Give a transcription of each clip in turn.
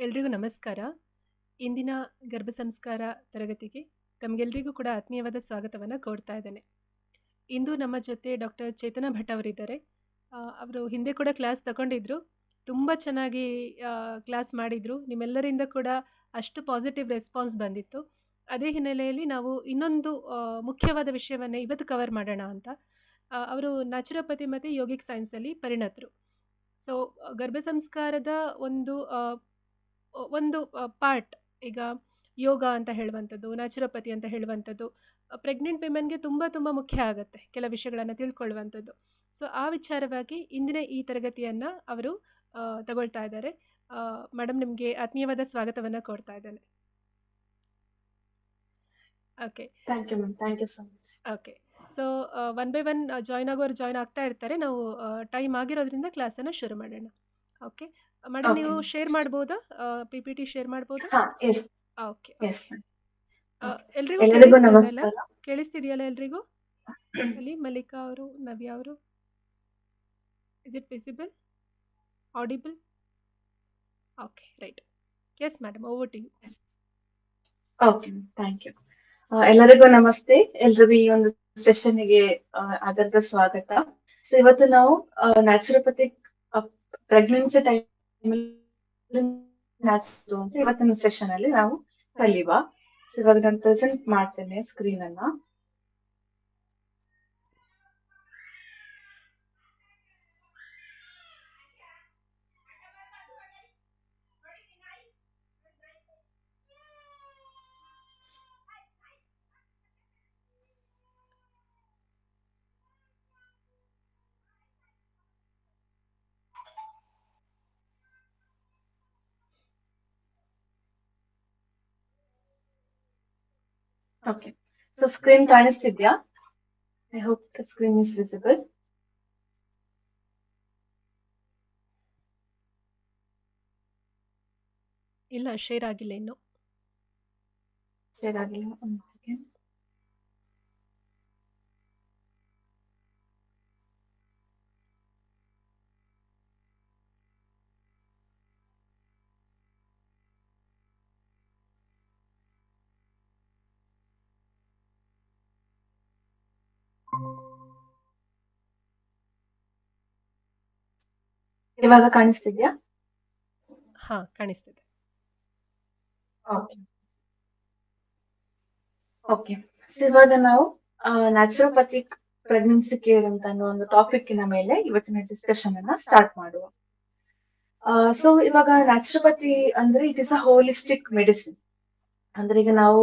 ಎಲ್ರಿಗೂ ನಮಸ್ಕಾರ. ಇಂದಿನ ಗರ್ಭ ಸಂಸ್ಕಾರ ತರಗತಿಗೆ ತಮಗೆಲ್ರಿಗೂ ಕೂಡ ಆತ್ಮೀಯವಾದ ಸ್ವಾಗತವನ್ನು ಕೋರ್ತಾ ಇದ್ದೇನೆ. ಇಂದು ನಮ್ಮ ಜೊತೆ ಡಾಕ್ಟರ್ ಚೇತನಾ ಭಟ್ ಅವರಿದ್ದಾರೆ. ಅವರು ಹಿಂದೆ ಕೂಡ ಕ್ಲಾಸ್ ತಗೊಂಡಿದ್ರು. ತುಂಬ ಚೆನ್ನಾಗಿ ಕ್ಲಾಸ್ ಮಾಡಿದರು. ನಿಮ್ಮೆಲ್ಲರಿಂದ ಕೂಡ ಅಷ್ಟು ಪಾಸಿಟಿವ್ ರೆಸ್ಪಾನ್ಸ್ ಬಂದಿತ್ತು. ಅದೇ ಹಿನ್ನೆಲೆಯಲ್ಲಿ ನಾವು ಇನ್ನೊಂದು ಮುಖ್ಯವಾದ ವಿಷಯವನ್ನು ಇವತ್ತು ಕವರ್ ಮಾಡೋಣ ಅಂತ. ಅವರು ನ್ಯಾಚುರೋಪತಿ ಮತ್ತು ಯೋಗಿಕ್ ಸೈನ್ಸಲ್ಲಿ ಪರಿಣತರು. ಸೊ ಗರ್ಭ ಸಂಸ್ಕಾರದ ಒಂದು ಪಾರ್ಟ್ ಈಗ ಯೋಗ ಅಂತ ಹೇಳುವಂಥದ್ದು, ನ್ಯಾಚುರೋಪತಿ ಅಂತ ಹೇಳುವಂಥದ್ದು ಪ್ರೆಗ್ನೆಂಟ್ ವಿಮೆನ್ಗೆ ತುಂಬ ತುಂಬ ಮುಖ್ಯ ಆಗುತ್ತೆ ಕೆಲ ವಿಷಯಗಳನ್ನು ತಿಳ್ಕೊಳ್ಳುವಂಥದ್ದು. ಸೊ ಆ ವಿಚಾರವಾಗಿ ಇಂದಿನ ಈ ತರಗತಿಯನ್ನು ಅವರು ತಗೊಳ್ತಾ ಇದ್ದಾರೆ. ಮೇಡಮ್, ನಿಮಗೆ ಆತ್ಮೀಯವಾದ ಸ್ವಾಗತವನ್ನು ಕೊಡ್ತಾ ಇದ್ದೇನೆ. Okay, thank you ma'am, thank you so much. Okay, so one by one join ಆಗೋರು ಜಾಯ್ನ್ ಆಗ್ತಾ ಇರ್ತಾರೆ. ನಾವು ಟೈಮ್ ಆಗಿರೋದ್ರಿಂದ ಕ್ಲಾಸನ್ನು ಶುರು ಮಾಡೋಣ. ಓಕೆ ಮೇಡಮ್, ನೀವು ಶೇರ್ ಮಾಡ್ಬೋದಾ? PPT ಶೇರ್ ಮಾಡ್ಬೋದಾ? ಓಕೆ, ಎಲ್ರಿಗೂ ನಮಸ್ಕಾರ. ಕೇಳಿಸ್ತಿದೆಯಲ್ಲ ಎಲ್ರಿಗೂ? ಅಲ್ಲಿ ಮಲ್ಲಿಕಾ ಅವರು, ನವ್ಯ ಅವರು, is it visible, audible? Okay, right. Yes madam, over to you. Okay, thank you. ಎಲ್ಲರಿಗೂ ನಮಸ್ತೆ. ಎಲ್ರಿಗೂ ಈ ಒಂದು ಸೆಷನ್ಗೆ ಆಧಾರದ ಸ್ವಾಗತ. ಸೊ ಇವತ್ತು ನಾವು ನ್ಯಾಚುರೋಪತಿಕ್ ಪ್ರೆಗ್ನೆನ್ಸಿ ಟೈಮ್ ಅಂತ ಇವತ್ತಿನ ಸೆಷನ್ ಅಲ್ಲಿ ನಾವು ಕಲಿಯುವ. ಸೊ ಇವಾಗ ನಾನು ಪ್ರೆಸೆಂಟ್ ಮಾಡ್ತೇನೆ ಸ್ಕ್ರೀನ್ ಅನ್ನ. ಓಕೆ, ಸೊ ಸ್ಕ್ರೀನ್ ಕಾಣಿಸ್ತಿದ್ಯಾ? I hope the screen is visible. ಇಲ್ಲ, ಶೇರ್ ಆಗಿಲ್ಲ ಇನ್ನು. ಶೇರ್ ಆಗಿಲ್ಲ, ಒಂದು ಸೆಕೆಂಡ್. ಇವಾಗ ಕಾಣಿಸ್ತಿದ್ಯಾ? ಹಾ, ಕಾಣಿಸ್ತಿದೆ. ಓಕೆ, ಇವಾಗ ನಾವು ನ್ಯಾಚುರೋಪತಿಕ್ ಪ್ರೆಗ್ನೆನ್ಸಿ ಕೇರ್ ಅಂತ ಅನ್ನೋ ಒಂದು ಟಾಪಿಕ್ನ ಮೇಲೆ ಇವತ್ತಿನ ಡಿಸ್ಕಷನ್ ಅನ್ನ ಸ್ಟಾರ್ಟ್ ಮಾಡುವ. ಸೊ ಇವಾಗ ನ್ಯಾಚುರೋಪತಿ ಅಂದ್ರೆ it is a holistic medicine. ಅಂದ್ರೆ ಈಗ ನಾವು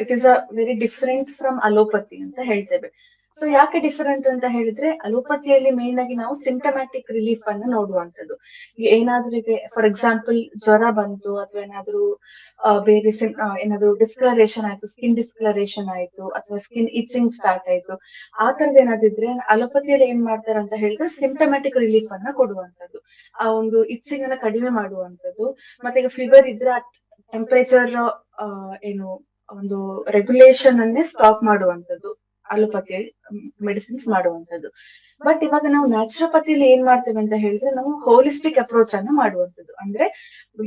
it is a very different from allopathy ಅಂತ ಹೇಳ್ತೇವೆ. ಸೊ ಯಾಕೆ ಡಿಫರೆಂಟ್ ಅಂತ ಹೇಳಿದ್ರೆ, ಅಲೋಪತಿಯಲ್ಲಿ ಮೇನ್ ಆಗಿ ನಾವು ಸಿಂಟಮ್ಯಾಟಿಕ್ ರಿಲೀಫ್ ಅನ್ನು ನೋಡುವಂಥದ್ದು. ಏನಾದ್ರೂ ಈಗ ಫಾರ್ ಎಕ್ಸಾಂಪಲ್ ಜ್ವರ ಬಂತು ಅಥವಾ ಏನಾದ್ರೂ ಬೇರೆ ಏನಾದ್ರು ಡಿಸ್ಕಲರೇಷನ್ ಆಯ್ತು, ಸ್ಕಿನ್ ಡಿಸ್ಕಲರೇಷನ್ ಆಯ್ತು ಅಥವಾ ಸ್ಕಿನ್ ಇಚಿಂಗ್ ಸ್ಟಾರ್ಟ್ ಆಯ್ತು, ಆ ತರದ್ ಏನಾದಿದ್ರೆ ಅಲೋಪತಿಯಲ್ಲಿ ಏನ್ ಮಾಡ್ತಾರೆ ಅಂತ ಹೇಳಿದ್ರೆ ಸಿಂಟಮ್ಯಾಟಿಕ್ ರಿಲೀಫ್ ಅನ್ನ ಕೊಡುವಂಥದ್ದು, ಆ ಒಂದು ಇಚಿಂಗ್ ಅನ್ನ ಕಡಿಮೆ ಮಾಡುವಂಥದ್ದು. ಮತ್ತೆ ಈಗ ಫೀವರ್ ಇದ್ರೆ ಟೆಂಪರೇಚರ್ ಏನು ಒಂದು ರೆಗ್ಯುಲೇಷನ್ ಅನ್ನೇ ಸ್ಟಾಪ್ ಮಾಡುವಂಥದ್ದು ಅಲೋಪತಿ ಮೆಡಿಸಿನ್ಸ್ ಮಾಡುವಂಥದ್ದು. ಬಟ್ ಇವಾಗ ನಾವು ನ್ಯಾಚುರೋಪತಿಯಲ್ಲಿ ಏನ್ ಮಾಡ್ತೇವೆ ಅಂತ ಹೇಳಿದ್ರೆ, ನಾವು ಹೋಲಿಸ್ಟಿಕ್ ಅಪ್ರೋಚ್ ಅನ್ನು ಮಾಡುವಂಥದ್ದು. ಅಂದ್ರೆ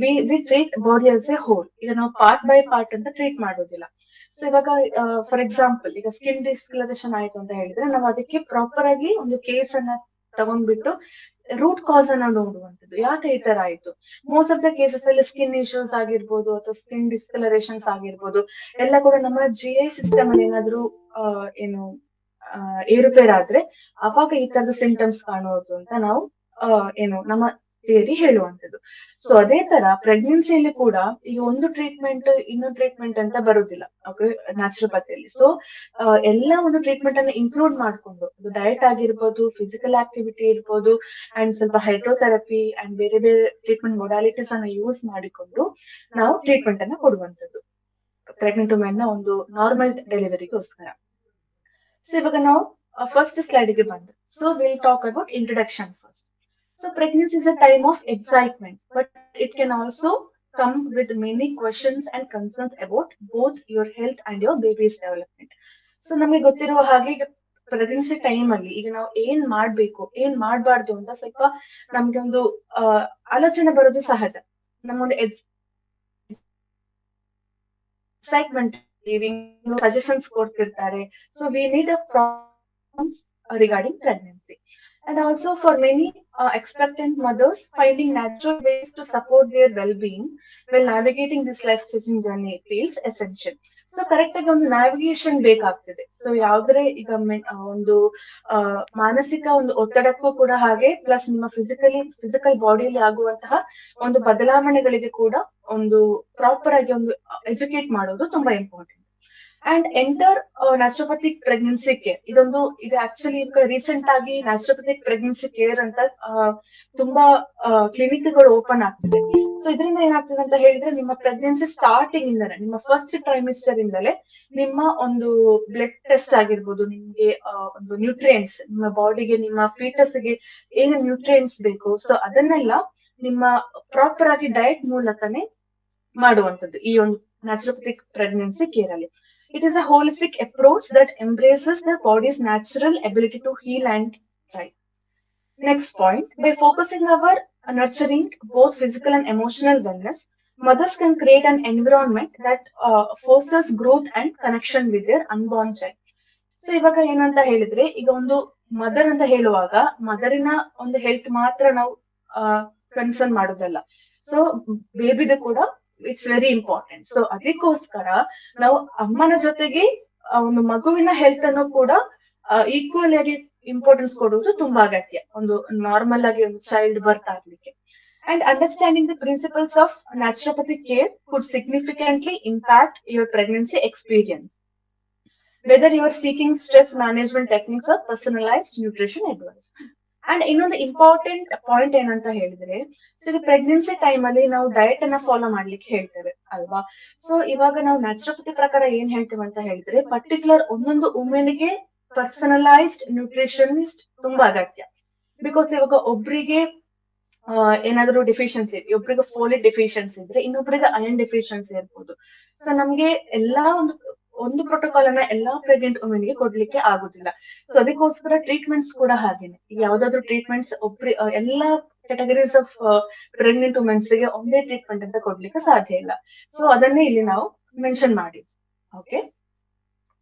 we treat body as a whole. ಈಗ ನಾವು ಪಾರ್ಟ್ ಬೈ ಪಾರ್ಟ್ ಅಂತ ಟ್ರೀಟ್ ಮಾಡೋದಿಲ್ಲ. ಸೊ ಇವಾಗ ಫಾರ್ ಎಕ್ಸಾಂಪಲ್ ಈಗ ಸ್ಕಿನ್ ಡಿಸ್ಕಲರೇಷನ್ ಆಯ್ತು ಅಂತ ಹೇಳಿದ್ರೆ, ನಾವು ಅದಕ್ಕೆ ಪ್ರಾಪರ್ ಆಗಿ ಒಂದು ಕೇಸ್ ಅನ್ನ ತಗೊಂಡ್ಬಿಟ್ಟು ರೂಟ್ ಕಾಸ್ ಅನ್ನ ನೋಡುವಂಥದ್ದು, ಯಾಕೆ ಈ ತರ ಆಯ್ತು. ಮೋಸ್ಟ್ ಆಫ್ ದ ಕೇಸಸ್ ಅಲ್ಲಿ ಸ್ಕಿನ್ ಇಶ್ಯೂಸ್ ಆಗಿರ್ಬೋದು ಅಥವಾ ಸ್ಕಿನ್ ಡಿಸ್ಕಲರೇಷನ್ಸ್ ಆಗಿರ್ಬೋದು, ಎಲ್ಲ ಕೂಡ ನಮ್ಮ GI ಸಿಸ್ಟಮ್ ಅಲ್ಲಿ ಏನಾದ್ರೂ ಏನು ಏರುಪೇರಾದ್ರೆ ಅವಾಗ ಈ ತರದ ಸಿಂಟಮ್ಸ್ ಕಾಣುವುದು ಅಂತ ನಾವು ಏನು ನಮ್ಮ ಥಿಯರಿ ಹೇಳುವಂಥದ್ದು. ಸೊ ಅದೇ ತರ ಪ್ರೆಗ್ನೆನ್ಸಿಯಲ್ಲಿ ಕೂಡ ಈಗ ಒಂದು ಟ್ರೀಟ್ಮೆಂಟ್ ಇನ್ನೊಂದು ಟ್ರೀಟ್ಮೆಂಟ್ ಅಂತ ಬರುದಿಲ್ಲ ನ್ಯಾಚುರೋಪತಿಯಲ್ಲಿ. ಸೊ ಎಲ್ಲ ಒಂದು ಟ್ರೀಟ್ಮೆಂಟ್ ಅನ್ನು ಇನ್ಕ್ಲೂಡ್ ಮಾಡ್ಕೊಂಡು, ಅದು ಡಯಟ್ ಆಗಿರ್ಬೋದು, ಫಿಸಿಕಲ್ ಆಕ್ಟಿವಿಟಿ ಇರ್ಬೋದು, ಅಂಡ್ ಸ್ವಲ್ಪ ಹೈಡ್ರೋಥೆರಪಿ ಅಂಡ್ ಬೇರೆ ಬೇರೆ ಟ್ರೀಟ್ಮೆಂಟ್ ಮೊಡಾಲಿಟೀಸ್ ಅನ್ನ ಯೂಸ್ ಮಾಡಿಕೊಂಡು ನಾವು ಟ್ರೀಟ್ಮೆಂಟ್ ಅನ್ನ ಕೊಡುವಂಥದ್ದು ಪ್ರೆಗ್ನೆಂಟ್ ವುಮೆನ್ ನ ಒಂದು ನಾರ್ಮಲ್ ಡೆಲಿವರಿಗೋಸ್ಕರ. ಸೊ ಇವಾಗ ನಾವು ಫಸ್ಟ್ ಸ್ಲೈಡ್ ಗೆ ಬಂದು, so will talk about introduction first. So pregnancy is a time of excitement, but it can also come with many questions and concerns about both your health and your baby's development. So ನಮಗೆ ಗೊತ್ತಿರುವ ಹಾಗೆ pregnancy time ಅಲ್ಲಿ ಈಗ ನಾವು ಏನ್ ಮಾಡ್ಬೇಕು ಏನ್ ಮಾಡ್ಬಾರ್ದು ಅಂತ ಸ್ವಲ್ಪ ನಮ್ಗೆ ಒಂದು ಆಲೋಚನೆ ಬರೋದು ಸಹಜ. ನಮ್ಮೊಂದು ಎಕ್ಸೈಟ್ಮೆಂಟ್ ಸಜೆಷನ್ಸ್ ಕೊಡ್ತಿರ್ತಾರೆ. So we need a problems regarding pregnancy. And also for many expectant mothers, finding natural ways to support their well-being while navigating this life-changing journey feels essential. So correct ಆಗಿ ಒಂದು navigation ಬೇಕಾಗ್ತದೆ. So ಯಾವ್ದ್ರೆ ಈಗ ಒಂದು ಮಾನಸಿಕ ಒಂದು ಒತ್ತಡಕ್ಕೂ ಕೂಡ ಹಾಗೆ, plus ನಿಮ್ಮ ಫಿಸಿಕಲ್ ಬಾಡಿಯಲ್ಲಿ ಆಗುವಂತಹ ಒಂದು ಬದಲಾವಣೆಗಳಿಗೆ ಕೂಡ ಒಂದು ಪ್ರಾಪರ್ ಆಗಿ ಒಂದು ಎಜುಕೇಟ್ ಮಾಡೋದು ತುಂಬಾ important. And enter naturopathic pregnancy care. ಇದು ಆಕ್ಚುಲಿ ಈಗ ರೀಸೆಂಟ್ ಆಗಿ ನ್ಯಾಚುರೋಪಥಿಕ್ ಪ್ರೆಗ್ನೆನ್ಸಿ ಕೇರ್ ಅಂತ ತುಂಬಾ ಕ್ಲಿನಿಕ್ಗಳು ಓಪನ್ ಆಗ್ತಿದೆ. ಸೊ ಇದರಿಂದ ಏನಾಗ್ತದೆ ಅಂತ ಹೇಳಿದ್ರೆ, ನಿಮ್ಮ ಪ್ರೆಗ್ನೆನ್ಸಿ ಸ್ಟಾರ್ಟಿಂಗ್ ಇಂದಲೇ, ನಿಮ್ಮ ಫಸ್ಟ್ ಟ್ರೈಮಿಸ್ಟರ್ ಇಂದಲೇ ನಿಮ್ಮ ಒಂದು ಬ್ಲಡ್ ಟೆಸ್ಟ್ ಆಗಿರ್ಬೋದು, ನಿಮ್ಗೆ ಒಂದು ನ್ಯೂಟ್ರಿಯೆಂಟ್ಸ್, ನಿಮ್ಮ ಬಾಡಿಗೆ, ನಿಮ್ಮ ಫೀಟಸ್ಗೆ ಏನು ನ್ಯೂಟ್ರಿಯೆಂಟ್ಸ್ ಬೇಕು, ಸೊ ಅದನ್ನೆಲ್ಲ ನಿಮ್ಮ ಪ್ರಾಪರ್ ಆಗಿ ಡಯಟ್ ಮೂಲಕನೇ ಮಾಡುವಂಥದ್ದು ಈ ಒಂದು ನ್ಯಾಚುರೋಪಥಿಕ್ ಪ್ರೆಗ್ನೆನ್ಸಿ ಕೇರ್ ಅಲ್ಲಿ. It is a holistic approach that embraces the body's natural ability to heal and thrive. Next point, by focusing our nurturing both physical and emotional wellness, mothers can create an environment that fosters growth and connection with their unborn child. So ಇವಾಗ ಏನಂತ ಹೇಳಿದ್ರೆ, ಈಗ ಒಂದು mother ಅಂತ ಹೇಳುವಾಗ ಮದರಿನ ಒಂದು health ಮಾತ್ರ ನಾವು ಕನ್ಸರ್ನ್ ಮಾಡೋದಲ್ಲ, ಸೊ ಬೇಬಿದು ಕೂಡ ಇಟ್ಸ್ ವೆರಿ ಇಂಪಾರ್ಟೆಂಟ್. ಸೊ ಅದಕ್ಕೋಸ್ಕರ ನಾವು ಅಮ್ಮನ ಜೊತೆಗೆ ಒಂದು ಮಗುವಿನ ಹೆಲ್ತ್ ಅನ್ನು ಕೂಡ ಈಕ್ವಲ್ ಆಗಿ ಇಂಪಾರ್ಟೆನ್ಸ್ ಕೊಡುವುದು ತುಂಬಾ ಅಗತ್ಯ, ಒಂದು ನಾರ್ಮಲ್ ಆಗಿ ಒಂದು ಚೈಲ್ಡ್ ಬರ್ತ್ ಆಗ್ಲಿಕ್ಕೆ. And understanding the principles of naturopathic care could significantly impact your pregnancy experience, whether you are seeking stress management techniques or personalised nutrition advice. And ಇನ್ನೊಂದು ಇಂಪಾರ್ಟೆಂಟ್ ಪಾಯಿಂಟ್ ಏನಂತ ಹೇಳಿದ್ರೆ, ಸೊ ಇದು pregnancy time ಅಲ್ಲಿ ನಾವು diet ಅನ್ನ follow ಮಾಡ್ಲಿಕ್ಕೆ ಹೇಳ್ತೇವೆ ಅಲ್ವಾ. ಸೊ ಇವಾಗ ನಾವು ನ್ಯಾಚುರೋಪತಿ ಪ್ರಕಾರ ಏನ್ ಹೇಳ್ತೇವೆ ಅಂತ ಹೇಳಿದ್ರೆ, ಪರ್ಟಿಕ್ಯುಲರ್ ಒಂದೊಂದು ವುಮೆನ್ಗೆ ಪರ್ಸನಲೈಸ್ಡ್ ನ್ಯೂಟ್ರಿಷನಿಸ್ಟ್ ತುಂಬಾ ಅಗತ್ಯ. ಬಿಕಾಸ್ ಇವಾಗ ಒಬ್ರಿಗೆ ಏನಾದ್ರು ಡೆಫಿಷಿಯನ್ಸಿ, ಒಬ್ರಿಗೆ ಫೋಲಿಕ್ ಡೆಫಿಷಿಯನ್ಸಿ ಇದ್ರೆ ಇನ್ನೊಬ್ರಿಗೆ ಅಯನ್ ಡೆಫಿಷಿಯನ್ಸಿ ಇರ್ಬೋದು. ಸೊ ನಮ್ಗೆ ಎಲ್ಲಾ ಒಂದು ಪ್ರೋಟೋಕಾಲ್ ಅನ್ನ ಎಲ್ಲಾ ಪ್ರೆಗ್ನೆಂಟ್ ವುಮೆನ್ ಗೆ ಕೊಡ್ಲಿಕ್ಕೆ ಆಗುದಿಲ್ಲ. ಸೊ ಅದಕ್ಕೋಸ್ಕರ ಟ್ರೀಟ್ಮೆಂಟ್ಸ್ ಕೂಡ ಹಾಗೇನೆ, ಯಾವ್ದಾದ್ರು ಟ್ರೀಟ್ಮೆಂಟ್ಸ್ ಎಲ್ಲಾ ಕ್ಯಾಟಗರೀಸ್ ಆಫ್ ಪ್ರೆಗ್ನೆಂಟ್ ವುಮೆನ್ಸ್ ಗೆ ಒಂದೇ ಟ್ರೀಟ್ಮೆಂಟ್ ಅಂತ ಕೊಡ್ಲಿಕ್ಕೆ ಸಾಧ್ಯ ಇಲ್ಲ. ಸೊ ಅದನ್ನೇ ಇಲ್ಲಿ ನಾವು ಮೆನ್ಷನ್ ಮಾಡಿದ್ವಿ. ಓಕೆ,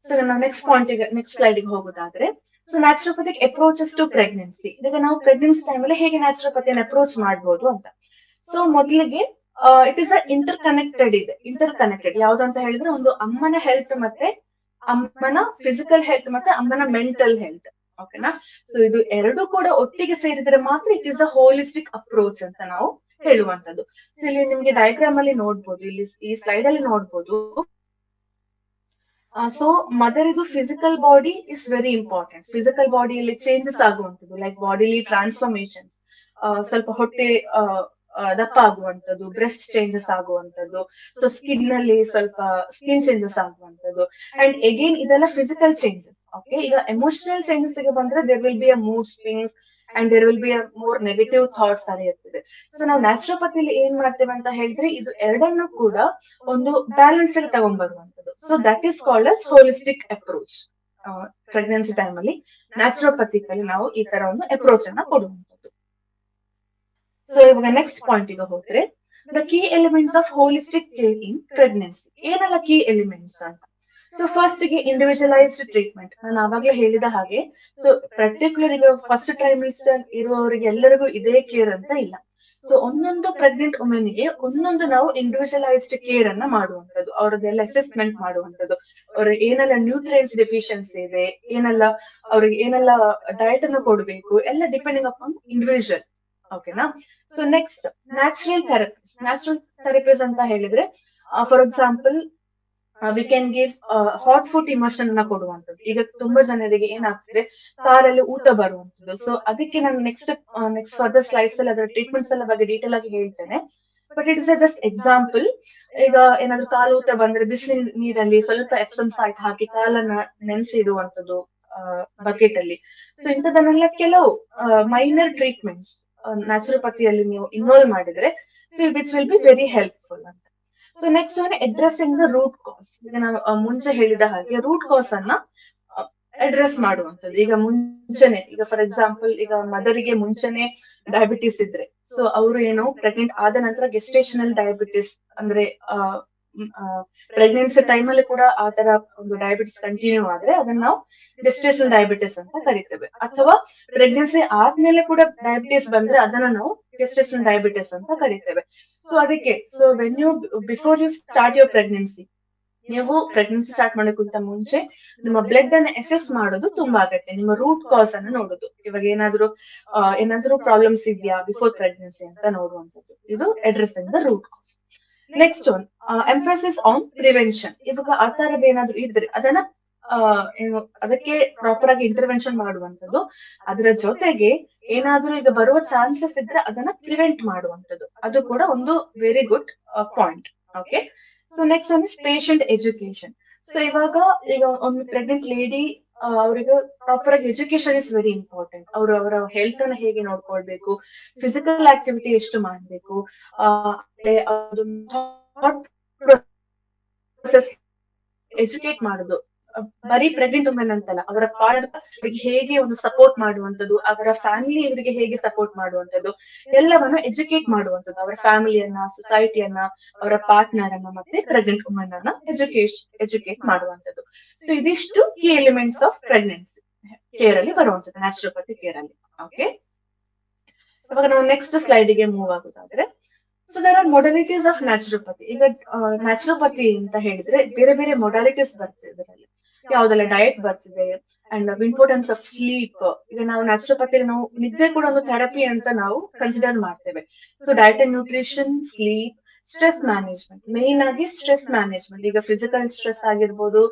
ಸೊ ನಾವು ನೆಕ್ಸ್ಟ್ ಸ್ಲೈಡ್ ಗೆ ಹೋಗೋದಾದ್ರೆ, ಸೊ ನ್ಯಾಚುರೋಪಥಿಕ್ ಅಪ್ರೋಚಸ್ ಟು ಪ್ರೆಗ್ನೆನ್ಸಿ. ಈಗ ನಾವು ಪ್ರೆಗ್ನೆನ್ಸಿ ಟೈಮ್ ಅಲ್ಲಿ ಹೇಗೆ ನ್ಯಾಚುರೋಪತಿಯನ್ನು ಅಪ್ರೋಚ್ ಮಾಡಬಹುದು ಅಂತ. ಸೊ ಮೊದಲಿಗೆ ಇಟ್ ಇಸ್ ಇಂಟರ್ ಕನೆಕ್ಟೆಡ್ ಯಾವ್ದು ಅಂತ ಹೇಳಿದ್ರೆ, ಒಂದು ಅಮ್ಮನ ಹೆಲ್ತ್ ಮತ್ತೆ ಅಮ್ಮನ ಫಿಸಿಕಲ್ ಹೆಲ್ತ್ ಮತ್ತೆ ಅಮ್ಮನ ಮೆಂಟಲ್ ಹೆಲ್ತ್. ಓಕೆನಾ. ಸೊ ಇದು ಎರಡು ಕೂಡ ಒಟ್ಟಿಗೆ ಸೇರಿದ್ರೆ ಮಾತ್ರ it is a holistic approach ಅಂತ ನಾವು ಹೇಳುವಂತದ್ದು. ಸೊ ಇಲ್ಲಿ ನಿಮ್ಗೆ ಡಯಾಗ್ರಾಮ್ ಅಲ್ಲಿ ನೋಡ್ಬೋದು, ಇಲ್ಲಿ ಈ ಸ್ಲೈಡ್ ಅಲ್ಲಿ ನೋಡ್ಬೋದು. ಸೊ ಮದರ್ ಇದು physical body is very important. Physical ಬಾಡಿಯಲ್ಲಿ ಚೇಂಜಸ್ ಆಗುವಂಥದ್ದು, ಲೈಕ್ ಬಾಡಿಲಿ ಟ್ರಾನ್ಸ್ಫಾರ್ಮೇಶನ್ಸ್, ಸ್ವಲ್ಪ ಹೊಟ್ಟೆ ದಪ್ಪ ಆಗುವಂಥದ್ದು, ಬ್ರೆಸ್ಟ್ ಚೇಂಜಸ್ ಆಗುವಂಥದ್ದು, ಸೊ ಸ್ಕಿನ್ ನಲ್ಲಿ ಸ್ವಲ್ಪ ಸ್ಕಿನ್ ಚೇಂಜಸ್ ಆಗುವಂಥದ್ದು. ಅಂಡ್ ಅಗೇನ್ ಇದೆಲ್ಲ ಫಿಸಿಕಲ್ ಚೇಂಜಸ್. ಓಕೆ, ಈಗ ಎಮೋಷನಲ್ ಚೇಂಜಸ್ ಗೆ ಬಂದ್ರೆ there will be a mood swings and there will be a more negative thoughts ಅದೇ ಇರ್ತದೆ. ಸೊ ನಾವು ನ್ಯಾಚುರೋಪತಿಲಿ ಏನ್ ಮಾಡ್ತೇವೆ ಅಂತ ಹೇಳಿದ್ರೆ, ಇದು ಎರಡನ್ನೂ ಕೂಡ ಒಂದು ಬ್ಯಾಲೆನ್ಸ್ ಅಲ್ಲಿ ತಗೊಂಡ್ಬರುವಂತದ್ದು. So that is called as holistic approach. Pregnancy time ಅಲ್ಲಿ ನ್ಯಾಚುರೋಪತಿಕಲ್ಲಿ ನಾವು ಈ ತರ ಒಂದು ಅಪ್ರೋಚ್ ಅನ್ನ ಕೊಡುವಂತದ್ದು. ಸೊ ಇವಾಗ ನೆಕ್ಸ್ಟ್ ಪಾಯಿಂಟ್ ಗೆ ಹೋದ್ರೆ, the key elements of holistic care in pregnancy. ಏನೆಲ್ಲ ಕೀ ಎಲಿಮೆಂಟ್ಸ್ ಅಂತ. ಸೊ ಫಸ್ಟ್ ಗೆ ಇಂಡಿವಿಜುವಲೈಸ್ಡ್ ಟ್ರೀಟ್ಮೆಂಟ್. ನಾನು ಆವಾಗಲೇ ಹೇಳಿದ ಹಾಗೆ, ಸೊ ಪರ್ಟಿಕ್ಯುಲರ್ ಈಗ ಫಸ್ಟ್ ಟ್ರೈಮಿಸ್ಟರ್ ಇರುವವರಿಗೆ ಎಲ್ಲರಿಗೂ ಇದೇ ಕೇರ್ ಅಂತ ಇಲ್ಲ. ಸೊ ಒಂದೊಂದು ಪ್ರೆಗ್ನೆಂಟ್ ವುಮೆನ್ ಗೆ ಒಂದೊಂದು ನಾವು ಇಂಡಿವಿಜುವಲೈಸ್ಡ್ ಕೇರ್ ಅನ್ನ ಮಾಡುವಂತದ್ದು, ಅವ್ರದ್ದೆಲ್ಲ ಅಸೆಸ್ಮೆಂಟ್ ಮಾಡುವಂತದ್ದು, ಅವ್ರಿಗೆ ಏನೆಲ್ಲ ನ್ಯೂಟ್ರಿಯೆಂಟ್ಸ್ ಡೆಫಿಷಿಯನ್ಸಿ ಇದೆ, ಅವ್ರಿಗೆ ಏನೆಲ್ಲ ಡಯಟ್ ಅನ್ನು ಕೊಡಬೇಕು, ಎಲ್ಲ ಡಿಪೆಂಡಿಂಗ್ ಅಪಾನ್ ಇಂಡಿವಿಜುವಲ್. ಓಕೆನಾ. ಸೊ ನೆಕ್ಸ್ಟ್ ನ್ಯಾಚುರಲ್ ಥೆರಪೀಸ್ ಅಂತ ಹೇಳಿದ್ರೆ, for example we can give hot food emotion ನ ಕೊಡುವಂಥದ್ದು. ಈಗ ತುಂಬಾ ಜನರಿಗೆ ಏನಾಗ್ತದೆ, ಕಾಲಲ್ಲಿ ಊತ ಬರುವಂತದ್ದು. ಸೊ ಅದಕ್ಕೆ ನಾನು ನೆಕ್ಸ್ಟ್ ಫರ್ದರ್ ಸ್ಲೈಡ್ಸ್ ಅಲ್ಲಿ ಅದರ ಟ್ರೀಟ್ಮೆಂಟ್ಸ್ ಎಲ್ಲ ಬಗ್ಗೆ ಡೀಟೇಲ್ ಆಗಿ ಹೇಳ್ತೇನೆ. But it is just example. ಈಗ ಏನಾದ್ರು ಕಾಲು ಊತ ಬಂದ್ರೆ ಬಿಸಿಲಿನ ನೀರಲ್ಲಿ ಸ್ವಲ್ಪ ಎಪ್ಸಮ್ ಸಾಲ್ಟ್ ಹಾಕಿ ಕಾಲನ್ನ ನೆನೆಸಿ ಇಡುವಂತದ್ದು ಬಕೆಟ್ ಅಲ್ಲಿ. ಸೊ ಇಂಥದನ್ನೆಲ್ಲ ಕೆಲವು ಮೈನರ್ ಟ್ರೀಟ್ಮೆಂಟ್ಸ್ ನ್ಯಾಚುರೋಪತಿಯಲ್ಲಿ ನೀವು ಇನ್ವಾಲ್ವ್ ಮಾಡಿದ್ರೆ, so which will be very helpful ಅಂತ. So next one addressing the root cause. ಈಗ ನಾವು ಮುಂಚೆ ಹೇಳಿದ ಹಾಗೆ ರೂಟ್ ಕಾಸ್ ಅನ್ನ ಅಡ್ರೆಸ್ ಮಾಡುವಂತದ್ದು. ಈಗ ಮುಂಚೆನೆ, ಈಗ ಫಾರ್ ಎಕ್ಸಾಂಪಲ್ ಈಗ ಮದರಿಗೆ ಮುಂಚೆನೆ ಡಯಾಬಿಟಿಸ್ ಇದ್ರೆ, ಸೊ ಅವರು ಏನು ಪ್ರೆಗ್ನೆಂಟ್ ಆದ ನಂತರ ಗೆಸ್ಟೇಷನಲ್ ಡಯಾಬಿಟಿಸ್ ಅಂದ್ರೆ ಪ್ರೆಗ್ನೆನ್ಸಿ ಟೈಮಲ್ಲಿ ಕೂಡ ಆ ತರ ಒಂದು ಡಯಾಬಿಟಿಸ್ ಕಂಟಿನ್ಯೂ ಆದ್ರೆ ಅದನ್ನ ನಾವು ಜೆಸ್ಟೇಷನಲ್ ಡಯಾಬಿಟಿಸ್ ಅಂತ ಕರಿತೇವೆ. ಅಥವಾ ಪ್ರೆಗ್ನೆನ್ಸಿ ಆದ್ಮೇಲೆ ಕೂಡ ಡಯಾಬಿಟಿಸ್ ಬಂದ್ರೆ ಅದನ್ನ ನಾವು ಜೆಸ್ಟೇಷನಲ್ ಡಯಾಬಿಟಿಸ್ ಅಂತ ಕರಿತೇವೆ. ಸೊ ಅದಕ್ಕೆ when you before you start your pregnancy, ನೀವು ಪ್ರೆಗ್ನೆನ್ಸಿ ಸ್ಟಾರ್ಟ್ ಮಾಡೋಕ್ಕಿಂತ ಮುಂಚೆ ನಿಮ್ಮ ಬ್ಲಡ್ ಅನ್ನ ಅಸೆಸ್ ಮಾಡೋದು ತುಂಬಾ ಅಗತ್ಯ. ನಿಮ್ಮ ರೂಟ್ ಕಾಸ್ ಅನ್ನು ನೋಡುದು, ಇವಾಗ ಏನಾದ್ರೂ ಪ್ರಾಬ್ಲಮ್ಸ್ ಇದೆಯಾ ಬಿಫೋರ್ ಪ್ರೆಗ್ನೆನ್ಸಿ ಅಂತ ನೋಡುವಂಥದ್ದು. ಇದು addressing the root cause. Next one, emphasis on prevention. ಇವಾಗ ಆ ತರದ್ ಏನಾದ್ರು ಇದ್ರೆ ಅದನ್ನ ಏನು ಅದಕ್ಕೆ ಪ್ರಾಪರ್ ಆಗಿ ಇಂಟರ್ವೆನ್ಷನ್ ಮಾಡುವಂಥದ್ದು. ಅದರ ಜೊತೆಗೆ ಏನಾದ್ರೂ ಈಗ ಬರುವ ಚಾನ್ಸಸ್ ಇದ್ರೆ ಅದನ್ನ ಪ್ರಿವೆಂಟ್ ಮಾಡುವಂಥದ್ದು, ಅದು ಕೂಡ ಒಂದು very good point. Okay, so next one is patient education. So ಈಗ ಒಂದು ಪ್ರೆಗ್ನೆಂಟ್ ಲೇಡಿ, ಅವರಿಗೆ ಪ್ರಾಪರ್ ಆಗಿ ಎಜುಕೇಶನ್ ಇಸ್ ವೆರಿ ಇಂಪಾರ್ಟೆಂಟ್. ಅವರ ಹೆಲ್ತ್ ಅನ್ನ ಹೇಗೆ ನೋಡ್ಕೊಳ್ಬೇಕು, ಫಿಸಿಕಲ್ ಆಕ್ಟಿವಿಟಿ ಎಷ್ಟು ಮಾಡ್ಬೇಕು, ಎಜುಕೇಟ್ ಮಾಡುದು. ಬರೀ ಪ್ರೆಗ್ನೆಂಟ್ ವುಮೆನ್ ಅಂತಲ್ಲ, ಅವರ ಪಾರ್ಟ್ನರ್ ಹೇಗೆ ಒಂದು ಸಪೋರ್ಟ್ ಮಾಡುವಂಥದ್ದು, ಅವರ ಫ್ಯಾಮಿಲಿ ಇವರಿಗೆ ಹೇಗೆ ಸಪೋರ್ಟ್ ಮಾಡುವಂಥದ್ದು, ಎಲ್ಲವನ್ನ ಎಜುಕೇಟ್ ಮಾಡುವಂಥದ್ದು. ಅವರ ಫ್ಯಾಮಿಲಿಯನ್ನ, ಸೊಸೈಟಿಯನ್ನ, ಅವರ ಪಾರ್ಟ್ನರ್ ಅನ್ನ, ಮತ್ತೆ ಪ್ರೆಗ್ನೆಂಟ್ ವುಮೆನ್ ಅನ್ನ ಎಜುಕೇಟ್ ಮಾಡುವಂಥದ್ದು. ಸೊ ಇದಿಷ್ಟು key elements of pregnancy care ಅಲ್ಲಿ ಬರುವಂಥದ್ದು, ನ್ಯಾಚುರೋಪತಿ ಕೇರ್ ಅಲ್ಲಿ. ಓಕೆ, ಇವಾಗ ನಾವು ನೆಕ್ಸ್ಟ್ ಸ್ಲೈಡ್ ಗೆ ಮೂವ್ ಆಗೋದಾದ್ರೆ, so there are modalities of naturopathy. ಈಗ ನ್ಯಾಚುರೋಪತಿ ಅಂತ ಹೇಳಿದ್ರೆ ಬೇರೆ ಬೇರೆ ಮೊಡಾಲಿಟೀಸ್ ಬರ್ತದೆ ಇದರಲ್ಲಿ. ಯಾವ್ದೆಲ್ಲ ಡಯಟ್ ಬರ್ತಿದೆ, ಅಂಡ್ ಇಂಪಾರ್ಟೆನ್ಸ್ ಆಫ್ ಸ್ಲೀಪ್. ಈಗ ನಾವು ನ್ಯಾಚುರೋಪತಿ ನಾವು ನಿದ್ದೆ ಕೂಡ ಒಂದು ಥೆರಪಿ ಅಂತ ನಾವು ಕನ್ಸಿಡರ್ ಮಾಡ್ತೇವೆ. So diet and nutrition, sleep, stress management, main ಆಗಿ ಸ್ಟ್ರೆಸ್ ಮ್ಯಾನೇಜ್ಮೆಂಟ್. ಈಗ ಫಿಸಿಕಲ್ ಸ್ಟ್ರೆಸ್ ಆಗಿರ್ಬೋದು,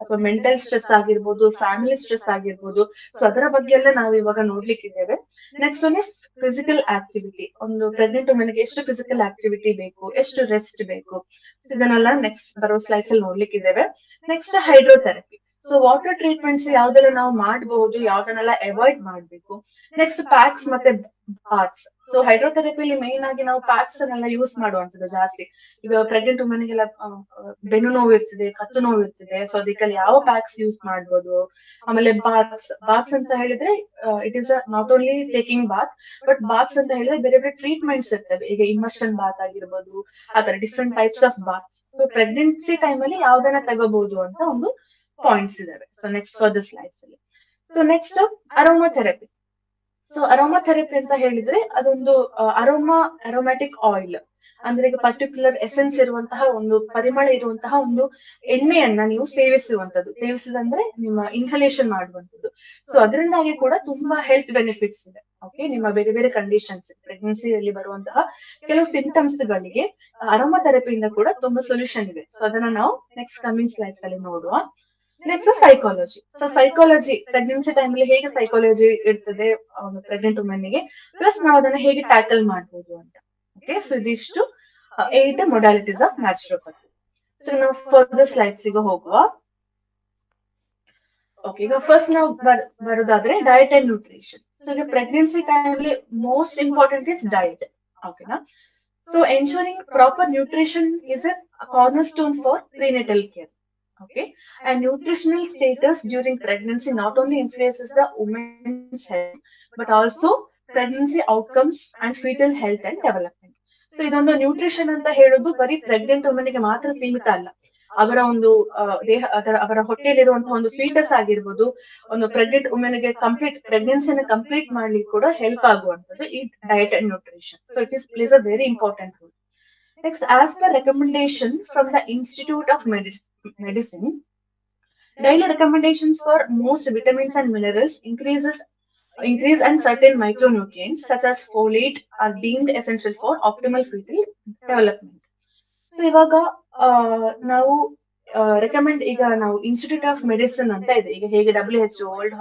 ಅಥವಾ ಮೆಂಟಲ್ ಸ್ಟ್ರೆಸ್ ಆಗಿರ್ಬೋದು, ಫ್ಯಾಮಿಲಿ ಸ್ಟ್ರೆಸ್ ಆಗಿರ್ಬೋದು. ಸೊ ಅದರ ಬಗ್ಗೆ ಎಲ್ಲ ನಾವು ಇವಾಗ ನೋಡ್ಲಿಕ್ಕಿದ್ದೇವೆ. Next one is physical activity. ಒಂದು ಪ್ರೆಗ್ನೆಂಟ್ ವುಮೆನ್ಗೆ ಎಷ್ಟು ಫಿಸಿಕಲ್ ಆಕ್ಟಿವಿಟಿ ಬೇಕು, ಎಷ್ಟು ರೆಸ್ಟ್ ಬೇಕು, ಸೊ ಇದನ್ನೆಲ್ಲ ನೆಕ್ಸ್ಟ್ ಬರೋ ಸ್ಲೈಡ್ಸ್ ಅಲ್ಲಿ ನೋಡ್ಲಿಕ್ಕಿದ್ದೇವೆ. Next hydrotherapy. So water treatments ಯಾವ್ದೆಲ್ಲ ನಾವು ಮಾಡಬಹುದು, ಯಾವ್ದನ್ನೆಲ್ಲ ಅವಾಯ್ಡ್ ಮಾಡ್ಬೇಕು. ನೆಕ್ಸ್ಟ್ ಪ್ಯಾಕ್ಸ್ ಮತ್ತೆ ಬಾತ್ಸ್. ಸೊ ಹೈಡ್ರೋಥೆರಪಿಲಿ ಮೇನ್ ಆಗಿ ನಾವು ಪ್ಯಾಕ್ಸ್ ಅನ್ನೆಲ್ಲ ಯೂಸ್ ಮಾಡುವಂಥದ್ದು ಜಾಸ್ತಿ. ಈಗ ಪ್ರೆಗ್ನೆಂಟ್ ವುಮೆನ್ಗೆಲ್ಲ ಬೆನ್ನು ನೋವು ಇರ್ತದೆ, ಕತ್ತು ನೋವು ಇರ್ತದೆ. ಸೊ ಅದಕ್ಕೆಲ್ಲ ಯಾವ ಪ್ಯಾಕ್ಸ್ ಯೂಸ್ ಮಾಡ್ಬೋದು. ಆಮೇಲೆ ಬಾತ್ಸ್ ಅಂತ ಹೇಳಿದ್ರೆ it is not only taking bath, but baths ಅಂತ ಹೇಳಿದ್ರೆ ಬೇರೆ ಬೇರೆ ಟ್ರೀಟ್ಮೆಂಟ್ಸ್ ಇರ್ತವೆ. ಈಗ ಇಮರ್ಷನ್ ಬಾತ್ ಆಗಿರ್ಬೋದು, ಆತರ different types of baths. So pregnancy time ಅಲ್ಲಿ ಯಾವ್ದನ್ನ ತಗೋಬಹುದು ಅಂತ ಒಂದು ಪಾಯಿಂಟ್ಸ್ ಇದಾವೆ. So next for the slides ಅಲ್ಲಿ. So next aromatherapy. So aromatherapy ಅಂತ ಹೇಳಿದ್ರೆ ಅದೊಂದು ಅರೋಮ್ಯಾಟಿಕ್ ಆಯಿಲ್, ಅಂದ್ರೆ ಈಗ ಪರ್ಟಿಕ್ಯುಲರ್ ಎಸೆನ್ಸ್ ಇರುವಂತಹ ಒಂದು ಪರಿಮಳ ಇರುವಂತಹ ಒಂದು ಎಣ್ಣೆಯನ್ನ ನೀವು ಸೇವಿಸುದಂದ್ರೆ ನಿಮ್ಮ ಇನ್ಹಲೇಷನ್ ಮಾಡುವಂಥದ್ದು. ಸೊ ಅದರಿಂದಾಗಿ ಕೂಡ ತುಂಬಾ ಹೆಲ್ತ್ ಬೆನಿಫಿಟ್ಸ್ ಇದೆ. ಓಕೆ, ನಿಮ್ಮ ಬೇರೆ ಬೇರೆ ಕಂಡೀಷನ್ಸ್, ಪ್ರೆಗ್ನೆನ್ಸಿಯಲ್ಲಿ ಬರುವಂತಹ ಕೆಲವು ಸಿಂಟಮ್ಸ್ ಗಳಿಗೆ ಅರೋಮಾಥೆರಪಿಯಿಂದ ಕೂಡ ತುಂಬಾ ಸೊಲ್ಯೂಷನ್ ಇದೆ. ಸೊ ಅದನ್ನ ನಾವು ನೆಕ್ಸ್ಟ್ ಕಮಿಂಗ್ ಸ್ಲೈಡ್ಸ್ ಅಲ್ಲಿ ನೋಡುವ. Next psychology. So psychology pregnancy time ಅಲ್ಲಿ ಹೇಗೆ ಸೈಕಾಲಜಿ ಇರ್ತದೆ ಒಂದು ಪ್ರೆಗ್ನೆಂಟ್ ವುಮೆನ್ ಗೆ, ಪ್ಲಸ್ ನಾವು ಅದನ್ನ ಹೇಗೆ ಟ್ಯಾಕಲ್ ಮಾಡಬಹುದು ಅಂತ. ಓಕೆ, ಸೊ ಇದಿಷ್ಟು 8 ಮೊಡಾಲಿಟೀಸ್ ಆಫ್ ನ್ಯಾಚುರೋಪತಿ. ಸೊ ನಾವು ಫರ್ದರ್ ಸ್ಲೈಡ್ಸ್ ಗೆ ಹೋಗುವ. ಓಕೆ, ಈಗ ಫಸ್ಟ್ ನಾವು ಬರೋದಾದ್ರೆ ಡಯಟ್ ಅಂಡ್ ನ್ಯೂಟ್ರಿಷನ್. ಸೊ ಈಗ ಪ್ರೆಗ್ನೆನ್ಸಿ ಟೈಮ್ ಅಲ್ಲಿ ಮೋಸ್ಟ್ ಇಂಪಾರ್ಟೆಂಟ್ ಇಸ್ ಡಯಟ್. ಓಕೆನಾ. So ensuring proper nutrition is a cornerstone for prenatal care. Okay, and nutritional status during pregnancy not only influences the woman's health, but also pregnancy outcomes and fetal health and development. So ಇದೊಂದು nutrition ಅಂತ ಹೇಳೋದು ಬರೀ pregnant women ಗೆ ಮಾತ್ರ ಸೀಮಿತ ಅಲ್ಲ. ಅವರ ಒಂದು ಅವರ ಹೊಟ್ಟೆಯಲ್ಲಿರುವಂತಹ ಒಂದು ಫೀಟಸ್ ಆಗಿರ್ಬೋದು, ಒಂದು ಪ್ರೆಗ್ನೆಂಟ್ ವುಮೆನ್ ಗೆ ಪ್ರೆಗ್ನೆನ್ಸಿನ ಕಂಪ್ಲೀಟ್ ಮಾಡ್ಲಿಕ್ಕೆ ಕೂಡ ಹೆಲ್ಪ್ ಆಗುವಂತದ್ದು ಈ diet and nutrition. So it is place a very important role. Next, as per recommendation from the Institute of Medicine, daily recommendations for most vitamins and minerals increase and certain micronutrients such as folate are deemed essential for optimal fetal development. So ಇವಾಗ ನಾವು recommend, ಈಗ ನಾವು institute of medicine ಅಂತ ಇದೆ. ಈಗ ಹೇಗೆ WHO world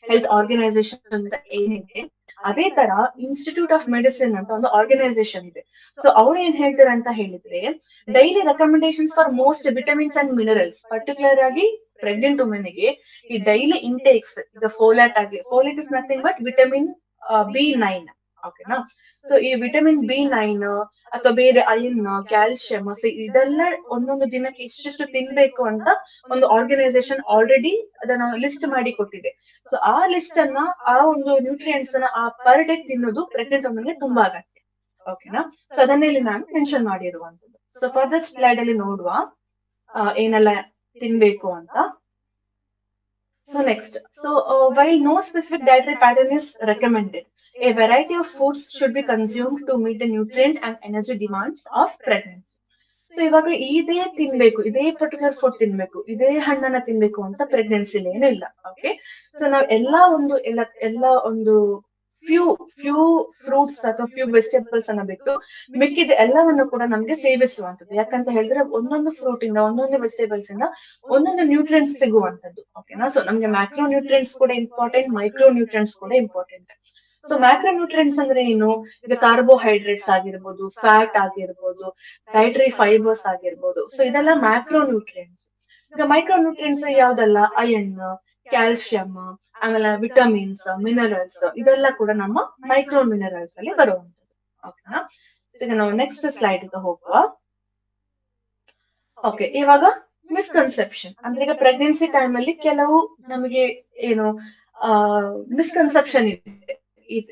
health organisation ಅಂತ ಏನಿದೆ, ಅದೇ ತರ ಇನ್ಸ್ಟಿಟ್ಯೂಟ್ ಆಫ್ ಮೆಡಿಸಿನ್ ಅಂತ ಒಂದು ಆರ್ಗನೈಸೇಷನ್ ಇದೆ. ಸೊ ಅವ್ರು ಏನ್ ಹೇಳ್ತಾರೆ ಅಂತ ಹೇಳಿದ್ರೆ, daily recommendations for most vitamins and minerals, particular ಆಗಿ ಪ್ರೆಗ್ನೆಂಟ್ ವುಮೆನ್ ಗೆ ಈ ಡೈಲಿ ಇಂಟೇಕ್ಸ್, ಈಗ folate is nothing but vitamin B9. ಓಕೆನಾ. ಸೊ ಈ ವಿಟಮಿನ್ B9 ಅಥವಾ ಬೇರೆ ಐರನ್, ಕ್ಯಾಲ್ಸಿಯಂ, ಸೊ ಇದೆಲ್ಲ ಒಂದೊಂದು ದಿನಕ್ಕೆ ಇಷ್ಟಿಷ್ಟು ತಿನ್ಬೇಕು ಅಂತ ಒಂದು ಆರ್ಗನೈಸೇಷನ್ ಆಲ್ರೆಡಿ ಅದನ್ನ ಲಿಸ್ಟ್ ಮಾಡಿ ಕೊಟ್ಟಿದೆ. ಸೊ ಆ ಲಿಸ್ಟ್ ಅನ್ನ, ಆ ಒಂದು ನ್ಯೂಟ್ರಿಯೆಂಟ್ಸ್ ಅನ್ನ ಆ ಪರ್ ಡೇ ತಿನ್ನೋದು ಪ್ರೆಗ್ನೆಂಟ್ ವುಮೆನ್ ಗೆ ತುಂಬಾ ಅಗತ್ಯ. ಓಕೆನಾ. ಸೊ ಅದನ್ನೇ ಇಲ್ಲಿ ನಾನು ಮೆನ್ಷನ್ ಮಾಡಿರುವಂತದ್ದು. ಸೊ ಫರ್ದರ್ ಸ್ಲೈಡ್ ಅಲ್ಲಿ ನೋಡುವ ಏನೆಲ್ಲ ತಿನ್ಬೇಕು ಅಂತ. So next, while no specific dietary pattern is recommended, a variety of foods should be consumed to meet the nutrient and energy demands of pregnancy. So ಇವಾಗ ಇದೇ ತಿನ್ಬೇಕು, ಇದೇ ಪರ್ಟಿಕ್ಯುಲರ್ ಫುಡ್ ತಿನ್ಬೇಕು, ಇದೇ ಹಣ್ಣನ್ನ ತಿನ್ಬೇಕು ಅಂತ ಪ್ರೆಗ್ನೆನ್ಸಿಲಿ ಏನೂ ಇಲ್ಲ. ಓಕೆ, ಸೊ ನಾವ್ ಎಲ್ಲ ಒಂದು ಫ್ಯೂ ಫ್ಯೂ ಫ್ರೂಟ್ಸ್ ಅಥವಾ ಫ್ಯೂ ವೆಜಿಟೇಬಲ್ಸ್ ಅನ್ನ ಬಿಟ್ಟು ಮಿಕ್ಕಿದ ಎಲ್ಲವನ್ನು ಕೂಡ ನಮ್ಗೆ ಸೇವಿಸುವಂತದ್ದು. ಯಾಕಂತ ಹೇಳಿದ್ರೆ ಒಂದೊಂದು ಫ್ರೂಟ್ ಇಂದ, ಒಂದೊಂದು ವೆಜಿಟೇಬಲ್ಸ್ ಇಂದ ಒಂದೊಂದು ನ್ಯೂಟ್ರಿಯೆಂಟ್ಸ್ ಸಿಗುವಂತದ್ದು. ಓಕೆನಾ, ಸೊ ನಮ್ಗೆ ಮ್ಯಾಕ್ರೋ ನ್ಯೂಟ್ರಿಯೆಂಟ್ಸ್ ಕೂಡ ಇಂಪಾರ್ಟೆಂಟ್, ಮೈಕ್ರೋ ನ್ಯೂಟ್ರಿಯೆಂಟ್ಸ್ ಕೂಡ ಇಂಪಾರ್ಟೆಂಟ್. ಸೊ ಮ್ಯಾಕ್ರೋ ನ್ಯೂಟ್ರಿಯೆಂಟ್ಸ್ ಅಂದ್ರೆ ಏನು? ಈಗ ಕಾರ್ಬೋಹೈಡ್ರೇಟ್ಸ್ ಆಗಿರ್ಬೋದು, ಫ್ಯಾಟ್ ಆಗಿರ್ಬೋದು, ಡೈಟರಿ ಫೈಬರ್ಸ್ ಆಗಿರ್ಬೋದು. ಸೊ ಇದೆಲ್ಲ ಮ್ಯಾಕ್ರೋ ನ್ಯೂಟ್ರಿಯೆಂಟ್ಸ್. ಈಗ ಮೈಕ್ರೋ ನ್ಯೂಟ್ರಿಯೆಂಟ್ಸ್ ಯಾವ್ದಲ್ಲ? ಅಯನ್, ಕ್ಯಾಲ್ಸಿಯಂ, ಆಮೇಲೆ ವಿಟಮಿನ್ಸ್, ಮಿನರಲ್ಸ್, ಇದೆಲ್ಲ ಕೂಡ ನಮ್ಮ ಮೈಕ್ರೋ ಮಿನರಲ್ಸ್ ಅಲ್ಲಿ ಬರುವಂತದ್ದು. ಓಕೆನಾ, ಸೊ ಈಗ ನಾವು ನೆಕ್ಸ್ಟ್ ಸ್ಲೈಡ್ ಗೆ ಹೋಗುವ. ಓಕೆ, ಇವಾಗ ಮಿಸ್ಕನ್ಸೆಪ್ಷನ್ ಅಂದ್ರೆ ಈಗ ಪ್ರೆಗ್ನೆನ್ಸಿ ಟೈಮ್ ಅಲ್ಲಿ ಕೆಲವು ನಮಗೆ ಏನು ಮಿಸ್ಕನ್ಸೆಪ್ಷನ್ ಇದೆ.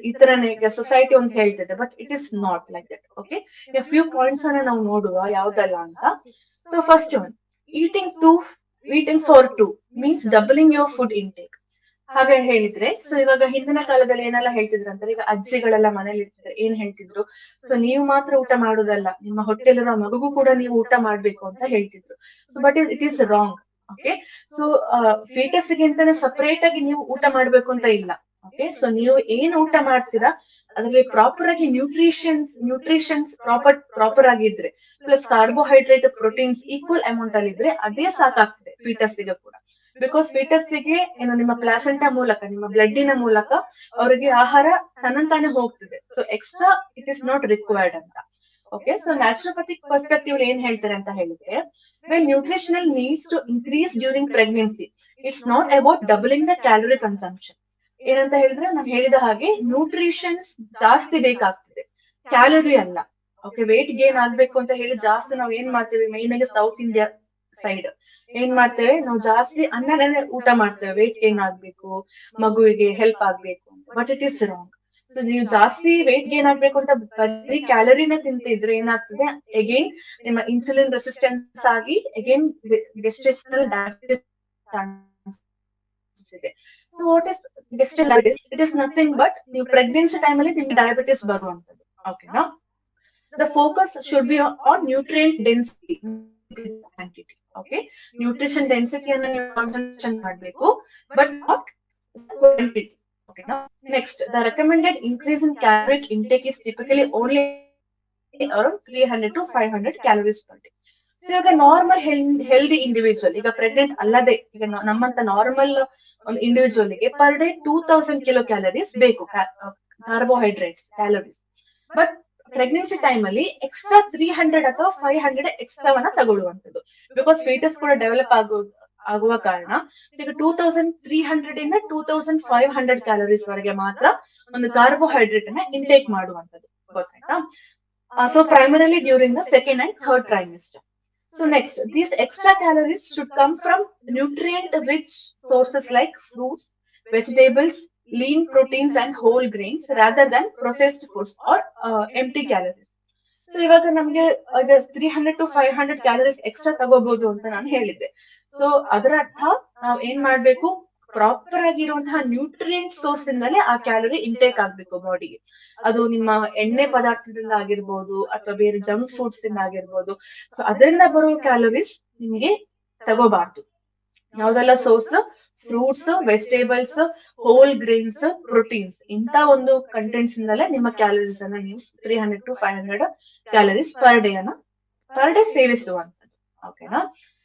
ಈ ತರನೇ ಈಗ ಸೊಸೈಟಿ ಅಂತ ಹೇಳ್ತಿದೆ, but it is not like that. Okay, few points ಅನ್ನ ನಾವು ನೋಡುವ ಯಾವ್ದಲ್ಲ ಅಂತ. So first one, eating for two means doubling your food intake. ಹಾಗೆ ಹೇಳಿದ್ರೆ, ಸೊ ಇವಾಗ ಹಿಂದಿನ ಕಾಲದಲ್ಲಿ ಏನೆಲ್ಲ ಹೇಳ್ತಿದ್ರು ಅಂದ್ರೆ, ಈಗ ಅಜ್ಜಿಗಳೆಲ್ಲ ಮನೇಲಿ ಇರ್ತಿದ್ರೆ ಏನ್ ಹೇಳ್ತಿದ್ರು? ಸೊ ನೀವು ಮಾತ್ರ ಊಟ ಮಾಡೋದಲ್ಲ, ನಿಮ್ಮ ಹೊಟ್ಟೆಲಿರೋ ಮಗುಗೂ ಕೂಡ ನೀವು ಊಟ ಮಾಡ್ಬೇಕು ಅಂತ ಹೇಳ್ತಿದ್ರು. So but it is wrong. Okay, so foetus ಗೆ ಅಂತಾನೆ ಸಪರೇಟ್ ಆಗಿ ನೀವು ಊಟ ಮಾಡ್ಬೇಕು ಅಂತ ಇಲ್ಲ. ಓಕೆ, ಸೊ ನೀವು ಏನ್ ಊಟ ಮಾಡ್ತೀರಾ ಅದ್ರಲ್ಲಿ ಪ್ರಾಪರ್ ಆಗಿ ನ್ಯೂಟ್ರಿಷನ್ಸ್ ಪ್ರಾಪರ್ ಆಗಿದ್ರೆ, plus carbohydrate, proteins equal amount ಅಲ್ಲಿ ಇದ್ರೆ ಅದೇ ಸಾಕಾಗ್ತದೆ ಫೀಟಸ್ ಗೆ ಕೂಡ. ಬಿಕಾಸ್ ಫೀಟಸ್ ಗೆ ಏನು, ನಿಮ್ಮ ಪ್ಲಾಸೆಂಟಾ ಮೂಲಕ, ನಿಮ್ಮ ಬ್ಲಡ್ಡಿನ ಮೂಲಕ ಅವರಿಗೆ ಆಹಾರ ತನ್ನಂತಾನೆ ಹೋಗ್ತದೆ. So extra it is not required ಅಂತ. ಓಕೆ, ಸೊ ನ್ಯಾಚುರೋಪತಿಕ್ ಪರ್ಸ್ಪೆಕ್ಟಿವ್ ಏನ್ ಹೇಳ್ತಾರೆ ಅಂತ ಹೇಳಿದ್ರೆ, when nutritional needs to increase during pregnancy, it's not about doubling the calorie consumption. ಏನಂತ ಹೇಳಿದ್ರೆ, ನಾನು ಹೇಳಿದ ಹಾಗೆ ನ್ಯೂಟ್ರಿಷನ್ಸ್ ಜಾಸ್ತಿ ಬೇಕಾಗ್ತದೆ, ಕ್ಯಾಲೋರಿ ಅಲ್ಲ. ಓಕೆ, ವೇಟ್ ಗೇನ್ ಆಗ್ಬೇಕು ಅಂತ ಹೇಳಿ ಜಾಸ್ತಿ ನಾವು ಏನ್ ಮಾಡ್ತೇವೆ, ಮೈನ್ ಆಗಿ ಸೌತ್ ಇಂಡಿಯಾ ಸೈಡ್ ಏನ್ ಮಾಡ್ತೇವೆ, ನಾವು ಜಾಸ್ತಿ ಅನ್ನನೇ ಊಟ ಮಾಡ್ತೇವೆ ವೇಟ್ ಗೇನ್ ಆಗ್ಬೇಕು, ಮಗುವಿಗೆ ಹೆಲ್ಪ್ ಆಗ್ಬೇಕು ಅಂತ. But it is wrong. So ನೀವು ಜಾಸ್ತಿ ವೇಟ್ ಗೇನ್ ಆಗ್ಬೇಕು ಅಂತ ಬರೀ ಕ್ಯಾಲರಿನ ತಿಂತಿದ್ರೆ ಏನಾಗ್ತದೆ, ಅಗೇನ್ ನಿಮ್ಮ ಇನ್ಸುಲಿನ್ ರೆಸಿಸ್ಟೆನ್ಸ್ ಆಗಿ ಅಗೇನ್ ಗೆಸ್ಟೇಷನಲ್ ಡಯಾಬಿಟಿಸ್ ಇದೆ. So what is gestational diabetes? It is nothing but ನೀವು ಪ್ರೆಗ್ನೆನ್ಸಿ ಟೈಮ್ ಅಲ್ಲಿ ನಿಮ್ಗೆ ಡಯಾಬಿಟಿಸ್ ಬರುವಂತದ್ದು. ಓಕೆನಾ, the focus should be on nutrient density quantity. Okay, nutrition ಡೆನ್ಸಿಟಿಯನ್ನು ನೀವು ಕಾನ್ಸಂಟ್ರೇಷನ್ ಮಾಡಬೇಕು, ಬಟ್ ನಾಟ್ ಕ್ವಾಂಟಿಟಿ. ಓಕೆನಾ, next, the recommended increase in caloric intake is typically only around 300 to 500 calories per day. So ಇವಾಗ normal healthy individual, ಈಗ pregnant ಅಲ್ಲದೆ ಈಗ ನಮ್ಮಂತ normal ಒಂದು ಇಂಡಿವಿಜುವಲ್ ಗೆ ಪರ್ ಡೇ 2000 ಕಿಲೋ ಕ್ಯಾಲರೀಸ್ ಬೇಕು, carbohydrates calories. But pregnancy time ಅಲ್ಲಿ extra 300 ಅಥವಾ 500 ಎಕ್ಸ್ಟ್ರಾವನ್ನ ತಗೊಳ್ಳುವಂಥದ್ದು. ಬಿಕಾಸ್ ಫೀಟಸ್ ಕೂಡ ಡೆವಲಪ್ ಆಗುವ ಕಾರಣ. ಸೊ ಈಗ 2300 ಇಂದ 2500 ಕ್ಯಾಲರೀಸ್ ವರೆಗೆ ಮಾತ್ರ ಒಂದು ಕಾರ್ಬೋಹೈಡ್ರೇಟ್ ಅನ್ನ ಇಂಟೇಕ್ ಮಾಡುವಂಥದ್ದು. ಗೊತ್ತಾಯ್ತಾ? So primarily during the second and third trimester. So next, these extra calories should come from nutrient-rich sources like fruits, vegetables, lean proteins and whole grains rather than processed foods or empty calories. So ಇವಾಗ ನಮ್ಗೆ 300 to 500 calories extra ತಗೋಬಹುದು ಅಂತ ನಾನು ಹೇಳಿದ್ದೆ. So ಅದರ ಅರ್ಥ ನಾವ್ ಏನ್ ಮಾಡ್ಬೇಕು, ಪ್ರಾಪರ್ ಆಗಿರುವಂತಹ ನ್ಯೂಟ್ರಿಯೆಂಟ್ ಸೋರ್ಸ್ ಇಂದಲೇ ಆ ಕ್ಯಾಲರಿ ಇಂಟೇಕ್ ಆಗ್ಬೇಕು ಬಾಡಿಗೆ. ಅದು ನಿಮ್ಮ ಎಣ್ಣೆ ಪದಾರ್ಥದಿಂದ ಆಗಿರ್ಬೋದು ಅಥವಾ ಬೇರೆ ಜಂಕ್ ಫುಡ್ಸ್ ಇಂದ ಆಗಿರ್ಬೋದು. ಸೊ ಅದರಿಂದ ಬರುವ ಕ್ಯಾಲರೀಸ್ ನಿಮ್ಗೆ ತಗೋಬಾರ್ದು. ಯಾವ್ದೆಲ್ಲ source? Fruits, vegetables, whole grains, proteins, ಇಂತ ಒಂದು ಕಂಟೆಂಟ್ಸ್ ಇಂದಲೇ ನಿಮ್ಮ ಕ್ಯಾಲರೀಸ್ ಅನ್ನ ನೀವು 300 to 500 ಕ್ಯಾಲರೀಸ್ ಪರ್ ಡೇ ಸೇವಿಸುವಂತದ್ದು. ಓಕೆನಾ,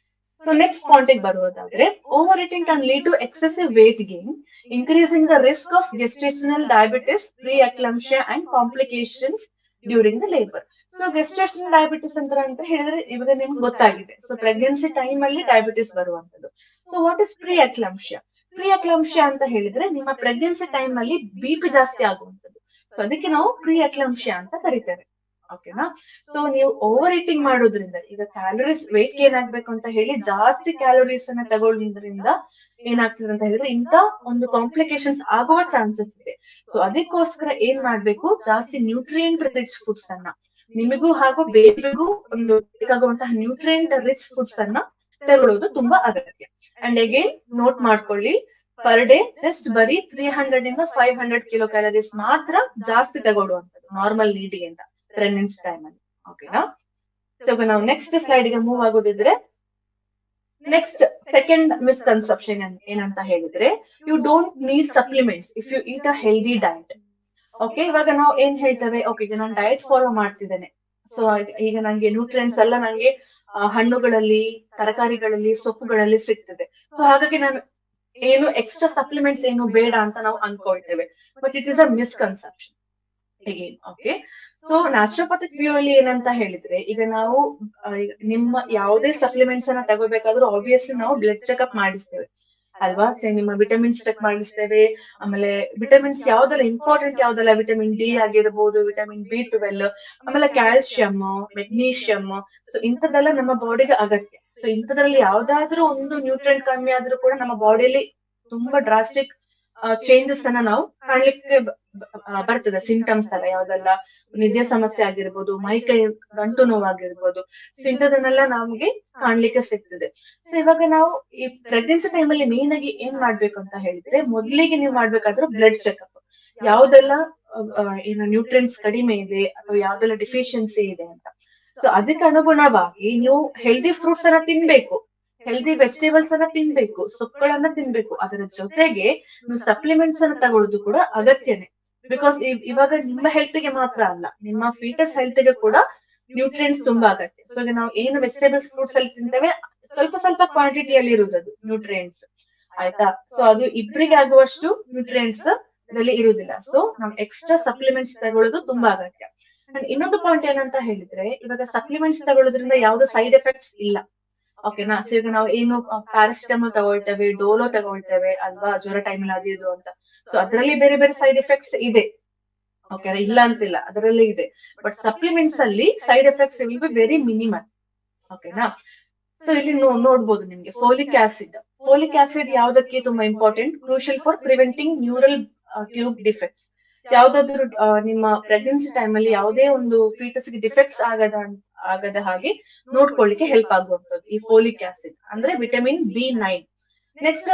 ಸೊ ನೆಕ್ಸ್ಟ್ ಪಾಯಿಂಟ್ ಬರುವುದಾದ್ರೆ, overeating can lead to excessive weight gain, increasing the risk of gestational diabetes, preeclampsia and complications during the labour. So gestational diabetes ಅಂತ ಹೇಳಿದ್ರೆ ಇವಾಗ ನಿಮ್ಗೆ ಗೊತ್ತಾಗಿದೆ. ಸೊ ಪ್ರೆಗ್ನೆನ್ಸಿ ಟೈಮ್ ಅಲ್ಲಿ ಡಯಾಬಿಟಿಸ್ ಬರುವಂತದ್ದು. ಸೊ ವಾಟ್ ಇಸ್ ಪ್ರೀ-ಎಕ್ಲಂಪ್ಸಿಯಾ ಅಂತ ಹೇಳಿದ್ರೆ, ನಿಮ್ಮ ಪ್ರೆಗ್ನೆನ್ಸಿ ಟೈಮ್ ಅಲ್ಲಿ BP ಜಾಸ್ತಿ ಆಗುವಂತದ್ದು. ಸೊ ಅದಕ್ಕೆ ನಾವು ಪ್ರೀ-ಎಕ್ಲಂಪ್ಸಿಯಾ ಅಂತ ಕರಿತೇವೆ. ಓಕೆನಾ, ಸೊ ನೀವು ಓವರ್ ಈಟಿಂಗ್ ಮಾಡೋದ್ರಿಂದ, ಈಗ ಕ್ಯಾಲರೀಸ್ ವೇಟ್ ಗೇನ್ ಆಗ್ಬೇಕು ಅಂತ ಹೇಳಿ ಜಾಸ್ತಿ ಕ್ಯಾಲೋರೀಸ್ ಅನ್ನ ತಗೊಳ್ಳೋದ್ರಿಂದ ಏನಾಗ್ತದೆ ಅಂತ ಹೇಳಿದ್ರೆ ಇಂತ ಒಂದು ಕಾಂಪ್ಲಿಕೇಶನ್ಸ್ ಆಗುವ ಚಾನ್ಸಸ್ ಇದೆ. ಸೊ ಅದಕ್ಕೋಸ್ಕರ ಏನ್ ಮಾಡ್ಬೇಕು, ಜಾಸ್ತಿ ನ್ಯೂಟ್ರಿಯೆಂಟ್ ರಿಚ್ ಫುಡ್ಸ್ ಅನ್ನ, ನಿಮಗೂ ಹಾಗೂ ಬೇಬಿಗೂ ಒಂದು ಬೇಕಾಗುವಂತಹ ನ್ಯೂಟ್ರಿಯೆಂಟ್ ರಿಚ್ ಫುಡ್ಸ್ ಅನ್ನ ತಗೊಳ್ಳೋದು ತುಂಬಾ ಅಗತ್ಯ. ಅಂಡ್ ಅಗೇನ್ ನೋಟ್ ಮಾಡ್ಕೊಳ್ಳಿ, ಪರ್ ಡೇ ಜಸ್ಟ್ ಬರೀ 300 ಇಂದ 500 ಕಿಲೋ ಕ್ಯಾಲರೀಸ್ ಮಾತ್ರ ಜಾಸ್ತಿ ತಗೊಳ್ಳುವಂಥದ್ದು ನಾರ್ಮಲ್ ನೀಡಿಗಿಂತ ಪ್ರೆಗ್ನೆನ್ಸಿ ಟೈಮ್ ಅಲ್ಲಿ. ಓಕೆನಾ? ಸೊ ಈಗ ನಾವು ನೆಕ್ಸ್ಟ್ ಸ್ಲೈಡ್ ಗೆ ಮೂವ್ ಆಗೋದಿದ್ರೆ, ನೆಕ್ಸ್ಟ್ ಸೆಕೆಂಡ್ ಮಿಸ್ಕನ್ಸೆಪ್ಷನ್ ಏನಂತ ಹೇಳಿದ್ರೆ, you don't need supplements if you eat a healthy diet. Okay, ಇವಾಗ ನಾವು ಏನ್ ಹೇಳ್ತೇವೆ, ಓಕೆ ಈಗ ನಾನು ಡಯಟ್ ಫಾಲೋ ಮಾಡ್ತಿದ್ದೇನೆ, ಸೊ ಈಗ ನಂಗೆ ನ್ಯೂಟ್ರಿಯೆಂಟ್ಸ್ ಎಲ್ಲ ನಂಗೆ ಹಣ್ಣುಗಳಲ್ಲಿ, ತರಕಾರಿಗಳಲ್ಲಿ, ಸೊಪ್ಪುಗಳಲ್ಲಿ ಸಿಗ್ತದೆ, ಸೊ ಹಾಗಾಗಿ ನಾನು ಏನು ಎಕ್ಸ್ಟ್ರಾ ಸಪ್ಲಿಮೆಂಟ್ಸ್ ಏನು ಬೇಡ ಅಂತ ನಾವು ಅನ್ಕೊಳ್ತೇವೆ. But it is a misconception again. Okay, so naturopathic view ಅಲ್ಲಿ ಏನಂತ ಹೇಳಿದ್ರೆ, ಈಗ ನಾವು ಈಗ ನಿಮ್ಮ ಯಾವುದೇ ಸಪ್ಲಿಮೆಂಟ್ಸ್ ಅನ್ನ ತಗೋಬೇಕಾದ್ರೂ ಆಬ್ವಿಯಸ್ಲಿ ನಾವು ಬ್ಲಡ್ ಚೆಕ್ಅಪ್ ಮಾಡಿಸ್ತೇವೆ ಅಲ್ವಾ? ಸೊ ನಿಮ್ಮ ವಿಟಮಿನ್ಸ್ ಚೆಕ್ ಮಾಡಿಸ್ತೇವೆ, ಆಮೇಲೆ ವಿಟಮಿನ್ಸ್ ಯಾವ್ದೆಲ್ಲ ಇಂಪಾರ್ಟೆಂಟ್, ಯಾವ್ದೆಲ್ಲ ವಿಟಮಿನ್ ಡಿ ಆಗಿರ್ಬೋದು, ವಿಟಮಿನ್ B12, ಆಮೇಲೆ ಕ್ಯಾಲ್ಸಿಯಂ, ಮೆಗ್ನೀಷಿಯಂ, ಸೊ ಇಂಥದ್ದೆಲ್ಲ ನಮ್ಮ ಬಾಡಿಗೆ ಅಗತ್ಯ. ಸೊ ಇಂಥದ್ರಲ್ಲಿ ಯಾವ್ದಾದ್ರೂ ಒಂದು ನ್ಯೂಟ್ರಿಯೆಂಟ್ ಕಮ್ಮಿ ಆದ್ರೂ ಕೂಡ ನಮ್ಮ ಬಾಡಿಯಲ್ಲಿ ತುಂಬಾ ಡ್ರಾಸ್ಟಿಕ್ ಚೇಂಜಸ್ ಅನ್ನ ನಾವು ಕಾಣ್ಲಿಕ್ಕೆ ಬರ್ತದೆ. ಸಿಂಟಮ್ಸ್ ಎಲ್ಲ ಯಾವ್ದೆಲ್ಲ, ನಿದ್ದೆ ಸಮಸ್ಯೆ ಆಗಿರ್ಬೋದು, ಮೈಕೈ ಗಂಟು ನೋವಾಗಿರ್ಬೋದು, ಸೊ ಇಂಥದನ್ನೆಲ್ಲ ನಮ್ಗೆ ಕಾಣ್ಲಿಕ್ಕೆ ಸಿಗ್ತದೆ. ಸೊ ಇವಾಗ ನಾವು ಈ ಪ್ರೆಗ್ನೆನ್ಸಿ ಟೈಮ್ ಅಲ್ಲಿ ಮೇನ್ ಆಗಿ ಏನ್ ಮಾಡ್ಬೇಕು ಅಂತ ಹೇಳಿದ್ರೆ, ಮೊದ್ಲಿಗೆ ನೀವು ಮಾಡ್ಬೇಕಾದ್ರೆ ಬ್ಲಡ್ ಚೆಕ್ಅಪ್, ಯಾವ್ದೆಲ್ಲ ಏನು ನ್ಯೂಟ್ರಿಯೆಂಟ್ಸ್ ಕಡಿಮೆ ಇದೆ ಅಥವಾ ಯಾವ್ದೆಲ್ಲ ಡಿಫಿಷಿಯನ್ಸಿ ಇದೆ ಅಂತ. ಸೊ ಅದಕ್ಕೆ ಅನುಗುಣವಾಗಿ ನೀವು ಹೆಲ್ದಿ ಫ್ರೂಟ್ಸ್ ಅನ್ನ ತಿನ್ಬೇಕು, ಹೆಲ್ದಿ ವೆಜಿಟೇಬಲ್ಸ್ ಅನ್ನ ತಿನ್ಬೇಕು, ಸೊಪ್ಪುಗಳನ್ನ ತಿನ್ಬೇಕು. ಅದರ ಜೊತೆಗೆ ನೀವು ಸಪ್ಲಿಮೆಂಟ್ಸ್ ಅನ್ನ ತಗೊಳ್ಳೋದು ಕೂಡ ಅಗತ್ಯನೇ. ಬಿಕಾಸ್ ಇವಾಗ ನಿಮ್ಮ ಹೆಲ್ತ್ ಗೆ ಮಾತ್ರ ಅಲ್ಲ, ನಿಮ್ಮ ಫೀಟಸ್ ಹೆಲ್ತ್ ಗೆ ಕೂಡ ನ್ಯೂಟ್ರಿಯೆಂಟ್ಸ್ ತುಂಬಾ ಅಗತ್ಯ. ಸೊ ಈಗ ನಾವು ಏನು ವೆಜಿಟೇಬಲ್ಸ್ ಫ್ರೂಟ್ಸ್ ಅಲ್ಲಿ ತಿಂತೇವೆ, ಸ್ವಲ್ಪ ಸ್ವಲ್ಪ ಕ್ವಾಂಟಿಟಿಯಲ್ಲಿ ಇರುವುದು ನ್ಯೂಟ್ರಿಯೆಂಟ್ಸ್, ಆಯ್ತಾ? ಸೊ ಅದು ಇಬ್ಬರಿಗೆ ಆಗುವಷ್ಟು ನ್ಯೂಟ್ರಿಯೆಂಟ್ಸ್ ಅದರಲ್ಲಿ ಇರುವುದಿಲ್ಲ. ಸೊ ನಾವು ಎಕ್ಸ್ಟ್ರಾ ಸಪ್ಲಿಮೆಂಟ್ಸ್ ತಗೊಳ್ಳೋದು ತುಂಬಾ ಅಗತ್ಯ. ಅಂಡ್ ಇನ್ನೊಂದು ಪಾಯಿಂಟ್ ಏನಂತ ಹೇಳಿದ್ರೆ, ಇವಾಗ ಸಪ್ಲಿಮೆಂಟ್ಸ್ ತಗೊಳ್ಳೋದ್ರಿಂದ ಯಾವ್ದು ಸೈಡ್ ಎಫೆಕ್ಟ್ಸ್ ಇಲ್ಲ. ಓಕೆನಾ? ಸೊ ಈಗ ನಾವು ಏನು ಪ್ಯಾರಾಸಿಟಮಲ್ ತಗೊಳ್ತೇವೆ, ಡೋಲೋ ತಗೊಳ್ತೇವೆ ಅಲ್ವಾ, ಜ್ವರ ಟೈಮಲ್ಲಿ ಅದು ಇದು ಅಂತ, ಸೊ ಅದರಲ್ಲಿ ಬೇರೆ ಬೇರೆ ಸೈಡ್ ಎಫೆಕ್ಟ್ಸ್ ಇದೆ. ಓಕೆ, ಇಲ್ಲ ಅಂತಿಲ್ಲ, ಅದರಲ್ಲೇ ಇದೆ. ಬಟ್ ಸಪ್ಲಿಮೆಂಟ್ಸ್ ಅಲ್ಲಿ side effects will be very minimal. ಓಕೆನಾ? ಸೊ ಇಲ್ಲಿ ನೋಡ್ಬೋದು ನಿಮ್ಗೆ ಫೋಲಿಕ್ ಆಸಿಡ್. ಫೋಲಿಕ್ ಆಸಿಡ್ ಯಾವ್ದಕ್ಕೆ ತುಂಬಾ important, crucial for preventing neural tube defects. ಯಾವ್ದಾದ್ರು ನಿಮ್ಮ ಪ್ರೆಗ್ನೆನ್ಸಿ ಟೈಮ್ ಅಲ್ಲಿ ಯಾವುದೇ ಒಂದು ಫೀಟಸ್ ಗೆ ಡಿಫೆಕ್ಟ್ಸ್ ಆಗದ ಹಾಗೆ ನೋಡ್ಕೊಳ್ಳಿಕ್ಕೆ ಹೆಲ್ಪ್ ಆಗುವಂಥದ್ದು ಈ ಫೋಲಿಕ್ ಆಸಿಡ್, ಅಂದ್ರೆ vitamin B9. Next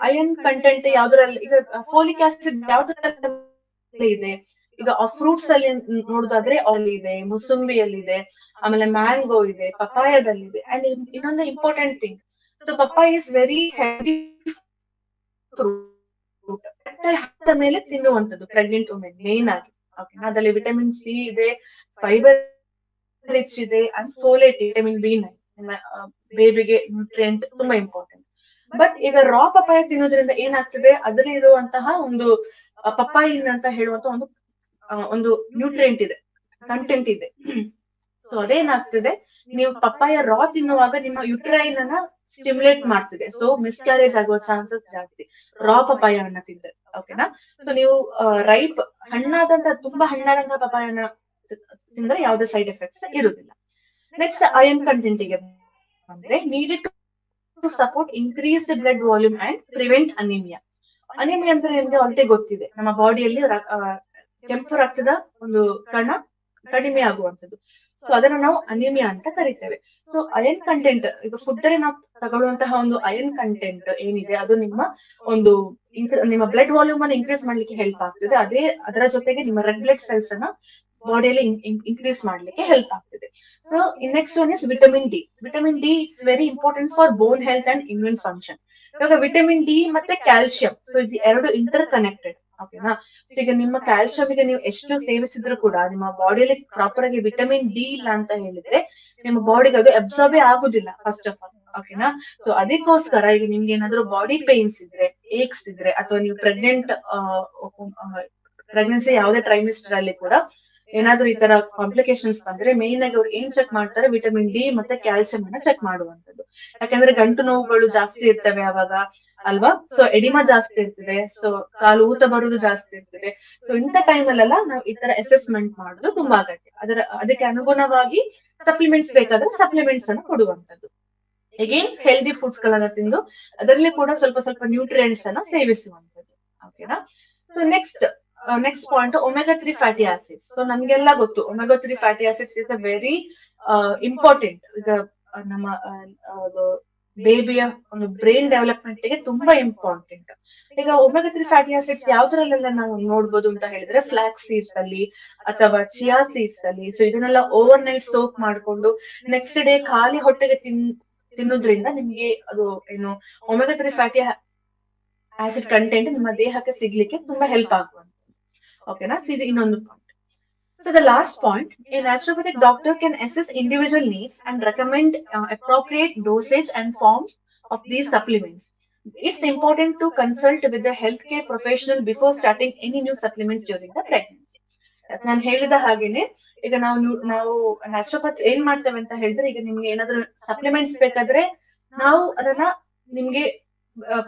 iron content ಯಾವ್ದ್ರಲ್ಲಿ, ಈಗ ಫೋಲಿಕ್ ಆಸಿಡ್ ಯಾವ್ದ್ರಲ್ಲಿ ಇದೆ, ಈಗ ಫ್ರೂಟ್ಸ್ ಅಲ್ಲಿ ನೋಡೋದಾದ್ರೆ ಆಲ್ ಇದೆ, ಮುಸುಂಬಿಯಲ್ಲಿದೆ, ಆಮೇಲೆ ಮ್ಯಾಂಗೋ ಇದೆ, ಪಪಾಯದಲ್ಲಿದೆ. ಅಂಡ್ ಇನ್ನೊಂದು important thing, so papaya is very healthy fruit, ಮೇಲೆ ತಿನ್ನುವಂಥದ್ದು ಪ್ರೆಗ್ನೆಂಟ್ ವುಮೆನ್ ಮೇನ್ ಆಗಿ. ಓಕೆನಾ? ಅದರಲ್ಲಿ ವಿಟಮಿನ್ ಸಿ ಇದೆ, ಫೈಬರ್ ರಿಚ್ ಇದೆ, ಅಂಡ್ ಫೋಲೇಟ್, ವಿಟಮಿನ್ B9 ನಿಮ್ಮ ಬೇಬಿಗೆ ನ್ಯೂಟ್ರಿಯೆಂಟ್ ತುಂಬಾ ಇಂಪಾರ್ಟೆಂಟ್. ಬಟ್ ಈಗ ರಾ ಪಪಾಯ ತಿನ್ನೋದ್ರಿಂದ ಏನಾಗ್ತದೆ, ಅದರಲ್ಲಿ ಇರುವಂತಹ ಒಂದು ಪಪಾಯಿನ್ ಅಂತ ಹೇಳುವಂತ ಒಂದು ನ್ಯೂಟ್ರಿಯೆಂಟ್ ಇದೆ, ಕಂಟೆಂಟ್ ಇದೆ. ಸೊ ಅದೇನಾಗ್ತದೆ, ನೀವು ಪಪ್ಪಾಯ ರಾ ತಿನ್ನುವಾಗ ನಿಮ್ಮ ಯುಟ್ರೈನ್ ಅನ್ನ ಸ್ಟಿಮ್ಯುಲೇಟ್ ಮಾಡ್ತಿದೆ. ಸೊ ಮಿಸ್ಕ್ಯಾರೇಜ್ ಆಗುವ ಚಾನ್ಸಸ್ ಜಾಸ್ತಿ ರಾ ಪಪ್ಪಾಯನ್ನ ತಿಂದ್ರೆ. ಓಕೆನಾ? ಸೊ ನೀವು ರೈಪ್ ತುಂಬಾ ಹಣ್ಣಾದಂತಹ ಪಪ್ಪಾಯನ ತಿಂದ್ರೆ ಯಾವುದೇ ಸೈಡ್ ಎಫೆಕ್ಟ್ಸ್ ಇರುವುದಿಲ್ಲ. ನೆಕ್ಸ್ಟ್ ಅಯನ್ ಕಂಟೆಂಟ್ ಗೆ ಬಂದ್ರೆ, needed to support increased blood volume and prevent anemia. Anemia ಅಂದ್ರೆ ನಿಮ್ಗೆ ಆಲ್ರೆಡಿ ಗೊತ್ತಿದೆ, ನಮ್ಮ ಬಾಡಿಯಲ್ಲಿ ಕೆಂಪು ರಕ್ತದ ಒಂದು ಕಣ ಕಡಿಮೆ ಆಗುವಂಥದ್ದು. ಸೊ ಅದನ್ನ ನಾವು ಅನಿಮಿಯಾ ಅಂತ ಕರಿತೇವೆ. ಸೊ ಅಯನ್ ಕಂಟೆಂಟ್, ಈಗ ಫುಡ್ ಅಲ್ಲಿ ನಾವು ತಗೊಳ್ಳುವಂತಹ ಒಂದು ಅಯನ್ ಕಂಟೆಂಟ್ ಏನಿದೆ, ಅದು ನಿಮ್ಮ ಬ್ಲಡ್ ವಾಲ್ಯೂಮ್ ಅನ್ನು ಇನ್ಕ್ರೀಸ್ ಮಾಡ್ಲಿಕ್ಕೆ ಹೆಲ್ಪ್ ಆಗ್ತದೆ. ಅದರ ಜೊತೆಗೆ ನಿಮ್ಮ ರೆಡ್ ಬ್ಲಡ್ ಸೆಲ್ಸ್ ಅನ್ನ ಬಾಡಿಯಲ್ಲಿ ಇನ್ಕ್ರೀಸ್ ಮಾಡ್ಲಿಕ್ಕೆ ಹೆಲ್ಪ್ ಆಗ್ತದೆ. So next one is vitamin D. Vitamin D it's very important for bone health and immune function. ಇವಾಗ ವಿಟಮಿನ್ ಡಿ ಮತ್ತೆ ಕ್ಯಾಲ್ಸಿಯಂ, ಸೊ ಇದು ಎರಡು ಇಂಟರ್ ಕನೆಕ್ಟೆಡ್. ಓಕೆನಾ? ಸೊ ಈಗ ನಿಮ್ಮ ಕ್ಯಾಲ್ಸಿಯಂಗೆ ನೀವು ಎಷ್ಟು ಸೇವಿಸಿದ್ರು ಕೂಡ ನಿಮ್ಮ ಬಾಡಿಯಲ್ಲಿ ಪ್ರಾಪರ್ ಆಗಿ ವಿಟಮಿನ್ ಡಿ ಇಲ್ಲ ಅಂತ ಹೇಳಿದ್ರೆ, ನಿಮ್ಮ ಬಾಡಿಗೆ ಅದು ಅಬ್ಸಾರ್ಬೇ ಆಗುದಿಲ್ಲ ಫಸ್ಟ್ ಆಫ್ ಆಲ್. ಓಕೆನಾ? ಸೊ ಅದಕ್ಕೋಸ್ಕರ ಈಗ ನಿಮ್ಗೆ ಏನಾದ್ರು ಬಾಡಿ ಪೇನ್ಸ್ ಇದ್ರೆ, ಏಕ್ಸ್ ಇದ್ರೆ, ಅಥವಾ ನೀವು ಪ್ರೆಗ್ನೆನ್ಸಿ ಯಾವುದೇ ಟ್ರೈಮಿಸ್ಟರ್ ಅಲ್ಲಿ ಕೂಡ ಏನಾದ್ರೂ ಈ ತರ ಕಾಂಪ್ಲಿಕೇಶನ್ಸ್ ಬಂದ್ರೆ, ಮೇನ್ ಆಗಿ ಅವ್ರು ಏನ್ ಚೆಕ್ ಮಾಡ್ತಾರೆ, ವಿಟಮಿನ್ ಡಿ ಮತ್ತೆ ಕ್ಯಾಲ್ಸಿಯಂ ಅನ್ನ ಚೆಕ್ ಮಾಡುವಂತದ್ದು. ಯಾಕಂದ್ರೆ ಗಂಟು ನೋವುಗಳು ಜಾಸ್ತಿ ಇರ್ತವೆ ಅವಾಗ ಅಲ್ವಾ, ಸೊ ಎಡಿಮಾ ಜಾಸ್ತಿ ಇರ್ತದೆ, ಸೊ ಕಾಲು ಊತ ಬರುವುದು ಜಾಸ್ತಿ ಇರ್ತದೆ. ಸೊ ಇಂಥ ಟೈಮ್ ಅಲ್ಲೆಲ್ಲ ನಾವು ಈ ತರ ಅಸೆಸ್ಮೆಂಟ್ ಮಾಡೋದು ತುಂಬಾ ಅಗತ್ಯ. ಅದಕ್ಕೆ ಅನುಗುಣವಾಗಿ ಸಪ್ಲಿಮೆಂಟ್ಸ್ ಬೇಕಾದ್ರೆ ಸಪ್ಲಿಮೆಂಟ್ಸ್ ಅನ್ನು ಕೊಡುವಂತದ್ದು. ಅಗೇನ್ ಹೆಲ್ದಿ ಫುಡ್ಸ್ ಗಳನ್ನ ತಿಂದು ಅದರಲ್ಲಿ ಕೂಡ ಸ್ವಲ್ಪ ಸ್ವಲ್ಪ ನ್ಯೂಟ್ರಿಯೆಂಟ್ಸ್ ಅನ್ನ ಸೇವಿಸುವಂತದ್ದು. ಓಕೆನಾ? So next next point omega-3 fatty acids. So ನಮ್ಗೆಲ್ಲ ಗೊತ್ತು omega-3 fatty acids is a very important. ಈಗ ನಮ್ಮ ಬೇಬಿಯ ಒಂದು ಬ್ರೈನ್ ಡೆವಲಪ್ಮೆಂಟ್ ಗೆ ತುಂಬಾ ಇಂಪಾರ್ಟೆಂಟ್. ಈಗ omega-3 ಫ್ಯಾಟಿ ಆಸಿಡ್ಸ್ ಯಾವ್ದ್ರಲ್ಲೆಲ್ಲ ನಾವು ನೋಡ್ಬೋದು ಅಂತ ಹೇಳಿದ್ರೆ ಫ್ಲಾಕ್ಸ್ ಸೀಡ್ಸ್ ಅಲ್ಲಿ ಅಥವಾ ಚಿಯಾ ಸೀಡ್ಸ್ ಅಲ್ಲಿ. ಸೊ ಇದನ್ನೆಲ್ಲ ಓವರ್ ನೈಟ್ ಸೋಕ್ ಮಾಡ್ಕೊಂಡು ನೆಕ್ಸ್ಟ್ ಡೇ ಖಾಲಿ ಹೊಟ್ಟೆಗೆ ತಿನ್ನೋದ್ರಿಂದ ನಿಮ್ಗೆ ಅದು ಏನು omega-3 ಫ್ಯಾಟಿ ಆಸಿಡ್ ಕಂಟೆಂಟ್ ನಿಮ್ಮ ದೇಹಕ್ಕೆ ಸಿಗ್ಲಿಕ್ಕೆ ತುಂಬಾ ಹೆಲ್ಪ್ ಆಗುವಂತ. ಓಕೆನಾ? ಸೊ ಇದು ಇನ್ನೊಂದು point. So the last point, a naturopathic doctor can assess individual needs and recommend appropriate dosage and forms of these supplements. It's important to consult with the healthcare professional before starting any new supplements during the pregnancy. ನಾನು ಹೇಳಿದ ಹಾಗೇನೆ ಈಗ ನಾವು ನ್ಯಾಚುರೋಪತ್ಸ್ ಏನ್ ಮಾಡ್ತೇವೆ ಅಂತ ಹೇಳಿದ್ರೆ, ಈಗ ನಿಮ್ಗೆ ಏನಾದ್ರು ಸಪ್ಲಿಮೆಂಟ್ಸ್ ಬೇಕಾದ್ರೆ ನಾವು ಅದನ್ನ ನಿಮ್ಗೆ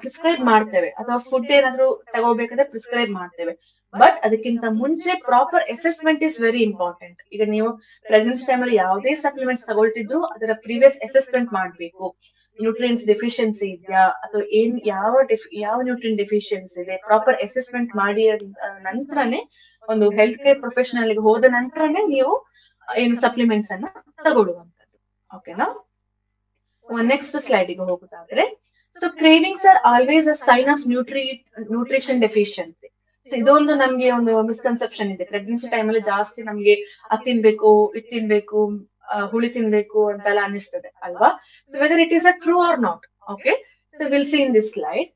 ಪ್ರಿಸ್ಕ್ರೈಬ್ ಮಾಡ್ತೇವೆ, ಅಥವಾ ಫುಡ್ ಏನಾದ್ರು ತಗೋಬೇಕಾದ್ರೆ ಪ್ರಿಸ್ಕ್ರೈಬ್ ಮಾಡ್ತೇವೆ. ಬಟ್ ಅದಕ್ಕಿಂತ ಮುಂಚೆ proper assessment is very important. ಈಗ ನೀವು ಪ್ರೆಗ್ನೆನ್ಸಿ ಟೈಮ್ ಅಲ್ಲಿ ಯಾವುದೇ ಸಪ್ಲಿಮೆಂಟ್ಸ್ ತಗೊಳ್ತಿದ್ರು ಅದರ ಪ್ರೀವಿಯಸ್ ಅಸೆಸ್ಮೆಂಟ್ ಮಾಡ್ಬೇಕು. ನ್ಯೂಟ್ರಿಯೆಂಟ್ಸ್ ಡೆಫಿಷಿಯನ್ಸಿ ಇದೆಯಾ ಅಥವಾ ಯಾವ ನ್ಯೂಟ್ರಿಯನ್ ಡೆಫಿಷಿಯನ್ಸಿ ಇದೆ, ಪ್ರಾಪರ್ ಅಸೆಸ್ಮೆಂಟ್ ಮಾಡಿ ನಂತರನೇ ಒಂದು ಹೆಲ್ತ್ ಕೇರ್ ಪ್ರೊಫೆಷನಲ್ ಗೆ ಹೋದ ನಂತರನೇ ನೀವು ಏನು ಸಪ್ಲಿಮೆಂಟ್ಸ್ ಅನ್ನ ತಗೊಳ್ಳುವಂತದ್ದು. ಓಕೆನಾ? ನೆಕ್ಸ್ಟ್ ಸ್ಲೈಡಿಗೆ ಹೋಗುದಾದ್ರೆ, so cravings are always a sign of nutrition deficiency. So ಇದೊಂದು ನಮ್ಗೆ ಒಂದು ಮಿಸ್ಕನ್ಸೆಪ್ಷನ್ ಇದೆ. ಪ್ರೆಗ್ನೆನ್ಸಿ ಟೈಮ್ ಅಲ್ಲಿ ಜಾಸ್ತಿ ನಮ್ಗೆ ಅದ್ ತಿನ್ಬೇಕು, ಇದ್ ತಿನ್ಬೇಕು, ಹುಳಿ ತಿನ್ಬೇಕು ಅಂತೆಲ್ಲ ಅನಿಸ್ತದೆ ಅಲ್ವಾ? So whether it is a true or not. Okay, so will see in this slide.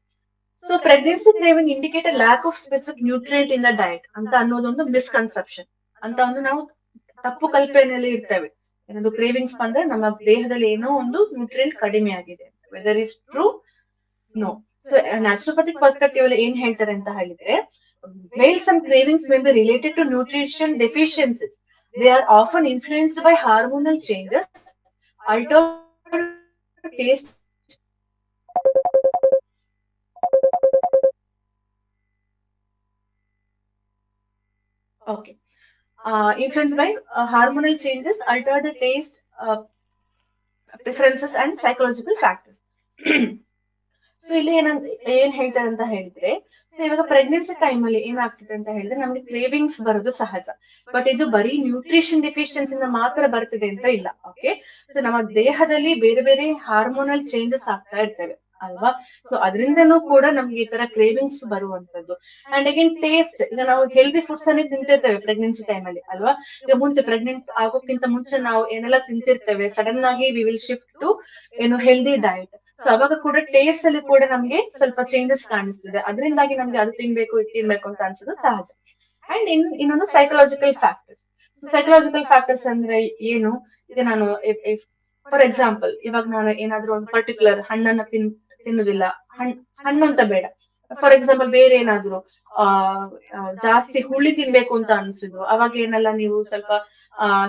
So pregnancy craving indicate a lack of specific nutrient in the diet ಅಂತ ಅನ್ನೋದೊಂದು ಮಿಸ್ಕನ್ಸೆಪ್ಷನ್ ಅಂತ ಒಂದು ನಾವು ತಪ್ಪು ಕಲ್ಪನೆಯಲ್ಲಿ ಇರ್ತೇವೆ. ಏನಾದ್ರು ಕ್ರೇವಿಂಗ್ಸ್ ಬಂದ್ರೆ ನಮ್ಮ ದೇಹದಲ್ಲಿ ಏನೋ ಒಂದು ನ್ಯೂಟ್ರಿಯೆಂಟ್ ಕಡಿಮೆ ಆಗಿದೆ. Whether is true? No. So naturopathic perspective ಅಲ್ಲಿ ಏನ್ ಹೇಳ್ತಾರೆ ಅಂತ ಹೇಳಿದ್ರೆ, while some cravings may be related to nutrition deficiencies, they are often influenced by hormonal changes, altered taste. Okay. Influenced by hormonal changes, altered taste, preferences and psychological factors. So ಇಲ್ಲಿ ಏನ್ ಹೇಳ್ತಾರೆ ಅಂತ ಹೇಳಿದ್ರೆ, ಸೊ ಇವಾಗ pregnancy time ಅಲ್ಲಿ ಏನಾಗ್ತದೆ ಅಂತ ಹೇಳಿದ್ರೆ ನಮ್ಗೆ ಕ್ರೇವಿಂಗ್ಸ್ ಬರೋದು ಸಹಜ. ಬಟ್ ಇದು ಬರೀ ನ್ಯೂಟ್ರಿಷನ್ ಡೆಫಿಷಿಯನ್ಸಿಂದ ಮಾತ್ರ ಬರ್ತದೆ ಅಂತ ಇಲ್ಲ. ಓಕೆ, ಸೊ ನಮ್ಮ ದೇಹದಲ್ಲಿ ಬೇರೆ ಬೇರೆ ಹಾರ್ಮೋನಲ್ ಚೇಂಜಸ್ ಆಗ್ತಾ ಇರ್ತವೆ ಅಲ್ವಾ? ಸೊ ಅದರಿಂದನೂ ಕೂಡ ನಮ್ಗೆ ಈ ತರ ಕ್ರೇವಿಂಗ್ಸ್ ಬರುವಂತದ್ದು. ಅಂಡ್ ಅಗೇನ್ ಟೇಸ್ಟ್, ಈಗ ನಾವು ಹೆಲ್ದಿ ಫುಡ್ಸ್ ಅನ್ನೇ ತಿಂತಿರ್ತೇವೆ ಪ್ರೆಗ್ನೆನ್ಸಿ ಟೈಮ್ ಅಲ್ಲಿ ಅಲ್ವಾ? ಈಗ ಮುಂಚೆ ಪ್ರೆಗ್ನೆಂಟ್ ಆಗೋಕ್ಕಿಂತ ಮುಂಚೆ ನಾವು ಏನೆಲ್ಲ ತಿಂತಿರ್ತೇವೆ, ಸಡನ್ ಆಗಿ ವಿ ವಿಲ್ ಶಿಫ್ಟ್ ಟು ಏನು ಹೆಲ್ದಿ ಡಯಟ್. ಸೊ ಅವಾಗ ಕೂಡ ಟೇಸ್ಟ್ ಅಲ್ಲಿ ಕೂಡ ನಮ್ಗೆ ಸ್ವಲ್ಪ ಚೇಂಜಸ್ ಕಾಣಿಸ್ತದೆ. ಅದರಿಂದಾಗಿ ನಮ್ಗೆ ಅದು ತಿನ್ಬೇಕು ಇದು ತಿನ್ಬೇಕು ಅಂತ ಅನ್ಸೋದು ಸಹಜ. ಅಂಡ್ ಇನ್ನೊಂದು psychological factors. So psychological factors ಅಂದ್ರೆ ಏನು? ಈಗ ನಾನು ಫಾರ್ ಎಕ್ಸಾಂಪಲ್, ಇವಾಗ ನಾನು ಏನಾದ್ರು ಒಂದು ಪರ್ಟಿಕ್ಯುಲರ್ ಹಣ್ಣನ್ನ ತಿನ್ನುದಿಲ್ಲ, ಹಣ್ಣು ಅಂತ ಬೇಡ, ಫಾರ್ ಎಕ್ಸಾಂಪಲ್ ಬೇರೆ ಏನಾದ್ರು ಜಾಸ್ತಿ ಹುಳಿ ತಿನ್ಬೇಕು ಅಂತ ಅನ್ಸುದು, ಅವಾಗ ಏನೆಲ್ಲ ನೀವು ಸ್ವಲ್ಪ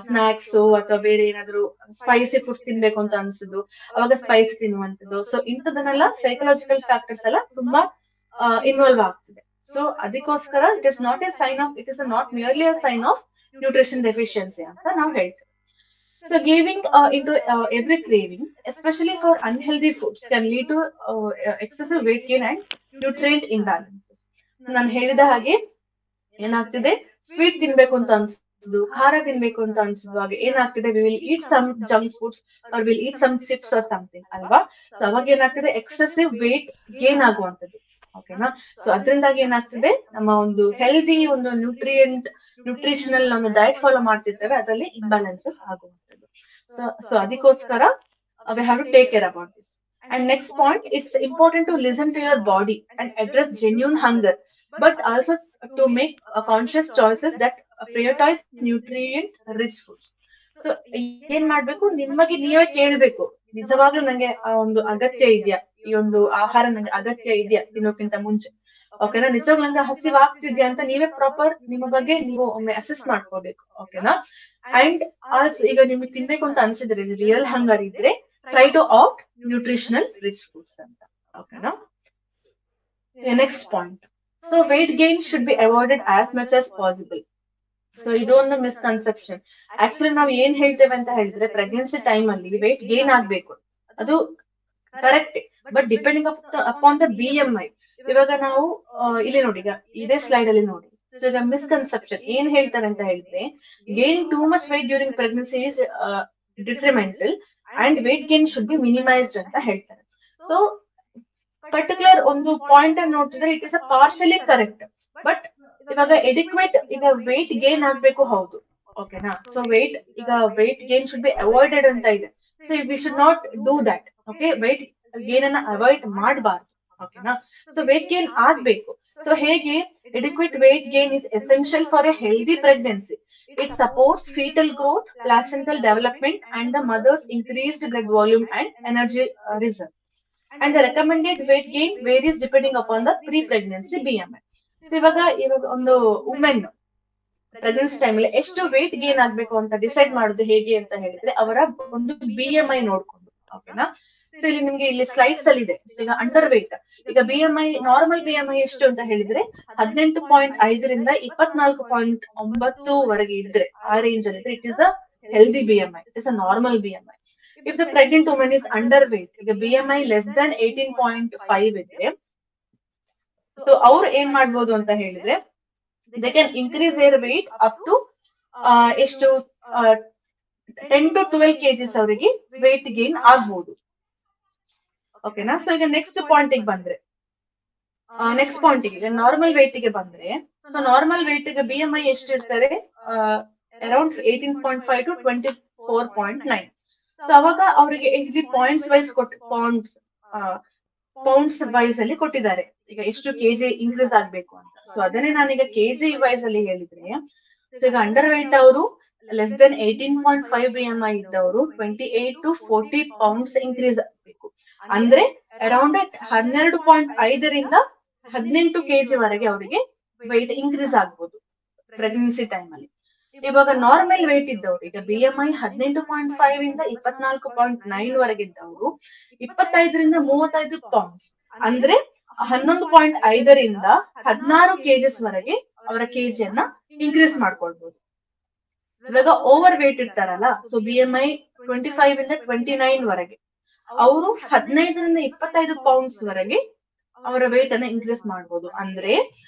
ಸ್ನಾಕ್ಸ್ ಅಥವಾ ಬೇರೆ ಏನಾದ್ರು ಸ್ಪೈಸಿ ಫುಡ್ಸ್ ತಿನ್ಬೇಕು ಅಂತ ಅನ್ಸುದು, ಅವಾಗ ಸ್ಪೈಸ್ ತಿನ್ನುವಂಥದ್ದು. ಸೊ ಇಂಥದನ್ನೆಲ್ಲ ಸೈಕಲಾಜಿಕಲ್ ಫ್ಯಾಕ್ಟರ್ಸ್ ಎಲ್ಲ ತುಂಬಾ ಇನ್ವಾಲ್ವ್ ಆಗ್ತದೆ. ಸೊ ಅದಕ್ಕೋಸ್ಕರ it is not not merely a sign of nutrition deficiency ಅಂತ ನಾವು ಹೇಳ್ತೇವೆ. So giving into every craving, especially for unhealthy foods, can lead to excessive weight gain and nutrient imbalances. ನಾನು ಹೇಳಿದ ಹಾಗೆ ಏನಾಗ್ತಿದೆ, ಸ್ವೀಟ್ ತಿನ್ಬೇಕು ಅಂತ ಅನ್ಸುದು, ಖಾರ ತಿನ್ಬೇಕು ಅಂತ ಅನ್ಸುವಾಗ ಏನಾಗ್ತಿದೆ, we will eat some junk foods or will eat some chips or something ಅಲ್ವಾ? ಸೊ ಅವಾಗ ಏನಾಗ್ತದೆ, ಎಕ್ಸೆಸಿವ್ ವೇಟ್ ಗೇನ್ ಆಗುವಂತದ್ದು. ಓಕೆನಾ? ಸೊ ಅದರಿಂದಾಗಿ ಏನಾಗ್ತದೆ, ನಮ್ಮ ಒಂದು ಹೆಲ್ದಿ ಒಂದು ನ್ಯೂಟ್ರಿಷನಲ್ ಒಂದು ಡಯಟ್ ಫಾಲೋ ಮಾಡ್ತಿರ್ತೇವೆ, ಅದರಲ್ಲಿ ಇಂಬ್ಯಾಲೆನ್ಸಸ್ ಆಗುವಂತದ್ದು. ಸೊ ಅದಕ್ಕೋಸ್ಕರ we have to take care about this. And next point, it's important to listen to your body and address genuine hunger, but also to make conscious choices that prioritize nutrient rich foods. So ಏನ್ ಮಾಡ್ಬೇಕು, ನಿಮಗೆ ನೀವೇ ಕೇಳ್ಬೇಕು, ನಿಜವಾಗ್ಲೂ ನಂಗೆ ಆ ಒಂದು ಅಗತ್ಯ ಇದೆಯಾ, ಈ ಒಂದು ಆಹಾರ ನಂಗೆ ಅಗತ್ಯ ಇದೆಯಾ ತಿನ್ನೋಕ್ಕಿಂತ ಮುಂಚೆ. ಓಕೆನಾ? ನಿಜವಾಗ್ಲೂ ನಂಗೆ ಹಸಿವಾಗ್ತಿದ್ಯಾ ಅಂತ ನೀವೇ ಪ್ರಾಪರ್ ನಿಮ್ಮ ಬಗ್ಗೆ ನೀವು ಒಮ್ಮೆ ಅಸೆಸ್ ಮಾಡ್ಕೋಬೇಕು. ಓಕೆನಾ? ಅಂಡ್ ಆಲ್ಸೋ ಈಗ ನಿಮ್ಗೆ ತಿನ್ಬೇಕು ಅಂತ ಅನ್ಸಿದ್ರೆ, ರಿಯಲ್ ಹಂಗರ್ ಇದ್ರೆ, try to opt nutritional rich foods ಅಂತ. ಓಕೆನಾ? Next point, so weight gain should be avoided as much as possible. So ಇದು ಒಂದು ಮಿಸ್ಕನ್ಸೆಪ್ಷನ್. ಆಕ್ಚುಲಿ ನಾವು ಏನ್ ಹೇಳ್ತೇವೆ ಅಂತ ಹೇಳಿದ್ರೆ, ಪ್ರೆಗ್ನೆನ್ಸಿ ಟೈಮ್ ಅಲ್ಲಿ ವೇಟ್ ಗೇನ್ ಆಗ್ಬೇಕು, ಅದು correct. But depending upon the BMI. ಇವಾಗ ನಾವು ಇಲ್ಲಿ ನೋಡಿ, ಈಗ ಇದೇ ಸ್ಲೈಡ್ ಅಲ್ಲಿ ನೋಡಿ, ಸೊ ಈಗ ಮಿಸ್ಕನ್ಸೆಪ್ಷನ್ ಏನ್ ಹೇಳ್ತಾರೆ ಅಂತ ಹೇಳಿದ್ರೆ, gaining too much weight during pregnancy is detrimental and weight gain should be minimised ಅಂತ ಹೇಳ್ತಾರೆ. ಸೊ ಪರ್ಟಿಕ್ಯುಲರ್ ಒಂದು ಪಾಯಿಂಟ್ ಅನ್ನು ನೋಡ್ತಿದ್ರೆ it is a partially correct. But ಇವಾಗ ಎಡಿಕ್ವೇಟ್ ಈಗ weight ಗೇನ್ ಆಗ್ಬೇಕು, ಹೌದು, ಓಕೆನಾ. ಸೊ ಈಗ weight gain should be avoided ಅಂತ ಇದೆ. So we should not do that. Okay, weight gain ಅನ್ನ ಅವಾಯ್ಡ್ ಮಾಡಬಾರ್ದು, ಓಕೆನಾ. ಸೊ weight ಗೇನ್ ಆಗ್ಬೇಕು. ಸೊ ಹೇಗೆ adequate weight gain is essential for a healthy pregnancy. It supports fetal growth, placental development, and the mother's increased blood volume and energy reserve. And the recommended weight gain varies depending upon the pre-pregnancy BMI. So ಇವಾಗ ಒಂದು women pregnancy time ಅಲ್ಲಿ ಎಷ್ಟು weight gain ಆಗ್ಬೇಕು ಅಂತ decide ಮಾಡೋದು ಹೇಗೆ ಅಂತ ಹೇಳಿದ್ರೆ ಅವರ ಒಂದು BMI ನೋಡ್ಕೊಂಡು, ಓಕೆನಾ. ಸೊ ಇಲ್ಲಿ ನಿಮ್ಗೆ ಇಲ್ಲಿ ಸ್ಲೈಡ್ಸ್ ಅಲ್ಲಿ ಇದೆ. ಸೊ ಈಗ ಅಂಡರ್ ವೇಟ್, ಈಗ BMI ನಾರ್ಮಲ್ BMI ಎಷ್ಟು ಅಂತ ಹೇಳಿದ್ರೆ 18.5ರಿಂದ 24.9 ವರೆಗೆ ಇದ್ರೆ, ಆ ರೇಂಜ್ ಅಲ್ಲಿ ಇದ್ರೆ it is the healthy BMI, it is a normal BMI. If the pregnant women is under weight, ಈಗ BMI ಲೆಸ್ ದನ್ 18.5 ಇದ್ರೆ, ಸೊ ಅವ್ರು ಏನ್ ಮಾಡ್ಬೋದು ಅಂತ ಹೇಳಿದ್ರೆ they can increase their weight up to ಎಷ್ಟು 10 to 12 kgs ಅವರಿಗೆ weight gain ಆಗ್ಬಹುದು, ಓಕೆನಾ. ಸೊ ಈಗ ನೆಕ್ಸ್ಟ್ ಪಾಯಿಂಟ್ ಬಂದ್ರೆ, ನೆಕ್ಸ್ಟ್ ಪಾಯಿಂಟ್ ಈಗ ನಾರ್ಮಲ್ ವೇಟ್ ಗೆ ಬಂದ್ರೆ, ಸೊ ನಾರ್ಮಲ್ ವೇಟ್ ಗೆ BMI ಎಷ್ಟು ಇರ್ತಾರೆ, ಅರೌಂಡ್ 18.5 to 24.9. ಸೊ ಅವಾಗ ಅವರಿಗೆ ಇಲ್ಲಿ ಪಾಯಿಂಟ್ಸ್ ವೈಸ್ ಪೌಂಡ್ಸ್ ವೈಸ್ ಅಲ್ಲಿ ಕೊಟ್ಟಿದ್ದಾರೆ, ಈಗ ಎಷ್ಟು ಕೆಜಿ ಇನ್ಕ್ರೀಸ್ ಆಗ್ಬೇಕು ಅಂತ. ಸೊ ಅದನ್ನೇ ನಾನೀಗ ಕೆಜಿ ವೈಸ್ ಅಲ್ಲಿ ಹೇಳಿದ್ರೆ, ಸೊ ಈಗ ಅಂಡರ್ ವೇಟ್ ಅವರು ಲೆಸ್ ದೆನ್ 18.5 BMI ಇದ್ದವರು 28 to 40 ಪೌಂಡ್ಸ್ ಇನ್ಕ್ರೀಸ್ ಆಗ್ಬೇಕು. ಅಂದ್ರೆ ಅರೌಂಡ್ 12.5ರಿಂದ 18 kg ವರೆಗೆ ಅವರಿಗೆ ವೆಯ್ಟ್ ಇನ್ಕ್ರೀಸ್ ಆಗ್ಬೋದು ಪ್ರೆಗ್ನೆನ್ಸಿ ಟೈಮ್ ಅಲ್ಲಿ. ಇವಾಗ ನಾರ್ಮಲ್ ವೇಟ್ ಇದ್ದವರು, ಈಗ BMI 18.5 ಇಂದ 24.9 ವರೆಗೆ ಇದ್ದವರು 25ರಿಂದ 35 ಪೌಂಡ್ಸ್, ಅಂದ್ರೆ 11.5ರಿಂದ 16 kgs ವರೆಗೆ ಅವರ ಕೆಜಿಯನ್ನ ಇನ್ಕ್ರೀಸ್ ಮಾಡ್ಕೊಳ್ಬಹುದು. ಇವಾಗ ಓವರ್ ವೇಟ್ ಇರ್ತಾರಲ್ಲ, ಸೊ BMI 25 ಇಂದ 29 ವರೆಗೆ ಅವರು 15ರಿಂದ 25 ಪೌಂಡ್ಸ್ ವರೆಗೆ ಅವರ ವೇಟ್ ಅನ್ನ ಇನ್ಕ್ರೀಸ್ ಮಾಡ್ಬೋದು. ಅಂದ್ರೆ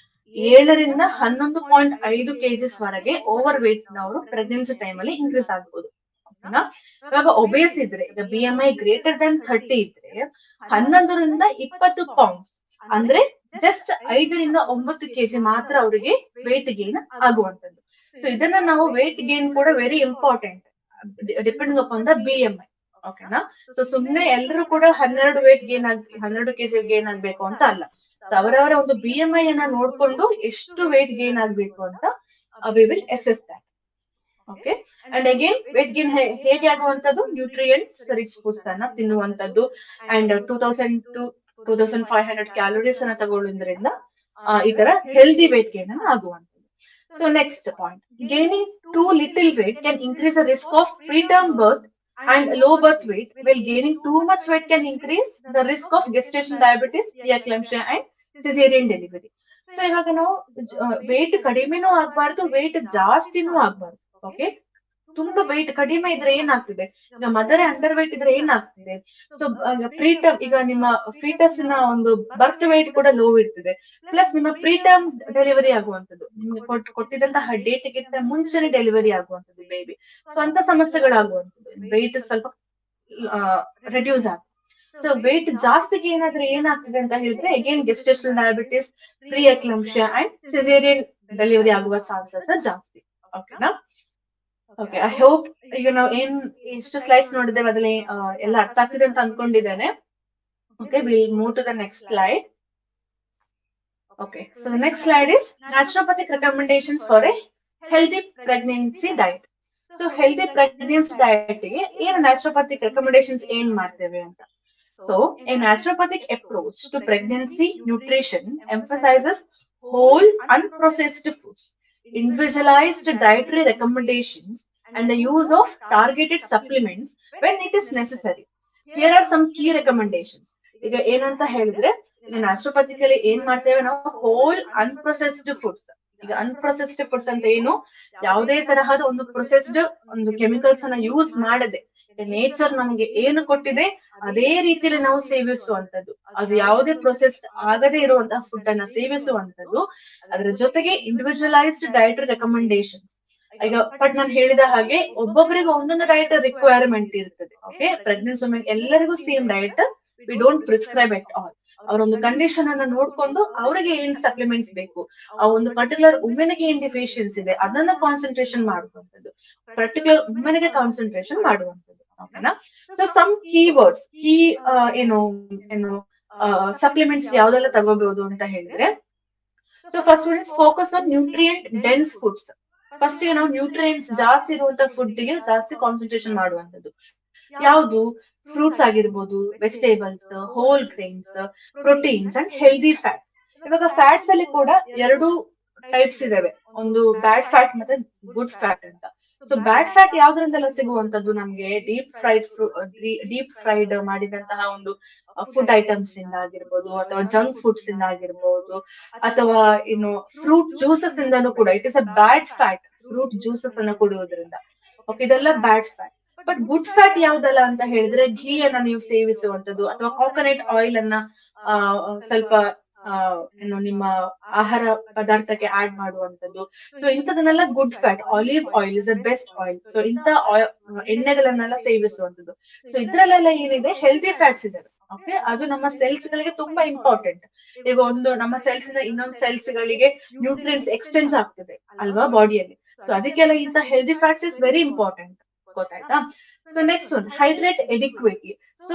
7ರಿಂದ 11.5 kgs ವರೆಗೆ ಓವರ್ ವೇಟ್ ನವರು ಪ್ರೆಗ್ನೆನ್ಸಿ ಟೈಮ್ ಅಲ್ಲಿ ಇನ್ಕ್ರೀಸ್ ಆಗ್ಬೋದು, ಓಕೆನಾ. ಇವಾಗ ಒಬೇಸ್ ಇದ್ರೆ, ಈಗ BMI ಗ್ರೇಟರ್ ದನ್ 30 ಇದ್ರೆ 11ರಿಂದ 20 ಪೌಂಡ್ಸ್, ಅಂದ್ರೆ ಜಸ್ಟ್ 5ರಿಂದ 9 kg ಮಾತ್ರ ಅವರಿಗೆ ವೇಟ್ ಗೇನ್ ಆಗುವಂತದ್ದು. ಸೊ ಇದನ್ನ ನಾವು ವೇಟ್ ಗೇನ್ ಕೂಡ very important depending upon the BMI, ಓಕೆನಾ. ಸೊ ಸುಮ್ನೆ ಎಲ್ಲರೂ ಕೂಡ 12 kg ಗೇನ್ ಆಗ್ಬೇಕು ಅಂತ ಅಲ್ಲ. ಸೊ ಅವರವರ ಒಂದು BMI ಅನ್ನ ನೋಡ್ಕೊಂಡು ಎಷ್ಟು ವೇಟ್ ಗೇನ್ ಆಗ್ಬೇಕು ಅಂತ we will assess that, okay. And again wait gain ಹೇಗೆ ಆಗುವಂತದ್ದು, ನ್ಯೂಟ್ರಿಯೆಂಟ್ಸ್ ರಿಚ್ ಫುಡ್ಸ್ ಅನ್ನ ತಿನ್ನುವಂತದ್ದು ಅಂಡ್ 2000 to 2500 ಕ್ಯಾಲೋರೀಸ್ ಅನ್ನ ತಗೊಳ್ಳೋದ್ರಿಂದ ಈ ತರ ಹೆಲ್ದಿ ವೇಟ್ ಗೇನ್ ಅನ್ನ ಆಗುವಂತದ್ದು. So next point, gaining too little weight can increase the risk of preterm birth and low birth weight, while gaining too much weight can increase the risk of gestational diabetes, preeclampsia and cesarean delivery. So ಇವಾಗ ನಾವು wait ಕಡಿಮೆನೂ ಆಗ್ಬಾರ್ದು, wait ಜಾಸ್ತಿನೂ ಆಗ್ಬಾರ್ದು, okay. ತುಂಬಾ wait ಕಡಿಮೆ ಇದ್ರೆ ಏನಾಗ್ತಿದೆ, ಈಗ mother under wait ಇದ್ರೆ ಏನಾಗ್ತಿದೆ, ಸೊ ಪ್ರೀಟರ್ಮ್ ಈಗ ನಿಮ್ಮ ಫೀಟಸ್ ನ ಒಂದು ಬರ್ತ್ ವೇಟ್ ಕೂಡ ಲೋ ಇರ್ತದೆ, ಪ್ಲಸ್ ನಿಮ್ಮ ಪ್ರೀಟರ್ಮ್ ಡೆಲಿವರಿ ಆಗುವಂತದ್ದು, ನಿಮ್ಗೆ ಕೊಟ್ಟಿದಂತಹ ಡೇಟ್ ಗಿಂತ ಮುಂಚೆನೆ ಡೆಲಿವರಿ ಆಗುವಂತದ್ದು ಬೇಬಿ. ಸೊ ಅಂತ ಸಮಸ್ಯೆಗಳಾಗುವಂತದ್ದು, ವೇಟ್ ಸ್ವಲ್ಪ ರೆಡ್ಯೂಸ್ ಆಗುತ್ತೆ. ಸೊ ವೇಟ್ ಜಾಸ್ತಿಗೆ ಏನಾದ್ರೆ ಏನಾಗ್ತಿದೆ ಅಂತ ಹೇಳಿದ್ರೆ, again gestational diabetes, preeclampsia and caesarean delivery ಆಗುವ ಚಾನ್ಸಸ್ ಜಾಸ್ತಿ, ಓಕೆನಾ. ಓಕೆ, ಐ ಹೋಪ್ ಏನ್ ಇಷ್ಟು ಸ್ಲೈಡ್ಸ್ ನೋಡಿದ್ದೇವೆ ಅದ್ರಲ್ಲಿ ಎಲ್ಲ ಅರ್ಥ ಆಗ್ತಿದೆ ಅಂತ ಅನ್ಕೊಂಡಿದ್ದೇನೆ. Okay, will move to the next slide. Okay, so the next slide is naturopathic recommendations for a healthy pregnancy diet. So healthy pregnancy diet ಗೆ ಏನು ನ್ಯಾಚುರೋಪಥಿಕ್ ರೆಕಮೆಂಡೇಶನ್ಸ್ ಏನ್ ಮಾಡ್ತೇವೆ ಅಂತ. So a naturopathic approach to pregnancy nutrition emphasises whole unprocessed foods, individualized dietary recommendations, and the use of targeted supplements when it is necessary. Here are some key recommendations. ಈಗ ಏನಂತ ಹೇಳಿದ್ರೆ, ಈಗ ನ್ಯಾಚುರೋಪಥಿಕಲಿ ಏನ್ ಮಾಡ್ತೇವೆ ನಾವು, ಹೋಲ್ ಅನ್ಪ್ರೊಸೆಸ್ಡ್ ಫುಡ್ಸ್. ಈಗ unprocessed foods ಅಂತ ಏನು, ಯಾವುದೇ ತರಹದ ಒಂದು ಪ್ರೊಸೆಸ್ಡ್ ಒಂದು ಕೆಮಿಕಲ್ಸ್ ಅನ್ನ ಯೂಸ್ ಮಾಡದೆ ನೇಚರ್ ನಮ್ಗೆ ಏನು ಕೊಟ್ಟಿದೆ ಅದೇ ರೀತಿಯಲ್ಲಿ ನಾವು ಸೇವಿಸುವಂತದ್ದು, ಅದು ಯಾವುದೇ ಪ್ರೊಸೆಸ್ ಆಗದೆ ಇರುವಂತಹ ಫುಡ್ ಅನ್ನ ಸೇವಿಸುವಂತದ್ದು. ಅದರ ಜೊತೆಗೆ ಇಂಡಿವಿಜುವಲೈಸ್ಡ್ ಡಯಟ್ ರೆಕಮೆಂಡೇಶನ್ಸ್. ಈಗ ಬಟ್ ನಾನು ಹೇಳಿದ ಹಾಗೆ ಒಬ್ಬೊಬ್ಬರಿಗೆ ಒಂದೊಂದು ಡಯಟ್ ರಿಕ್ವೈರ್ಮೆಂಟ್ ಇರ್ತದೆ. ಓಕೆ, ಪ್ರೆಗ್ನೆನ್ಸಿ ವುಮೆನ್ ಎಲ್ಲರಿಗೂ same diet we don't prescribe at all. ಅವರೊಂದು ಕಂಡೀಷನ್ ಅನ್ನ ನೋಡ್ಕೊಂಡು ಅವರಿಗೆ ಏನ್ ಸಪ್ಲಿಮೆಂಟ್ಸ್ ಬೇಕು, ಆ ಒಂದು ಪರ್ಟಿಕ್ಯುಲರ್ ವುಮೆನ್ಗೆ ಏನ್ ಡಿಫಿಷಿಯನ್ಸಿ ಇದೆ ಅದನ್ನ ಕಾನ್ಸಂಟ್ರೇಷನ್ ಮಾಡುವಂತದ್ದು, ಪರ್ಟಿಕ್ಯುಲರ್ ವುಮೆನ್ಗೆ ಕಾನ್ಸಂಟ್ರೇಷನ್ ಮಾಡುವಂತದ್ದು. ಓಕೆನಾ? ಸೊ ಸಮ್ ಕೀವರ್ಡ್ಸ್, ಕೀ ಏನು ಏನು ಸಪ್ಲಿಮೆಂಟ್ಸ್ ಯಾವ್ದೆಲ್ಲ ತಗೋಬಹುದು ಅಂತ ಹೇಳಿದ್ರೆ, so first one is focus on nutrient dense foods. First ಗೆ ನಾವು ನ್ಯೂಟ್ರಿಯೆಂಟ್ಸ್ ಜಾಸ್ತಿ ಇರುವಂತಹ ಫುಡ್ ಗೆ ಜಾಸ್ತಿ ಕಾನ್ಸಂಟ್ರೇಷನ್ ಮಾಡುವಂತದ್ದು. ಯಾವುದು? ಫ್ರೂಟ್ಸ್ ಆಗಿರ್ಬೋದು, vegetables, whole grains, proteins and healthy fats. ಇವಾಗ ಫ್ಯಾಟ್ಸ್ ಅಲ್ಲಿ ಕೂಡ ಎರಡು ಟೈಪ್ಸ್ ಇದಾವೆ, ಒಂದು ಬ್ಯಾಡ್ ಫ್ಯಾಟ್ ಮತ್ತೆ ಗುಡ್ ಫ್ಯಾಟ್ ಅಂತ. ಸೊ ಬ್ಯಾಡ್ ಫ್ಯಾಟ್ ಯಾವ್ದ್ರಿಂದೆಲ್ಲ ಸಿಗುವಂತದ್ದು? ನಮ್ಗೆ ಡೀಪ್ ಫ್ರೈಡ್ ಮಾಡಿದಂತಹ ಒಂದು ಫುಡ್ ಐಟಮ್ಸ್ ಇಂದ ಆಗಿರ್ಬೋದು, ಅಥವಾ ಜಂಕ್ ಫುಡ್ಸ್ ಇಂದ ಆಗಿರ್ಬೋದು, ಅಥವಾ ಇನ್ನು ಫ್ರೂಟ್ ಜ್ಯೂಸಸ್ ಇಂದನೂ ಕೂಡ it is a bad fat. Fruit juices ಅನ್ನ ಕುಡಿಯೋದ್ರಿಂದ ಓಕೆ, ಇದೆಲ್ಲ bad fat. But good fat ಯಾವ್ದಲ್ಲ ಅಂತ ಹೇಳಿದ್ರೆ, ಘೀ ಅನ್ನ ನೀವು ಸೇವಿಸುವಂತದ್ದು, ಅಥವಾ ಕೋಕೋನಟ್ ಆಯಿಲ್ ಅನ್ನ ಆ ಸ್ವಲ್ಪ ಏನು ನಿಮ್ಮ ಆಹಾರ ಪದಾರ್ಥಕ್ಕೆ ಆಡ್ ಮಾಡುವಂತದ್ದು. ಸೊ ಇಂಥದನ್ನೆಲ್ಲ good fat. Olive oil is the best oil. So ಇಂಥ ಎಣ್ಣೆಗಳನ್ನೆಲ್ಲ ಸೇವಿಸುವಂತದ್ದು. ಸೊ ಇದ್ರಲ್ಲೆಲ್ಲ ಏನಿದೆ, ಹೆಲ್ದಿ ಫ್ಯಾಟ್ಸ್ ಇದೆ. ಓಕೆ, ಅದು ನಮ್ಮ ಸೆಲ್ಸ್ ಗಳಿಗೆ ತುಂಬಾ ಇಂಪಾರ್ಟೆಂಟ್. ಈಗ ಒಂದು ನಮ್ಮ ಸೆಲ್ಸ್ ಇಂದ ಇನ್ನೊಂದು ಸೆಲ್ಸ್ ಗಳಿಗೆ ನ್ಯೂಟ್ರಿಯೆಂಟ್ಸ್ ಎಕ್ಸ್ಚೇಂಜ್ ಆಗ್ತದೆ ಅಲ್ವಾ ಬಾಡಿಯಲ್ಲಿ. ಸೊ ಅದಕ್ಕೆಲ್ಲ ಇಂಥ healthy fats is very important. ಗೊತ್ತಾಯ್ತಾ? So next one, hydrate adequately. So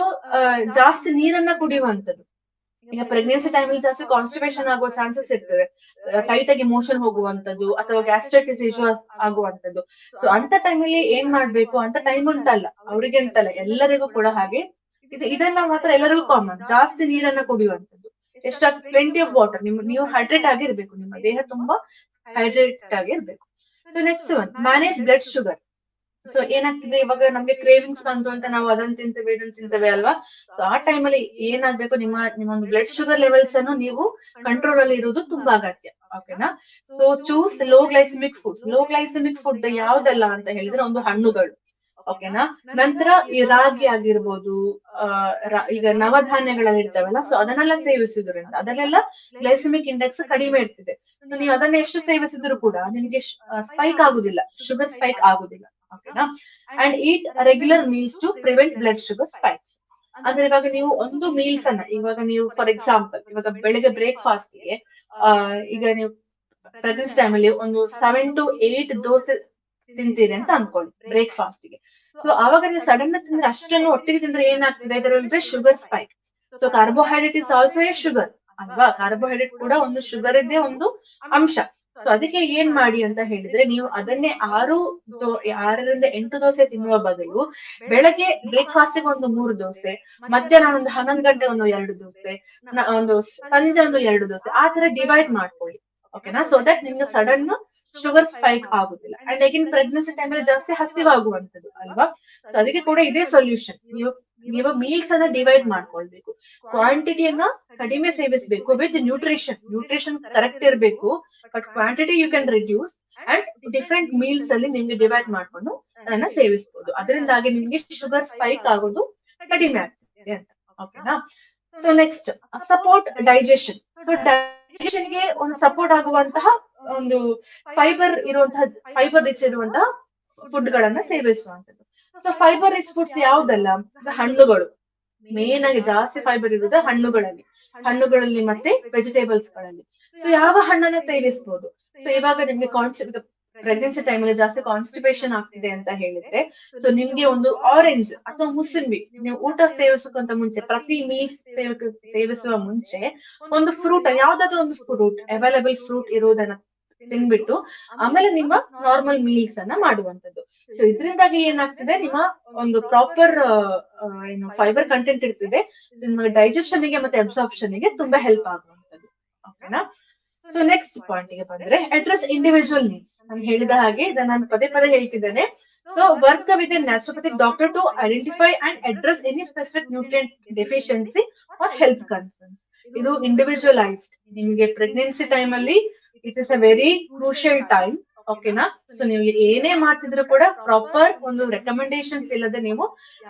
ಜಾಸ್ತಿ ನೀರನ್ನ ಕುಡಿಯುವಂತದ್ದು. ಈಗ ಪ್ರೆಗ್ನೆನ್ಸಿ ಟೈಮಲ್ಲಿ ಜಾಸ್ತಿ ಕಾನ್ಸ್ಟಿಪೇಷನ್ ಆಗುವ ಚಾನ್ಸಸ್ ಇರ್ತದೆ, ಟೈಟ್ ಆಗಿ ಮೋಷನ್ ಹೋಗುವಂತದ್ದು, ಅಥವಾ ಗ್ಯಾಸ್ಟ್ರೈಟಿಸ್ ಇಶ್ಯೂಸ್ ಆಗುವಂತದ್ದು. ಸೊ ಅಂತ ಟೈಮಲ್ಲಿ ಏನ್ ಮಾಡ್ಬೇಕು ಅಂತ ಟೈಮ್ ಅಂತಲ್ಲ, ಅವ್ರಿಗೆ ಅಂತಲ್ಲ, ಎಲ್ಲರಿಗೂ ಕೂಡ ಹಾಗೆ ಇದೆಲ್ಲ ಮಾತ್ರ ಎಲ್ಲರಿಗೂ ಕಾಮನ್. ಜಾಸ್ತಿ ನೀರನ್ನ ಕುಡಿಯುವಂತದ್ದು. ಎಷ್ಟಾಗಿ ಪ್ಲೆಂಟಿ ಆಫ್ ವಾಟರ್. ನೀವು ಹೈಡ್ರೇಟ್ ಆಗಿರ್ಬೇಕು, ನಿಮ್ಮ ದೇಹ ತುಂಬಾ ಹೈಡ್ರೇಟ್ ಆಗಿರ್ಬೇಕು. So next one, manage blood sugar. So ಏನಾಗ್ತದೆ, ಇವಾಗ ನಮ್ಗೆ ಕ್ರೇವಿಂಗ್ಸ್ ಬಂತು ಅಂತ ನಾವು ಅದನ್ನ ತಿಂತೇವೆ ಇದನ್ನ ತಿಂತೇವೆ ಅಲ್ವಾ. ಸೊ ಆ ಟೈಮಲ್ಲಿ ಏನಾಗ್ಬೇಕು, ನಿಮ್ಮ ಒಂದು ಬ್ಲಡ್ ಶುಗರ್ ಲೆವೆಲ್ಸ್ ಅನ್ನು ನೀವು ಕಂಟ್ರೋಲ್ ಅಲ್ಲಿ ಇರೋದು ತುಂಬಾ ಅಗತ್ಯ. ಓಕೆನಾ? So choose low glycemic foods. Low glycemic food ಯಾವ್ದಲ್ಲ ಅಂತ ಹೇಳಿದ್ರೆ, ಒಂದು ಹಣ್ಣುಗಳು. ಓಕೆನಾ? ನಂತರ ಈ ರಾಗಿ ಆಗಿರ್ಬೋದು, ಈಗ ನವಧಾನ್ಯಗಳಲ್ಲಿ ಇರ್ತಾವಲ್ಲ, ಸೊ ಅದನ್ನೆಲ್ಲ ಸೇವಿಸುವುದರಿಂದ ಅದರಲ್ಲೆಲ್ಲ ಗ್ಲೈಸಮಿಕ್ ಇಂಡೆಕ್ಸ್ ಕಡಿಮೆ ಇರ್ತದೆ. ಸೊ ನೀವು ಅದನ್ನ ಎಷ್ಟು ಸೇವಿಸಿದ್ರು ಕೂಡ ನಿಮಗೆ ಸ್ಪೈಕ್ ಆಗುದಿಲ್ಲ, ಶುಗರ್ ಸ್ಪೈಕ್ ಆಗುದಿಲ್ಲ. ಓಕೆನಾ? And eat regular meals to prevent blood sugar spikes. ಅಂದ್ರೆ ಇವಾಗ ನೀವು ಒಂದು ಮೀಲ್ಸ್ ಅನ್ನ, ಇವಾಗ ನೀವು ಫಾರ್ ಎಕ್ಸಾಂಪಲ್ ಇವಾಗ ಬೆಳಿಗ್ಗೆ ಬ್ರೇಕ್ಫಾಸ್ಟ್ ಗೆ ಈಗ ನೀವು ಪ್ರೆಗ್ನೆನ್ಸಿ ಟೈಮ್ ಅಲ್ಲಿ ಒಂದು 7 to 8 ದೋಸೆ ತಿಂತೀರಿ ಅಂತ ಅನ್ಕೊಳ್ಳಿ ಬ್ರೇಕ್ಫಾಸ್ಟ್ ಗೆ. ಸೊ ಆವಾಗ ನೀವು ಸಡನ್ ತಿಂದ್ರೆ, ಅಷ್ಟನ್ನು ಒಟ್ಟಿಗೆ ತಿಂದ್ರೆ ಏನಾಗ್ತದೆ, ಇದರಲ್ಲಿ sugar spike. So carbohydrate is also A sugar ಅಲ್ವಾ. ಕಾರ್ಬೋಹೈಡ್ರೇಟ್ ಕೂಡ ಒಂದು ಶುಗರ್ ಇದ್ದೇ ಒಂದು ಅಂಶ. ಸೊ ಅದಕ್ಕೆ ಏನ್ ಮಾಡಿ ಅಂತ ಹೇಳಿದ್ರೆ, ನೀವು ಅದನ್ನೇ 6 ರಿಂದ 8 ದೋಸೆ ತಿನ್ನುವ ಬದಲು ಬೆಳಗ್ಗೆ ಬ್ರೇಕ್ಫಾಸ್ಟ್ ಗೆ ಒಂದು 3 ದೋಸೆ, ಮಧ್ಯಾಹ್ನ ಒಂದು 11 ಗಂಟೆ ಒಂದು 2 ದೋಸೆ, ಒಂದು ಸಂಜೆ ಒಂದು 2 ದೋಸೆ, ಆ ತರ ಡಿವೈಡ್ ಮಾಡ್ಕೊಳ್ಳಿ. ಓಕೆನಾ? ಸೊ ದಟ್ ನಿಮ್ಗೆ ಸಡನ್ ಶುಗರ್ ಸ್ಪೈಕ್ ಆಗುದಿಲ್ಲ. ಅಂಡ್ ಅಗೇನ್ ಪ್ರೆಗ್ನೆನ್ಸಿ ಟೈಮಲ್ಲಿ ಜಾಸ್ತಿ ಹಸಿವಾಗುವಂತದ್ದು ಅಲ್ವಾ. ಸೊ ಅದಕ್ಕೆ ಕೂಡ ಇದೇ ಸೊಲ್ಯೂಷನ್. ನೀವು ಮೀಲ್ಸ್ ಅನ್ನ ಡಿವೈಡ್ ಮಾಡ್ಕೊಳ್ಬೇಕು, ಕ್ವಾಂಟಿಟಿಯನ್ನ ಕಡಿಮೆ ಸೇವಿಸಬೇಕು, ವಿತ್ ನ್ಯೂಟ್ರಿಷನ್ ಕರೆಕ್ಟ್ ಇರಬೇಕು. But quantity you can reduce, and different meals ಅಲ್ಲಿ ನಿಮ್ಗೆ ಡಿವೈಡ್ ಮಾಡ್ಕೊಂಡು ಅದನ್ನ ಸೇವಿಸಬಹುದು. ಅದರಿಂದಾಗಿ ನಿಮ್ಗೆ ಶುಗರ್ ಸ್ಪೈಕ್ ಆಗೋದು ಕಡಿಮೆ ಆಗ್ತದೆ ಅಂತ. ಓಕೆನಾ? So next, support digestion. So digestion ಗೆ ಒಂದು ಸಪೋರ್ಟ್ ಆಗುವಂತಹ ಒಂದು ಫೈಬರ್ ರಿಚ್ ಇರುವಂತಹ ಫುಡ್ ಗಳನ್ನ ಸೇವಿಸುವಂತದ್ದು. ಸೊ ಫೈಬರ್ ರಿಚ್ ಫುಡ್ಸ್ ಯಾವ್ದಲ್ಲ? ಹಣ್ಣುಗಳು. ಮೇನ್ ಆಗಿ ಜಾಸ್ತಿ ಫೈಬರ್ ಇರುವುದು ಹಣ್ಣುಗಳಲ್ಲಿ ಮತ್ತೆ ವೆಜಿಟೇಬಲ್ಸ್ ಗಳಲ್ಲಿ. ಸೊ ಯಾವ ಹಣ್ಣನ್ನ ಸೇವಿಸಬಹುದು? ಸೊ ಇವಾಗ ನಿಮ್ಗೆ ಪ್ರೆಗ್ನೆನ್ಸಿ ಟೈಮಲ್ಲಿ ಜಾಸ್ತಿ ಕಾನ್ಸ್ಟಿಪೇಷನ್ ಆಗ್ತಿದೆ ಅಂತ ಹೇಳಿದ್ರೆ, ಸೊ ನಿಮ್ಗೆ ಒಂದು ಆರೆಂಜ್ ಅಥವಾ ಮುಸಂಬಿ, ನೀವು ಊಟ ಸೇವಿಸೋಕ್ಕಿಂತ ಮುಂಚೆ, ಪ್ರತಿ ಮೀಲ್ಸ್ ಸೇವಿಸುವ ಮುಂಚೆ ಒಂದು ಫ್ರೂಟ್, ಯಾವ್ದಾದ್ರು ಒಂದು ಫ್ರೂಟ್, ಅವೈಲಬಲ್ ಫ್ರೂಟ್ ಇರುವುದನ್ನ ತಿನ್ಬಿಟ್ಟು ಆಮೇಲೆ ನಿಮ್ಮ ನಾರ್ಮಲ್ ಮೀಲ್ಸ್ ಅನ್ನ ಮಾಡುವಂತದ್ದು. ಸೊ ಇದರಿಂದಾಗಿ ಏನಾಗ್ತದೆ, ನಿಮ್ಮ ಒಂದು ಪ್ರಾಪರ್ ಏನು ಫೈಬರ್ ಕಂಟೆಂಟ್ ಇರ್ತದೆ. ಸೊ ನಿಮ್ಮ ಡೈಜೆಷನ್ ಗೆ ಮತ್ತೆ ಅಬ್ಸಾರ್ಪ್ಷನ್ ಗೆ ತುಂಬಾ ಹೆಲ್ಪ್ ಆಗುವಂತದ್ದು. ಓಕೆನಾ? ಸೊ ನೆಕ್ಸ್ಟ್ ಪಾಯಿಂಟ್ ಗೆ ಬಂದ್ರೆ, ಅಡ್ರೆಸ್ ಇಂಡಿವಿಜುವಲ್ ನೀಡ್ಸ್. ನಾನು ಹೇಳಿದ ಹಾಗೆ ಇದನ್ನ ನಾನು ಪದೇ ಪದೇ ಹೇಳ್ತಿದ್ದೇನೆ. So work with a naturopathic doctor to identify and address any specific nutrient deficiency or health concerns. ಇದು ಇಂಡಿವಿಜುವಲೈಸ್ಡ್. ನಿಮಗೆ ಪ್ರೆಗ್ನೆನ್ಸಿ ಟೈಮ್ ಅಲ್ಲಿ it is a very crucial time. ಓಕೆನಾ. ಸೊ ನೀವು ಏನೇ ಮಾಡ್ತಿದ್ರು ಕೂಡ ಪ್ರಾಪರ್ ಒಂದು ರೆಕಮೆಂಡೇಶನ್ಸ್ ಇಲ್ಲದೆ ನೀವು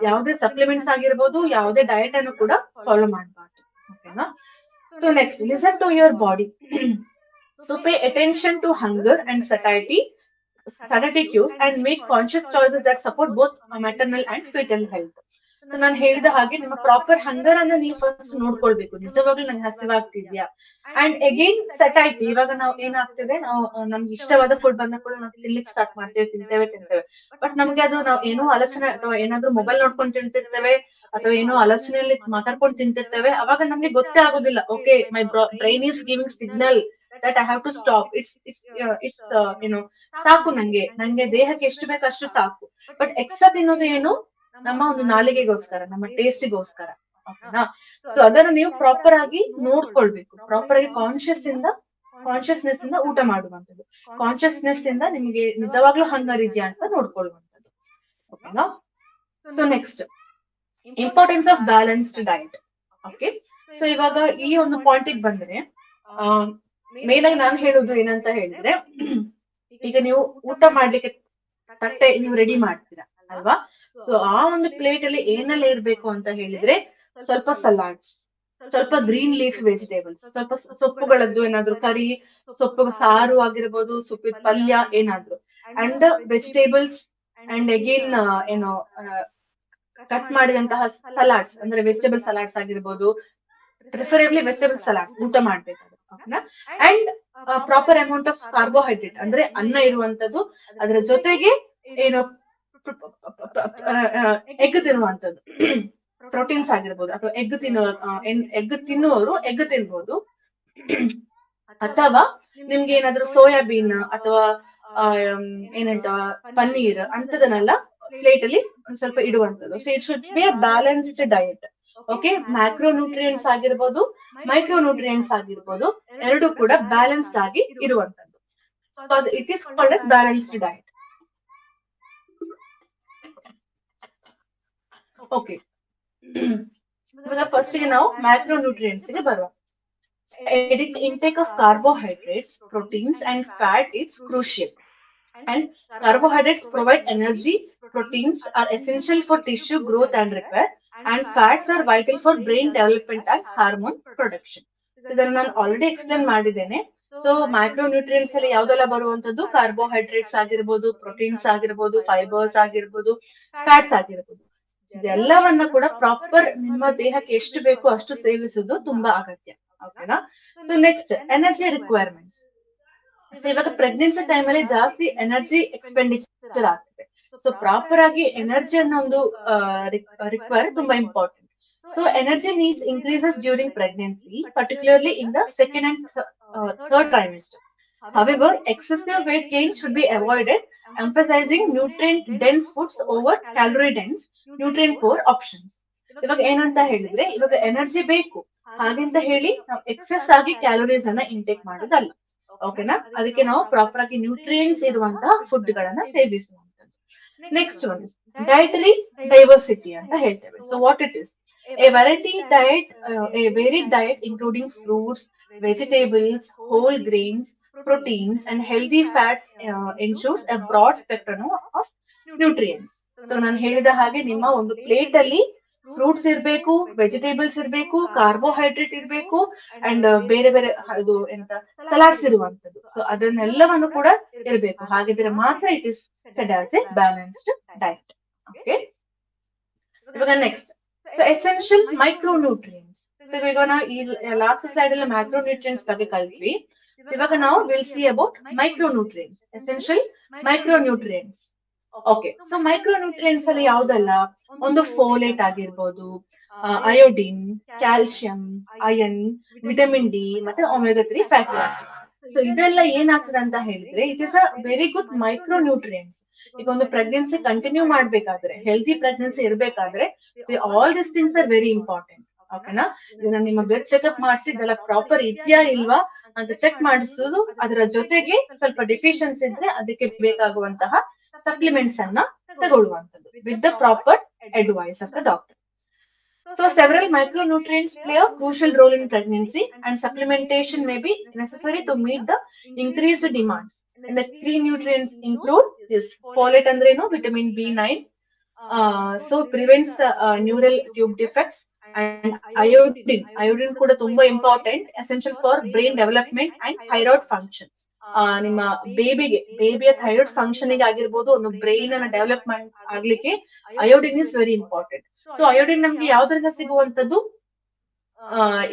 ಯಾವುದೇ ಸಪ್ಲಿಮೆಂಟ್ಸ್ ಆಗಿರ್ಬೋದು, ಯಾವುದೇ ಡಯಟ್ ಅನ್ನು ಕೂಡ ಫಾಲೋ ಮಾಡಬಾರ್ದು. ಓಕೆನಾ. So next, listen to your body. So pay attention to hunger and satiety cues and make conscious choices that support both maternal and fetal health. So ನಾನು ಹೇಳಿದ ಹಾಗೆ ನಿಮ್ಮ ಪ್ರಾಪರ್ ಹಂಗರ್ ಅನ್ನ ನೀವು ಫಸ್ಟ್ ನೋಡ್ಕೊಳ್ಬೇಕು, ನಿಜವಾಗ್ಲೂ ನಂಗೆ ಹಸಿವಾಗ್ತಿದ್ಯಾ. ಅಂಡ್ ಅಗೇನ್ ಸಟೈಟಿ, ಇವಾಗ ನಾವು ಏನಾಗ್ತಿದೆ, ನಾವು ನಮ್ಗೆ ಇಷ್ಟವಾದ ಫುಡ್ ಬಂದ ಕೂಡ ನಾವು ತಿನ್ಲಿಕ್ಕೆ ಸ್ಟಾರ್ಟ್ ಮಾಡ್ತೇವೆ, ತಿಂತೇವೆ. ಬಟ್ ನಮ್ಗೆ ಅದು ನಾವು ಏನೋ ಆಲೋಚನೆ ಅಥವಾ ಏನಾದ್ರೂ ಮೊಬೈಲ್ ನೋಡ್ಕೊಂಡು ತಿಂತಿರ್ತೇವೆ ಅಥವಾ ಏನೋ ಆಲೋಚನೆಯಲ್ಲಿ ಮಾತಾಡ್ಕೊಂಡು ತಿಂತಿರ್ತೇವೆ, ಅವಾಗ ನಮ್ಗೆ ಗೊತ್ತೇ ಆಗೋದಿಲ್ಲ. Okay, my brain is giving signal that I have to stop. It's ಏನೋ ಸಾಕು, ನಂಗೆ ದೇಹಕ್ಕೆ ಎಷ್ಟು ಬೇಕು ಅಷ್ಟು ಸಾಕು. ಬಟ್ ಎಕ್ಸ್ಟ್ರಾ ತಿನ್ನೋದು ಏನು, ನಮ್ಮ ಒಂದು ನಾಲಿಗೆಗೋಸ್ಕರ, ನಮ್ಮ ಟೇಸ್ಟಿಗೋಸ್ಕರ. ಓಕೆನಾ. ಸೊ ಅದನ್ನ ನೀವು ಪ್ರಾಪರ್ ಆಗಿ ನೋಡ್ಕೊಳ್ಬೇಕು, ಪ್ರಾಪರ್ ಆಗಿ ಕಾನ್ಶಿಯಸ್ನೆಸ್ ಇಂದ ಊಟ ಮಾಡುವಂಥದ್ದು, ಕಾನ್ಶಿಯಸ್ನೆಸ್ ಇಂದ ನಿಮ್ಗೆ ನಿಜವಾಗ್ಲೂ ಹಂಗರ್ ಇದೆಯಾ ಅಂತ ನೋಡ್ಕೊಳ್ಳುವಂಥದ್ದು. ಓಕೆನಾ. So next, importance of balanced diet. Okay. So ಇವಾಗ ಈ ಒಂದು ಪಾಯಿಂಟ್ ಬಂದ್ರೆ, ಮೇನ್ ಆಗಿ ನಾನು ಹೇಳೋದು ಏನಂತ ಹೇಳಿದ್ರೆ, ಈಗ ನೀವು ಊಟ ಮಾಡ್ಲಿಕ್ಕೆ ತಟ್ಟೆ ನೀವು ರೆಡಿ ಮಾಡ್ತೀರಾ ಅಲ್ವಾ. ಸೊ ಆ ಒಂದು ಪ್ಲೇಟ್ ಅಲ್ಲಿ ಏನೆಲ್ಲ ಇರ್ಬೇಕು ಅಂತ ಹೇಳಿದ್ರೆ, ಸ್ವಲ್ಪ ಸಲಾಡ್ಸ್, ಸ್ವಲ್ಪ ಗ್ರೀನ್ ಲೀಫ್ ವೆಜಿಟೇಬಲ್ಸ್, ಸ್ವಲ್ಪ ಸೊಪ್ಪುಗಳದ್ದು ಏನಾದ್ರು ಕರಿ ಸೊಪ್ಪು ಸಾರು ಆಗಿರ್ಬೋದು, ಸೊಪ್ಪಿನ ಪಲ್ಯ ಏನಾದ್ರು, ಅಂಡ್ ವೆಜಿಟೇಬಲ್ಸ್ ಅಂಡ್ ಅಗೇನ್ ಏನೋ ಕಟ್ ಮಾಡಿದಂತಹ ಸಲಾಡ್ಸ್, ಅಂದ್ರೆ ವೆಜಿಟೇಬಲ್ ಸಲಾಡ್ಸ್ ಆಗಿರ್ಬೋದು, ಪ್ರಿಫರೇಬ್ಲಿ ವೆಜಿಟೇಬಲ್ ಸಲಾಡ್ಸ್ ಊಟ ಮಾಡ್ಬೇಕಾದ್ರೆ. ಓಕೆನಾ. And proper amount of carbohydrate, ಅಂದ್ರೆ ಅನ್ನ ಇರುವಂತದ್ದು, ಅದರ ಜೊತೆಗೆ ಏನು ಎಗ್ ತಿನ್ನುವಂಥದ್ದು, ಪ್ರೋಟೀನ್ಸ್ ಆಗಿರ್ಬೋದು, ಅಥವಾ ಎಗ್ ತಿನ್ನುವವರು ಎಗ್ ತಿನ್ಬೋದು, ಅಥವಾ ನಿಮ್ಗೆ ಏನಾದ್ರು ಸೋಯಾಬೀನ್ ಅಥವಾ ಏನಂತ ಪನ್ನೀರ್ ಅಂತದನ್ನೆಲ್ಲ ಪ್ಲೇಟ್ ಅಲ್ಲಿ ಒಂದ್ ಸ್ವಲ್ಪ ಇಡುವಂಥದ್ದು. So it should be a balanced diet. Okay. Macro nutrients ಆಗಿರ್ಬೋದು, ಮೈಕ್ರೋ ನ್ಯೂಟ್ರಿಯೆಂಟ್ಸ್ ಆಗಿರ್ಬೋದು, ಎರಡು ಕೂಡ ಬ್ಯಾಲೆನ್ಸ್ಡ್ ಆಗಿ ಇರುವಂತದ್ದು. ಸೊ ಅದು it is called as balanced diet. Okay. ಇವಾಗ ಫಸ್ಟ್ ಗೆ ನಾವು ಮ್ಯಾಕ್ರೋ ನ್ಯೂಟ್ರಿಯೆಂಟ್ಸ್ ಗೆ ಬರುವ. Intake of carbohydrates, proteins, and fat is crucial. And carbohydrates provide energy, proteins are essential for tissue growth and repair, and fats are vital for brain development and hormone production. So ಇದನ್ನ ನಾನು already explain ಮಾಡಿದ್ದೇನೆ. So micro nutrients ಅಲ್ಲಿ ಯಾವ್ದೆಲ್ಲ ಬರುವಂತದ್ದು, carbohydrates ಆಗಿರ್ಬೋದು, proteins ಆಗಿರ್ಬೋದು, fibres ಆಗಿರ್ಬೋದು, fats ಆಗಿರ್ಬೋದು, ಇದೆಲ್ಲವನ್ನ ಕೂಡ ಪ್ರಾಪರ್ ನಿಮ್ಮ ದೇಹಕ್ಕೆ ಎಷ್ಟು ಬೇಕು ಅಷ್ಟು ಸೇವಿಸುವುದು ತುಂಬಾ ಅಗತ್ಯ. ಓಕೆನಾ. So next, energy requirements. ಇವಾಗ ಪ್ರೆಗ್ನೆನ್ಸಿ ಟೈಮ್ ಅಲ್ಲಿ ಜಾಸ್ತಿ ಎನರ್ಜಿ ಎಕ್ಸ್ಪೆಂಡಿಚರ್ ಆಗ್ತದೆ. ಸೊ ಪ್ರಾಪರ್ ಆಗಿ ಎನರ್ಜಿಯನ್ನ ಒಂದು ರಿಕ್ವೈರ್ ತುಂಬಾ important. So energy needs increases during pregnancy, particularly in the second and third trimester. However, excessive weight gain should be avoided, emphasizing nutrient-dense foods over calorie-dense, nutrient-poor options. ಇವಾಗ ಏನಂತ ಹೇಳಿದ್ರೆ, ಇವಾಗ energy ಬೇಕು ಹಾಗೆಂತ ಹೇಳಿ ನಾವು ಎಕ್ಸೆಸ್ ಆಗಿ calories ಅನ್ನ intake ಮಾಡೋದಲ್ಲ. ಓಕೆನಾ. ಅದಕ್ಕೆ ನಾವು ಪ್ರಾಪರ್ ಆಗಿ ನ್ಯೂಟ್ರಿಯೆಂಟ್ಸ್ ಇರುವಂತಹ ಫುಡ್ ಗಳನ್ನ ಸೇವಿಸುವಂತದ್ದು. ನೆಕ್ಸ್ಟ್ ಒನ್ ಡಯಟರಿ ಡೈವರ್ಸಿಟಿ ಅಂತ ಹೇಳ್ತೇವೆ. So what it is? A varied diet including fruits, vegetables, whole grains, proteins, and healthy fats ensures a broad spectrum of nutrients. So ನಾನು ಹೇಳಿದ ಹಾಗೆ ನಿಮ್ಮ ಒಂದು ಪ್ಲೇಟ್ ಅಲ್ಲಿ ಫ್ರೂಟ್ಸ್ ಇರ್ಬೇಕು, ವೆಜಿಟೇಬಲ್ಸ್ ಇರ್ಬೇಕು, ಕಾರ್ಬೋಹೈಡ್ರೇಟ್ ಇರ್ಬೇಕು, ಅಂಡ್ ಬೇರೆ ಬೇರೆ ಅದು ಎಂತ ಸಲಾಡ್ಸ್ ಇರುವಂತದ್ದು. ಸೊ ಅದನ್ನೆಲ್ಲವನ್ನು ಕೂಡ ಇರ್ಬೇಕು. ಹಾಗಿದ್ರೆ ಮಾತ್ರ it is said as a balanced diet. Okay. ಇವಾಗ next, so essential micro nutrients. So ಇವಾಗ ನಾವು ಈ ಲಾಸ್ಟ್ ಸ್ಲೈಡ್ ಅಲ್ಲಿ ಮ್ಯಾಕ್ರೋ ನ್ಯೂಟ್ರಿಯೆಂಟ್ಸ್ ಬಗ್ಗೆ ಕಲ್ತ್ವಿ. ಸೊ ಇವಾಗ ನಾವು will see about micro nutrients, essential micro nutrients. Okay. So micro nutrients ಅಲ್ಲಿ ಯಾವ್ದೆಲ್ಲ, ಒಂದು ಫೋಲೇಟ್ ಆಗಿರ್ಬೋದು, iodine, calcium, iron, vitamin D, ಮತ್ತೆ ಒಮೆಗಾ 3 ಫ್ಯಾಟಿ ಆಸಿಡ್ಸ್. ಸೊ ಇದೆಲ್ಲ ಏನಾಗ್ತದೆ ಅಂತ ಹೇಳಿದ್ರೆ, it is a very good micro nutrients. ಈಗ ಒಂದು ಪ್ರೆಗ್ನೆನ್ಸಿ ಕಂಟಿನ್ಯೂ ಮಾಡ್ಬೇಕಾದ್ರೆ, ಹೆಲ್ದಿ ಪ್ರೆಗ್ನೆನ್ಸಿ ಇರ್ಬೇಕಾದ್ರೆ, all this things are very important. ಓಕೆನಾ. ಇದನ್ನ ನಿಮ್ಮ ಬ್ಲಡ್ ಚೆಕ್ಅಪ್ ಮಾಡಿಸಿ ಇದೆಲ್ಲ ಪ್ರಾಪರ್ ಇದೆಯಾ ಇಲ್ವಾ ಅಂತ ಚೆಕ್ ಮಾಡಿಸೋದು, ಅದರ ಜೊತೆಗೆ ಸ್ವಲ್ಪ ಡೆಫಿಷಿಯನ್ಸಿ ಇದ್ರೆ ಅದಕ್ಕೆ ಬೇಕಾಗುವಂತಹ ಸಪ್ಲಿಮೆಂಟ್ಸ್ ಅನ್ನ ತಗೊಳ್ಳುವಂಥದ್ದು with the proper advice of the doctor. So several micronutrients play a crucial role in pregnancy, and supplementation may be necessary to meet the increased demands. And the key nutrients include this folate and vitamin B9. So prevents neural tube defects, and iodine. Iodine ಕೂಡ ತುಂಬಾ important, essential for brain development and thyroid function. ನಿಮ್ಮ ಬೇಬಿಯ thyroid function ಗೆ ಆಗಿರ್ಬೋದು, ಒಂದು brain ಅನ್ನ development ಆಗ್ಲಿಕ್ಕೆ iodine is very important. So iodine ನಮ್ಗೆ ಯಾವ್ದ್ರಿಂದ ಸಿಗುವಂತದ್ದು?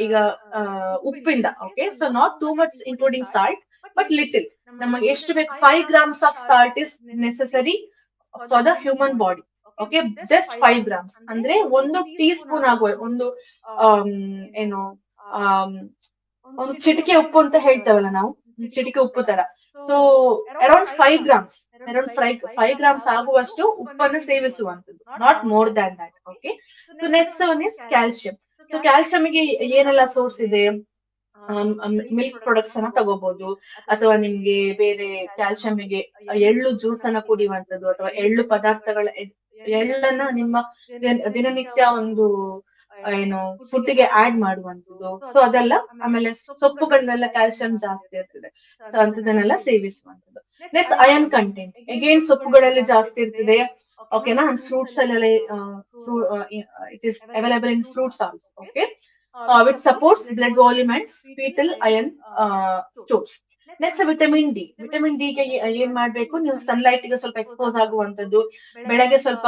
ಈಗ ಉಪ್ಪಿಂದ. Okay, so not too much including salt, but little. ನಮಗೆ ಎಷ್ಟು ಬೇಕು? 5 grams of salt is necessary for the human body. Okay, just 5 grams ಅಂದ್ರೆ ಒಂದು ಟೀ ಸ್ಪೂನ್ ಆಗುವ, ಒಂದು ಏನು ಒಂದು ಚಿಟಿಕೆ ಉಪ್ಪು ಅಂತ ಹೇಳ್ತೇವಲ್ಲ ನಾವು, ಚಿಟಿಕೆ ಉಪ್ಪು ತರ. So around 5 grams, around 5 grams ಆಗುವಷ್ಟು ಉಪ್ಪನ್ನು ಸೇವಿಸುವಂತದ್ದು, not more than that. Okay, so next one is calcium. So ಕ್ಯಾಲ್ಸಿಯಂಗೆ ಏನೆಲ್ಲ ಸೋರ್ಸ್ ಇದೆ? ಮಿಲ್ಕ್ ಪ್ರಾಡಕ್ಟ್ಸ್ ಅನ್ನ ತಗೋಬಹುದು, ಅಥವಾ ನಿಮ್ಗೆ ಬೇರೆ ಕ್ಯಾಲ್ಸಿಯಂಗೆ ಎಳ್ಳು ಜ್ಯೂಸ್ ಅನ್ನ ಕುಡಿಯುವಂತದ್ದು, ಅಥವಾ ಎಳ್ಳು ಪದಾರ್ಥಗಳ ಎಳ್ಳನ್ನ ನಿಮ್ಮ ದಿನನಿತ್ಯ ಒಂದು ಏನು ಫುಡ್ಗೆ ಆಡ್ ಮಾಡುವಂತದ್ದು. ಸೊ ಅದೆಲ್ಲ. ಆಮೇಲೆ ಸೊಪ್ಪುಗಳನ್ನೆಲ್ಲ ಕ್ಯಾಲ್ಸಿಯಂ ಜಾಸ್ತಿ ಇರ್ತದೆ, ಸೊ ಅಂತದನ್ನೆಲ್ಲ ಸೇವಿಸುವಂತದ್ದು. ನೆಕ್ಸ್ಟ್ ಅಯನ್ ಕಂಟೆಂಟ್, ಅಗೇನ್ ಸೊಪ್ಪುಗಳಲ್ಲಿ ಜಾಸ್ತಿ ಇರ್ತದೆ. ಓಕೆನಾ? ಫ್ರೂಟ್ಸ್ ಅಲ್ಲೆಲ್ಲ it is available in fruits also. Okay, which supports blood volume and fetal iron stores. Next vitamin D. Vitamin D ಗೆ ಏನ್ ಮಾಡ್ಬೇಕು? ನೀವು ಸನ್ಲೈಟ್ ಗೆ ಸ್ವಲ್ಪ ಎಕ್ಸ್ಪೋಸ್ ಆಗುವಂತದ್ದು, ಬೆಳಗ್ಗೆ ಸ್ವಲ್ಪ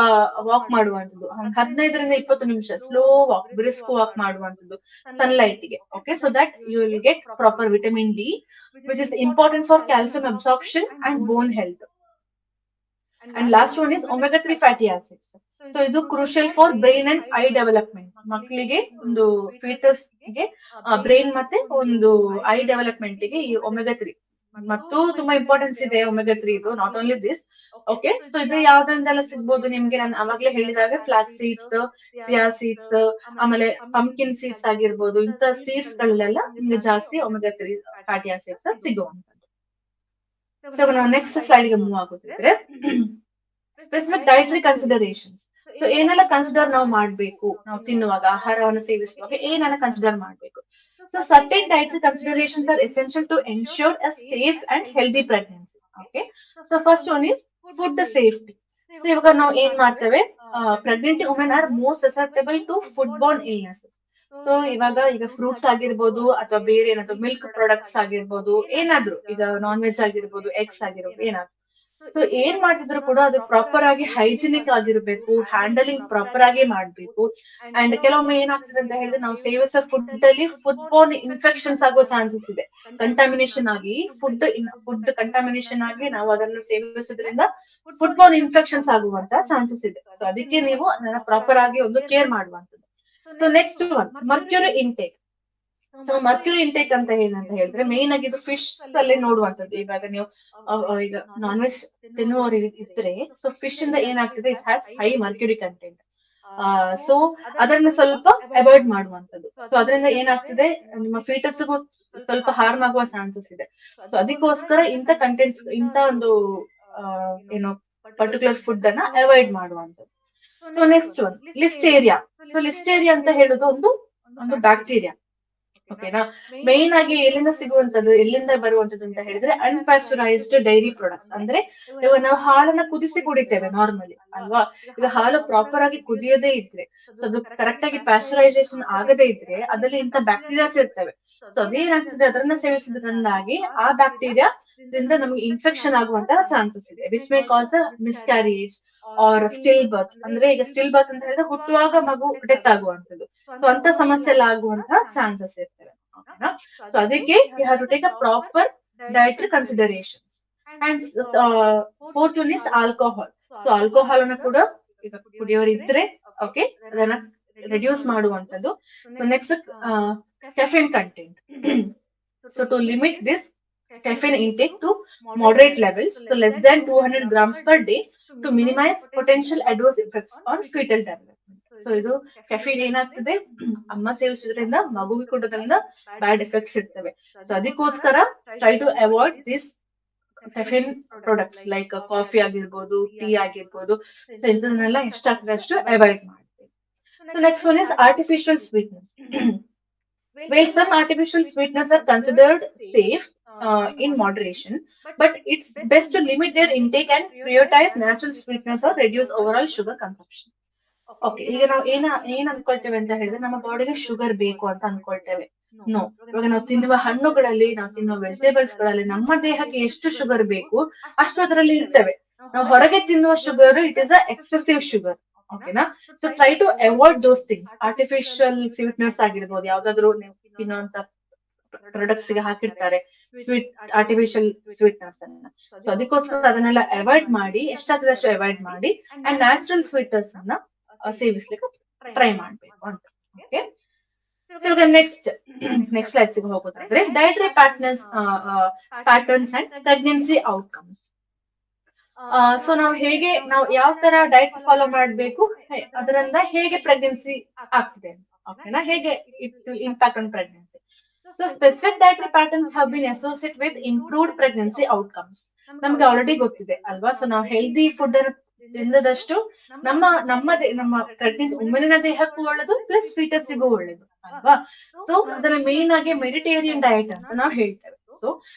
ವಾಕ್ ಮಾಡುವಂತದ್ದು, 15 ರಿಂದ 20 ನಿಮಿಷ ಸ್ಲೋ ವಾಕ್, ಬ್ರಿಸ್ಕ್ ವಾಕ್ ಮಾಡುವಂತದ್ದು ಸನ್ಲೈಟ್ ಗೆ. Okay, so that you will get proper vitamin D, which is important for calcium absorption and bone health. And last one is omega 3 fatty acids. So ಇದು crucial for brain and eye development. ಮಕ್ಕಳಿಗೆ ಒಂದು foetus ಗೆ brain ಮತ್ತೆ ಒಂದು I development ಗೆ ಈ omega 3 ಮತ್ತು ತುಂಬಾ ಇಂಪಾರ್ಟೆನ್ಸ್ ಇದೆ ಒಮೆಗಾ 3 ಇದು. Not only this. Okay, so ಇದು ಯಾವ್ದ್ರಿಂದೆಲ್ಲ ಸಿಗ್ಬೋದು ನಿಮ್ಗೆ? ನಾನು ಅವಾಗ್ಲೇ ಹೇಳಿದಾಗ ಫ್ಲಾಕ್ಸ್ ಸೀಡ್ಸ್, ಸಿಯಾ ಸೀಡ್ಸ್, ಆಮೇಲೆ ಪಂಪ್ಕಿನ್ ಸೀಡ್ಸ್ ಆಗಿರ್ಬೋದು, ಇಂಥ ಸೀಡ್ಸ್ ಗಳಲ್ಲೆಲ್ಲ ನಿಮ್ಗೆ ಜಾಸ್ತಿ ಒಮೆಗಾ 3 ಫ್ಯಾಟಿ ಆಸಿಡ್ಸ್ ಸಿಗುವಂತದ್ದು. ಸೊ ನಾವು ನೆಕ್ಸ್ಟ್ ಸ್ಲೈಡ್ ಗೆ ಮೂವ್ ಆಗೋದಿದ್ರೆ, ಸ್ಪೆಸಿಫಿಕ್ ಡೈಟರಿ ಕನ್ಸಿಡರೇಷನ್ಸ್. ಸೊ ಏನೆಲ್ಲ ಕನ್ಸಿಡರ್ ನಾವು ಮಾಡ್ಬೇಕು? ನಾವು ತಿನ್ನುವಾಗ, ಆಹಾರವನ್ನು ಸೇವಿಸುವಾಗ ಏನೆಲ್ಲ ಕನ್ಸಿಡರ್ ಮಾಡ್ಬೇಕು? So certain dietary considerations are essential to ensure a safe and healthy pregnancy. Okay, so first one is food safety. So ಇವಾಗ ನಾವು ಏನ್ ಮಾಡ್ತೇವೆ? Pregnant women are most susceptible to food borne illnesses. So ಈಗ fruits ಆಗಿರ್ಬೋದು, ಅಥವಾ ಬೇರೆ ಏನಾದ್ರು milk products ಆಗಿರ್ಬೋದು, ಏನಾದ್ರು ಈಗ ನಾನ್ ವೆಜ್ ಆಗಿರ್ಬೋದು, ಎಗ್ಸ್ ಆಗಿರ್ಬೋದು, ಏನಾದ್ರು. ಸೊ ಏನ್ ಮಾಡಿದ್ರು ಕೂಡ ಅದು ಪ್ರಾಪರ್ ಆಗಿ ಹೈಜಿನಿಕ್ ಆಗಿರ್ಬೇಕು, ಹ್ಯಾಂಡಲಿಂಗ್ ಪ್ರಾಪರ್ ಆಗಿ ಮಾಡ್ಬೇಕು. ಅಂಡ್ ಕೆಲವೊಮ್ಮೆ ಏನಾಗ್ತದೆ ಅಂತ ಹೇಳಿದ್ರೆ, ನಾವು ಸೇವಿಸೋ ಫುಡ್ ಅಲ್ಲಿ ಫುಡ್ ಬೋರ್ನ್ ಇನ್ಫೆಕ್ಷನ್ಸ್ ಆಗೋ ಚಾನ್ಸಸ್ ಇದೆ. ಕಂಟಾಮಿನೇಷನ್ ಆಗಿ ಫುಡ್ ಕಂಟಾಮಿನೇಷನ್ ಆಗಿ ನಾವು ಅದನ್ನು ಸೇವಿಸೋದ್ರಿಂದ ಫುಡ್ ಬೋರ್ನ್ ಇನ್ಫೆಕ್ಷನ್ಸ್ ಆಗುವಂತ ಚಾನ್ಸಸ್ ಇದೆ. ಸೊ ಅದಕ್ಕೆ ನೀವು ಅದನ್ನ ಪ್ರಾಪರ್ ಆಗಿ ಒಂದು ಕೇರ್ ಮಾಡುವಂತದ್ದು. So next one, mercury intake. So mercury intake ಅಂತ ಏನಂತ ಹೇಳಿದ್ರೆ, ಮೇನ್ ಆಗಿ ಇದು ಫಿಶ್ ಅಲ್ಲೇ ನೋಡುವಂತದ್ದು. ಇವಾಗ ನೀವು ಈಗ ನಾನ್ ವೆಜ್ ತಿನ್ನುವವರು ಇದ್ರೆ, ಸೊ ಫಿಶ್ ಇಂದ ಏನಾಗ್ತದೆ? It has high mercury content. So ಅದನ್ನ ಸ್ವಲ್ಪ ಅವಾಯ್ಡ್ ಮಾಡುವಂತದ್ದು. ಸೊ ಅದರಿಂದ ಏನಾಗ್ತದೆ? ನಿಮ್ಮ ಫೀಟಸ್ಗೂ ಸ್ವಲ್ಪ ಹಾರ್ಮ್ ಆಗುವ ಚಾನ್ಸಸ್ ಇದೆ. ಸೊ ಅದಕ್ಕೋಸ್ಕರ ಇಂಥ ಕಂಟೆಂಟ್ಸ್, ಇಂಥ ಒಂದು ಏನು ಪರ್ಟಿಕ್ಯುಲರ್ ಫುಡ್ ಅನ್ನ ಅವಾಯ್ಡ್ ಮಾಡುವಂತದ್ದು. So next one, listeria. So listeria ಅಂತ ಹೇಳುದು ಒಂದು ಬ್ಯಾಕ್ಟೀರಿಯಾ. ಓಕೆನಾ? ಮೇನ್ ಆಗಿ ಎಲ್ಲಿಂದ ಸಿಗುವಂತದ್ದು, ಎಲ್ಲಿಂದ ಬರುವಂತದ್ದು ಅಂತ ಹೇಳಿದ್ರೆ, ಅನ್ಪ್ಯಾಸ್ಚರೈಸ್ಡ್ ಡೈರಿ ಪ್ರಾಡಕ್ಟ್ಸ್. ಅಂದ್ರೆ ಇವಾಗ ನಾವು ಹಾಲನ್ನ ಕುದಿಸಿ ಕುಡಿತೇವೆ ನಾರ್ಮಲಿ, ಅಲ್ವಾ? ಈಗ ಹಾಲು ಪ್ರಾಪರ್ ಆಗಿ ಕುದಿಯದೇ ಇದ್ರೆ, ಸೊ ಅದು ಕರೆಕ್ಟ್ ಆಗಿ ಪ್ಯಾಸ್ಚರೈಸೇಷನ್ ಆಗದೇ ಇದ್ರೆ, ಅದ್ರಲ್ಲಿ ಇಂಥ ಬ್ಯಾಕ್ಟೀರಿಯಾಸ್ ಇರ್ತವೆ. ಸೊ ಅದೇನಾಗ್ತದೆ? ಅದನ್ನ ಸೇವಿಸೋದ್ರಿಂದಾಗಿ ಆ ಬ್ಯಾಕ್ಟೀರಿಯಾ ದಿಂದ ನಮ್ಗೆ ಇನ್ಫೆಕ್ಷನ್ ಆಗುವಂತಹ ಚಾನ್ಸಸ್ ಇದೆ, which may cause a miscarriage or stillbirth. ಅಂದ್ರೆ ಈಗ ಸ್ಟಿಲ್ ಬರ್ತ್ ಅಂತ ಹೇಳಿದ್ರೆ ಹುಟ್ಟುವಾಗ ಮಗು ಡೆತ್ ಆಗುವಂತದ್ದು. ಸೊ ಅಂತ ಸಮಸ್ಯೆ ಎಲ್ಲ ಆಗುವಂತಹ ಚಾನ್ಸಸ್ ಇರ್ತವೆ. ಓಕೆನಾ? ಸೊ ಅದಕ್ಕೆ you have to take a proper dietary considerations. And fourth one is alcohol. So alcohol ಅನ್ನ ಕೂಡ ಈಗ ಕುಡಿಯೋರಿದ್ರೆ, ಓಕೆ, ಅದನ್ನ ರೆಡ್ಯೂಸ್ ಮಾಡುವಂತದ್ದು. So next, caffeine content. So to limit this caffeine intake to moderate levels, so less than 200 grams per day, to minimize potential adverse effects on fetal development. So ಇದು caffeine ಏನಾಗ್ತದೆ? ಅಮ್ಮ ಸೇವಿಸೋದ್ರಿಂದ, ಮಗುವಿಗೆ ಕೊಡೋದ್ರಿಂದ bad effects ಇರ್ತವೆ. So ಅದಕ್ಕೋಸ್ಕರ try to avoid this caffeine products like coffee ಆಗಿರ್ಬೋದು, tea ಆಗಿರ್ಬೋದು. ಸೊ ಇಂಥದನ್ನೆಲ್ಲ ಎಷ್ಟಾಗ್ತದೆ ಅಷ್ಟು ಅವಾಯ್ಡ್ ಮಾಡ್ತೀವಿ. So next one is artificial sweetness. While some artificial sweeteners are considered safe in moderation, but it's best to limit their intake and prioritize natural sweeteners or reduce overall sugar consumption. Okay, ಈಗ ನಾವು ಏನ್ ಅನ್ಕೊಳ್ತೇವೆ ಅಂತ ಹೇಳಿದ್ರೆ ನಮ್ಮ ಬಾಡಿಗೆ sugar ಬೇಕು ಅಂತ ಅನ್ಕೊಳ್ತೇವೆ. No, ಇವಾಗ ನಾವು ತಿನ್ನುವ ಹಣ್ಣುಗಳಲ್ಲಿ, ನಾವು ತಿನ್ನುವ ವೆಜಿಟೇಬಲ್ಸ್ ಗಳಲ್ಲಿ ನಮ್ಮ ದೇಹಕ್ಕೆ ಎಷ್ಟು ಶುಗರ್ ಬೇಕು ಅಷ್ಟು ಅದರಲ್ಲಿ ಇರ್ತವೆ. ನಾವು ಹೊರಗೆ ತಿನ್ನುವ sugar, it is a excessive sugar. ಓಕೆನಾ? So try to avoid those things. Artificial sweetness ಆಗಿರ್ಬೋದು, ಯಾವ್ದಾದ್ರು ನೀವು ತಿನ್ನುವಂತ ಪ್ರಾಡಕ್ಟ್ಸ್ ಗೆ ಹಾಕಿರ್ತಾರೆ ಸ್ವೀಟ್, ಆರ್ಟಿಫಿಷಿಯಲ್ ಸ್ವೀಟ್ನೆಸ್ ಅನ್ನ. ಸೊ ಅದಕ್ಕೋಸ್ಕರ ಅದನ್ನೆಲ್ಲ ಅವಾಯ್ಡ್ ಮಾಡಿ, ಎಷ್ಟಾದಷ್ಟು ಅವಾಯ್ಡ್ ಮಾಡಿ, ಅಂಡ್ ನ್ಯಾಚುರಲ್ ಸ್ವೀಟ್ನೆಸ್ ಅನ್ನ ಸೇವಿಸ್ಲಿಕ್ಕೆ ಟ್ರೈ ಮಾಡ್ಬೇಕು ಅಂತ. ಓಕೆ, ಸೊ ಇವಾಗ ನೆಕ್ಸ್ಟ್ ಸ್ಲೈಡ್ಸ್ ಗೆ ಹೋಗೋದಾದ್ರೆ dietary patterns and pregnancy outcomes. So ನಾವು ಯಾವ ತರ ಡಯಟ್ ಫಾಲೋ ಮಾಡ್ಬೇಕು, ಅದರಿಂದ ಹೇಗೆ ಪ್ರೆಗ್ನೆನ್ಸಿ ಆಗ್ತಿದೆ, ಓಕೆನಾ, ಹೇಗೆ it impact on pregnancy. So specific dietary patterns have been associate with improved pregnancy outcomes. ನಮ್ಗೆ ಆಲ್ರೆಡಿ ಗೊತ್ತಿದೆ ಅಲ್ವಾ. ಸೊ ನಾವು ಹೆಲ್ದಿ ಫುಡ್ ಅನ್ನು ತಿನ್ನದಷ್ಟು ನಮ್ಮ ಪ್ರೆಗ್ನೆಂಟ್ ವುಮೆನ್ನ ದೇಹಕ್ಕೂ ಒಳ್ಳೇದು, ಪ್ಲಸ್ ಫೀಟಸ್ಸಿಗೂ ಒಳ್ಳೇದು ಅಲ್ವಾ. ಸೊ ಅದನ್ನ ಮೇನ್ ಆಗಿ ಮೆಡಿಟೇರಿಯನ್ ಡಯಟ್ ಅಂತ ನಾವು ಹೇಳ್ತೇವೆ. ಸೊ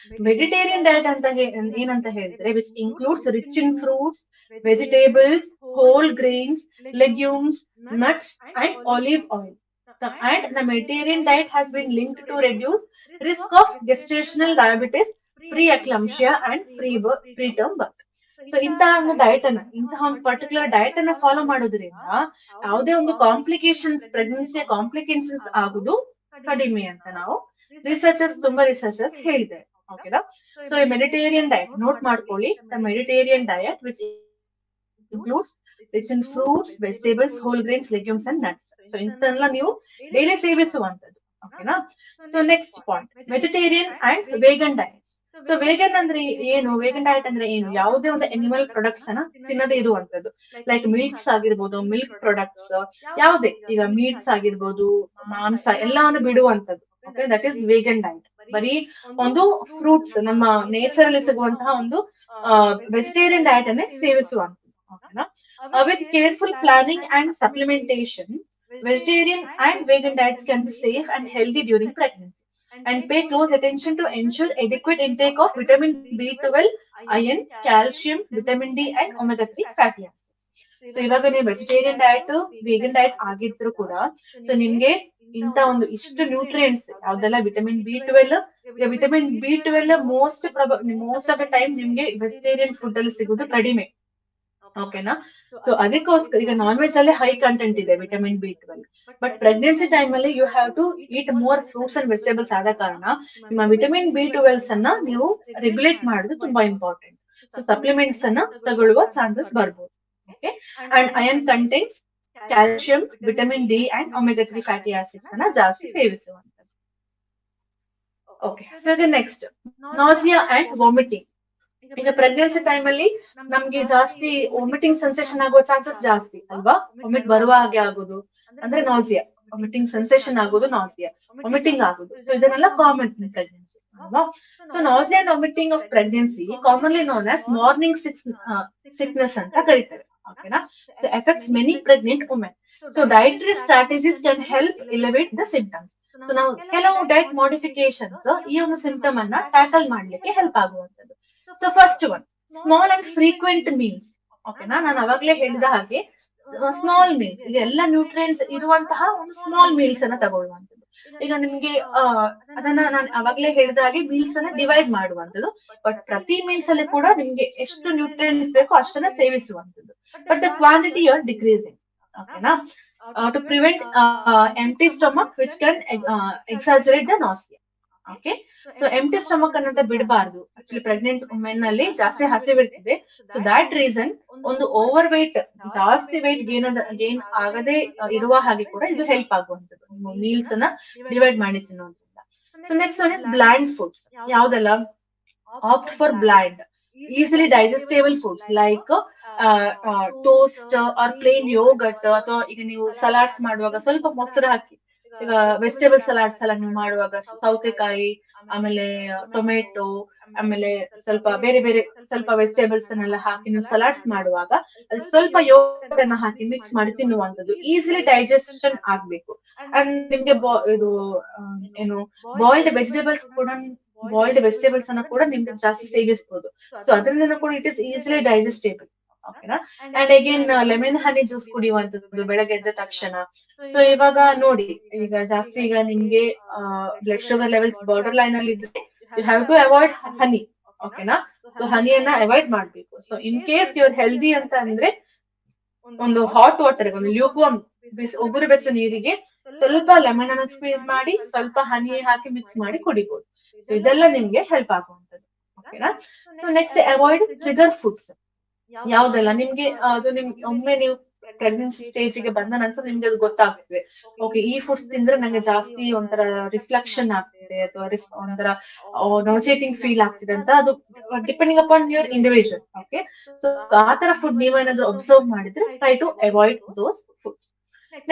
ಮೆಡಿಟೇರಿಯನ್ ಡಯಟ್ ಅಂತ ಏನಂತ ಹೇಳಿದ್ರೆ, which includes rich in fruits, vegetables, whole grains, legumes, nuts and olive oil. And the Mediterranean diet has been linked to reduce risk of gestational diabetes, pre-eclampsia and preterm birth. So ಇಂತಹ ಒಂದು ಇಂತಹ ಒಂದು particular diet ಅನ್ನ follow ಮಾಡೋದ್ರಿಂದ ಯಾವುದೇ ಒಂದು complications, ಪ್ರೆಗ್ನೆನ್ಸಿಯ complications ಆಗುದು ಕಡಿಮೆ ಅಂತ ನಾವು ತುಂಬಾ ರಿಸರ್ಚರ್ಸ್ ಹೇಳಿದ್ದಾರೆ. ಓಕೆನಾ? ಸೊ ಈ ಮೆಡಿಟೇರಿಯನ್ ಡಯಟ್ ನೋಟ್ ಮಾಡ್ಕೊಳ್ಳಿ. The Mediterranean diet which includes rich in fruits, vegetables, whole grains, legumes and nuts. So ಇಂತಲ್ಲ ನೀವು ಡೈಲಿ ಸೇವಿಸುವಂತದ್ದು. ಓಕೆನಾ? So next point, vegetarian and vegan diets. So vegan ಅಂದ್ರೆ ಏನು? ವೇಗನ್ ಡಯಟ್ ಅಂದ್ರೆ ಏನು? ಯಾವುದೇ ಒಂದು ಅನಿಮಲ್ ಪ್ರಾಡಕ್ಟ್ಸ್ ಅನ್ನ ತಿನ್ನದೇ ಇರುವಂತದ್ದು, ಲೈಕ್ ಮಿಲ್ಕ್ಸ್ ಆಗಿರ್ಬೋದು, ಮಿಲ್ಕ್ ಪ್ರಾಡಕ್ಟ್ಸ್, ಯಾವುದೇ ಈಗ ಮೀಟ್ಸ್ ಆಗಿರ್ಬೋದು, ಮಾಂಸ ಎಲ್ಲವನ್ನು ಬಿಡುವಂತದ್ದು. Okay, that is vegan diet. ಬರೀ ಒಂದು ಫ್ರೂಟ್ಸ್, ನಮ್ಮ ನೇಚರ್ ಅಲ್ಲಿ ಸಿಗುವಂತಹ ಒಂದು ವೆಜಿಟೇರಿಯನ್ ಡಯಟ್ ಅನ್ನೇ ಸೇವಿಸುವಂತದ್ದು. ಓಕೆನಾ? With careful planning and supplementation, vegetarian and vegan diets can be safe and healthy during pregnancy. And pay close attention to ensure adequate intake of vitamin B12, iron, calcium, vitamin D and omega-3 fatty acids. So ಇವಾಗ ನೀವು vegetarian diet, vegan diet ಆಗಿದ್ರು ಕೂಡ, so ನಿಮ್ಗೆ ಇಂತ ಒಂದು ಇಷ್ಟು nutrients ಯಾವ್ದೆಲ್ಲ, vitamin B twelve most of the time ನಿಮ್ಗೆ ವೆಜಿಟೇರಿಯನ್ ಫುಡ್ ಅಲ್ಲಿ ಸಿಗೋದು ಕಡಿಮೆ. ಓಕೆನಾ? ಸೊ ಅದಕ್ಕೋಸ್ಕರ ಈಗ ನಾನ್ ವೆಜ್ ಅಲ್ಲಿ ಹೈ ಕಂಟೆಂಟ್ ಇದೆ vitamin B12, but pregnancy time ಅಲ್ಲಿ you have to eat more fruits and vegetables ಆದ ಕಾರಣ ನಿಮ್ಮ ವಿಟಮಿನ್ B12 ಅನ್ನ ನೀವು ರೆಗ್ಯುಲೇಟ್ ಮಾಡೋದು ತುಂಬಾ ಇಂಪಾರ್ಟೆಂಟ್. ಸೊ ಸಪ್ಲಿಮೆಂಟ್ಸ್ ಅನ್ನ ತಗೊಳ್ಳುವ ಚಾನ್ಸಸ್ ಬರ್ಬೋದು. Okay, and iron contents calcium, vitamin D and omega three fatty acids ಅನ್ನ ಜಾಸ್ತಿ ಸೇವಿಸುವಂತದ್ದು. Okay, so next nausea and vomiting. ಈಗ ಪ್ರೆಗ್ನೆನ್ಸಿ ಟೈಮ್ ಅಲ್ಲಿ ನಮ್ಗೆ ಜಾಸ್ತಿ ವಾಮಿಟಿಂಗ್ ಸೆನ್ಸೇಷನ್ ಆಗೋ ಚಾನ್ಸಸ್ ಜಾಸ್ತಿ ಅಲ್ವಾ. ವಾಮಿಟ್ ಬರುವ ಹಾಗೆ ಆಗೋದು ಅಂದ್ರೆ ನಾಸಿಯಾ, ವಾಮಿಟಿಂಗ್ ಸೆನ್ಸೇಷನ್ ಆಗೋದು ನಾಸಿಯಾ, ವಾಮಿಟಿಂಗ್ ಆಗೋದು. ಸೊ ಇದನ್ನೆಲ್ಲ ಕಾಮನ್ ಇನ್ ಪ್ರೆಗ್ನೆನ್ಸಿ ಅಲ್ವಾ. So nausea and vomiting of pregnancy commonly known as morning sickness ಅಂತ ಕರೀತೇವೆ. ಓಕೆನಾ? So effects many pregnant women. So dietary strategies can help elevate the symptoms. So ನಾವು ಕೆಲವು diet modifications ಈ ಒಂದು symptom ಅನ್ನ tackle ಮಾಡ್ಲಿಕ್ಕೆ help ಆಗುವಂತದ್ದು. So first one, small and frequent meals. ಓಕೆನಾ? ನಾನು ಅವಾಗ್ಲೇ ಹೇಳಿದ ಹಾಗೆ ಸ್ಮಾಲ್ ಮೀಲ್ಸ್, ಇದೆಲ್ಲ ನ್ಯೂಟ್ರಿಯೆಂಟ್ಸ್ ಇರುವಂತಹ ಒಂದು ಸ್ಮಾಲ್ ಮೀಲ್ಸ್ ಅನ್ನ ತಗೊಳ್ಳುವಂಥದ್ದು. ಈಗ ನಿಮ್ಗೆ ಅದನ್ನ ನಾನು ಅವಾಗ್ಲೇ ಹೇಳಿದ ಹಾಗೆ ಮೀಲ್ಸ್ ಅನ್ನ ಡಿವೈಡ್ ಮಾಡುವಂಥದ್ದು, ಬಟ್ ಪ್ರತಿ ಮೀಲ್ಸ್ ಅಲ್ಲಿ ಕೂಡ ನಿಮ್ಗೆ ಎಷ್ಟು ನ್ಯೂಟ್ರಿಯೆಂಟ್ಸ್ ಬೇಕೋ ಅಷ್ಟನ್ನ ಸೇವಿಸುವಂಥದ್ದು, but the quantity are decreasing. ಓಕೆನಾ? To prevent empty stomach which can exaggerate the nausea. Okay, so empty stomach ಅನ್ನೋದ ಬಿಡಬಾರ್ದು. ಆಕ್ಚುಲಿ ಪ್ರೆಗ್ನೆಂಟ್ ವುಮೆನ್ ನಲ್ಲಿ ಜಾಸ್ತಿ ಹಸಿವಿರ್ತದೆ. ಸೊ ದಾಟ್ ರೀಸನ್ ಒಂದು ಓವರ್ ವೇಟ್, ಜಾಸ್ತಿ ವೇಟ್ ಗೇನ್ ಆಗದೆ ಇರುವ ಹಾಗೆ ಕೂಡ ಇದು ಹೆಲ್ಪ್ ಆಗುವಂಥದ್ದು, ನಿಮ್ಮ ಮೀಲ್ಸ್ ಅನ್ನ ಡಿವೈಡ್ ಮಾಡಿ ತಿನ್ನೋದ್ರಿಂದ. So next one is bland foods. ಯಾವ್ದೆಲ್ಲ? Opt for bland, easily digestible foods like toast or plain yoghurt, ಅಥವಾ ಈಗ ನೀವು ಸಲಾಡ್ಸ್ ಮಾಡುವಾಗ ಸ್ವಲ್ಪ ಮೊಸರು ಹಾಕಿ, ಈಗ ವೆಜಿಟೇಬಲ್ ಸಲಾಡ್ಸ್ ಎಲ್ಲ ನೀವು ಮಾಡುವಾಗ ಸೌತೆಕಾಯಿ ಆಮೇಲೆ ಟೊಮೆಟೊ, ಆಮೇಲೆ ಸ್ವಲ್ಪ ಬೇರೆ ಬೇರೆ ಸ್ವಲ್ಪ ವೆಜಿಟೇಬಲ್ಸ್ ಅನ್ನೆಲ್ಲ ಹಾಕಿ ನೀವು ಸಲಾಡ್ಸ್ ಮಾಡುವಾಗ ಅಲ್ಲಿ ಸ್ವಲ್ಪ ಯೋಗರ್ಟ್ ಅನ್ನ ಹಾಕಿ ಮಿಕ್ಸ್ ಮಾಡಿ ತಿನ್ನುವಂಥದ್ದು ಈಸಿಲಿ ಡೈಜೆಷನ್ ಆಗ್ಬೇಕು. ಅಂಡ್ ನಿಮ್ಗೆ ಇದು ಏನು ಬಾಯ್ಲ್ಡ್ ವೆಜಿಟೇಬಲ್ಸ್ ಕೂಡ ಬಾಯ್ಲ್ಡ್ ವೆಜಿಟೇಬಲ್ಸ್ ಅನ್ನ ಕೂಡ ನಿಮ್ಗೆ ಜಾಸ್ತಿ ಸೇವಿಸಬಹುದು. ಸೊ ಅದರಿಂದ ಕೂಡ ಇಟ್ ಇಸ್ ಈಸಿಲಿ ಡೈಜೆಸ್ಟೇಬಲ್. ಓಕೆನಾ. And again lemon honey juice ಕುಡಿಯುವಂತದ್ದು ಬೆಳಗ್ಗೆ ಎದ್ದ ತಕ್ಷಣ. ಸೊ ಇವಾಗ ನೋಡಿ, ಈಗ ಜಾಸ್ತಿ ಈಗ ನಿಮ್ಗೆ blood sugar levels border line ಅಲ್ಲಿ ಇದ್ರೆ ಯು ಹ್ಯಾವ್ ಟು ಅವಾಯ್ಡ್ ಹನಿ. ಓಕೆನಾ. ಸೊ ಹನಿಯನ್ನ ಅವಾಯ್ಡ್ ಮಾಡ್ಬೇಕು. So in case your healthy ಅಂತ ಅಂದ್ರೆ ಒಂದು ಹಾಟ್ ವಾಟರ್, ಒಂದು ಲ್ಯೂಕ್ವಾರ್ಮ್ ಉಗುರು ಬೆಚ್ಚ ನೀರಿಗೆ ಸ್ವಲ್ಪ ಲೆಮನ್ ಅನ್ನ ಸ್ಕ್ವೀಸ್ ಮಾಡಿ ಸ್ವಲ್ಪ ಹನಿ ಹಾಕಿ ಮಿಕ್ಸ್ ಮಾಡಿ ಕುಡಿಬಹುದು. ಸೊ ಇದೆಲ್ಲ ನಿಮ್ಗೆ ಹೆಲ್ಪ್ ಆಗುವಂತದ್ದು. ಓಕೆನಾ. So next avoid trigger foods. ಯಾವ್ದಲ್ಲ ನಿಮ್ಗೆ ಅದು ನಿಮ್ಗೆ ಒಮ್ಮೆ ನೀವು ಪ್ರೆಗ್ನೆನ್ಸಿ ಸ್ಟೇಜ್ ಗೆ ಬಂದ ನಂತರ ನಿಮ್ಗೆ ಅದು ಗೊತ್ತಾಗ್ತದೆ. ಓಕೆ, ಈ ಫುಡ್ಸ್ ತಿಂದ್ರೆ ನಂಗೆ ಜಾಸ್ತಿ ಒಂಥರ ರಿಫ್ಲೆಕ್ಷನ್ ಆಗ್ತಿದೆ ಅಥವಾ ಒಂಥರ ನೌಸೇಟಿಂಗ್ ಫೀಲ್ ಆಗ್ತಿದೆ ಅಂತ. ಅದು depending upon your individual. Okay. So ಆ ತರ ಫುಡ್ ನೀವೇನಾದ್ರೂ ಅಬ್ಸರ್ವ್ ಮಾಡಿದ್ರೆ try to avoid those foods.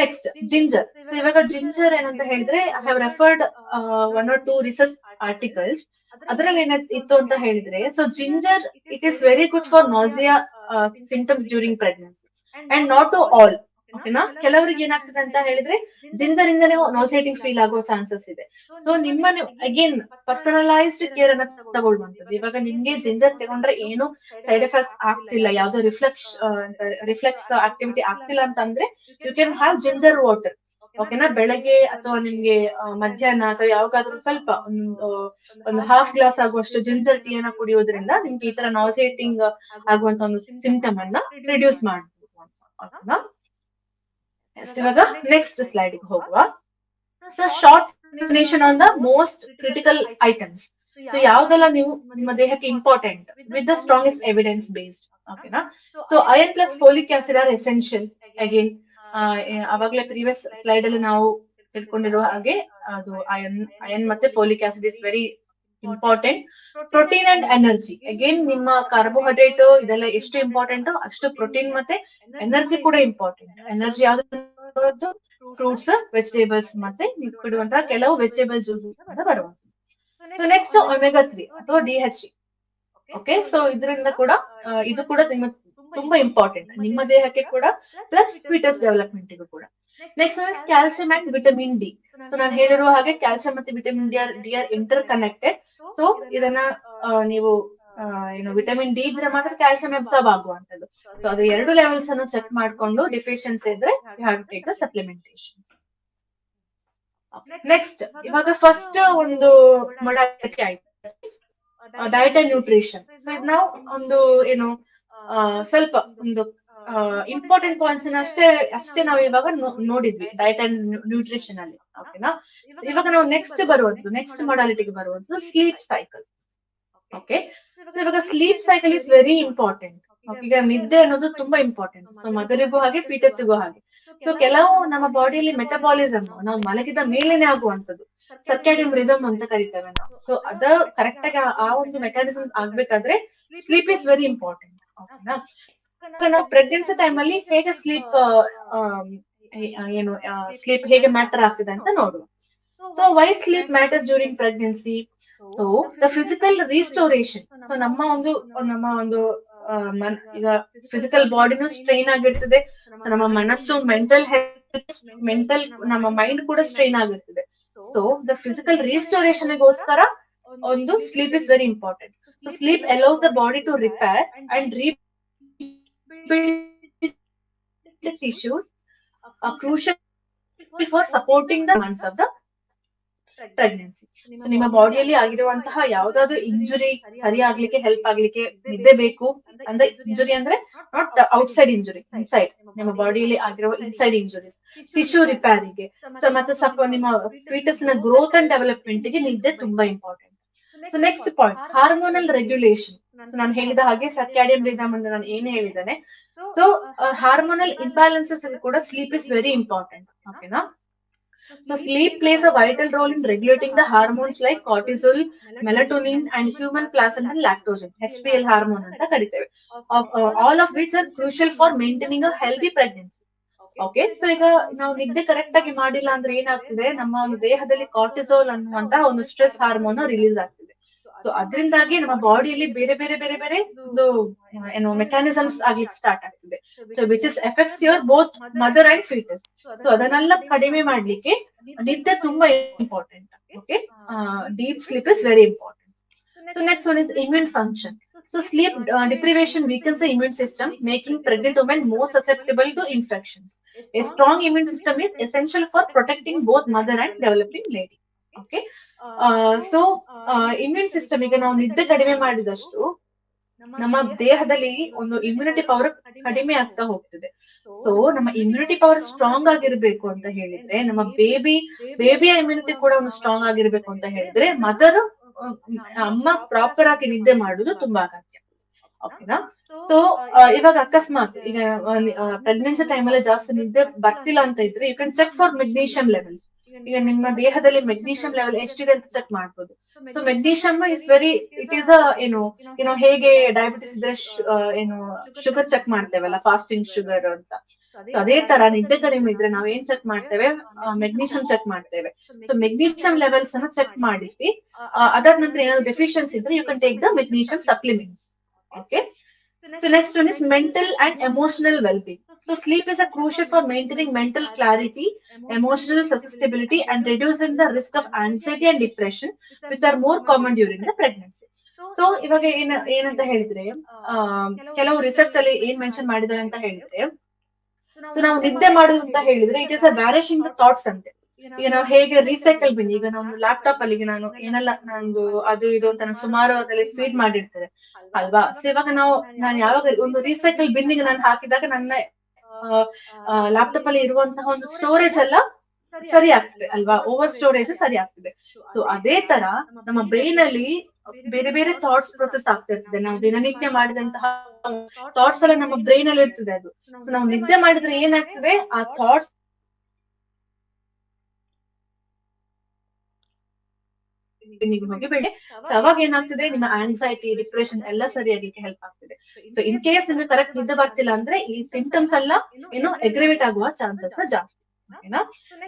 Next ginger. So ಇವಾಗ ಜಿಂಜರ್ ಏನಂತ ಹೇಳಿದ್ರೆ I have referred 1 or 2 research articles. ಅದರಲ್ಲಿ ಏನಿತ್ತು ಅಂತ ಹೇಳಿದ್ರೆ, so ginger it is very good for nausea symptoms during pregnancy and not to all. ಓಕೆನಾ. ಕೆಲವರಿಗೆ ಏನಾಗ್ತದೆ ಅಂತ ಹೇಳಿದ್ರೆ ಜಿಂಜರ್ ಇಂದನೇ ನಾಸಿಯೇಟಿಂಗ್ ಫೀಲ್ ಆಗೋ ಚಾನ್ಸಸ್ ಇದೆ. ಸೊ ನಿಮ್ಮ ಅಗೇನ್ ಪರ್ಸನಲೈಸ್ಡ್ ಕೇರ್ ಅನ್ನ ತಗೊಳ್ಳುವಂತದ್ದು. ಇವಾಗ ನಿಮ್ಗೆ ಜಿಂಜರ್ ತಗೊಂಡ್ರೆ ಏನು ಸೈಡ್ ಎಫೆಕ್ಟ್ಸ್ ಆಗ್ತಿಲ್ಲ, ಯಾವ್ದೋ ರಿಫ್ಲೆಕ್ಸ್ ಆಕ್ಟಿವಿಟಿ ಆಗ್ತಿಲ್ಲ ಅಂತಂದ್ರೆ you can have ginger water. ಓಕೆನಾ. ಬೆಳಗ್ಗೆ ಅಥವಾ ನಿಮ್ಗೆ ಮಧ್ಯಾಹ್ನ ಅಥವಾ ಯಾವಾಗಾದ್ರೂ ಸ್ವಲ್ಪ ಒಂದು ಹಾಫ್ ಗ್ಲಾಸ್ ಆಗುವಷ್ಟು ಜಿಂಜರ್ ಟೀ ಅನ್ನ ಕುಡಿಯೋದ್ರಿಂದ ನಿಮ್ಗೆ ಈ ತರ ನಾಸಿಯೇಟಿಂಗ್ ಆಗುವಂತ ಒಂದು ಸಿಂಟಮ್ ಅನ್ನ ರಿಡ್ಯೂಸ್ ಮಾಡಬಹುದು ಅಂತ. ಓಕೆನಾ. ಇವಾಗ ನೆಕ್ಸ್ಟ್ ಸ್ಲೈಡ್ ಹೋಗುವ. So short explanation on the most critical items. So ಯಾವ್ದೆಲ್ಲ ನೀವು ನಿಮ್ಮ ದೇಹಕ್ಕೆ important with the strongest evidence based. ಓಕೆನಾ. So iron plus folic acid are essential. Again ಅವಾಗಲೇ ಪ್ರೀವಿಯಸ್ ಸ್ಲೈಡ್ ಅಲ್ಲಿ ನಾವು ತಿಳ್ಕೊಂಡಿರುವ ಹಾಗೆ ಅದು ಅಯನ್ ಮತ್ತೆ folic acid is very important. Protein and energy. Again ನಿಮ್ಮ ಕಾರ್ಬೋಹೈಡ್ರೇಟ್ ಇದೆಲ್ಲ ಎಷ್ಟು ಇಂಪಾರ್ಟೆಂಟ್ ಅಷ್ಟು ಪ್ರೋಟೀನ್ ಮತ್ತೆ ಎನರ್ಜಿ ಕೂಡ ಇಂಪಾರ್ಟೆಂಟ್. ಎನರ್ಜಿ ಯಾವ್ದು? ಫ್ರೂಟ್ಸ್, ವೆಜಿಟೇಬಲ್ಸ್ ಮತ್ತೆ ನೀವು ಕೊಡುವಂತಹ ಕೆಲವು ವೆಜಿಟೇಬಲ್ ಜ್ಯೂಸಸ್ ಅಂತ ಬರುವಂತ. ಸೊ ನೆಕ್ಸ್ಟ್ ಒಮೆಗಾ 3 ಅಥವಾ DHA. ಓಕೆ. ಸೊ ಇದರಿಂದ ಕೂಡ ಇದು ಕೂಡ ನಿಮ್ಮ ತುಂಬಾ ಇಂಪಾರ್ಟೆಂಟ್ ನಿಮ್ಮ ದೇಹಕ್ಕೆ ಕೂಡ, ಪ್ಲಸ್ ಫೀಟಸ್ ಡೆವಲಪ್ಮೆಂಟ್ ಕೂಡ. Next calcium and vitamin D. So ನಾನು ಹೇಳಿರುವ ಹಾಗೆ ಕ್ಯಾಲ್ಸಿಯಂ ಮತ್ತೆ vitamin D are interconnected. So ಇದನ್ನ ನೀವು ಏನು ವಿಟಮಿನ್ ಡಿ ಇದ್ರೆ ಮಾತ್ರ ಕ್ಯಾಲ್ಸಿಯಂ ಅಬ್ಸಾರ್ಬ್ ಆಗುವಂತದ್ದು. ಸೊ ಅದು 2 ಲೆವೆಲ್ಸ್ ಅನ್ನು ಚೆಕ್ ಮಾಡ್ಕೊಂಡು ಡಿಫಿಷಿಯನ್ಸಿ ಇದ್ರೆ you have to take the supplementations. Next ಇವಾಗ ಫಸ್ಟ್ ಒಂದು ಮೊಡಾಲಿಟಿ ಆಯ್ತು, ಡಯಟ್ ಅಂಡ್ ನ್ಯೂಟ್ರಿಷನ್. ಸೊ ಇದು ನಾವು ಒಂದು ಏನು ಸ್ವಲ್ಪ ಒಂದು ಇಂಪಾರ್ಟೆಂಟ್ ಪಾಯಿಂಟ್ಸ್ ಅಷ್ಟೇ ನಾವು ಇವಾಗ ನೋಡಿದ್ವಿ ಡಯಟ್ ಅಂಡ್ ನ್ಯೂಟ್ರಿಷನ್ ಅಲ್ಲಿ. ಓಕೆನಾ. ಇವಾಗ ನಾವು ನೆಕ್ಸ್ಟ್ ಮೊಡಾಲಿಟಿಗೆ ಬರುವಂತದ್ದು ಸ್ಲೀಪ್ ಸೈಕಲ್. ಓಕೆ. ಸೊ ಇವಾಗ sleep cycle is very important. ಈಗ ನಿದ್ದೆ ಅನ್ನೋದು ತುಂಬಾ ಇಂಪಾರ್ಟೆಂಟ್. ಸೊ ಮದರಿಗೂ ಹಾಗೆ ಫೀಟಸ್ಗೂ ಹಾಗೆ. ಸೊ ಕೆಲವು ನಮ್ಮ ಬಾಡಿಯಲ್ಲಿ ಮೆಟಬಾಲಿಸಮ್ ನಾವು ಮಲಗಿದ ಮೇಲೇನೆ ಆಗುವಂತದ್ದು ಸರ್ಕ್ಯಾಡಿಯಂ ರಿದಮ್ ಅಂತ ಕರಿತೇವೆ ನಾವು. ಸೊ ಅದ ಕರೆಕ್ಟ್ ಆಗಿ ಆ ಒಂದು ಮೆಕ್ಯಾನಿಸಮ್ ಆಗ್ಬೇಕಾದ್ರೆ ಸ್ಲೀಪ್ ಇಸ್ ವೆರಿ ಇಂಪಾರ್ಟೆಂಟ್. ಓಕೆನಾ. ಸೊ ನಾವು ಪ್ರೆಗ್ನೆನ್ಸಿ ಟೈಮ್ ಅಲ್ಲಿ ಹೇಗೆ ಸ್ಲೀಪ್ ಹೇಗೆ ಮ್ಯಾಟರ್ ಆಗ್ತಿದೆ ಅಂತ ನೋಡುವ. So why sleep matters during pregnancy. So the physical restoration. So ನಮ್ಮ ಒಂದು ಈಗ ಫಿಸಿಕಲ್ ಬಾಡಿನೂ ಸ್ಟ್ರೈನ್ ಆಗಿರ್ತದೆ. ಸೊ ನಮ್ಮ ಮನಸ್ಸು ಮೆಂಟಲ್ ನಮ್ಮ ಮೈಂಡ್ ಕೂಡ ಸ್ಟ್ರೈನ್ ಆಗಿರ್ತದೆ. ಸೊ ದ ಫಿಸಿಕಲ್ ರೀಸ್ಟೋರೇಷನ್ ಗೋಸ್ಕರ ಒಂದು sleep is very important. So sleep allows the body to repair and the tissues are crucial for supporting the months of the pregnancy. So ನಿಮ್ಮ ಬಾಡಿಯಲ್ಲಿ ಆಗಿರುವಂತಹ ಯಾವ್ದಾದ್ರು injury ಸರಿ ಆಗ್ಲಿಕ್ಕೆ ಹೆಲ್ಪ್ ಆಗ್ಲಿಕ್ಕೆ ನಿದ್ದೆ ಬೇಕು. ಅಂದ್ರೆ ಇಂಜುರಿ ಅಂದ್ರೆ ನಾಟ್ ಔಟ್ಸೈಡ್ ಇಂಜುರಿ, ಇನ್ಸೈಡ್ ನಿಮ್ಮ ಬಾಡಿಯಲ್ಲಿ ಆಗಿರುವ ಇನ್ಸೈಡ್ ಇಂಜುರೀಸ್, ಟಿಶ್ಯೂ ರಿಪೇರಿಗೆ. ಸೊ ಮತ್ತೆ ಸ್ವಲ್ಪ ನಿಮ್ಮ ಫೀಟಸ್ ನ ಗ್ರೋತ್ ಅಂಡ್ ಡೆವಲಪ್ಮೆಂಟ್ ಗೆ ನಿದ್ದೆ ತುಂಬಾ important. So next point hormonal regulation. So ನಾನು ಹೇಳಿದ ಹಾಗೆ ಸರ್ಕ್ಯಾಡಿಯಂ ರಿದಮ್ ಅಂತ ನಾನು ಏನ್ ಹೇಳಿದ್ದೇನೆ. ಸೊ ಹಾರ್ಮೋನಲ್ ಇಂಬ್ಯಾಲೆನ್ಸಸ್ ಕೂಡ ಸ್ಲೀಪ್ ಇಸ್ ವೆರಿ ಇಂಪಾರ್ಟೆಂಟ್. ಓಕೆನಾ. So sleep plays a vital role in regulating the hormones like cortisol, melatonin, and human placental lactogen, HPL hormone anta kariteve, all of which are crucial for maintaining a healthy pregnancy. Okay, so ಈಗ ನಾವು ನಿದ್ದೆ correct ಆಗಿ ಮಾಡಿಲ್ಲ ಅಂದ್ರೆ ಏನಾಗ್ತದೆ, ನಮ್ಮ ಒಂದು ದೇಹದಲ್ಲಿ ಕಾರ್ಟಿಸೋಲ್ ಅನ್ನುವಂತಹ ಒಂದು ಸ್ಟ್ರೆಸ್ ಹಾರ್ಮೋನ್ ರಿಲೀಸ್ ಆಗ್ತದೆ. ಸೊ ಅದರಿಂದಾಗಿ ನಮ್ಮ ಬಾಡಿಯಲ್ಲಿ ಬೇರೆ ಬೇರೆ ಬೇರೆ ಬೇರೆ ಒಂದು ಏನು ಮೆಕ್ಯಾನಿಸಮ್ಸ್ ಆಗ್ಲಿಕ್ಕೆ ಸ್ಟಾರ್ಟ್ ಆಗ್ತದೆ. So which is effects your both mother and foetus. So ಅದನ್ನೆಲ್ಲ ಕಡಿಮೆ ಮಾಡ್ಲಿಕ್ಕೆ ನಿದ್ದೆ ತುಂಬಾ important. Okay, deep sleep is very important. So next one is immune function. So sleep deprivation weakens the immune system, making pregnant women more susceptible to infections. A strong immune system is essential for protecting both mother and developing lady. Okay. So immune system ಈಗ ನಾವು ನಿದ್ದೆ ಕಡಿಮೆ ಮಾಡಿದಷ್ಟು ನಮ್ಮ ದೇಹದಲ್ಲಿ ಒಂದು immunity power ಕಡಿಮೆ ಆಗ್ತಾ ಹೋಗ್ತದೆ. ಸೊ ನಮ್ಮ ಇಮ್ಯುನಿಟಿ ಪವರ್ ಸ್ಟ್ರಾಂಗ್ ಆಗಿರ್ಬೇಕು ಅಂತ ಹೇಳಿದ್ರೆ, ನಮ್ಮ ಬೇಬಿಯ ಇಮ್ಯುನಿಟಿ ಕೂಡ ಒಂದು ಸ್ಟ್ರಾಂಗ್ ಆಗಿರ್ಬೇಕು ಅಂತ ಹೇಳಿದ್ರೆ, ಮದರ್ ಅಮ್ಮ ಪ್ರಾಪರ್ ಆಗಿ ನಿದ್ದೆ ಮಾಡುದು ತುಂಬಾ ಅಗತ್ಯ. ಓಕೆನಾ? ಸೊ ಇವಾಗ ಅಕಸ್ಮಾತ್ ಈಗ ಪ್ರೆಗ್ನೆನ್ಸಿ ಟೈಮಲ್ಲಿ ಜಾಸ್ತಿ ನಿದ್ದೆ ಬರ್ತಿಲ್ಲ ಅಂತ ಇದ್ರೆ, you can check for magnesium levels. ಈಗ ನಿಮ್ಮ ದೇಹದಲ್ಲಿ ಮೆಗ್ನೀಷಿಯಂ ಲೆವೆಲ್ ಎಷ್ಟಿದೆ ಅಂತ ಚೆಕ್ ಮಾಡ್ಬೋದು. So magnesium is very, it is ಏನು ಹೇಗೆ ಡಯಾಬಿಟಿಸ್ ಇದ್ರೆ ಏನು ಶುಗರ್ ಚೆಕ್ ಮಾಡ್ತೇವಲ್ಲ, ಫಾಸ್ಟಿಂಗ್ ಶುಗರ್ ಅಂತ. ಸೊ ಅದೇ ತರ ನಿದ್ದೆ ಕಡಿಮೆ ಇದ್ರೆ ನಾವ್ ಏನ್ ಚೆಕ್ ಮಾಡ್ತೇವೆ, ಮೆಗ್ನೀಷಿಯಂ ಚೆಕ್ ಮಾಡ್ತೇವೆ. ಸೊ ಮೆಗ್ನೀಷಿಯಂ ಲೆವೆಲ್ಸ್ ಅನ್ನು ಚೆಕ್ ಮಾಡಿಸಿ, ಅದಾದ ನಂತರ ಏನಾದ್ರು ಡೆಫಿಷಿಯನ್ಸಿ ಇದ್ರೆ you can take the magnesium supplements. Okay. So next one is mental and emotional well-being. So sleep is a crucial for maintaining mental clarity, emotional susceptibility, and reducing the risk of anxiety and depression, which are more common during the pregnancy. So ಇವಾಗ ಏನಂತ ಹೇಳಿದ್ರೆ, ಕೆಲವು research ಅಲ್ಲಿ ಏನ್ mention ಮಾಡಿದ್ದಾರೆ ಅಂತ ಹೇಳಿದ್ರೆ, so ನಾವು ನಿದ್ದೆ ಮಾಡುದು ಅಂತ ಹೇಳಿದ್ರೆ it is a vanishing the thoughts ಅಂತೆ. ಈಗ ನಾವು ಹೇಗೆ ರೀಸೈಕಲ್ ಬಿನ್, ಈಗ ನಾನು ಲ್ಯಾಪ್ಟಾಪ್ ಅಲ್ಲಿ ನಾನು ಏನೆಲ್ಲ ನಂದು ಅದು ಇದು ಅಂತ ಸುಮಾರು ಅದ್ರಲ್ಲಿ ಫೀಡ್ ಮಾಡಿರ್ತೇನೆ ಅಲ್ವಾ. ಸೊ ಇವಾಗ ನಾನು ಯಾವಾಗ ಒಂದು ರೀಸೈಕಲ್ ಬಿನ್ನಿಗೆ ನಾನು ಹಾಕಿದಾಗ ನನ್ನ ಲ್ಯಾಪ್ಟಾಪ್ ಅಲ್ಲಿ ಇರುವಂತಹ ಒಂದು ಸ್ಟೋರೇಜ್ ಎಲ್ಲ ಸರಿ ಆಗ್ತದೆ ಅಲ್ವಾ, ಓವರ್ ಸ್ಟೋರೇಜ್ ಸರಿ ಆಗ್ತದೆ. ಸೊ ಅದೇ ತರ ನಮ್ಮ ಬ್ರೈನ್ ಅಲ್ಲಿ ಬೇರೆ ಬೇರೆ ಥಾಟ್ಸ್ ಪ್ರೊಸೆಸ್ ಆಗ್ತಿರ್ತದೆ. ನಾವು ದಿನನಿತ್ಯ ಮಾಡಿದಂತಹ ಥಾಟ್ಸ್ ಎಲ್ಲ ನಮ್ಮ ಬ್ರೈನ್ ಅಲ್ಲಿ ಇರ್ತದೆ ಅದು. ಸೊ ನಾವು ನಿದ್ದೆ ಮಾಡಿದ್ರೆ ಏನಾಗ್ತದೆ, ಆ ಥಾಟ್ಸ್ ಅವಾಗ ಏನಾಗ್ತದೆ, ನಿಮ್ಮ ಆನ್ಸೈಟಿ, ಡಿಪ್ರೆಷನ್ ಎಲ್ಲ ಸರಿಯಾಗಲಿಕ್ಕೆ ಹೆಲ್ಪ್ ಆಗ್ತದೆ. ಸೊ ಇನ್ ಕೇಸ್ ನಿಮ್ಗೆ ಕರೆಕ್ಟ್ ನಿದ್ದೆ ಬರ್ತಿಲ್ಲ ಅಂದ್ರೆ ಈ ಸಿಂಪ್ಟಮ್ಸ್ ಎಲ್ಲ ಎಗ್ರಿವೇಟ್ ಆಗುವ ಚಾನ್ಸಸ್ ಜಾಸ್ತಿ. ಓಕೆನಾ?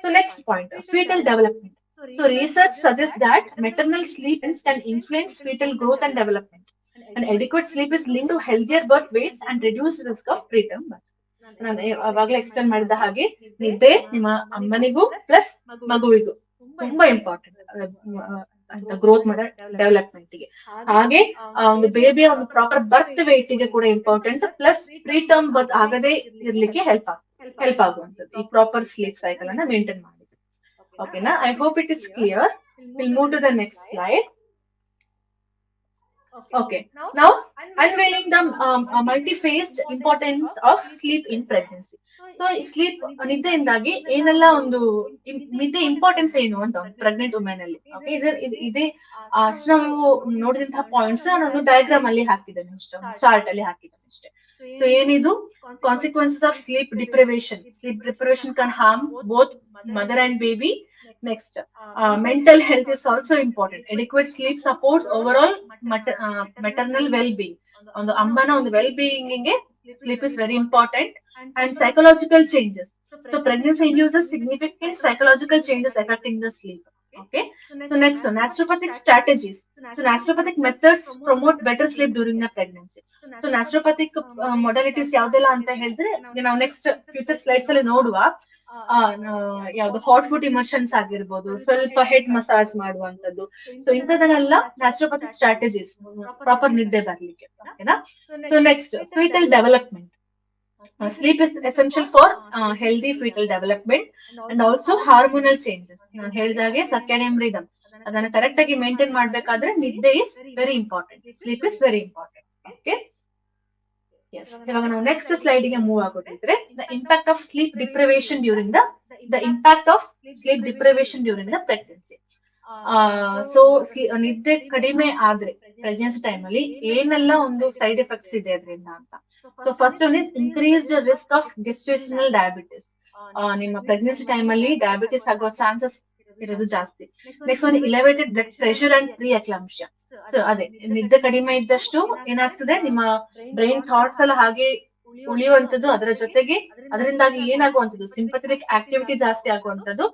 So next point, foetal development. So research suggests that maternal sleep can influence fetal growth and development. And adequate sleep is linked to healthier birth weights and reduced risk of preterm birth. ನಾನು ಅವಾಗಲೇ explain ಮಾಡಿದ ಹಾಗೆ ನಿದ್ದೆ ನಿಮ್ಮ ಅಮ್ಮನಿಗೂ plus ಮಗುವಿಗೂ ತುಂಬಾ important growth ಮತ್ತೆ development ಗೆ. ಹಾಗೆ ಒಂದು ಬೇಬಿಯ ಒಂದು ಪ್ರಾಪರ್ ಬರ್ತ್ ವೇಟ್ ಗೆ ಕೂಡ ಇಂಪಾರ್ಟೆಂಟ್, ಪ್ಲಸ್ ಪ್ರೀಟರ್ಮ್ ಬರ್ತ್ ಆಗದೆ ಇರ್ಲಿಕ್ಕೆ ಹೆಲ್ಪ್ ಆಗುವಂತದ್ದು ಈ ಪ್ರಾಪರ್ ಸ್ಲೀಪ್ ಸೈಕಲ್ ಅನ್ನ ಮೇಂಟೈನ್ ಮಾಡಿ. ಓಕೆನಾ? I hope it is clear. Will move to the next slide. Okay, now unveiling the multi-phased importance of sleep in pregnancy. So sleep ನಿದ್ದೆಯಿಂದಾಗಿ ಏನೆಲ್ಲ ಒಂದು ನಿದ್ದೆ ಇಂಪಾರ್ಟೆನ್ಸ್ ಏನು ಅಂತ ಪ್ರೆಗ್ನೆಂಟ್ ವುಮೆನ್ ಅಲ್ಲಿ. ಓಕೆ, ಇದೇ ಅಷ್ಟು ನಾವು ನೋಡಿದಂತಹ ಪಾಯಿಂಟ್ಸ್ ನಾನು ಡಯಾಗ್ರಾಮ್ ಅಲ್ಲಿ ಹಾಕಿದ್ದೇನೆ ಅಷ್ಟೇ, ಚಾರ್ಟ್ ಅಲ್ಲಿ ಹಾಕಿದ್ದೇನೆ ಅಷ್ಟೇ. ಸೊ ಏನಿದು consequences of sleep deprivation. Sleep deprivation can harm both mother and baby. Next, mental health is also important. Adequate sleep supports overall maternal well-being. On the ಅಮ್ಮನ ಒಂದು well-being ಗೆ sleep is very important. And psychological changes. So pregnancy induces significant psychological changes affecting the sleep. Okay. So next one, naturopathic strategies. So naturopathic methods promote better sleep during the pregnancy. So naturopathic modalities ಯಾವ್ದೆಲ್ಲ ಅಂತ ಹೇಳಿದ್ರೆ ನಾವು next future slides ಅಲ್ಲಿ ನೋಡುವ. ಯಾವ್ದು hot food emotions ಆಗಿರ್ಬೋದು, ಸ್ವಲ್ಪ head massage ಮಾಡುವಂತದ್ದು. So ಇಂಥದನ್ನೆಲ್ಲ naturopathy strategies proper ನಿದ್ದೆ ಬರ್ಲಿಕ್ಕೆ. ಓಕೆನಾ? So next, foetal development. Sleep is essential for healthy fetal development and also hormonal changes. ನಾನು ಹೇಳಿದಾಗೆ circadian rhythm ಅದನ್ನ ಕರೆಕ್ಟ್ ಆಗಿ ಮೇಂಟೈನ್ ಮಾಡ್ಬೇಕಾದ್ರೆ ನಿದ್ದೆ is very important, sleep is very important. Okay, yes. ಇವಾಗ ನಾವು ನೆಕ್ಸ್ಟ್ ಸ್ಲೈಡ್ ಗೆ ಮೂವ್ ಆಗೋದಿದ್ರೆ, the impact of sleep deprivation during the pregnancy. So ನಿದ್ದೆ ಕಡಿಮೆ ಆದ್ರೆ ಪ್ರೆಗ್ನೆನ್ಸಿ ಟೈಮ್ ಅಲ್ಲಿ ಏನೆಲ್ಲ ಒಂದು ಸೈಡ್ ಎಫೆಕ್ಟ್ಸ್ ಇದೆ ಅದರಿಂದ ಅಂತ. So first one is increased risk of gestational diabetes. ನಿಮ್ಮ ಪ್ರೆಗ್ನೆನ್ಸಿ ಟೈಮ್ ಅಲ್ಲಿ ಡಯಾಬಿಟಿಸ್ ಆಗುವ ಚಾನ್ಸಸ್ ಇರೋದು ಜಾಸ್ತಿ. Next one elevated blood pressure and pre eclampsia. So ಅದೇ ನಿದ್ದೆ ಕಡಿಮೆ ಇದ್ದಷ್ಟು ಏನಾಗ್ತದೆ, ನಿಮ್ಮ ಬ್ರೈನ್ ಥಾಟ್ಸ್ ಎಲ್ಲ ಹಾಗೆ ಉಳಿಯುವಂತದ್ದು, ಅದರ ಜೊತೆಗೆ ಅದರಿಂದಾಗಿ ಏನಾಗುವಂತದ್ದು ಸಿಂಪಥೆಟಿಕ್ ಆಕ್ಟಿವಿಟಿ ಜಾಸ್ತಿ ಆಗುವಂತದ್ದು,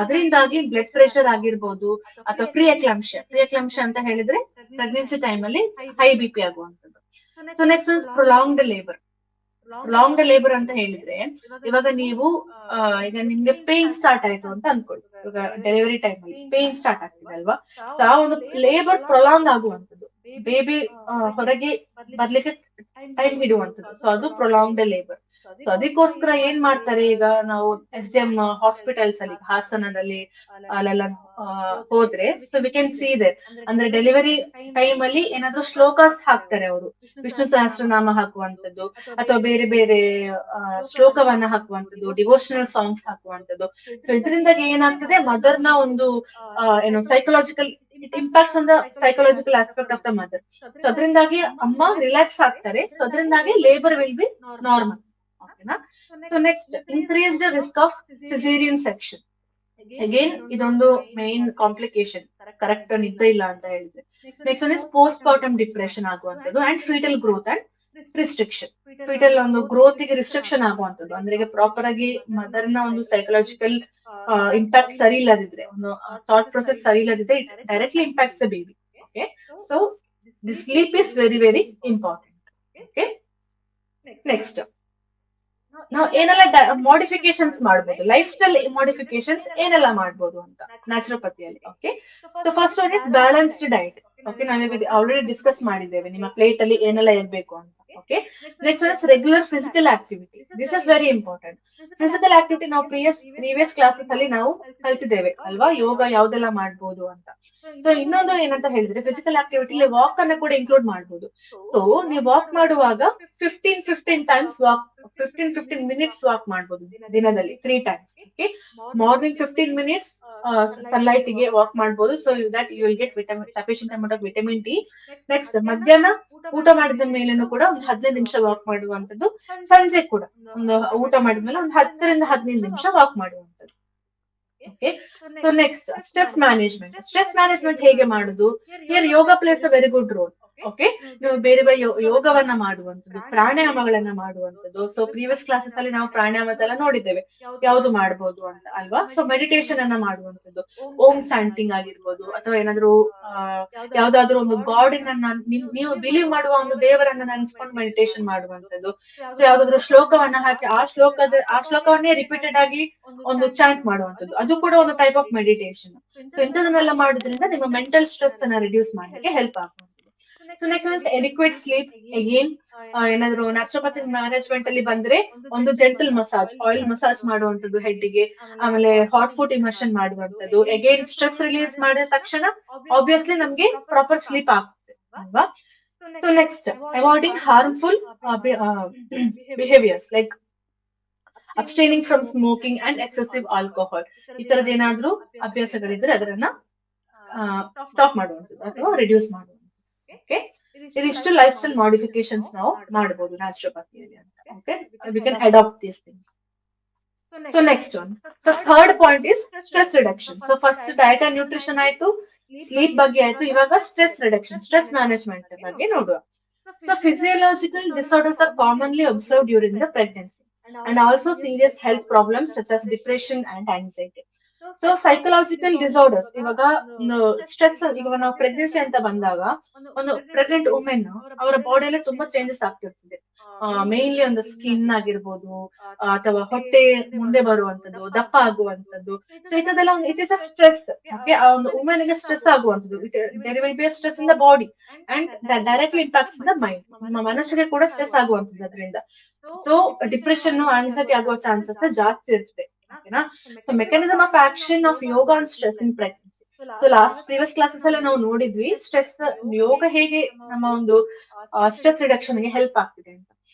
ಅದರಿಂದಾಗಿ ಬ್ಲಡ್ ಪ್ರೆಷರ್ ಆಗಿರ್ಬೋದು ಅಥವಾ ಪ್ರಿಯಕ್ಲಾಂಶ ಅಂತ ಹೇಳಿದ್ರೆ ಪ್ರೆಗ್ನೆನ್ಸಿ ಟೈಮ್ ಅಲ್ಲಿ ಹೈ ಬಿ ಪಿ ಆಗುವಂತದ್ದು. So next prolonged labour. Long labour ಅಂತ ಹೇಳಿದ್ರೆ ಇವಾಗ ನೀವು ಈಗ ನಿಮ್ಗೆ ಪೇನ್ ಸ್ಟಾರ್ಟ್ ಆಯ್ತು ಅಂತ ಅನ್ಕೊಳ್ಳಿ. ಇವಾಗ ಡೆಲಿವರಿ ಟೈಮ್ ಅಲ್ಲಿ ಪೇನ್ ಸ್ಟಾರ್ಟ್ ಆಗ್ತಿದೆ ಅಲ್ವಾ. ಸೊ ಆ ಒಂದು ಲೇಬರ್ ಪ್ರೊಲಾಂಗ್ ಆಗುವಂತದ್ದು, ಬೇಬಿ ಹೊರಗೆ ಬರ್ಲಿಕ್ಕೆ ಟೈಮ್ ಹಿಡುವಂತದ್ದು. ಸೊ ಅದು ಪ್ರೊಲಾಂಗ್ಡ್ ಲೇಬರ್. ಸೊ ಅದಕ್ಕೋಸ್ಕರ ಏನ್ ಮಾಡ್ತಾರೆ, ಈಗ ನಾವು SDM ಹಾಸ್ಪಿಟಲ್ಸ್ ಅಲ್ಲಿ ಹಾಸನದಲ್ಲಿ ಅಲ್ಲೆಲ್ಲ ಹೋದ್ರೆ, so we can see there, ಅಂದ್ರೆ ಡೆಲಿವರಿ ಟೈಮ್ ಅಲ್ಲಿ ಏನಾದ್ರು ಶ್ಲೋಕಾಸ್ ಹಾಕ್ತಾರೆ ಅವರು, ವಿಷ್ಣು ಸಹಸ್ರನಾಮ ಹಾಕುವಂತದ್ದು ಅಥವಾ ಬೇರೆ ಬೇರೆ ಶ್ಲೋಕವನ್ನ ಹಾಕುವಂತದ್ದು, ಡಿವೋಷನಲ್ ಸಾಂಗ್ಸ್ ಹಾಕುವಂತದ್ದು. ಸೊ ಇದರಿಂದಾಗಿ ಏನಾಗ್ತದೆ, ಮದರ್ ನ ಒಂದು ಏನು psychological, it impacts on the psychological aspect of the mother. So ಅದರಿಂದಾಗಿ ಅಮ್ಮ ರಿಲ್ಯಾಕ್ಸ್ ಆಗ್ತಾರೆ. ಸೊ ಅದರಿಂದಾಗಿ ಲೇಬರ್ ವಿಲ್ ಬಿ ನಾರ್ಮಲ್. ಓಕೆನಾ. So next increased risk of caesarean section. Again ಇದೊಂದು ಮೇನ್ ಕಾಂಪ್ಲಿಕೇಶನ್, ಕರೆಕ್ಟ್ ನಿದ್ದೆ ಇಲ್ಲ ಅಂತ ಹೇಳಿದ್ರೆ. Next one is postpartum depression ಆಗುವಂತದ್ದು and foetal growth and restriction. Foetal ಒಂದು ಗ್ರೋತ್ ಗೆ ರಿಸ್ಟ್ರಿಕ್ಷನ್ ಆಗುವಂತದ್ದು, ಅಂದ್ರೆ ಈಗ ಪ್ರಾಪರ್ ಆಗಿ ಮದರ್ ನ ಒಂದು ಸೈಕಲಾಜಿಕಲ್ ಇಂಪ್ಯಾಕ್ಟ್ ಸರಿ ಇಲ್ಲದಿದ್ರೆ, ಒಂದು ಥಾಟ್ ಪ್ರೊಸೆಸ್ ಸರಿ ಇಲ್ಲದಿದ್ರೆ, it directly impacts the baby. Okay. So the sleep is very very important. Okay. Next ನಾವು ಏನೆಲ್ಲ ಮಾಡಿಫಿಕೇಶನ್ಸ್ ಮಾಡ್ಬೋದು, ಲೈಫ್ ಸ್ಟೈಲ್ ಮಾಡಿಫಿಕೇಶನ್ಸ್ ಏನೆಲ್ಲ ಮಾಡ್ಬೋದು ಅಂತ ನ್ಯಾಚುರೋಪತಿಯಲ್ಲಿ. Okay. So first one is balanced diet. Okay, ನಾವೀಗ ಆಲ್ರೆಡಿ ಡಿಸ್ಕಸ್ ಮಾಡಿದ್ದೇವೆ ನಿಮ್ಮ ಪ್ಲೇಟ್ ಅಲ್ಲಿ ಏನೆಲ್ಲ ಇರಬೇಕು ಅಂತ. Okay. Next one is regular physical activity. This is very important. Physical activity ನಾವು ಪ್ರೀವಿಯಸ್ ಕ್ಲಾಸಸ್ ಅಲ್ಲಿ ನಾವು ಕಲ್ತಿದ್ದೇವೆ ಅಲ್ವಾ, ಯೋಗ ಯಾವ್ದೆಲ್ಲ ಮಾಡ್ಬೋದು ಅಂತ. ಸೊ ಇನ್ನೊಂದು ಏನಂತ ಹೇಳಿದ್ರೆ, ಫಿಸಿಕಲ್ ಆಕ್ಟಿವಿಟಿ ವಾಕ್ ಅನ್ನ ಕೂಡ ಇನ್ಕ್ಲೂಡ್ ಮಾಡ್ಬೋದು. ಸೊ ನೀವು ವಾಕ್ ಮಾಡುವಾಗ 15 ಟೈಮ್ಸ್ ವಾಕ್, 15 ಮಿನಿಟ್ಸ್ ವಾಕ್ ಮಾಡ್ಬೋದು ದಿನದಲ್ಲಿ 3 times. Okay. Morning 15 minutes sunlight ಗೆ ವಾಕ್ ಮಾಡ್ಬೋದು. So that you will get sufficient amount of vitamin D. Next ಮಧ್ಯಾಹ್ನ ಊಟ ಮಾಡಿದ ಮೇಲೇನು ಕೂಡ ಒಂದು 15 ನಿಮಿಷ ವಾಕ್ ಮಾಡುವಂತದ್ದು. ಸಂಜೆ ಕೂಡ ಒಂದು ಊಟ ಮಾಡಿದ್ಮೇಲೆ ಒಂದು 10ರಿಂದ 15 ನಿಮಿಷ ವಾಕ್ ಮಾಡುವಂತದ್ದು. Okay. So next stress management. Stress management ಹೇಗೆ ಮಾಡುದು? Here yoga plays a very good role. Okay. ನೀವು ಬೇರೆ ಬೇರೆ ಯೋಗವನ್ನ ಮಾಡುವಂತದ್ದು, ಪ್ರಾಣಾಯಾಮಗಳನ್ನ ಮಾಡುವಂತದ್ದು. ಸೊ ಪ್ರೀವಿಯಸ್ ಕ್ಲಾಸಸ್ ಅಲ್ಲಿ ನಾವು ಪ್ರಾಣಾಯಾಮದೆಲ್ಲ ನೋಡಿದ್ದೇವೆ, ಯಾವ್ದು ಮಾಡ್ಬೋದು ಅಂತ ಅಲ್ವಾ. ಸೊ ಮೆಡಿಟೇಷನ್ ಅನ್ನ ಮಾಡುವಂತದ್ದು, ಓಂ ಚಾಂಟಿಂಗ್ ಆಗಿರ್ಬೋದು, ಅಥವಾ ಏನಾದ್ರು ಯಾವ್ದಾದ್ರು ಒಂದು ಗಾಡ್ ಅನ್ನ ನೀವು ಬಿಲೀವ್ ಮಾಡುವ ಒಂದು ದೇವರನ್ನ ನೆನ್ಸ್ಕೊಂಡು ಮೆಡಿಟೇಷನ್ ಮಾಡುವಂತದ್ದು. ಸೊ ಯಾವ್ದಾದ್ರು ಶ್ಲೋಕವನ್ನ ಹಾಕಿ ಆ ಶ್ಲೋಕವನ್ನೇ ರಿಪೀಟೆಡ್ ಆಗಿ ಒಂದು ಚಾಂಟ್ ಮಾಡುವಂತದ್ದು, ಅದು ಕೂಡ ಒಂದು ಟೈಪ್ ಆಫ್ ಮೆಡಿಟೇಷನ್. ಸೊ ಇಂಥದನ್ನೆಲ್ಲ ಮಾಡೋದ್ರಿಂದ ನಿಮ್ಮ ಮೆಂಟಲ್ ಸ್ಟ್ರೆಸ್ ಅನ್ನ ರಿಡ್ಯೂಸ್ ಮಾಡ್ಲಿಕ್ಕೆ ಹೆಲ್ಪ್ ಆಗುವಂತದ್ದು. So next adequate sleep. Again ಏನಾದ್ರು ನ್ಯಾಚುರೋಪತಿ ಮ್ಯಾನೇಜ್ಮೆಂಟ್ ಅಲ್ಲಿ ಬಂದ್ರೆ ಒಂದು ಜೆಂಟಲ್ ಮಸಾಜ್, ಆಯಿಲ್ ಮಸಾಜ್ ಮಾಡುವಂತದ್ದು ಹೆಡ್ ಗೆ, ಆಮೇಲೆ ಹಾಟ್ ಫುಡ್ ಇಮರ್ಷನ್ ಮಾಡುವಂತದ್ದು. ಅಗೇನ್ ಸ್ಟ್ರೆಸ್ ರಿಲೀಸ್ ಮಾಡಿದ ತಕ್ಷಣ ಆಬ್ವಿಯಸ್ಲಿ ನಮ್ಗೆ ಪ್ರಾಪರ್ ಸ್ಲೀಪ್ ಆಗುತ್ತೆ ಅಲ್ವಾ. So next avoiding harmful behaviours like abstaining from smoking and excessive alcohol. ಈ ತರದ ಏನಾದ್ರೂ ಅಭ್ಯಾಸಗಳಿದ್ರೆ ಅದನ್ನ ಸ್ಟಾಪ್ ಮಾಡುವಂಥದ್ದು ಅಥವಾ ರಿಡ್ಯೂಸ್ ಮಾಡುವಂಥದ್ದು. ಓಕೆ. ಇದಿಷ್ಟು ಲೈಫ್ ಸ್ಟೈಲ್ ಮಾಡಿಫಿಕೇಶನ್ಸ್ ನಾವು ಮಾಡಬಹುದು ನ್ಯಾಚುರೋಪತಿಯಲ್ಲಿ ಅಂತ. Okay, we can adapt these things. So next one, so third point is stress reduction. So first diet and nutrition ಆಯ್ತು, ಸ್ಲೀಪ್ ಬಗ್ಗೆ ಆಯ್ತು, ಇವಾಗ ಸ್ಟ್ರೆಸ್ ರಿಡಕ್ಷನ್, ಸ್ಟ್ರೆಸ್ ಮ್ಯಾನೇಜ್ಮೆಂಟ್ ಬಗ್ಗೆ ನೋಡುವ. So physiological disorders are commonly observe during the pregnancy and also serious health problems such as depression and anxiety. So psychological disorders, ಇವಾಗ stress, ಈಗ ನಾವು pregnancy ಅಂತ ಬಂದಾಗ ಒಂದು ಪ್ರೆಗ್ನೆಂಟ್ ವುಮೆನ್ ಅವರ ಬಾಡಿಯಲ್ಲಿ ತುಂಬಾ ಚೇಂಜಸ್ ಆಗ್ತಿರ್ತದೆ. ಮೇನ್ಲಿ ಒಂದು ಸ್ಕಿನ್ ಆಗಿರ್ಬೋದು, ಅಥವಾ ಹೊಟ್ಟೆ ಮುಂದೆ ಬರುವಂತದ್ದು, ದಪ್ಪ ಆಗುವಂತದ್ದು. ಸೊ ಇದೆಲ್ಲ ಒಂದು it is a stress. Okay, ಆ ಒಂದು ವುಮೆನ್ ಗೆ ಸ್ಟ್ರೆಸ್ ಆಗುವಂತದ್ದು, there will be a stress in the body and that directly impacts in the mind. ನಮ್ಮ ಮನಸ್ಸಿಗೆ ಕೂಡ ಸ್ಟ್ರೆಸ್ ಆಗುವಂತದ್ದು ಅದರಿಂದ. ಸೊ ಡಿಪ್ರೆಷನ್, ಆಂಗ್ಸೈಟಿ ಆಗುವ ಚಾನ್ಸಸ್ ಜಾಸ್ತಿ ಇರ್ತದೆ. ಓಕೆನಾ. So mechanism of action of yoga on stress in pregnancy. So last previous classes ಅಲ್ಲಿ ನಾವು ನೋಡಿದ್ವಿ ಸ್ಟ್ರೆಸ್ ಯೋಗ ಹೇಗೆ ನಮ್ಮ ಒಂದು ಸ್ಟ್ರೆಸ್ ರಿಡಕ್ಷನ್ ಗೆ ಹೆಲ್ಪ್ ಆಗ್ತಿದೆ ಅಂತ.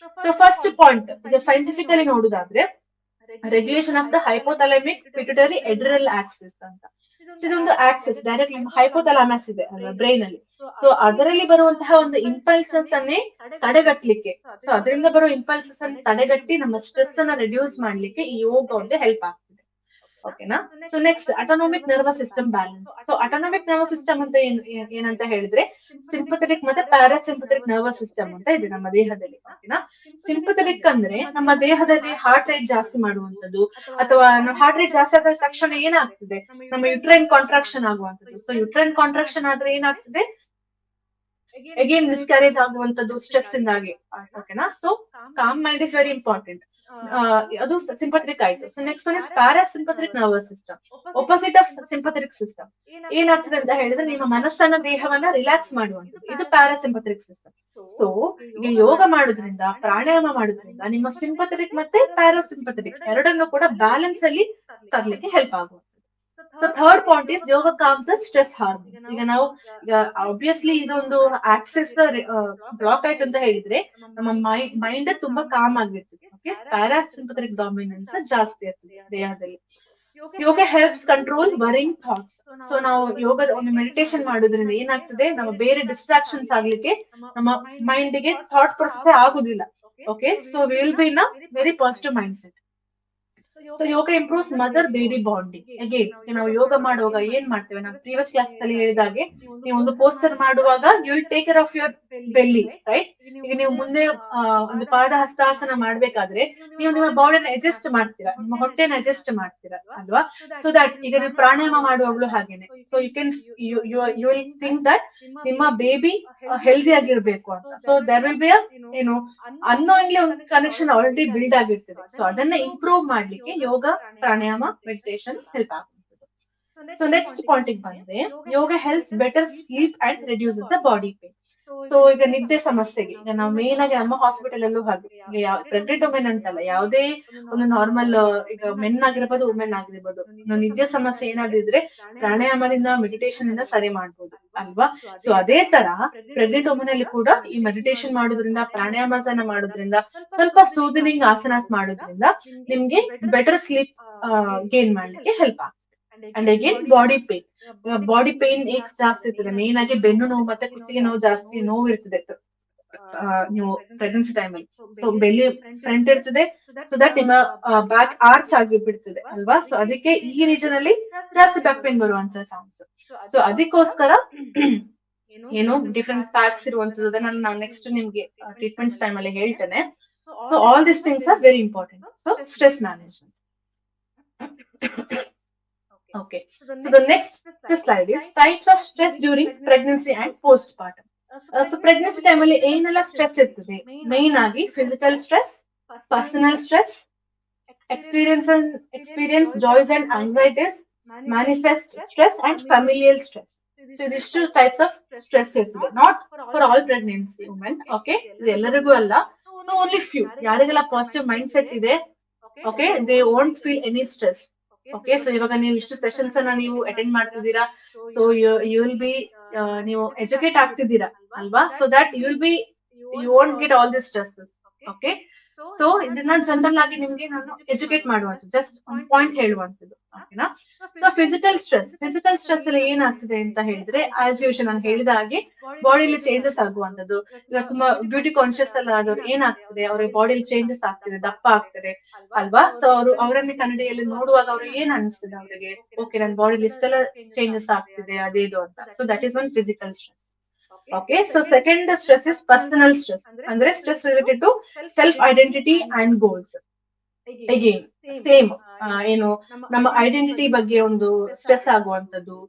ಸೊ ಫಸ್ಟ್ ಪಾಯಿಂಟ್ ಈಗ ಸೈಂಟಿಫಿಕಲಿ ನೋಡುದಾದ್ರೆ regulation of the hypothalamic pituitary adrenal axis ಅಂತ. ಇದೊಂದು ಆಕ್ಸಿಸ್ ಡೈರೆಕ್ಟ್ ನಮ್ಮ ಹೈಪೋಥಾಲಮಸ್ ಇದೆ ಅಲ್ವಾ ಬ್ರೈನ್ ಅಲ್ಲಿ. ಸೊ ಅದರಲ್ಲಿ ಬರುವಂತಹ ಒಂದು ಇಂಪಲ್ಸಸ್ ಅನ್ನೇ ತಡೆಗಟ್ಟಲಿಕ್ಕೆ, ಸೊ ಅದರಿಂದ ಬರೋ ಇಂಪಲ್ಸಸ್ ಅನ್ನು ತಡೆಗಟ್ಟಿ ನಮ್ಮ ಸ್ಟ್ರೆಸ್ ಅನ್ನ ರಿಡ್ಯೂಸ್ ಮಾಡ್ಲಿಕ್ಕೆ ಈ ಯೋಗ ಒಂದು ಹೆಲ್ಪ್ ಆಗ್ತದೆ. ಓಕೆನಾ. So next autonomic nervous system balance. So autonomic nervous system ಅಂತ ಏನಂತ ಹೇಳಿದ್ರೆ ಸಿಂಪಥೆಟಿಕ್ ಮತ್ತೆ ಪ್ಯಾರಾಸಿಂಪಥೆಟಿಕ್ ನರ್ವಸ್ ಸಿಸ್ಟಮ್ ಅಂತ ಇದೆ ನಮ್ಮ ದೇಹದಲ್ಲಿ. ಓಕೆನಾ. ಸಿಂಪಥೆಟಿಕ್ ಅಂದ್ರೆ ನಮ್ಮ ದೇಹದಲ್ಲಿ ಹಾರ್ಟ್ ರೇಟ್ ಜಾಸ್ತಿ ಮಾಡುವಂತದ್ದು, ಅಥವಾ ಹಾರ್ಟ್ ರೇಟ್ ಜಾಸ್ತಿ ಆದ ತಕ್ಷಣ ಏನಾಗ್ತದೆ, ನಮ್ಮ ಯುಟ್ರೈನ್ ಕಾಂಟ್ರಾಕ್ಷನ್ ಆಗುವಂತದ್ದು. ಸೊ ಯುಟ್ರೈನ್ ಕಾಂಟ್ರಾಕ್ಷನ್ ಆದ್ರೆ ಏನಾಗ್ತದೆ, ಅಗೇನ್ ಮಿಸ್ಕ್ಯಾರೇಜ್ ಆಗುವಂತದ್ದು ಸ್ಟ್ರೆಸ್ ಇಂದಾಗಿ. ಓಕೆನಾ. So calm mind is very important. ಅದು ಸಿಂಪಥೆಟಿಕ್ ಆಯ್ತು. So next one is parasympathetic nervous system, opposite of sympathetic system. ಏನಾಗ್ತದೆ ಅಂತ ಹೇಳಿದ್ರೆ ನಿಮ್ಮ ಮನಸ್ಸನ್ನ ದೇಹವನ್ನ ರಿಲ್ಯಾಕ್ಸ್ ಮಾಡುವಂಥದ್ದು, ಇದು ಪ್ಯಾರಾಸಿಂಪಥೆಟಿಕ್ ಸಿಸ್ಟಮ್. ಸೊ ಈಗ ಯೋಗ ಮಾಡೋದ್ರಿಂದ, ಪ್ರಾಣಾಯಾಮ ಮಾಡೋದ್ರಿಂದ ನಿಮ್ಮ ಸಿಂಪಥೆಟಿಕ್ ಮತ್ತೆ ಪ್ಯಾರಾಸಿಂಪಥೆಟಿಕ್ ಎರಡನ್ನು ಕೂಡ ಬ್ಯಾಲೆನ್ಸ್ ಅಲ್ಲಿ ತರ್ಲಿಕ್ಕೆ ಹೆಲ್ಪ್ ಆಗುವಂಥದ್ದು. So third point is yoga calms stress hormones. ಈಗ ನಾವು ಈಗ ಆಬ್ವಿಯಸ್ಲಿ ಇದೊಂದು ಆಕ್ಸೆಸ್ ಬ್ಲಾಕ್ ಆಯ್ತು ಅಂತ ಹೇಳಿದ್ರೆ ನಮ್ಮ ಮೈಂಡ್ ತುಂಬಾ ಕಾಮ್ ಆಗಿರ್ತದೆ. ಓಕೆ, ಪ್ಯಾರಾಸಿಂಪಥೆಟಿಕ್ ಡಾಮಿನೆನ್ಸ್ ಜಾಸ್ತಿ ಇರ್ತದೆ ದೇಹದಲ್ಲಿ. Yoga helps control worrying thoughts. So ನಾವು ಯೋಗದ ಒಂದು ಮೆಡಿಟೇಷನ್ ಮಾಡೋದ್ರಿಂದ ಏನಾಗ್ತದೆ, ನಮ್ಮ ಬೇರೆ ಡಿಸ್ಟ್ರಾಕ್ಷನ್ಸ್ ಆಗ್ಲಿಕ್ಕೆ ನಮ್ಮ ಮೈಂಡ್ ಗೆ ಥಾಟ್ ಪ್ರೊಸೆಸ್ ಆಗುದಿಲ್ಲ. Okay, so will be in a very positive mind set. So yoga improves mother baby bonding. Again ನಾವು ಯೋಗ ಮಾಡುವಾಗ ಏನ್ ಮಾಡ್ತೇವೆ, ನಾವು ಪ್ರೀವಿಯಸ್ ಕ್ಲಾಸ್ ಅಲ್ಲಿ ಹೇಳಿದಾಗೆ, ನೀವು ಒಂದು ಪೋಸ್ಟರ್ ಮಾಡುವಾಗ you will take care of your belly, right. ಈಗ ನೀವು ಮುಂದೆ ಒಂದು ಪಾದ ಹಸ್ತಾಸನ ಮಾಡ್ಬೇಕಾದ್ರೆ ನೀವು ನಿಮ್ಮ ಬಾಡಿನ ಅಡ್ಜಸ್ಟ್ ಮಾಡ್ತೀರಾ, ನಿಮ್ಮ ಹೊಟ್ಟೆನ ಅಡ್ಜಸ್ಟ್ ಮಾಡ್ತೀರಾ ಅಲ್ವಾ. ಸೊ ದಟ್ ಈಗ ನೀವು ಪ್ರಾಣಾಯಾಮ ಮಾಡುವಾಗ್ಲೂ ಹಾಗೇನೆ. So you can you will think that ನಿಮ್ಮ ಬೇಬಿ ಹೆಲ್ದಿ ಆಗಿರ್ಬೇಕು ಅಂತ. ಸೊ ದರ್ ವಿಲ್ ಬಿ ಏನು ಅನ್ನೋಯಿಂಗ್ಲಿ ಒಂದು ಕನೆಕ್ಷನ್ ಆಲ್ರೆಡಿ ಬಿಲ್ಡ್ ಆಗಿರ್ತದೆ. ಸೊ ಅದನ್ನ ಇಂಪ್ರೂವ್ ಮಾಡ್ಲಿಕ್ಕೆ ಯೋಗ, ಪ್ರಾಣಾಯಾಮ, ಮೆಡಿಟೇಷನ್ ಹೆಲ್ಪ್ ಆಗುತ್ತದೆ. ಸೊ ನೆಕ್ಸ್ಟ್ ಪಾಯಿಂಟ್ ಬಂದ್ರೆ yoga helps better sleep and reduces the body pain. So ಈಗ ನಿದ್ದೆ ಸಮಸ್ಯೆಗೆ ಈಗ ನಾವು ಮೇನ್ ಆಗಿ ನಮ್ಮ ಹಾಸ್ಪಿಟಲ್ ಅಲ್ಲೂ ಹಾಗೆ, ಈಗ ಪ್ರೆಗ್ನೆಂಟ್ ವುಮೆನ್ ಅಂತಲ್ಲ, ಯಾವುದೇ ಒಂದು ನಾರ್ಮಲ್ ಈಗ ಮೆನ್ ಆಗಿರ್ಬೋದು, ವುಮೆನ್ ಆಗಿರ್ಬೋದು, ನಿದ್ದೆ ಸಮಸ್ಯೆ ಏನಾದಿದ್ರೆ ಪ್ರಾಣಾಯಾಮದಿಂದ, ಮೆಡಿಟೇಷನ್ ಇಂದ ಸರಿ ಮಾಡ್ಬೋದು ಅಲ್ವಾ. ಸೊ ಅದೇ ತರ ಪ್ರೆಗ್ನೆಂಟ್ ವುಮೆನ್ ಅಲ್ಲಿ ಕೂಡ ಈ ಮೆಡಿಟೇಷನ್ ಮಾಡೋದ್ರಿಂದ, ಪ್ರಾಣಾಯಾಮಾಸನ ಮಾಡೋದ್ರಿಂದ, ಸ್ವಲ್ಪ ಸೂದನಿಂಗ್ ಆಸನಾಸ್ ಮಾಡೋದ್ರಿಂದ ನಿಮ್ಗೆ ಬೆಟರ್ ಸ್ಲೀಪ್ ಗೇನ್ ಮಾಡ್ಲಿಕ್ಕೆ ಹೆಲ್ಪ್ ಆಗ್ತದೆ. And again body pain. Body pain ache ಜಾಸ್ತಿ ಇರ್ತದೆ, ಮೇನ್ ಆಗಿ ಬೆನ್ನು ನೋವು ಮತ್ತೆ ಕುತ್ತಿಗೆ ನೋವು ಜಾಸ್ತಿ ನೋವು ಇರ್ತದೆ ನೀವು ಪ್ರೆಗ್ನೆನ್ಸಿ ಟೈಮ್ ಅಲ್ಲಿ. ಸೊ ಬೆಲ್ಲಿ ಫ್ರಂಟ್ ಇರ್ತದೆ, ಸೊ ದಟ್ ನಿಮ್ಮ ಬ್ಯಾಕ್ ಆರ್ಚ್ ಆಗಿ ಬಿಡ್ತದೆ ಅಲ್ವಾ. ಸೊ ಅದಕ್ಕೆ ಈ ರೀಜನ್ ಅಲ್ಲಿ ಜಾಸ್ತಿ ಬ್ಯಾಕ್ ಪೇನ್ ಬರುವಂತ ಚಾನ್ಸ್. ಸೊ ಅದಕ್ಕೋಸ್ಕರ ಏನು ಡಿಫ್ರೆಂಟ್ ಪ್ಯಾಕ್ಸ್ ಇರುವಂತದ್ದು, ಅದನ್ನ ನಾನು ನೆಕ್ಸ್ಟ್ ನಿಮ್ಗೆ ಟ್ರೀಟ್ಮೆಂಟ್ಸ್ ಟೈಮ್ ಅಲ್ಲಿ ಹೇಳ್ತೇನೆ. So all this things are very important. So stress management. Okay. So the next slide is types of stress during pregnancy and postpartum. So pregnancy time ಅಲ್ಲಿ ಏನೆಲ್ಲ stress ಇರ್ತದೆ, main ಆಗಿ physical stress, personal stress, experience joys and anxieties, manifest stress and familial stress. So these two types of stress ಇರ್ತದೆ, not for all pregnancy women. Okay, ಇದು ಎಲ್ಲರಿಗೂ ಅಲ್ಲ. So only few ಯಾರಿಗೆಲ್ಲ positive mind set ಇದೆ, okay, they won't feel any stress. Okay, so ಇವಾಗ ನೀವು ಇಷ್ಟು sessions ಅನ್ನ ನೀವು ಅಟೆಂಡ್ ಮಾಡ್ತಿದ್ದೀರಾ. ಸೊ ಯು ವಿಲ್ ಬಿ ನೀವು ಎಜುಕೇಟ್ ಆಗ್ತಿದ್ದೀರಾ ಅಲ್ವಾ. So that you won't get all this stresses. Okay, so ಇದನ್ನ ಜನರಲ್ ಆಗಿ ನಿಮ್ಗೆ ನಾನು ಎಜುಕೇಟ್ ಮಾಡುವಂಥದ್ದು, ಜಸ್ಟ್ ಒಂದು ಪಾಯಿಂಟ್ ಹೇಳುವಂಥದ್ದು. ಓಕೆನಾ. ಸೊ ಫಿಸಿಕಲ್ ಸ್ಟ್ರೆಸ್ ಅಲ್ಲಿ ಏನಾಗ್ತದೆ ಅಂತ ಹೇಳಿದ್ರೆ, ಆಸ್ ಯೂಶಲ್ ನಾನು ಹೇಳಿದ ಹಾಗೆ ಬಾಡಿಲಿ ಚೇಂಜಸ್ ಆಗುವಂಥದ್ದು. ಈಗ ತುಂಬಾ ಬ್ಯೂಟಿ ಕಾನ್ಶಿಯಸ್ ಎಲ್ಲ ಆದವ್ರು ಏನಾಗ್ತದೆ, ಅವ್ರಿಗೆ ಬಾಡಿಲಿ ಚೇಂಜಸ್ ಆಗ್ತದೆ, ದಪ್ಪ ಆಗ್ತದೆ ಅಲ್ವಾ. ಸೊ ಅವರನ್ನೇ ಕನ್ನಡಿಯಲ್ಲಿ ನೋಡುವಾಗ ಅವ್ರಿಗೆ ಏನ್ ಅನಿಸ್ತದೆ, ಅವರಿಗೆ ಓಕೆ ನನ್ನ ಬಾಡಿಲಿ ಇಷ್ಟೆಲ್ಲ ಚೇಂಜಸ್ ಆಗ್ತಿದೆ ಅದೇದು ಅಂತ. So that is one physical stress. Okay, so second stress is personal stress. Andre stress related to self identity and goals. Again, same, ಏನು ನಮ್ಮ ಐಡೆಂಟಿಟಿ ಬಗ್ಗೆ ಒಂದು ಸ್ಟ್ರೆಸ್ ಆಗುವಂತದ್ದು,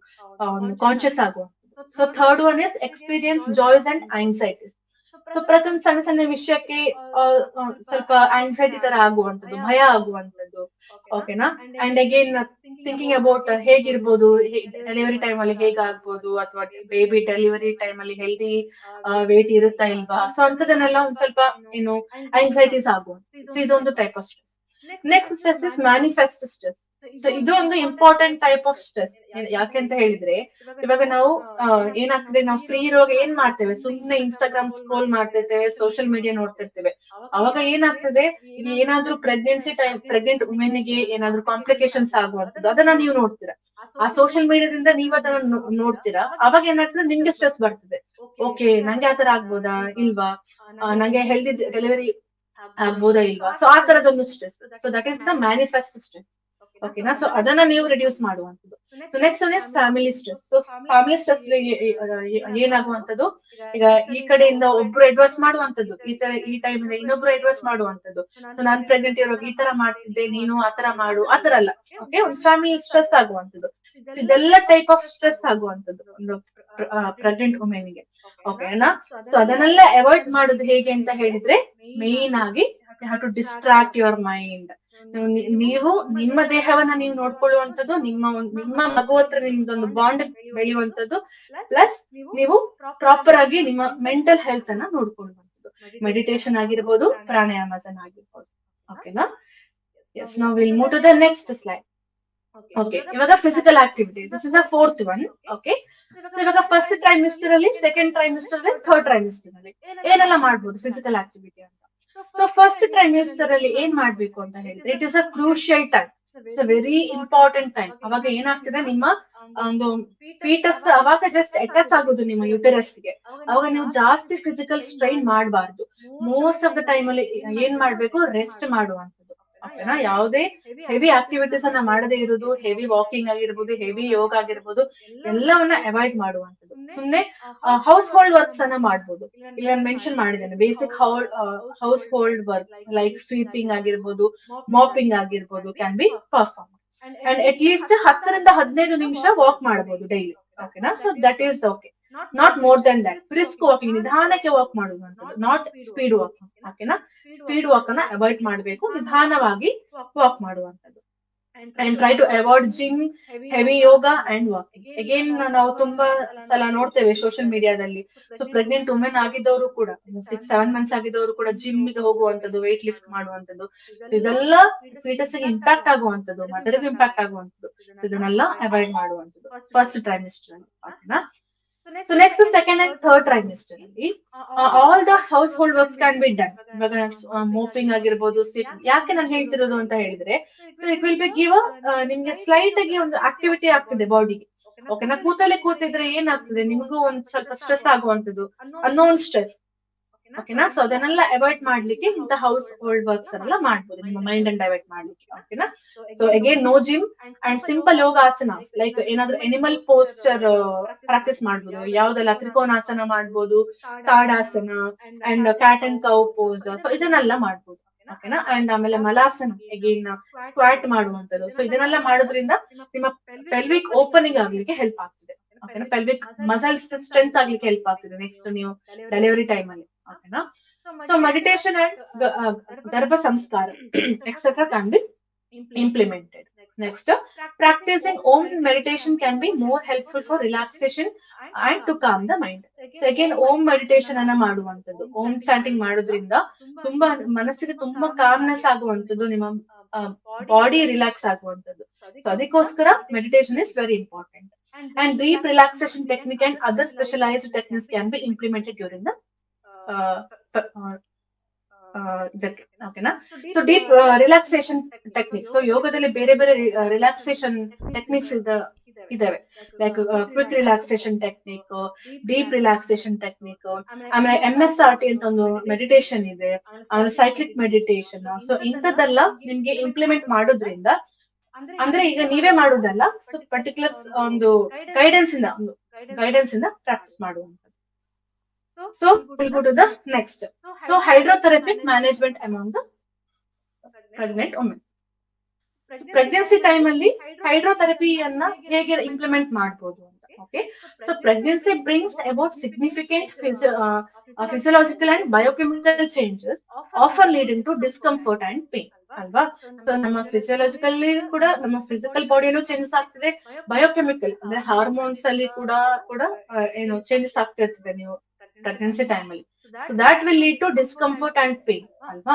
ಒಂದು ಕಾನ್ಶಿಯಸ್ ಆಗುವಂತದ್ದು. So third one is experience joys and anxieties. So ಪ್ರತಿಯೊಂದು ಸಣ್ಣ ಸಣ್ಣ ವಿಷಯಕ್ಕೆ ಸ್ವಲ್ಪ ಆಂಗ್ಸೈಟಿ ತರ ಆಗುವಂತದ್ದು, ಭಯ ಆಗುವಂತದ್ದು. ಓಕೆನಾ. ಅಂಡ್ ಅಗೇನ್ ಥಿಂಕಿಂಗ್ ಅಬೌಟ್ ಹೇಗಿರ್ಬೋದು, ಡೆಲಿವರಿ ಟೈಮ್ ಅಲ್ಲಿ ಹೇಗಾಗ್ಬೋದು, ಅಥವಾ ಬೇಬಿ ಡೆಲಿವರಿ ಟೈಮ್ ಅಲ್ಲಿ ಹೆಲ್ದಿ ವೇಟ್ ಇರುತ್ತಾ ಇಲ್ವಾ. ಸೊ ಅಂತದನ್ನೆಲ್ಲ ಒಂದ್ ಸ್ವಲ್ಪ ಏನು ಆಂಗ್ಸೈಟೀಸ್ ಆಗುವಂಥದ್ದು. ಸೊ ಇದೊಂದು type of stress. Next stress is manifest stress. So ಇದು ಒಂದು ಇಂಪಾರ್ಟೆಂಟ್ ಟೈಪ್ ಆಫ್ ಸ್ಟ್ರೆಸ್. ಯಾಕೆಂತ ಹೇಳಿದ್ರೆ ಇವಾಗ ನಾವು ಏನಾಗ್ತದೆ, ನಾವು ಫ್ರೀ ಇರುವಾಗ ಏನ್ ಮಾಡ್ತೇವೆ, ಸುಮ್ನೆ ಇನ್ಸ್ಟಾಗ್ರಾಮ್ ಸ್ಕ್ರೋಲ್ ಮಾಡ್ತಿರ್ತೇವೆ, ಸೋಷಿಯಲ್ ಮೀಡಿಯಾ ನೋಡ್ತಿರ್ತೇವೆ. ಅವಾಗ ಏನಾಗ್ತದೆ, ಈಗ ಏನಾದ್ರೂ ಪ್ರೆಗ್ನೆಂಟ್ ವುಮೆನ್ ಗೆ ಏನಾದ್ರೂ ಕಾಂಪ್ಲಿಕೇಶನ್ಸ್ ಆಗುವಂತದ್ದು ಅದನ್ನ ನೀವು ನೋಡ್ತೀರಾ, ಆ ಸೋಷಿಯಲ್ ಮೀಡಿಯಾದಿಂದ ನೀವು ಅದನ್ನ ನೋಡ್ತೀರಾ. ಅವಾಗ ಏನಾಗ್ತದೆ, ನಿಮ್ಗೆ ಸ್ಟ್ರೆಸ್ ಬರ್ತದೆ. ಓಕೆ, ನಂಗೆ ಆತರ ಆಗ್ಬೋದಾ ಇಲ್ವಾ, ನಂಗೆ ಹೆಲ್ದಿ ಡೆಲಿವರಿ ಆಗ್ಬೋದಾ ಇಲ್ವಾ. ಸೊ ಆ ತರದೊಂದು stress. So that is the manifest stress. ಓಕೆನಾ. ಸೊ ಅದನ್ನ ನೀವು ರಿಡ್ಯೂಸ್ ಮಾಡುವಂಥದ್ದು. So next one is family stress. So family stress ಏನಾಗುವಂಥದ್ದು, ಈಗ ಈ ಕಡೆಯಿಂದ ಒಬ್ರು ಅಡ್ವೈಸ್ ಮಾಡುವಂಥದ್ದು, ಈ ಟೈಮ್ ಇಂದ ಇನ್ನೊಬ್ರು ಅಡ್ವೈಸ್ ಮಾಡುವಂಥದ್ದು. ಸೊ ನಾನ್ ಪ್ರೆಗ್ನೆಂಟ್ ಇರುವಾಗ ಈ ತರ ಮಾಡ್ತಿದ್ದೆ, ನೀನು ಆತರ ಮಾಡು, ಆತರ ಅಲ್ಲ. ಓಕೆ, ಒಂದು ಫ್ಯಾಮಿಲಿ ಸ್ಟ್ರೆಸ್ ಆಗುವಂಥದ್ದು. ಸೊ ಇದೆಲ್ಲ ಟೈಪ್ ಆಫ್ ಸ್ಟ್ರೆಸ್ ಆಗುವಂಥದ್ದು ಒಂದು ಪ್ರೆಗ್ನೆಂಟ್ ವುಮೆನ್ಗೆ. ಓಕೆನಾ. ಸೊ ಅದನ್ನೆಲ್ಲ ಅವಾಯ್ಡ್ ಮಾಡೋದು ಹೇಗೆ ಅಂತ ಹೇಳಿದ್ರೆ, ಮೇನ್ ಆಗಿ you have to distract your mind. ನೀವು ನಿಮ್ಮ ದೇಹವನ್ನ ನೀವು ನೋಡ್ಕೊಳ್ಳುವಂಥದ್ದು, ನಿಮ್ಮ ಮಗು ಹತ್ರ ನಿಮ್ದೊಂದು ಬಾಂಡ್ ಬೆಳೆಯುವಂಥದ್ದು, ಪ್ಲಸ್ ನೀವು ಪ್ರಾಪರ್ ಆಗಿ ನಿಮ್ಮ ಮೆಂಟಲ್ ಹೆಲ್ತ್ ಅನ್ನ ನೋಡ್ಕೊಳ್ಳುವಂಥದ್ದು. ಮೆಡಿಟೇಷನ್ ಆಗಿರ್ಬೋದು, ಪ್ರಾಣಾಯಾಮಸನ ಆಗಿರ್ಬೋದು. ಓಕೆನಾ. ಎಸ್, ನಾವು will move to the next slide. Okay, ಇವಾಗ physical activity, this is the fourth one. Okay, so ಇವಾಗ ಫಸ್ಟ್ ಟ್ರೈಮಿಸ್ಟರ್ ಅಲ್ಲಿ, ಸೆಕೆಂಡ್ ಟ್ರೈಮಿಸ್ಟರ್ ಅಲ್ಲಿ, ಥರ್ಡ್ ಟ್ರೈಮಿಸ್ಟರ್ ಅಲ್ಲಿ ಏನೆಲ್ಲ ಮಾಡ್ಬೋದು ಫಿಸಿಕಲ್ ಆಕ್ಟಿವಿಟಿ ಅಂತ. ಸೊ ಫಸ್ಟ್ ಟ್ರೈಮಿಸ್ಟರ್ ಅಲ್ಲಿ ಏನ್ ಮಾಡ್ಬೇಕು ಅಂತ ಹೇಳಿದ್ರೆ, it is a crucial time, it's a very important time. ಅವಾಗ ಏನಾಗ್ತದೆ, ನಿಮ್ಮ ಒಂದು ಫೀಟಸ್ ಅವಾಗ ಜಸ್ಟ್ ಅಟ್ಯಾಚ್ ಆಗೋದು ನಿಮ್ಮ ಯುಟೆರಸ್ಗೆ. ಅವಾಗ ನೀವು ಜಾಸ್ತಿ ಫಿಸಿಕಲ್ ಸ್ಟ್ರೈನ್ ಮಾಡಬಾರ್ದು. ಮೋಸ್ಟ್ ಆಫ್ ದ ಟೈಮ್ ಅಲ್ಲಿ ಏನ್ ಮಾಡ್ಬೇಕು, ರೆಸ್ಟ್ ಮಾಡುವಂಥದ್ದು. ಓಕೆನಾ. ಯಾವುದೇ ಹೆವಿ ಆಕ್ಟಿವಿಟೀಸ್ ಅನ್ನ ಮಾಡದೇ ಇರೋದು, ಹೆವಿ ವಾಕಿಂಗ್ ಆಗಿರ್ಬೋದು, ಹೆವಿ ಯೋಗ ಆಗಿರ್ಬೋದು, ಎಲ್ಲವನ್ನ ಅವಾಯ್ಡ್ ಮಾಡುವಂಥದ್ದು. ಸುಮ್ನೆ ಹೌಸ್ ಹೋಲ್ಡ್ ವರ್ಕ್ಸ್ ಅನ್ನ ಮಾಡ್ಬೋದು. ಇಲ್ಲಿ ನಾನು ಮೆನ್ಷನ್ ಮಾಡಿದ್ದೇನೆ, basic household works like sweeping ಆಗಿರ್ಬೋದು, ಮಾಪಿಂಗ್ ಆಗಿರ್ಬೋದು can be perform. And at least 10 ರಿಂದ 15 ನಿಮಿಷ ವಾಕ್ ಮಾಡಬಹುದು ಡೈಲಿ. ಓಕೆನಾ. So that is okay, not more than that. Brisk walking, ನಿಧಾನಕ್ಕೆ ವಾಕ್ ಮಾಡುವಂಥದ್ದು, ನಾಟ್ ಸ್ಪೀಡ್ ವಾಕಿಂಗ್. ಓಕೆನಾ. ಸ್ಪೀಡ್ ವಾಕ್ ಅನ್ನ ಅವಾಯ್ಡ್ ಮಾಡಬೇಕು, ನಿಧಾನವಾಗಿ ವಾಕ್ ಮಾಡುವಂಥದ್ದು. And try to avoid gym, heavy yoga and walking. Again ನಾವು ತುಂಬಾ ಸಲ ನೋಡ್ತೇವೆ ಸೋಷಿಯಲ್ ಮೀಡಿಯಾದಲ್ಲಿ. ಸೊ ಪ್ರೆಗ್ನೆಂಟ್ ವುಮೆನ್ ಆಗಿದ್ದವರು ಕೂಡ, 6-7 ಮಂತ್ಸ್ ಆಗಿದ್ದವರು ಕೂಡ ಜಿಮ್ ಗೆ ಹೋಗುವಂಥದ್ದು, ವೇಟ್ ಲಿಫ್ಟ್ ಮಾಡುವಂಥದ್ದು. ಸೊ ಇದೆಲ್ಲ ಫೀಟಸ್ ಗೆ ಇಂಪ್ಯಾಕ್ಟ್ ಆಗುವಂಥದ್ದು, ಮದರ್ಗೂ ಇಂಪ್ಯಾಕ್ಟ್ ಆಗುವಂಥದ್ದು. ಸೊ ಇದನ್ನೆಲ್ಲ ಅವಾಯ್ಡ್ ಮಾಡುವಂಥದ್ದು ಫಸ್ಟ್ ಟ್ರೈಮಿಸ್ಟರ್ ಅಲ್ಲಿ. ಓಕೆನಾ. So next second and third trimester ಅಲ್ಲಿ all the household works can be done. ಇವಾಗ ಮೋಪಿಂಗ್ ಆಗಿರ್ಬೋದು, ಸ್ವೀಪಿಂಗ್. ಯಾಕೆ ನಾನು ಹೇಳ್ತಿರೋದು ಅಂತ ಹೇಳಿದ್ರೆ, so it will be give ನಿಮ್ಗೆ ಸ್ಲೈಟ್ ಆಗಿ ಒಂದು ಆಕ್ಟಿವಿಟಿ ಆಗ್ತದೆ ಬಾಡಿಗೆ. ಓಕೆನಾ. ಕೂತಿದ್ರೆ ಏನಾಗ್ತದೆ, ನಿಮಗೂ ಒಂದ್ ಸ್ವಲ್ಪ ಸ್ಟ್ರೆಸ್ ಆಗುವಂಥದ್ದು, ಅನ್ನೋನ್ ಸ್ಟ್ರೆಸ್. ಓಕೆನಾ. ಸೊ ಅದನ್ನೆಲ್ಲ ಅವಾಯ್ಡ್ ಮಾಡ್ಲಿಕ್ಕೆ ಇಂಥ ಹೌಸ್ ಹೋಲ್ಡ್ ವರ್ಕ್ಸ್ ಅನ್ನೆಲ್ಲ ಮಾಡ್ಬೋದು, ನಿಮ್ಮ ಮೈಂಡ್ ಅನ್ನು ಡೈವರ್ಟ್ ಮಾಡ್ಲಿಕ್ಕೆ. ಓಕೆನಾ. So again no gym and simple yogasanas like ಏನಾದ್ರೂ ಎನಿಮಲ್ ಪೋಸ್ಚರ್ ಪ್ರಾಕ್ಟೀಸ್ ಮಾಡ್ಬೋದು. ಯಾವ್ದೆಲ್ಲ ತ್ರಿಕೋನಾಸನ ಮಾಡ್ಬೋದು, tadasana and cat and cow pose. So ಇದನ್ನೆಲ್ಲ ಮಾಡ್ಬೋದು. ಓಕೆನಾ. ಅಂಡ್ ಆಮೇಲೆ ಮಲಾಸನ, ಅಗೇನ್ ಸ್ಕ್ವಾಟ್ ಮಾಡುವಂಥದ್ದು. ಸೊ ಇದನ್ನೆಲ್ಲ ಮಾಡೋದ್ರಿಂದ ನಿಮ್ಮ ಪೆಲ್ವಿಕ್ ಓಪನಿಂಗ್ ಆಗ್ಲಿಕ್ಕೆ ಹೆಲ್ಪ್ ಆಗ್ತದೆ. ಓಕೆನಾ. ಪೆಲ್ವಿಕ್ ಮಸಲ್ಸ್ ಸ್ಟ್ರೆಂತ್ ಆಗ್ಲಿಕ್ಕೆ ಹೆಲ್ಪ್ ಆಗ್ತದೆ ನೆಕ್ಸ್ಟ್ ನೀವು ಡೆಲಿವರಿ ಟೈಮ್ ಅಲ್ಲಿ. ಓಕೆನಾ. So meditation and garbha sanskar etcetera can be implemented. Next, practicing Om meditation can be more helpful for relaxation and to calm the mind. So again, Om meditation ಅನ್ನ ಮಾಡುವಂಥದ್ದು, ಓಂ chanting ಮಾಡೋದ್ರಿಂದ ತುಂಬಾ ಮನಸ್ಸಿಗೆ ತುಂಬಾ ಕಾಮ್ನೆಸ್ ಆಗುವಂಥದ್ದು, ನಿಮ್ಮ ಬಾಡಿ ರಿಲ್ಯಾಕ್ಸ್ ಆಗುವಂಥದ್ದು. ಸೊ ಅದಕ್ಕೋಸ್ಕರ meditation is very important. And deep relaxation technique and other specialised techniques can be implemented during the ಓಕೆನಾ. So deep relaxation technique. So ಯೋಗದಲ್ಲಿ ಬೇರೆ ಬೇರೆ ರಿಲ್ಯಾಕ್ಸೇಷನ್ ಟೆಕ್ನಿಕ್ಸ್ ಇದಾವೆ, like quick relaxation technique, deep relaxation technique, ಆಮೇಲೆ MSRT ಅಂತ ಒಂದು meditation ಇದೆ, ಆಮೇಲೆ ಸೈಕ್ಲಿಕ್ ಮೆಡಿಟೇಷನ್. ಸೊ ಇಂಥದ್ದೆಲ್ಲ ನಿಮ್ಗೆ ಇಂಪ್ಲಿಮೆಂಟ್ ಮಾಡೋದ್ರಿಂದ, ಅಂದ್ರೆ ಈಗ ನೀವೇ ಮಾಡೋದಲ್ಲ, ಸೊ ಪರ್ಟಿಕ್ಯುಲರ್ ಒಂದು ಗೈಡೆನ್ಸ್ ಇಂದ ಪ್ರಾಕ್ಟೀಸ್ ಮಾಡುವಂಥದ್ದು. So we'll go to the next. So hydrotherapy management among the pregnant women. So pregnancy time ಅಲ್ಲಿ ಹೈಡ್ರೋಥೆರಪಿಯನ್ನ ಹೇಗೆ ಇಂಪ್ಲಿಮೆಂಟ್ ಮಾಡಬಹುದು ಅಂತ. Okay. So pregnancy brings about significant physiological and biochemical changes offer leading to discomfort and pain ಅಲ್ವಾ. So ನಮ್ಮ physiologically ಕೂಡ ನಮ್ಮ physical ಬಾಡಿನೂ changes ಆಗ್ತದೆ, ಬಯೋಕೆಮಿಕಲ್ ಅಂದ್ರೆ ಹಾರ್ಮೋನ್ಸ್ ಅಲ್ಲಿ ಕೂಡ ಏನು ಚೇಂಜಸ್ ಆಗ್ತಿರ್ತದೆ ನೀವು ಪ್ರೆಗ್ನೆನ್ಸಿ ಟೈಮ್ ಅಲ್ಲಿ. So that will lead to discomfort and pain ಅಲ್ವಾ.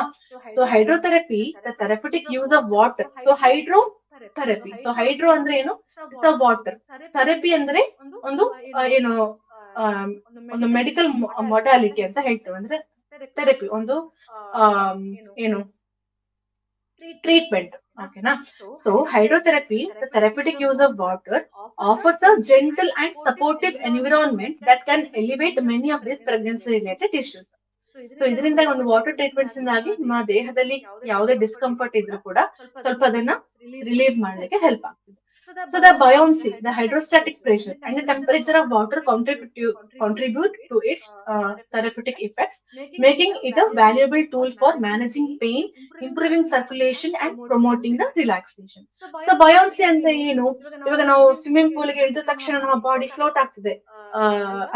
So hydrotherapy, the therapeutic use of water. So hydrotherapy, so hydro ಅಂದ್ರೆ ಏನು, ಇಟ್ಸ್ ಅ ವಾಟರ್. ಥೆರಪಿ ಅಂದ್ರೆ ಒಂದು ಏನು ಒಂದು ಮೆಡಿಕಲ್ ಮೊಡಾಲಿಟಿ ಅಂತ ಹೇಳ್ತೇವೆ. ಅಂದ್ರೆ ಥೆರಪಿ ಒಂದು ಏನು ಟ್ರೀಟ್ಮೆಂಟ್. ಓಕೆನಾ. So hydrotherapy, the therapeutic use of water, offers a gentle and supportive environment that can elevate many of these pregnancy related issues. So ಇದರಿಂದ ಒಂದು ವಾಟರ್ ಟ್ರೀಟ್ಮೆಂಟ್ಸ್ ಇಂದಾಗಿ ನಿಮ್ಮ ದೇಹದಲ್ಲಿ ಯಾವುದೇ ಡಿಸ್ಕಂಫರ್ಟ್ ಇದ್ರೂ ಕೂಡ ಸ್ವಲ್ಪ ಅದನ್ನ ರಿಲೀವ್ ಮಾಡ್ಲಿಕ್ಕೆ ಹೆಲ್ಪ್ ಆಗ್ತದೆ. So the buoyancy, the hydrostatic pressure and the temperature of water contribute to its therapeutic effects, making it a valuable tool for managing pain, improving circulation and promoting the relaxation. So buoyancy ಅಂತ ಏನು? ಇವಾಗ ನಾವು swimming pool ಗೆ ಇಳಿದ ತಕ್ಷಣ ನಮ್ಮ body float ಆಗ್ತದೆ,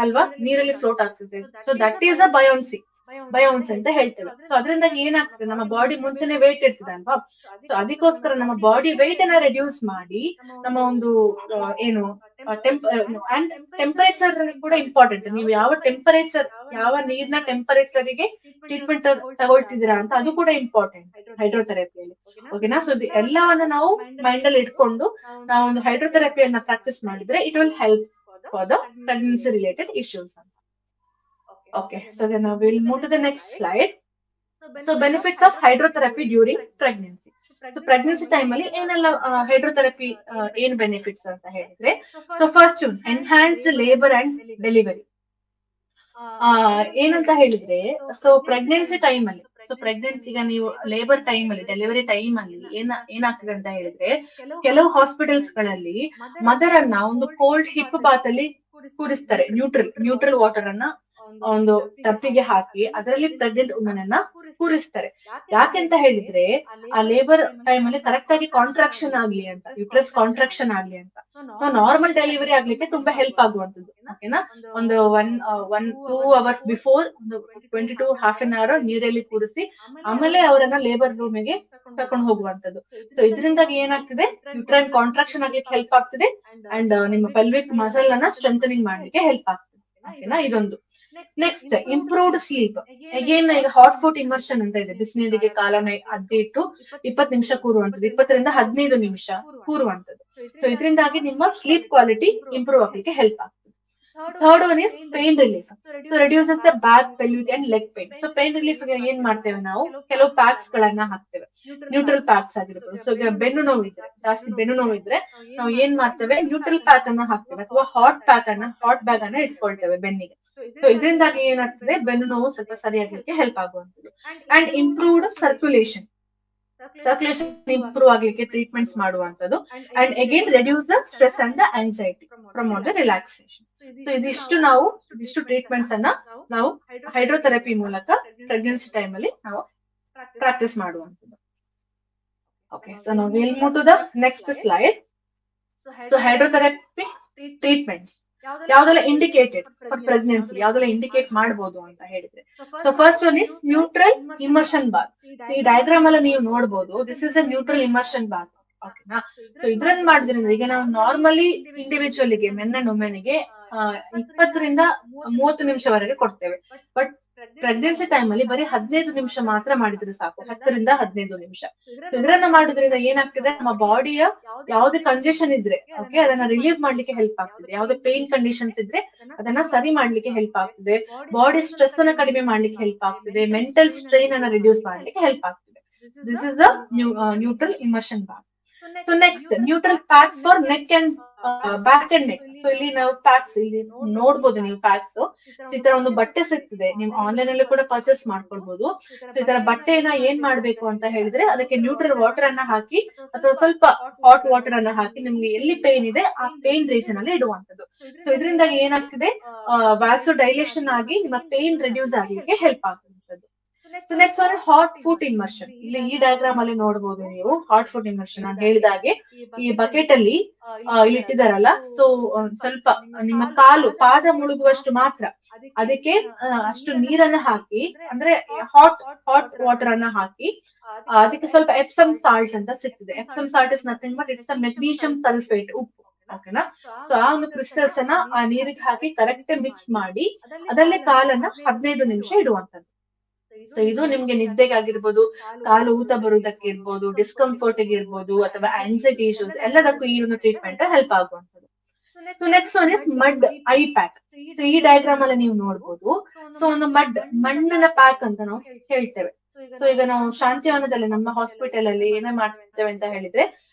ಅಲ್ವಾ, ನೀರಲ್ಲಿ ಫ್ಲೋಟ್ ಆಗ್ತದೆ. ಸೊ ದಟ್ ಈಸ್ ಅ ಬಯೋನ್ಸ್ ಅಂತ ಹೇಳ್ತೇವೆ. ಸೊ ಅದರಿಂದ ಏನಾಗ್ತದೆ, ನಮ್ಮ ಬಾಡಿ ಮುಂಚೆನೆ ವೇಟ್ ಇರ್ತದೆ ಅಲ್ವಾ. ಸೊ ಅದಕ್ಕೋಸ್ಕರ ನಮ್ಮ ಬಾಡಿ ವೇಟ್ ಅನ್ನ ರೆಡ್ಯೂಸ್ ಮಾಡಿ ನಮ್ಮ ಒಂದು ಏನು ಅಂಡ್ ಟೆಂಪರೇಚರ್ ಕೂಡ ಇಂಪಾರ್ಟೆಂಟ್. ನೀವು ಯಾವ ನೀರಿನ ಟೆಂಪರೇಚರ್ ಗೆ ಟ್ರೀಟ್ಮೆಂಟ್ ತಗೊಳ್ತಿದ್ದೀರಾ ಅಂತ ಅದು ಕೂಡ ಇಂಪಾರ್ಟೆಂಟ್ ಹೈಡ್ರೋಥೆರಪಿಯಲ್ಲಿ. ಓಕೆನಾ. ಸೊ ಎಲ್ಲವನ್ನ ನಾವು ಮೈಂಡ್ ಅಲ್ಲಿ ಇಟ್ಕೊಂಡು ನಾವು ಒಂದು ಹೈಡ್ರೋಥೆರಪಿಯನ್ನ ಪ್ರಾಕ್ಟೀಸ್ ಮಾಡಿದ್ರೆ it will help for the pregnancy related issues ಅಂತ. Okay, so then we'll move to the next slide. So benefits of hydrotherapy during pregnancy. So pregnancy time ಅಲ್ಲಿ ಏನೆಲ್ಲ ಹೈಡ್ರೋಥೆರಪಿ ಏನ್ ಬೆನಿಫಿಟ್ಸ್ ಅಂತ ಹೇಳಿದ್ರೆ, so first enhanced labour and delivery. ಏನಂತ ಹೇಳಿದ್ರೆ, so pregnancy time ಅಲ್ಲಿ, so ಪ್ರೆಗ್ನೆನ್ಸಿಗ ನೀವು ಲೇಬರ್ ಟೈಮ್ ಅಲ್ಲಿ, ಡೆಲಿವರಿ ಟೈಮ್ ಅಲ್ಲಿ ಏನಾಗ್ತದೆ ಅಂತ ಹೇಳಿದ್ರೆ, ಕೆಲವು ಹಾಸ್ಪಿಟಲ್ಸ್ ಗಳಲ್ಲಿ ಮದರ್ ಅನ್ನ ಒಂದು ಕೋಲ್ಡ್ ಹಿಪ್ ಬಾತ್ ಅಲ್ಲಿ ಕೂರಿಸ್ತಾರೆ. ನ್ಯೂಟ್ರಲ್ ವಾಟರ್ ಅನ್ನ ಒಂದು ಟಬ್ಬಿಗೆ ಹಾಕಿ ಅದರಲ್ಲಿ ಪ್ರೆಗ್ನೆಂಟ್ ವುಮೆನ್ ಅನ್ನ ಕೂರಿಸ್ತಾರೆ. ಯಾಕೆಂತ ಹೇಳಿದ್ರೆ, ಆ ಲೇಬರ್ ಟೈಮ್ ಅಲ್ಲಿ ಕರೆಕ್ಟ್ ಆಗಿ ಕಾಂಟ್ರಾಕ್ಷನ್ ಆಗ್ಲಿ ಅಂತ, ಯುಟ್ರಸ್ ಕಾಂಟ್ರಾಕ್ಷನ್ ಆಗ್ಲಿ ಅಂತ. ಸೊ ನಾರ್ಮಲ್ ಡೆಲಿವರಿ ಆಗ್ಲಿಕ್ಕೆ ತುಂಬಾ ಹೆಲ್ಪ್ ಆಗುವಂತದ್ದು. ಓಕೆನಾ. ಒಂದು 2 hours ಬಿಫೋರ್, ಒಂದು 22 half an hour ನೀರಲ್ಲಿ ಕೂರಿಸಿ ಆಮೇಲೆ ಅವರನ್ನ ಲೇಬರ್ ರೂಮಿಗೆ ಕರ್ಕೊಂಡು ಹೋಗುವಂತದ್ದು. ಸೊ ಇದರಿಂದಾಗಿ ಏನಾಗ್ತದೆ, ಯುಟ್ರೈನ್ ಕಾಂಟ್ರಾಕ್ಷನ್ ಆಗ್ಲಿಕ್ಕೆ ಹೆಲ್ಪ್ ಆಗ್ತದೆ ಅಂಡ್ ನಿಮ್ಮ ಪೆಲ್ವಿಕ್ ಮಸಲ್ ಅನ್ನ ಸ್ಟ್ರೆಂಥನಿಂಗ್ ಮಾಡ್ಲಿಕ್ಕೆ ಹೆಲ್ಪ್ ಆಗ್ತದೆ. ಓಕೆನಾ. ಇದೊಂದು. Next improved sleep. ಅಗೇನ್ ಈಗ ಹಾಟ್ ಫುಟ್ ಇಮರ್ಷನ್ ಅಂತ ಇದೆ. ಬಿಸಿನೀರಿಗೆ ಕಾಲನ್ನ ಅದ್ದಿಟ್ಟು 20 ನಿಮಿಷ ಕೂರುವಂತದ್ದು, 20 ರಿಂದ 15 ನಿಮಿಷ ಕೂರುವಂತದ್ದು. ಸೊ ಇದರಿಂದಾಗಿ ನಿಮ್ಮ ಸ್ಲೀಪ್ ಕ್ವಾಲಿಟಿ ಇಂಪ್ರೂವ್ ಆಗ್ಲಿಕ್ಕೆ ಹೆಲ್ಪ್ ಆಗ್ತದೆ. Third one is pain relief. So reduces the back, pelvic and leg pain. So pain relief ಗೆ ಏನ್ ಮಾಡ್ತೇವೆ ನಾವು, ಕೆಲವು ಪ್ಯಾಕ್ಸ್ ಗಳನ್ನ ಹಾಕ್ತೇವೆ, ನ್ಯೂಟ್ರಲ್ ಪ್ಯಾಕ್ಸ್ ಆಗಿರ್ಬೋದು. ಸೊ ಈಗ ಬೆನ್ನು ನೋವು ಇದ್ರೆ, ಜಾಸ್ತಿ ಬೆನ್ನು ನೋವು ಇದ್ರೆ ನಾವು ಏನ್ ಮಾಡ್ತೇವೆ, ನ್ಯೂಟ್ರಲ್ ಪ್ಯಾಕ್ ಅನ್ನ ಹಾಕ್ತೇವೆ ಅಥವಾ ಹಾಟ್ ಬ್ಯಾಗ್ ಅನ್ನ ಇಟ್ಕೊಳ್ತೇವೆ ಬೆನ್ನಿಗೆ. ಸೊ ಇದರಿಂದಾಗಿ ಏನಾಗ್ತದೆ, ಬೆನ್ನು ನೋವು ಸ್ವಲ್ಪ ಸರಿಯಾಗ್ಲಿಕ್ಕೆ ಹೆಲ್ಪ್ ಆಗುವಂಥದ್ದು. ಅಂಡ್ ಇಂಪ್ರೂವ್ಡ್ ಸರ್ಕ್ಯುಲೇಷನ್ ಇಂಪ್ರೂವ್ ಆಗ್ಲಿಕ್ಕೆ ಟ್ರೀಟ್ಮೆಂಟ್ಸ್ ಮಾಡುವಂತದ್ದು. And again reduce the stress and the anxiety, promote the relaxation. So ಇದಿಷ್ಟು ಟ್ರೀಟ್ಮೆಂಟ್ಸ್ ಅನ್ನ ನಾವು ಹೈಡ್ರೋಥೆರಪಿ ಮೂಲಕ ಪ್ರೆಗ್ನೆನ್ಸಿ ಟೈಮ್ ಅಲ್ಲಿ ನಾವು ಪ್ರಾಕ್ಟೀಸ್ ಮಾಡುವಂತದ್ದು. ಓಕೆ, ಸೊ ನಾವು will move to the next slide. So hydrotherapy treatments ಯಾವ್ದೆಲ್ಲ ಇಂಡಿಕೇಟೆಡ್ ಫಾರ್ ಪ್ರೆಗ್ನೆನ್ಸಿ, ಯಾವ್ದೆಲ್ಲ ಇಂಡಿಕೇಟ್ ಮಾಡಬಹುದು ಅಂತ ಹೇಳಿದ್ರೆ, so first one is neutral immersion bath. So ಈ ಡಯಾಗ್ರಾಮ್ ಅಲ್ಲಿ ನೀವು ನೋಡಬಹುದು, this is a neutral immersion bath. ಓಕೆನಾ. ಸೊ ಇದ್ರನ್ನ ಮಾಡಿದ್ರಿಂದ ಈಗ ನಾವು ನಾರ್ಮಲಿ ಇಂಡಿವಿಜುವಲ್ಗೆ, ಮೆನ್ ಅಂಡ್ ವುಮೆನ್ಗೆ 20 ರಿಂದ 30 ನಿಮಿಷವರೆಗೆ ಕೊಡ್ತೇವೆ. ಬಟ್ ಪ್ರೆಗ್ನೆನ್ಸಿ ಟೈಮ್ ಅಲ್ಲಿ ಬರೀ 15 ನಿಮಿಷ ಮಾತ್ರ ಮಾಡಿದ್ರೆ ಸಾಕು, 10 ರಿಂದ 15 ನಿಮಿಷ. ಸೊ ಇದನ್ನ ಮಾಡೋದ್ರಿಂದ ಏನಾಗ್ತದೆ, ನಮ್ಮ ಬಾಡಿಯ ಯಾವ್ದೇ ಕಂಜೆಷನ್ ಇದ್ರೆ ಓಕೆ ಅದನ್ನ ರಿಲೀವ್ ಮಾಡ್ಲಿಕ್ಕೆ ಹೆಲ್ಪ್ ಆಗ್ತದೆ. ಯಾವ್ದೇ ಪೇನ್ ಕಂಡೀಷನ್ಸ್ ಇದ್ರೆ ಅದನ್ನ ಸರಿ ಮಾಡ್ಲಿಕ್ಕೆ ಹೆಲ್ಪ್ ಆಗ್ತದೆ. ಬಾಡಿ ಸ್ಟ್ರೆಸ್ ಅನ್ನ ಕಡಿಮೆ ಮಾಡ್ಲಿಕ್ಕೆ ಹೆಲ್ಪ್ ಆಗ್ತದೆ. ಮೆಂಟಲ್ ಸ್ಟ್ರೈನ್ ಅನ್ನ ರಿಡ್ಯೂಸ್ ಮಾಡ್ಲಿಕ್ಕೆ ಹೆಲ್ಪ್ ಆಗ್ತದೆ. So this is the neutral immersion bath. So next neutral packs for neck and back and neck. So ಇಲ್ಲಿ ನಾವು ಪ್ಯಾಕ್ಸ್ ಇಲ್ಲಿ ನೋಡ್ಬೋದು, ನೀವು ಪ್ಯಾಕ್ಸ್. ಸೊ ಈ ತರ ಒಂದು ಬಟ್ಟೆ ಸಿಗ್ತದೆ, ನೀವು ಆನ್ಲೈನ್ ಅಲ್ಲಿ ಕೂಡ ಪರ್ಚೇಸ್ ಮಾಡ್ಕೊಳ್ಬಹುದು. ಸೊ ಈ ತರ ಬಟ್ಟೆನ ಏನ್ ಮಾಡ್ಬೇಕು ಅಂತ ಹೇಳಿದ್ರೆ, ಅದಕ್ಕೆ ನ್ಯೂಟ್ರಲ್ ವಾಟರ್ ಅನ್ನ ಹಾಕಿ ಅಥವಾ ಸ್ವಲ್ಪ ಹಾಟ್ ವಾಟರ್ ಅನ್ನ ಹಾಕಿ ನಿಮ್ಗೆ ಎಲ್ಲಿ ಪೇನ್ ಇದೆ ಆ ಪೇನ್ ರೀಜನ್ ಅಲ್ಲಿ ಇಡುವಂತದ್ದು. ಸೊ ಇದರಿಂದಾಗಿ ಏನಾಗ್ತದೆ, ವ್ಯಾಸೋ ಡೈಲೇಷನ್ ಆಗಿ ನಿಮ್ಮ ಪೇನ್ ರಿಡ್ಯೂಸ್ ಆಗ್ಲಿಕ್ಕೆ ಹೆಲ್ಪ್ ಆಗ್ತದೆ. So next one hot foot immersion. ಇಲ್ಲಿ ಈ ಡಯಾಗ್ರಾಮ್ ಅಲ್ಲಿ ನೋಡಬಹುದು ನೀವು ಹಾಟ್ ಫುಟ್ ಇಮರ್ಷನ್. ನಾನು ಹೇಳಿದಾಗೆ ಈ ಬಕೆಟ್ ಅಲ್ಲಿ ಇಲ್ಲಿ ಇಟ್ಟಿದಾರಲ್ಲ, ಸೊ ಸ್ವಲ್ಪ ನಿಮ್ಮ ಪಾದ ಮುಳುಗುವಷ್ಟು ಮಾತ್ರ ಅದಕ್ಕೆ ಅಷ್ಟು ನೀರನ್ನ ಹಾಕಿ, ಅಂದ್ರೆ ಹಾಟ್ ವಾಟರ್ ಅನ್ನ ಹಾಕಿ, ಅದಕ್ಕೆ ಸ್ವಲ್ಪ ಎಪ್ಸಮ್ ಸಾಲ್ಟ್ ಅಂತ ಸಿಗ್ತದೆ. Epsom salt is nothing but it's magnesium sulphate, ಉಪ್ಪು. ಓಕೆನಾ. ಸೊ ಆ ಒಂದು ಕ್ರಿಸ್ಟಲ್ಸ್ ಅನ್ನ ಆ ನೀರಿಗೆ ಹಾಕಿ ಕರೆಕ್ಟ್ ಮಿಕ್ಸ್ ಮಾಡಿ ಅದಲ್ಲೇ ಕಾಲನ್ನ 15 ನಿಮಿಷ ಇಡುವಂತದ್ದು. ಸೊ ಇದು ನಿಮ್ಗೆ ನಿದ್ದೆಗೆ ಆಗಿರ್ಬೋದು, ಕಾಲು ಊತ ಬರುವುದಕ್ಕೆ ಇರ್ಬೋದು, ಡಿಸ್ಕಂಫರ್ಟ್ ಇರ್ಬೋದು, ಅಥವಾ ಆಂಗ್ಸೈಟಿ ಇಶ್ಯೂಸ್ ಎಲ್ಲದಕ್ಕೂ ಈ ಒಂದು ಟ್ರೀಟ್ಮೆಂಟ್ ಹೆಲ್ಪ್ ಆಗುವಂತದ್ದು. So next one is mud eye pack. So ಈ ಡಯಾಗ್ರಾಮ್ ಅಲ್ಲಿ ನೀವು ನೋಡ್ಬೋದು. ಸೊ ಒಂದು ಮಣ್ಣಿನ ಪ್ಯಾಕ್ ಅಂತ ನಾವು ಹೇಳ್ತೇವೆ. ಸೊ ಈಗ ನಾವು ಶಾಂತಿವನದಲ್ಲಿ ನಮ್ಮ ಹಾಸ್ಪಿಟಲ್ ಅಲ್ಲಿ ಏನೇ ಮಾಡ್ತೇವೆ ಅಂತ ಹೇಳಿದ್ರೆ,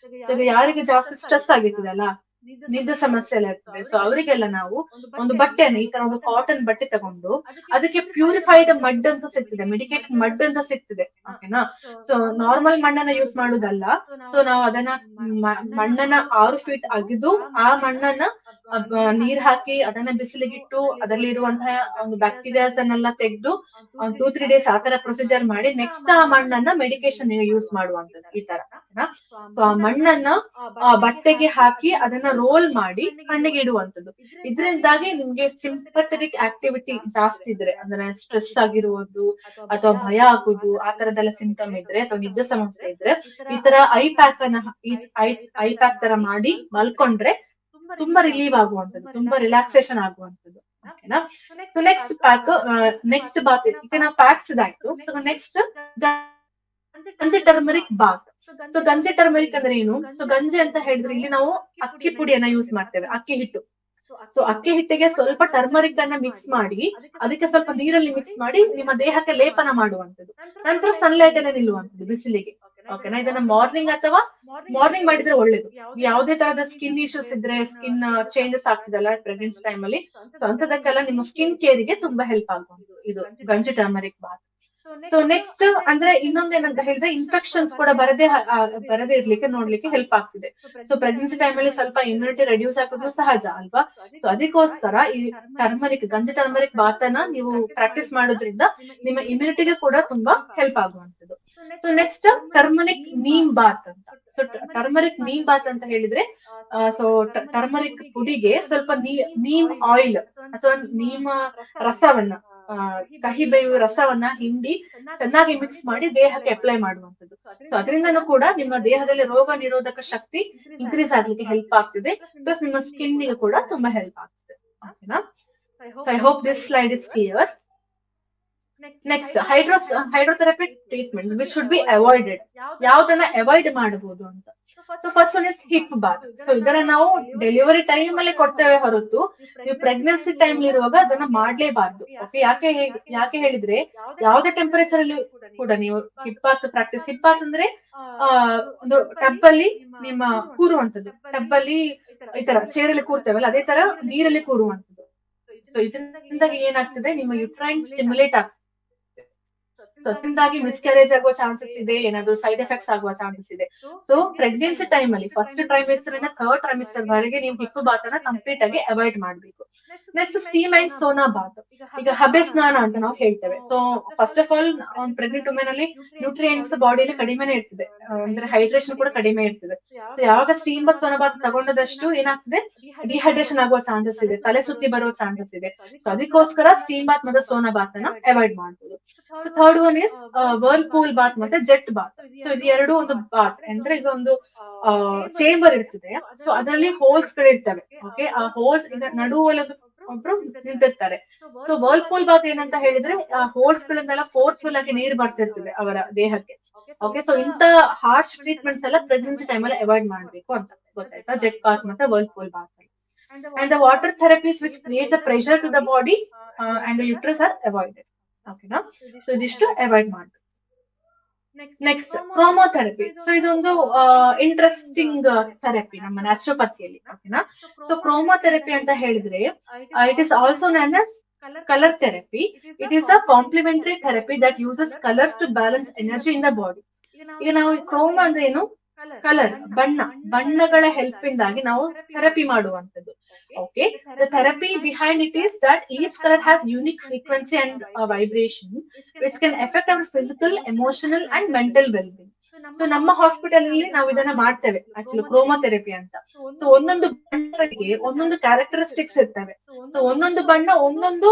ಸೊ ಈಗ ಯಾರಿಗೆ ಜಾಸ್ತಿ ಸ್ಟ್ರೆಸ್ ಆಗಿರ್ತದಲ್ಲ, ನಿದ್ದೆ ಸಮಸ್ಯೆ ಎಲ್ಲ ಇರ್ತದೆ. ಸೊ ಅವರಿಗೆಲ್ಲ ನಾವು ಒಂದು ಬಟ್ಟೆಯನ್ನು ಈ ತರ ಒಂದು ಕಾಟನ್ ಬಟ್ಟೆ ತಗೊಂಡು ಅದಕ್ಕೆ ಪ್ಯೂರಿಫೈಡ್ ಮಡ್ ಅಂತ ಸಿಗ್ತದೆ, ಮೆಡಿಕೇಟೆಡ್ ಮಡ್ ಅಂತ ಸಿಗ್ತದೆ. ಓಕೆನಾ? ಸೊ ನಾರ್ಮಲ್ ಮಣ್ಣನ್ನ ಯೂಸ್ ಮಾಡುದಲ್ಲ. ಸೊ ನಾವು ಅದನ್ನ ಮಣ್ಣನ್ನ 6 ಫೀಟ್ ಅಗಿದು ಆ ಮಣ್ಣನ್ನ ನೀರ್ ಹಾಕಿ ಅದನ್ನ ಬಿಸಿಲಿಗಿಟ್ಟು ಅದರಲ್ಲಿ ಇರುವಂತಹ ಒಂದು ಬ್ಯಾಕ್ಟೀರಿಯಾಸ್ ಅನ್ನೆಲ್ಲ ತೆಗೆದು 2-3 ಡೇಸ್ ಆ ತರ ಪ್ರೊಸೀಜರ್ ಮಾಡಿ ನೆಕ್ಸ್ಟ್ ಆ ಮಣ್ಣನ್ನ ಮೆಡಿಕೇಶನ್ ಯೂಸ್ ಮಾಡುವಂತದ್ದು ಈ ತರ. ಸೊ ಆ ಮಣ್ಣನ್ನ ಆ ಬಟ್ಟೆಗೆ ಹಾಕಿ ಅದನ್ನ ರೋಲ್ ಮಾಡಿ ಕಣ್ಣಿಗೆ ಇಡುವಂತದ್ದು. ಇದರಿಂದಾಗಿ ನಿಮ್ಗೆ ಸಿಂಪಥೆಟಿಕ್ ಆಕ್ಟಿವಿಟಿ ಜಾಸ್ತಿ ಇದ್ರೆ ಅಂದ್ರೆ ಸ್ಟ್ರೆಸ್ ಆಗಿರುವುದು ಅಥವಾ ಭಯ ಆಗುದು ಆ ತರದೆಲ್ಲ ಸಿಂಪ್ಟಮ್ ಇದ್ರೆ ಅಥವಾ ನಿದ್ದೆ ಸಮಸ್ಯೆ ಇದ್ರೆ ಈ ತರ ಐ ಪ್ಯಾಕ್ ತರ ಮಾಡಿ ಮಲ್ಕೊಂಡ್ರೆ ತುಂಬಾ ರಿಲೀವ್ ಆಗುವಂತದ್ದು, ತುಂಬಾ ರಿಲ್ಯಾಕ್ಸೇಷನ್ ಆಗುವಂತದ್ದು. ಓಕೆನಾ? So next pack, next bath ಈಗ ನಾವು ಪ್ಯಾಕ್ಸ್ ಇದಾಯ್ತು. So next ganji turmeric bath. So ganji turmeric ಅಂದ್ರೆ ಏನು? ಸೊ ಗಂಜಿ ಅಂತ ಹೇಳಿದ್ರೆ ಇಲ್ಲಿ ನಾವು ಅಕ್ಕಿ ಪುಡಿಯನ್ನ ಯೂಸ್ ಮಾಡ್ತೇವೆ, ಅಕ್ಕಿ ಹಿಟ್ಟು. ಸೊ ಅಕ್ಕಿ ಹಿಟ್ಟಿಗೆ ಸ್ವಲ್ಪ ಟರ್ಮರಿಕ್ ಅನ್ನ ಮಿಕ್ಸ್ ಮಾಡಿ ಅದಕ್ಕೆ ಸ್ವಲ್ಪ ನೀರಲ್ಲಿ ಮಿಕ್ಸ್ ಮಾಡಿ ನಿಮ್ಮ ದೇಹಕ್ಕೆ ಲೇಪನ ಮಾಡುವಂತದ್ದು. ನಂತರ ಸನ್ಲೈಟ್ ಅಲ್ಲೇ ನಿಲ್ಲುವಂತದ್ದು, ಬಿಸಿಲಿಗೆ. ಓಕೆನಾ? ಇದನ್ನ ಮಾರ್ನಿಂಗ್ ಮಾಡಿದ್ರೆ ಒಳ್ಳೇದು. ಯಾವುದೇ ತರಹದ ಸ್ಕಿನ್ ಇಶ್ಯೂಸ್ ಇದ್ರೆ, ಸ್ಕಿನ್ ಚೇಂಜಸ್ ಆಗ್ತಿದಲ್ಲ ಪ್ರೆಗ್ನೆನ್ಸಿ ಟೈಮ್ ಅಲ್ಲಿ, ಸೊ ಅಂತದಕ್ಕೆಲ್ಲ ನಿಮ್ಮ ಸ್ಕಿನ್ ಕೇರ್ ಗೆ ತುಂಬಾ ಹೆಲ್ಪ್ ಆಗುವಂತದ್ದು ಇದು ಗಂಜಿ ಟರ್ಮರಿಕ್ ಬಾತ್. ಸೊ ನೆಕ್ಸ್ಟ್ ಅಂದ್ರೆ ಇನ್ನೊಂದೇನಂತ ಹೇಳಿದ್ರೆ ಇನ್ಫೆಕ್ಷನ್ಸ್ ಕೂಡ ಬರದೇ ಇರ್ಲಿಕ್ಕೆ ನೋಡ್ಲಿಕ್ಕೆ ಹೆಲ್ಪ್ ಆಗ್ತಿದೆ. ಸೊ ಪ್ರೆಗ್ನೆನ್ಸಿ ಟೈಮ್ ಅಲ್ಲಿ ಸ್ವಲ್ಪ ಇಮ್ಯುನಿಟಿ ರೆಡ್ಯೂಸ್ ಆಗೋದು ಸಹಜ ಅಲ್ವಾ? ಸೊ ಅದಕ್ಕೋಸ್ಕರ ಈ ಗಂಜಿ ಟರ್ಮರಿಕ್ ಬಾತ್ ಅನ್ನ ನೀವು ಪ್ರಾಕ್ಟೀಸ್ ಮಾಡೋದ್ರಿಂದ ನಿಮ್ಮ ಇಮ್ಯುನಿಟಿಗೆ ಕೂಡ ತುಂಬಾ ಹೆಲ್ಪ್ ಆಗುವಂತದ್ದು. So next turmeric neem bath ಅಂತ. ಸೊ ಟರ್ಮರಿಕ್ ನೀಮ್ ಬಾತ್ ಅಂತ ಹೇಳಿದ್ರೆ ಸೊ ಟರ್ಮರಿಕ್ ಪುಡಿಗೆ ಸ್ವಲ್ಪ ನೀಮ್ ಆಯಿಲ್ ಅಥವಾ ನೀಮ ರಸವನ್ನ ಕಹಿ ಬೇವು ರಸವನ್ನ ಹಿಂಡಿ ಚೆನ್ನಾಗಿ ಮಿಕ್ಸ್ ಮಾಡಿ ದೇಹಕ್ಕೆ ಅಪ್ಲೈ ಮಾಡುವಂತದ್ದು. ಸೊ ಅದರಿಂದನೂ ಕೂಡ ನಿಮ್ಮ ದೇಹದಲ್ಲಿ ರೋಗ ನಿರೋಧಕ ಶಕ್ತಿ ಇನ್ಕ್ರೀಸ್ ಆಗ್ಲಿಕ್ಕೆ ಹೆಲ್ಪ್ ಆಗ್ತಿದೆ, ಪ್ಲಸ್ ನಿಮ್ಮ ಸ್ಕಿನ್ ಗೆ ಕೂಡ ತುಂಬಾ ಹೆಲ್ಪ್ ಆಗ್ತಿದೆ. ಓಕೆನಾ? So I hope this slide is clear. Next hydrotherapy treatment which should be avoided. ಯಾವ್ದನ್ನ ಅವಾಯ್ಡ್ ಮಾಡಬಹುದು ಅಂತ. So first one is hip bath. So ಇದನ್ನ ನಾವು ಡೆಲಿವರಿ ಟೈಮ್ ಅಲ್ಲಿ ಕೊಡ್ತೇವೆ ಹೊರತು ನೀವು ಪ್ರೆಗ್ನೆನ್ಸಿ ಟೈಮ್ ಇರುವಾಗ ಅದನ್ನ ಮಾಡ್ಲೇಬಾರ್ದು. ಓಕೆ? ಯಾಕೆ ಹೇಳಿದ್ರೆ ಯಾವುದೇ ಟೆಂಪರೇಚರ್ ಅಲ್ಲಿ ಕೂಡ ನೀವು hip bath practice, hip bath ಅಂದ್ರೆ ಒಂದು ಟಬ್ ಅಲ್ಲಿ ನಿಮ್ಮ ಕೂರುವಂತದ್ದು, ಟಬ್ ಅಲ್ಲಿ ಈ ತರ ಚೇರಲ್ಲಿ ಕೂರ್ತೇವಲ್ಲ ಅದೇ ತರ ನೀರಲ್ಲಿ ಕೂರುವಂತದ್ದು. ಸೊ ಇದರಿಂದ ಏನಾಗ್ತದೆ, ನಿಮ್ಮ ಯುಟ್ರೈನ್ ಸ್ಟಿಮ್ಯುಲೇಟ್ ಆಗ್ತದೆ. ಸೊ ಅದರಿಂದಾಗಿ ಮಿಸ್ಕ್ಯಾರೇಜ್ ಆಗುವ ಚಾನ್ಸಸ್ ಇದೆ, ಏನಾದ್ರು ಸೈಡ್ ಎಫೆಕ್ಟ್ಸ್ ಆಗುವ ಚಾನ್ಸಸ್ ಇದೆ. ಸೊ ಪ್ರೆಗ್ನೆನ್ಸಿ ಟೈಮ್ ಅಲ್ಲಿ ಫಸ್ಟ್ ಟ್ರೈಮಿಸ್ಟರ್ ಇಂದ ಥರ್ಡ್ ಟ್ರೈಮಿಸ್ಟರ್ ವರೆಗೆ ನೀವು ಹಿಪ್ ಬಾತ್ ಅನ್ನ ಕಂಪ್ಲೀಟ್ ಆಗಿ ಅವಾಯ್ಡ್ ಮಾಡ್ಬೇಕು. Next steam and sauna bath. ಈಗ ಹಬೆ ಸ್ನಾನ ಅಂತ ನಾವು ಹೇಳ್ತೇವೆ. So first of all pregnant women ಅಲ್ಲಿ ನ್ಯೂಟ್ರಿಯೆಂಟ್ಸ್ ಬಾಡಿಯಲ್ಲಿ ಕಡಿಮೆನೆ ಇರ್ತದೆ, ಅಂದ್ರೆ ಹೈಡ್ರೇಷನ್ ಕೂಡ ಕಡಿಮೆ ಇರ್ತದೆ. ಸೊ ಯಾವಾಗ ಸ್ಟೀಮ್ ಬಾತ್ ಸೋನಾ ಬಾತ್ ತಗೊಂಡದಷ್ಟು ಏನಾಗ್ತದೆ, ಡಿಹೈಡ್ರೇಷನ್ ಆಗುವ ಚಾನ್ಸಸ್ ಇದೆ, ತಲೆ ಸುತ್ತಿ ಬರುವ ಚಾನ್ಸಸ್ ಇದೆ. ಸೊ ಅದಕ್ಕೋಸ್ಕರ ಸ್ಟೀಮ್ ಬಾತ್ ಮತ್ತೆ ಸೋನಾ ಬಾತ್ ಅನ್ನ ಅವಾಯ್ಡ್ ಮಾಡ್ಬೋದು. So third one is whirlpool bath ಮತ್ತೆ ಜೆಟ್ ಬಾತ್. ಸೊ ಇದು ಎರಡು ಒಂದು ಬಾತ್ ಅಂದ್ರೆ ಇದೊಂದು ಚೇಂಬರ್ ಇರ್ತದೆ. ಸೊ ಅದರಲ್ಲಿ ಹೋಲ್ಸ್ ಗಳಿರ್ತವೆ. ಓಕೆ? ಆ ಹೋಲ್ಸ್ ಈಗ ನಡುವಲ್ಲಿ ಒಬ್ರು ನಿಂತಿರ್ತಾರೆ. ಸೊ ವರ್ಲ್ಪೂಲ್ ಬಾತ್ ಏನಂತ ಹೇಳಿದ್ರೆ ಆ ಹೋಲ್ಸ್ ಗಳಿಂದೆಲ್ಲ ಫೋರ್ಸ್ಫುಲ್ ಆಗಿ ನೀರು ಬರ್ತಿರ್ತದೆ ಅವರ ದೇಹಕ್ಕೆ. ಓಕೆ? ಸೊ ಇಂತ ಹಾರ್ಶ್ ಟ್ರೀಟ್ಮೆಂಟ್ಸ್ ಎಲ್ಲ ಪ್ರೆಗ್ನೆನ್ಸಿ ಟೈಮ್ ಅಲ್ಲಿ ಅವಾಯ್ಡ್ ಮಾಡ್ಬೇಕು ಅಂತ. ಗೊತ್ತಾಯ್ತಾ? ಜೆಟ್ ಬಾತ್ ಮತ್ತೆ whirlpool bath. And the water therapies which creates a pressure to the body and the uterus are avoided. ಓಕೆನಾ? ಸೊ ಇದಿಷ್ಟು ಅವಾಯ್ಡ್ ಮಾಡ್ಬೇಕು. ನೆಕ್ಸ್ಟ್ ಕ್ರೋಮೋಥೆರಪಿ. ಸೊ ಇದೊಂದು ಇಂಟ್ರೆಸ್ಟಿಂಗ್ ಥೆರಪಿ ನಮ್ಮ ನ್ಯಾಚುರೋಪತಿಯಲ್ಲಿ. ಓಕೆನಾ? ಸೊ ಕ್ರೋಮೋಥೆರಪಿ ಅಂತ ಹೇಳಿದ್ರೆ it is also known as color therapy. It is a complementary therapy that uses colors to balance energy in the body. ಈಗ ನಾವು ಕ್ರೋಮ ಅಂದ್ರೆ ಏನು? ಕಲರ್, ಬಣ್ಣಗಳ ಹೆಲ್ಪ್ ಇಂದಾಗಿ ನಾವು ಥೆರಪಿ ಮಾಡುವಂತದ್ದು. Okay? The therapy behind it is that each colour has unique frequency and vibration which can effect our physical, emotional and mental wellbeing. So ನಮ್ಮ hospital ಅಲ್ಲಿ ನಾವು ಇದನ್ನ ಮಾಡ್ತೇವೆ ಆಕ್ಚುಲಿ ಕ್ರೋಮೋಥೆರಪಿ ಅಂತ. ಸೊ ಒಂದೊಂದು ಬಣ್ಣಗಳಿಗೆ ಒಂದೊಂದು ಕ್ಯಾರೆಕ್ಟರಿಸ್ಟಿಕ್ಸ್ ಇರ್ತವೆ. ಸೊ ಒಂದೊಂದು ಬಣ್ಣ ಒಂದೊಂದು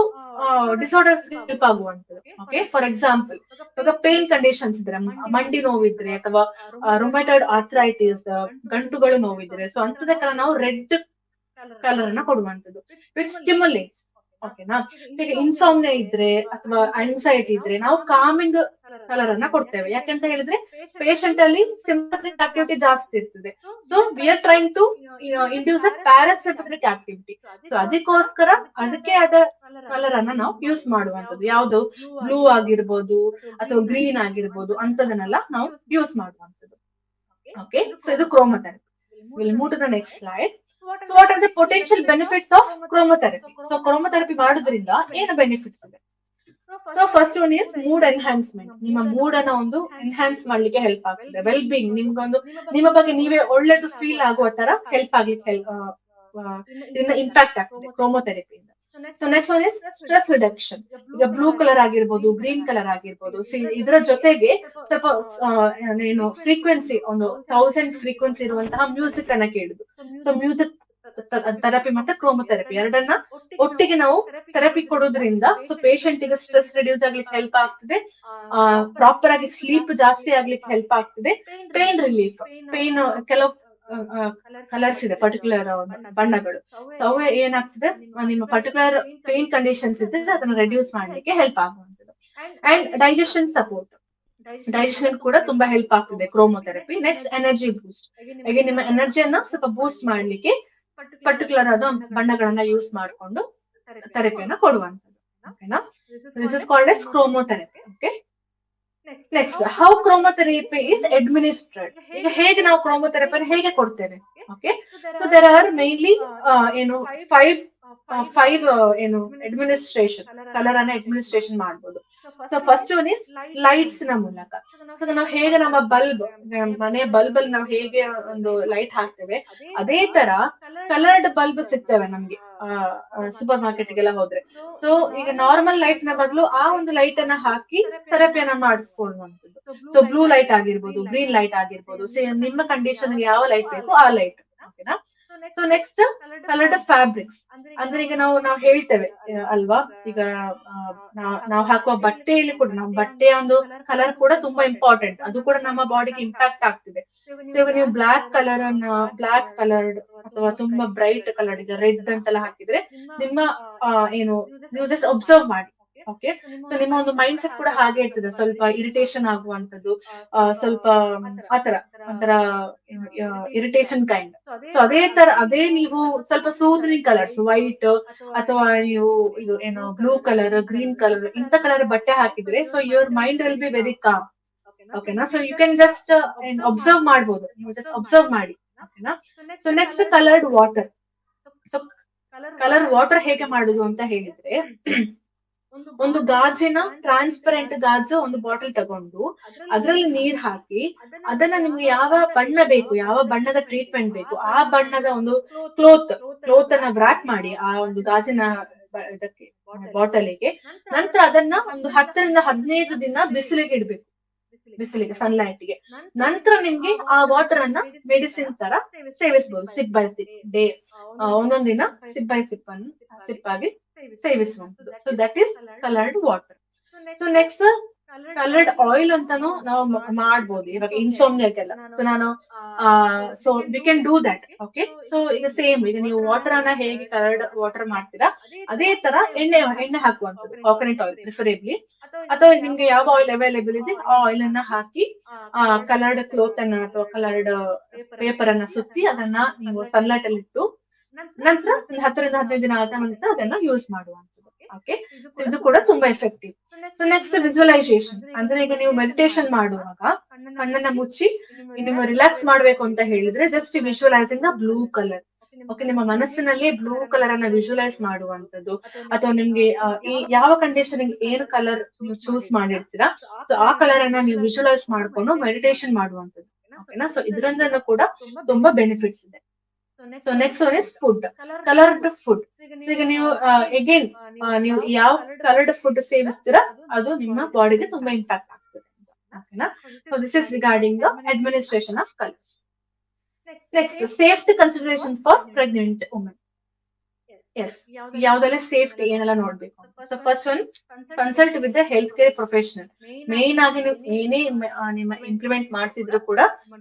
ಡಿಸಾರ್ಡರ್ಸ್ ಹೆಲ್ಪ್ ಆಗುವಂತದ್ದು. ಓಕೆ? ಫಾರ್ ಎಕ್ಸಾಂಪಲ್ ಇವಾಗ ಪೇನ್ ಕಂಡೀಷನ್ಸ್ ಇದ್ರೆ, ಮಂಡಿ ನೋವಿದ್ರೆ ಅಥವಾ ರೊಮ್ಯಾಟೈಡ್ ಆರ್ಥರೈಟಿಸ್, ಗಂಟುಗಳು ನೋವಿದ್ರೆ, ಸೊ ಅಂತದಕ್ಕೆಲ್ಲ ನಾವು ರೆಡ್ ಕಲರ್ ಅನ್ನ ಕೊಡುವಂತದ್ದು ವಿಚ್ ಸ್ಟಿಮ್ಯುಲೇಟ್ಸ್. ಓಕೆನಾ? ಈಗ ಇನ್ಸಾಮ್ನಿಯಾ ಇದ್ರೆ ಅಥವಾ ಆನ್ಸೈಟಿ ಇದ್ರೆ ನಾವು ಕಾಮಿಂಗ್ ಕಲರ್ ಅನ್ನ ಕೊಡ್ತೇವೆ. ಯಾಕಂತ ಹೇಳಿದ್ರೆ ಪೇಷಂಟ್ ಅಲ್ಲಿ ಸಿಂಪಥೆಟಿಕ್ ಆಕ್ಟಿವಿಟಿ ಜಾಸ್ತಿ ಇರ್ತದೆ. So we are trying to induce a parasympathetic activity. So ಅದಕ್ಕೋಸ್ಕರ ಅದಕ್ಕೆ ಆದ ಕಲರ್ ಅನ್ನ ನಾವು ಯೂಸ್ ಮಾಡುವಂತದ್ದು. ಯಾವುದು? ಬ್ಲೂ ಆಗಿರ್ಬೋದು ಅಥವಾ ಗ್ರೀನ್ ಆಗಿರ್ಬೋದು, ಅಂತದನ್ನೆಲ್ಲ ನಾವು ಯೂಸ್ ಮಾಡುವಂತದ್ದು. ಓಕೆ? ಸೊ ಇದು chromotherapy. Will move to the next slide. So what are the potential benefits of chromotherapy? So chromotherapy ಮಾಡೋದ್ರಿಂದ ಏನು ಬೆನಿಫಿಟ್ಸ್ ಇದೆ? So first one is mood enhancement. ನಿಮ್ಮ ಮೂಡ್ ಅನ್ನ ಒಂದು ಎನ್ಹಾನ್ಸ್ ಮಾಡ್ಲಿಕ್ಕೆ ಹೆಲ್ಪ್ ಆಗ್ತದೆ. ವೆಲ್ ಬೀಯಿಂಗ್, ನಿಮ್ಗೊಂದು ನಿಮ್ಮ ಬಗ್ಗೆ ನೀವೇ ಒಳ್ಳೇದು ಫೀಲ್ ಆಗುವ ತರ ಹೆಲ್ಪ್ ಆಗ್ಲಿಕ್ಕೆ ಇದರಿಂದ ಇಂಪ್ಯಾಕ್ಟ್ ಆಗ್ತದೆ ಕ್ರೋಮೊಥೆರಪಿಯಿಂದ. So next one is stress reduction. ಈಗ ಬ್ಲೂ ಕಲರ್ ಆಗಿರ್ಬೋದು, ಗ್ರೀನ್ ಕಲರ್ ಆಗಿರ್ಬೋದು. ಸೊ ಇದರ ಜೊತೆಗೆ ಸ್ವಲ್ಪ ಏನು ಫ್ರೀಕ್ವೆನ್ಸಿ, ಒಂದು 1000 ಫ್ರೀಕ್ವೆನ್ಸಿ ಇರುವಂತಹ ಮ್ಯೂಸಿಕ್ ಅನ್ನ ಕೇಳುದು. ಸೊ ಮ್ಯೂಸಿಕ್ ಥೆರಪಿ ಮತ್ತೆ ಕ್ರೋಮೊಥೆರಪಿ ಎರಡನ್ನ ಒಟ್ಟಿಗೆ ನಾವು ಥೆರಪಿ ಕೊಡೋದ್ರಿಂದ ಸೊ ಪೇಷಂಟ್ ಗೆ ಸ್ಟ್ರೆಸ್ ರಿಡ್ಯೂಸ್ ಆಗ್ಲಿಕ್ಕೆ ಹೆಲ್ಪ್ ಆಗ್ತದೆ, ಪ್ರಾಪರ್ ಆಗಿ ಸ್ಲೀಪ್ ಜಾಸ್ತಿ ಆಗ್ಲಿಕ್ಕೆ ಹೆಲ್ಪ್ ಆಗ್ತದೆ, ಪೇನ್ ರಿಲೀಫ್, ಪೇನ್ ಕೆಲವು ಕಲರ್ಸ್ ಇದೆ, ಪರ್ಟಿಕ್ಯುಲರ್ ಬಣ್ಣಗಳು. ಸೊ ಅವು ಏನಾಗ್ತದೆ, ನಿಮ್ಮ ಪರ್ಟಿಕ್ಯುಲರ್ ಪೇನ್ ಕಂಡೀಷನ್ಸ್ ಇದ್ರೆ ಅದನ್ನ ರೆಡ್ಯೂಸ್ ಮಾಡ್ಲಿಕ್ಕೆ ಹೆಲ್ಪ್ ಆಗುವಂಥದ್ದು. ಅಂಡ್ ಡೈಜೆಷನ್ ಸಪೋರ್ಟ್, ಡೈಜೆಷನ್ ಕೂಡ ತುಂಬಾ ಹೆಲ್ಪ್ ಆಗ್ತದೆ ಕ್ರೋಮೊಥೆರಪಿ. ನೆಕ್ಸ್ಟ್ ಎನರ್ಜಿ ಬೂಸ್ಟ್, ಹಾಗೆ ನಿಮ್ಮ ಎನರ್ಜಿಯನ್ನ ಸ್ವಲ್ಪ ಬೂಸ್ಟ್ ಮಾಡ್ಲಿಕ್ಕೆ ಪರ್ಟಿಕ್ಯುಲರ್ ಆದ ಬಣ್ಣಗಳನ್ನ ಯೂಸ್ ಮಾಡಿಕೊಂಡು ಥೆರಪಿಯನ್ನ ಕೊಡುವಂಥದ್ದು. ಓಕೆನಾ? This is called as chromotherapy. Okay, next how chromotherapy is administrate. ಈಗ ಹೇಗೆ ನಾವು ಕ್ರೋಮೊಥೆರಪಿಯನ್ನು ಹೇಗೆ ಕೊಡ್ತೇವೆ? Okay, so there are mainly ಏನು ಫೈವ್ ಏನು ಅಡ್ಮಿನಿಸ್ಟ್ರೇಷನ್, ಕಲರ್ ಅನ್ನ ಅಡ್ಮಿನಿಸ್ಟ್ರೇಷನ್ ಮಾಡ್ಬೋದು. So first one is lights ನ ಮೂಲಕ. ಸೊ ನಾವು ಹೇಗೆ ನಮ್ಮ ಬಲ್ಬ್, ಮನೆಯ ಬಲ್ಬ್ ಅಲ್ಲಿ ನಾವು ಹೇಗೆ ಒಂದು ಲೈಟ್ ಹಾಕ್ತೇವೆ, ಅದೇ ತರ ಕಲರ್ಡ್ ಬಲ್ಬ್ ಸಿಗ್ತೇವೆ ನಮ್ಗೆ ಸೂಪರ್ ಮಾರ್ಕೆಟ್ ಗೆಲ್ಲ ಹೋದ್ರೆ. ಸೊ ಈಗ ನಾರ್ಮಲ್ ಲೈಟ್ ನ ಬದಲು ಆ ಒಂದು ಲೈಟ್ ಅನ್ನ ಹಾಕಿ ಥೆರಪಿಯನ್ನ ಮಾಡಿಸ್ಕೊಳ್ಳುವಂಥದ್ದು. ಸೊ ಬ್ಲೂ ಲೈಟ್ ಆಗಿರ್ಬೋದು, ಗ್ರೀನ್ ಲೈಟ್ ಆಗಿರ್ಬೋದು. ಸೊ ನಿಮ್ಮ ಕಂಡೀಷನ್ ಯಾವ ಲೈಟ್ ಬೇಕು ಆ ಲೈಟ್. ಓಕೆನಾ? So next coloured fabrics. ಅಂದ್ರೆ ಈಗ ನಾವು ಹೇಳ್ತೇವೆ ಅಲ್ವಾ, ಈಗ ನಾವು ಹಾಕುವ ಬಟ್ಟೆಯಲ್ಲಿ ಕೂಡ ನಮ್ಮ ಬಟ್ಟೆಯ ಒಂದು ಕಲರ್ ಕೂಡ ತುಂಬಾ ಇಂಪಾರ್ಟೆಂಟ್. ಅದು ಕೂಡ ನಮ್ಮ ಬಾಡಿಗೆ ಇಂಪ್ಯಾಕ್ಟ್ ಆಗ್ತಿದೆ. ಸೊ ಇವಾಗ ನೀವು ಬ್ಲಾಕ್ ಕಲರ್ಡ್ ಅಥವಾ ತುಂಬಾ ಬ್ರೈಟ್ ಕಲರ್, ಈಗ ರೆಡ್ ಅಂತೆಲ್ಲ ಹಾಕಿದ್ರೆ ನಿಮ್ಮ ಏನು ನೀವು ಜಸ್ಟ್ ಅಬ್ಸರ್ವ್ ಮಾಡಿ. ಓಕೆ, ಸೊ ನಿಮ್ಮ ಒಂದು ಮೈಂಡ್ ಸೆಟ್ ಕೂಡ ಹಾಗೆ ಇರ್ತದೆ, ಸ್ವಲ್ಪ ಇರಿಟೇಷನ್ ಆಗುವಂತದ್ದು, ಸ್ವಲ್ಪ ಆತರ ಒಂಥರ ಇರಿಟೇಷನ್ ಕೈಂಡ್. ಸೊ ಅದೇ ನೀವು ಸ್ವಲ್ಪ ಸೂದನಿಂಗ್ ಕಲರ್ಸ್, ವೈಟ್ ಅಥವಾ ನೀವು ಇದು ಏನು ಬ್ಲೂ ಕಲರ್, ಗ್ರೀನ್ ಕಲರ್, ಇಂಥ ಕಲರ್ ಬಟ್ಟೆ ಹಾಕಿದ್ರೆ so your mind will be very calm. ಓಕೆನಾ? So you can just observe ಮಾಡ್ಬೋದು, ನೀವು ಜಸ್ಟ್ ಅಬ್ಸರ್ವ್ ಮಾಡಿ. ಓಕೆನಾ? So next coloured water. So colour water ಹೇಗೆ ಮಾಡುದು ಅಂತ ಹೇಳಿದ್ರೆ, ಒಂದು ಗಾಜಿನ ಟ್ರಾನ್ಸ್ಪರೆಂಟ್ ಗಾಜು ಒಂದು ಬಾಟಲ್ ತಗೊಂಡು ಅದ್ರಲ್ಲಿ ನೀರ್ ಹಾಕಿ ಅದನ್ನ ನಿಮ್ಗೆ ಯಾವ ಬಣ್ಣ ಬೇಕು, ಯಾವ ಬಣ್ಣದ ಟ್ರೀಟ್ಮೆಂಟ್ ಬೇಕು, ಆ ಬಣ್ಣದ ಒಂದು ಕ್ಲೋತ್ ಅನ್ನ ವ್ರಾಪ್ ಮಾಡಿ ಆ ಒಂದು ಗಾಜಿನ ಇದಕ್ಕೆ ಬಾಟಲಿಗೆ. ನಂತರ ಅದನ್ನ ಒಂದು 10ರಿಂದ 15 ದಿನ ಬಿಸಿಲಿಗೆ ಇಡ್ಬೇಕು, ಬಿಸಿಲಿಗೆ, ಸನ್ಲೈಟ್ ಗೆ. ನಂತರ ನಿಮ್ಗೆ ಆ ವಾಟರ್ ಅನ್ನ ಮೆಡಿಸಿನ್ ತರ ಸೇವಿಸಬಹುದು, ಸಿಪ್ ಬೈ ಸಿಪ್, ಡೇ ಒಂದೊಂದಿನ ಸಿಪ್ ಬೈ ಸಿಪ್ ಆಗಿ ಸೇವಿಸುವಂಥದ್ದು. So that is coloured water. So next coloured oil ಅಂತಾನು ನಾವು ಮಾಡ್ಬೋದು ಇವಾಗ ಇನ್ಸೋಮ್ನಿಯಾಗೆಲ್ಲ. So so we can do that. Okay, so ಈಗ ಸೇಮ್, ಈಗ ನೀವು ವಾಟರ್ ಅನ್ನ ಹೇಗೆ ಕಲರ್ಡ್ ವಾಟರ್ ಮಾಡ್ತೀರಾ ಅದೇ ತರ ಎಣ್ಣೆ ಹಾಕುವಂಥದ್ದು, ಕಾಕೋನಟ್ ಆಯಿಲ್ ಪ್ರಿಫರೇಬ್ಲಿ, ಅಥವಾ ನಿಮ್ಗೆ ಯಾವ ಆಯಿಲ್ ಅವೈಲೇಬಲ್ ಇದೆ ಆ ಆಯಿಲ್ ಅನ್ನ ಹಾಕಿ ಕಲರ್ಡ್ ಕ್ಲೋತ್ ಅನ್ನ ಅಥವಾ ಕಲರ್ಡ್ ಪೇಪರ್ ಅನ್ನ ಸುತ್ತಿ ಅದನ್ನ ನೀವು ಸನ್ಲೈಟ್ ಅಲ್ಲಿ ಇಟ್ಟು ನಂತರ ಒಂದು 10ರಿಂದ 15 ದಿನ ಆದ ನಂತರ ಅದನ್ನ ಯೂಸ್ ಮಾಡುವಂಥದ್ದು. ಓಕೆ, ಇದು ಕೂಡ ತುಂಬಾ ಎಫೆಕ್ಟಿವ್. So next visualisation. ಅಂದ್ರೆ ಈಗ ನೀವು ಮೆಡಿಟೇಷನ್ ಮಾಡುವಾಗ ಕಣ್ಣನ್ನ ಮುಚ್ಚಿ ನೀವು ರಿಲ್ಯಾಕ್ಸ್ ಮಾಡ್ಬೇಕು ಅಂತ ಹೇಳಿದ್ರೆ just visualising the blue colour. Okay, ನಿಮ್ಮ ಮನಸ್ಸಿನಲ್ಲಿ ಬ್ಲೂ ಕಲರ್ ಅನ್ನ ವಿಜುವಲೈಸ್ ಮಾಡುವಂಥದ್ದು, ಅಥವಾ ನಿಮ್ಗೆ ಈ ಯಾವ ಕಂಡೀಷನ್ ಏನ್ ಕಲರ್ ನೀವು ಚೂಸ್ ಮಾಡಿರ್ತೀರಾ ಸೊ ಆ ಕಲರ್ ಅನ್ನ ನೀವು ವಿಜುವಲೈಸ್ ಮಾಡ್ಕೊಂಡು ಮೆಡಿಟೇಷನ್ ಮಾಡುವಂಥದ್ದು. ಓಕೆನಾ? ಸೊ ಇದರಿಂದ ಕೂಡ ತುಂಬಾ ಬೆನಿಫಿಟ್ಸ್ ಇದೆ. So next one is food, coloured food. So ಈಗ ನೀವು ಅಗೇನ್ ನೀವು ಯಾವ ಕಲರ್ಡ್ ಫುಡ್ ಸೇವಿಸ್ತೀರಾ ಅದು ನಿಮ್ಮ ಬಾಡಿಗೆ ತುಂಬಾ ಇಂಪ್ಯಾಕ್ಟ್ ಆಗ್ತದೆ. ಓಕೆನಾ? So this is regarding the administration of colours. Next safety consideration for pregnant women. Yes, ಯಾವ್ದೆಲ್ಲ ಸೇಫ್ಟಿ ಏನೆಲ್ಲ ನೋಡ್ಬೇಕು. So first one, consult with the health care professional. Main ಆಗಿ ನೀವು ಏನೇ ನಿಮ್ಮ ಇಂಪ್ಲಿಮೆಂಟ್ ಮಾಡ್ತಿದ್ರು ಕೂಡ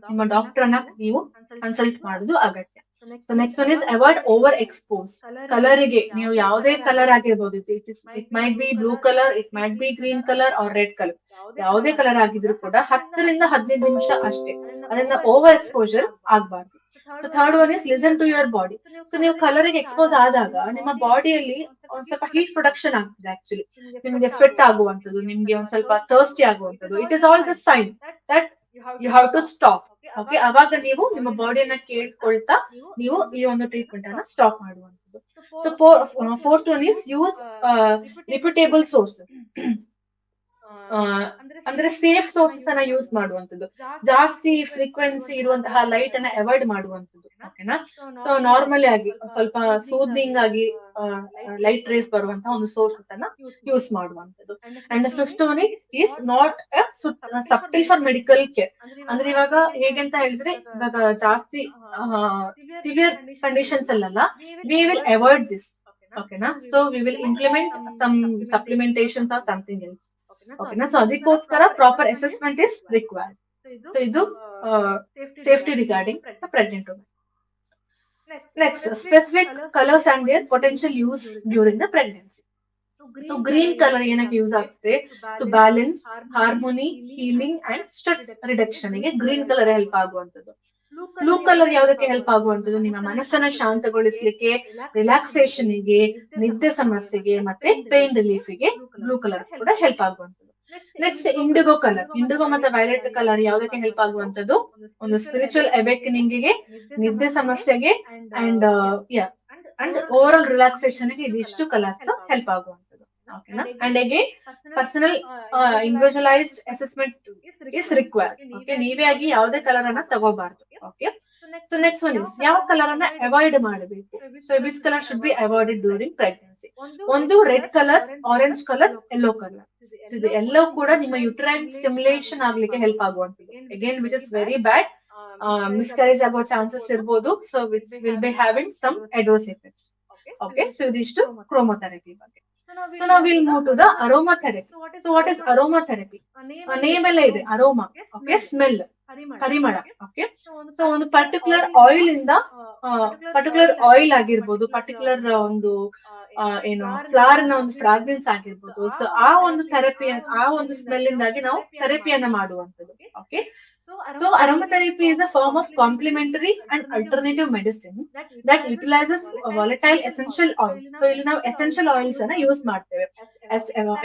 ನಿಮ್ಮ ಡಾಕ್ಟರ್ ಅನ್ನ ನೀವು ಕನ್ಸಲ್ಟ್ ಮಾಡುದು ಅಗತ್ಯ. So next one is avoid over expose. ಕಲರ್ಗೆ ನೀವು ಯಾವುದೇ ಕಲರ್ ಆಗಿರ್ಬೋದು, it might be blue colour, it might be green colour or red colour, ಯಾವುದೇ ಕಲರ್ ಆಗಿದ್ರು ಕೂಡ 10ರಿಂದ 15 ನಿಮಿಷ ಅಷ್ಟೇ, ಅದನ್ನ ಓವರ್ ಎಕ್ಸ್ಪೋಜರ್ ಆಗ್ಬಾರ್ದು. So third one is listen to your body. So ನೀವು ಕಲರ್ಗೆ ಎಕ್ಸ್ಪೋಸ್ ಆದಾಗ ನಿಮ್ಮ ಬಾಡಿಯಲ್ಲಿ ಒಂದ್ ಸ್ವಲ್ಪ ಹೀಟ್ ಪ್ರೊಡಕ್ಷನ್ ಆಗ್ತದೆ. ಆಕ್ಚುಲಿ ನಿಮ್ಗೆ ಸ್ವೆಟ್ ಆಗುವಂಥದ್ದು, ನಿಮ್ಗೆ ಒಂದ್ ಸ್ವಲ್ಪ ಥರ್ಸ್ಟಿ ಆಗುವಂಥದ್ದು, it is all the sign that you have to stop. Okay, ಅವಾಗ ನೀವು ನಿಮ್ಮ ಬಾಡಿಯನ್ನ ಕೇಳ್ಕೊಳ್ತಾ ನೀವು ಈ ಒಂದು ಟ್ರೀಟ್ಮೆಂಟ್ ಅನ್ನ ಸ್ಟಾಪ್ ಮಾಡುವಂಥದ್ದು. So fourth one is use reputable sources. ಅಂದ್ರೆ ಸೇಫ್ ಸೋರ್ಸಸ್ ಅನ್ನ ಯೂಸ್ ಮಾಡುವಂಥದ್ದು, ಜಾಸ್ತಿ ಫ್ರೀಕ್ವೆನ್ಸಿ ಇರುವಂತಹ ಲೈಟ್ ಅನ್ನ ಅವಾಯ್ಡ್ ಮಾಡುವಂಥದ್ದು. ಓಕೆನಾ? ಸೊ ನಾರ್ಮಲಿ ಆಗಿ ಸ್ವಲ್ಪ ಸೂದಿಂಗ್ ಆಗಿ ಲೈಟ್ ರೇಸ್ ಬರುವಂತಹ ಒಂದು ಸೋರ್ಸಸ್ ಅನ್ನ ಯೂಸ್ ಮಾಡುವಂಥದ್ದು. And fifth one is not subtle for medical care. ಅಂದ್ರೆ ಇವಾಗ ಹೇಗಂತ ಹೇಳಿದ್ರೆ, ಇವಾಗ ಜಾಸ್ತಿ ಸಿವಿಯರ್ ಕಂಡೀಷನ್ಸ್ ಅಲ್ಲ, ವಿ ವಿಲ್ ಅವಾಯ್ಡ್ ದಿಸ್. ಓಕೆನಾ? So we will implement some supplementations or something else. ಓಕೆನಾ? ಸೊ ಅದಕ್ಕೋಸ್ಕರ proper assessment is required. So ಇದು safety regarding pregnant women. Next, specific colours and their potential use during the pregnancy. So green colour ಏನಕ್ಕೆ use ಆಗ್ತದೆ? To balance, harmony, healing and stress reduction ಗೆ green colour help ಆಗುವಂತದ್ದು. Blue colour ಯಾವ್ದಕ್ಕೆ help ಆಗುವಂತದ್ದು? ನಿಮ್ಮ ಮನಸ್ಸನ್ನ ಶಾಂತಗೊಳಿಸ್ಲಿಕ್ಕೆ, relaxation ಗೆ, ನಿದ್ದೆ ಸಮಸ್ಯೆಗೆ ಮತ್ತೆ ಪೇನ್ ರಿಲೀಫ್ ಗೆ ಬ್ಲೂ ಕಲರ್ ಕೂಡ ಹೆಲ್ಪ್ ಆಗುವಂತದ್ದು. Next, indigo colour. ಇಂಡಿಗೋ ಮತ್ತೆ ವೈಲೆಟ್ ಕಲರ್ ಯಾವ್ದಕ್ಕೆ ಹೆಲ್ಪ್ ಆಗುವಂತದ್ದು? ಒಂದು ಸ್ಪಿರಿಚುವಲ್ ಅವೇಕನಿಂಗ್ ಗೆ, ನಿದ್ದೆ ಸಮಸ್ಯೆಗೆ and and overall relaxation ಗೆ ಇದಿಷ್ಟು ಕಲರ್ಸ್ ಹೆಲ್ಪ್ ಆಗುವಂತದ್ದು. ಓಕೆನಾ? And again personal individualised assessment is required. Okay, ನೀವೇ ಆಗಿ ಯಾವುದೇ ಕಲರ್ ಅನ್ನ ತಗೋಬಾರ್ದು. Okay, so next one is ಯಾವ ಕಲರ್ ಅನ್ನ ಅವಾಯ್ಡ್ ಮಾಡಬೇಕು? So which colour should be avoided during pregnancy? ಒಂದು red colour, orange colour, yellow colour. So ಇದು ಎಲ್ಲವೂ ಕೂಡ ನಿಮ್ಮ ಯುಟರೈನ್ ಸ್ಟಿಮ್ಯುಲೇಷನ್ ಆಗ್ಲಿಕ್ಕೆ ಹೆಲ್ಪ್ ಆಗುವಂತದ್ದು. Again which is very bad. Miscarriage ಆಗೋ ಚಾನ್ಸಸ್ ಇರ್ಬೋದು. So which will be having some adverse effects. Okay, so ಇದಿಷ್ಟು ಕ್ರೋಮೊಥೆರಪಿ ಬಗ್ಗೆ. ಸೊ ನಾವು will move to the aromatherapy. So what is aromatherapy? Name ಎಲ್ಲ ಇದೆ, aroma. Okay, smell, ಪರಿಮಳ. Okay, so ಒಂದು particular oil ಇಂದ, ಪರ್ಟಿಕ್ಯುಲರ್ ಆಯಿಲ್ ಆಗಿರ್ಬೋದು, particular ಒಂದು ಏನು ಫ್ಲವರ್ ನ ಒಂದು ಫ್ರಾಗ್ರೆನ್ಸ್ ಆಗಿರ್ಬೋದು. ಸೊ ಆ ಒಂದು ಥೆರಪಿ, ಆ ಒಂದು ಸ್ಮೆಲ್ ಇಂದಾಗಿ ನಾವು ಥೆರಪಿಯನ್ನ ಮಾಡುವಂತದ್ದು. Okay, so aromatherapy is a form of complementary and alternative medicine that utilizes volatile essential oils. So ಇಲ್ಲಿ ನಾವು essential oils ಅನ್ನ ಯೂಸ್ ಮಾಡ್ತೇವೆ,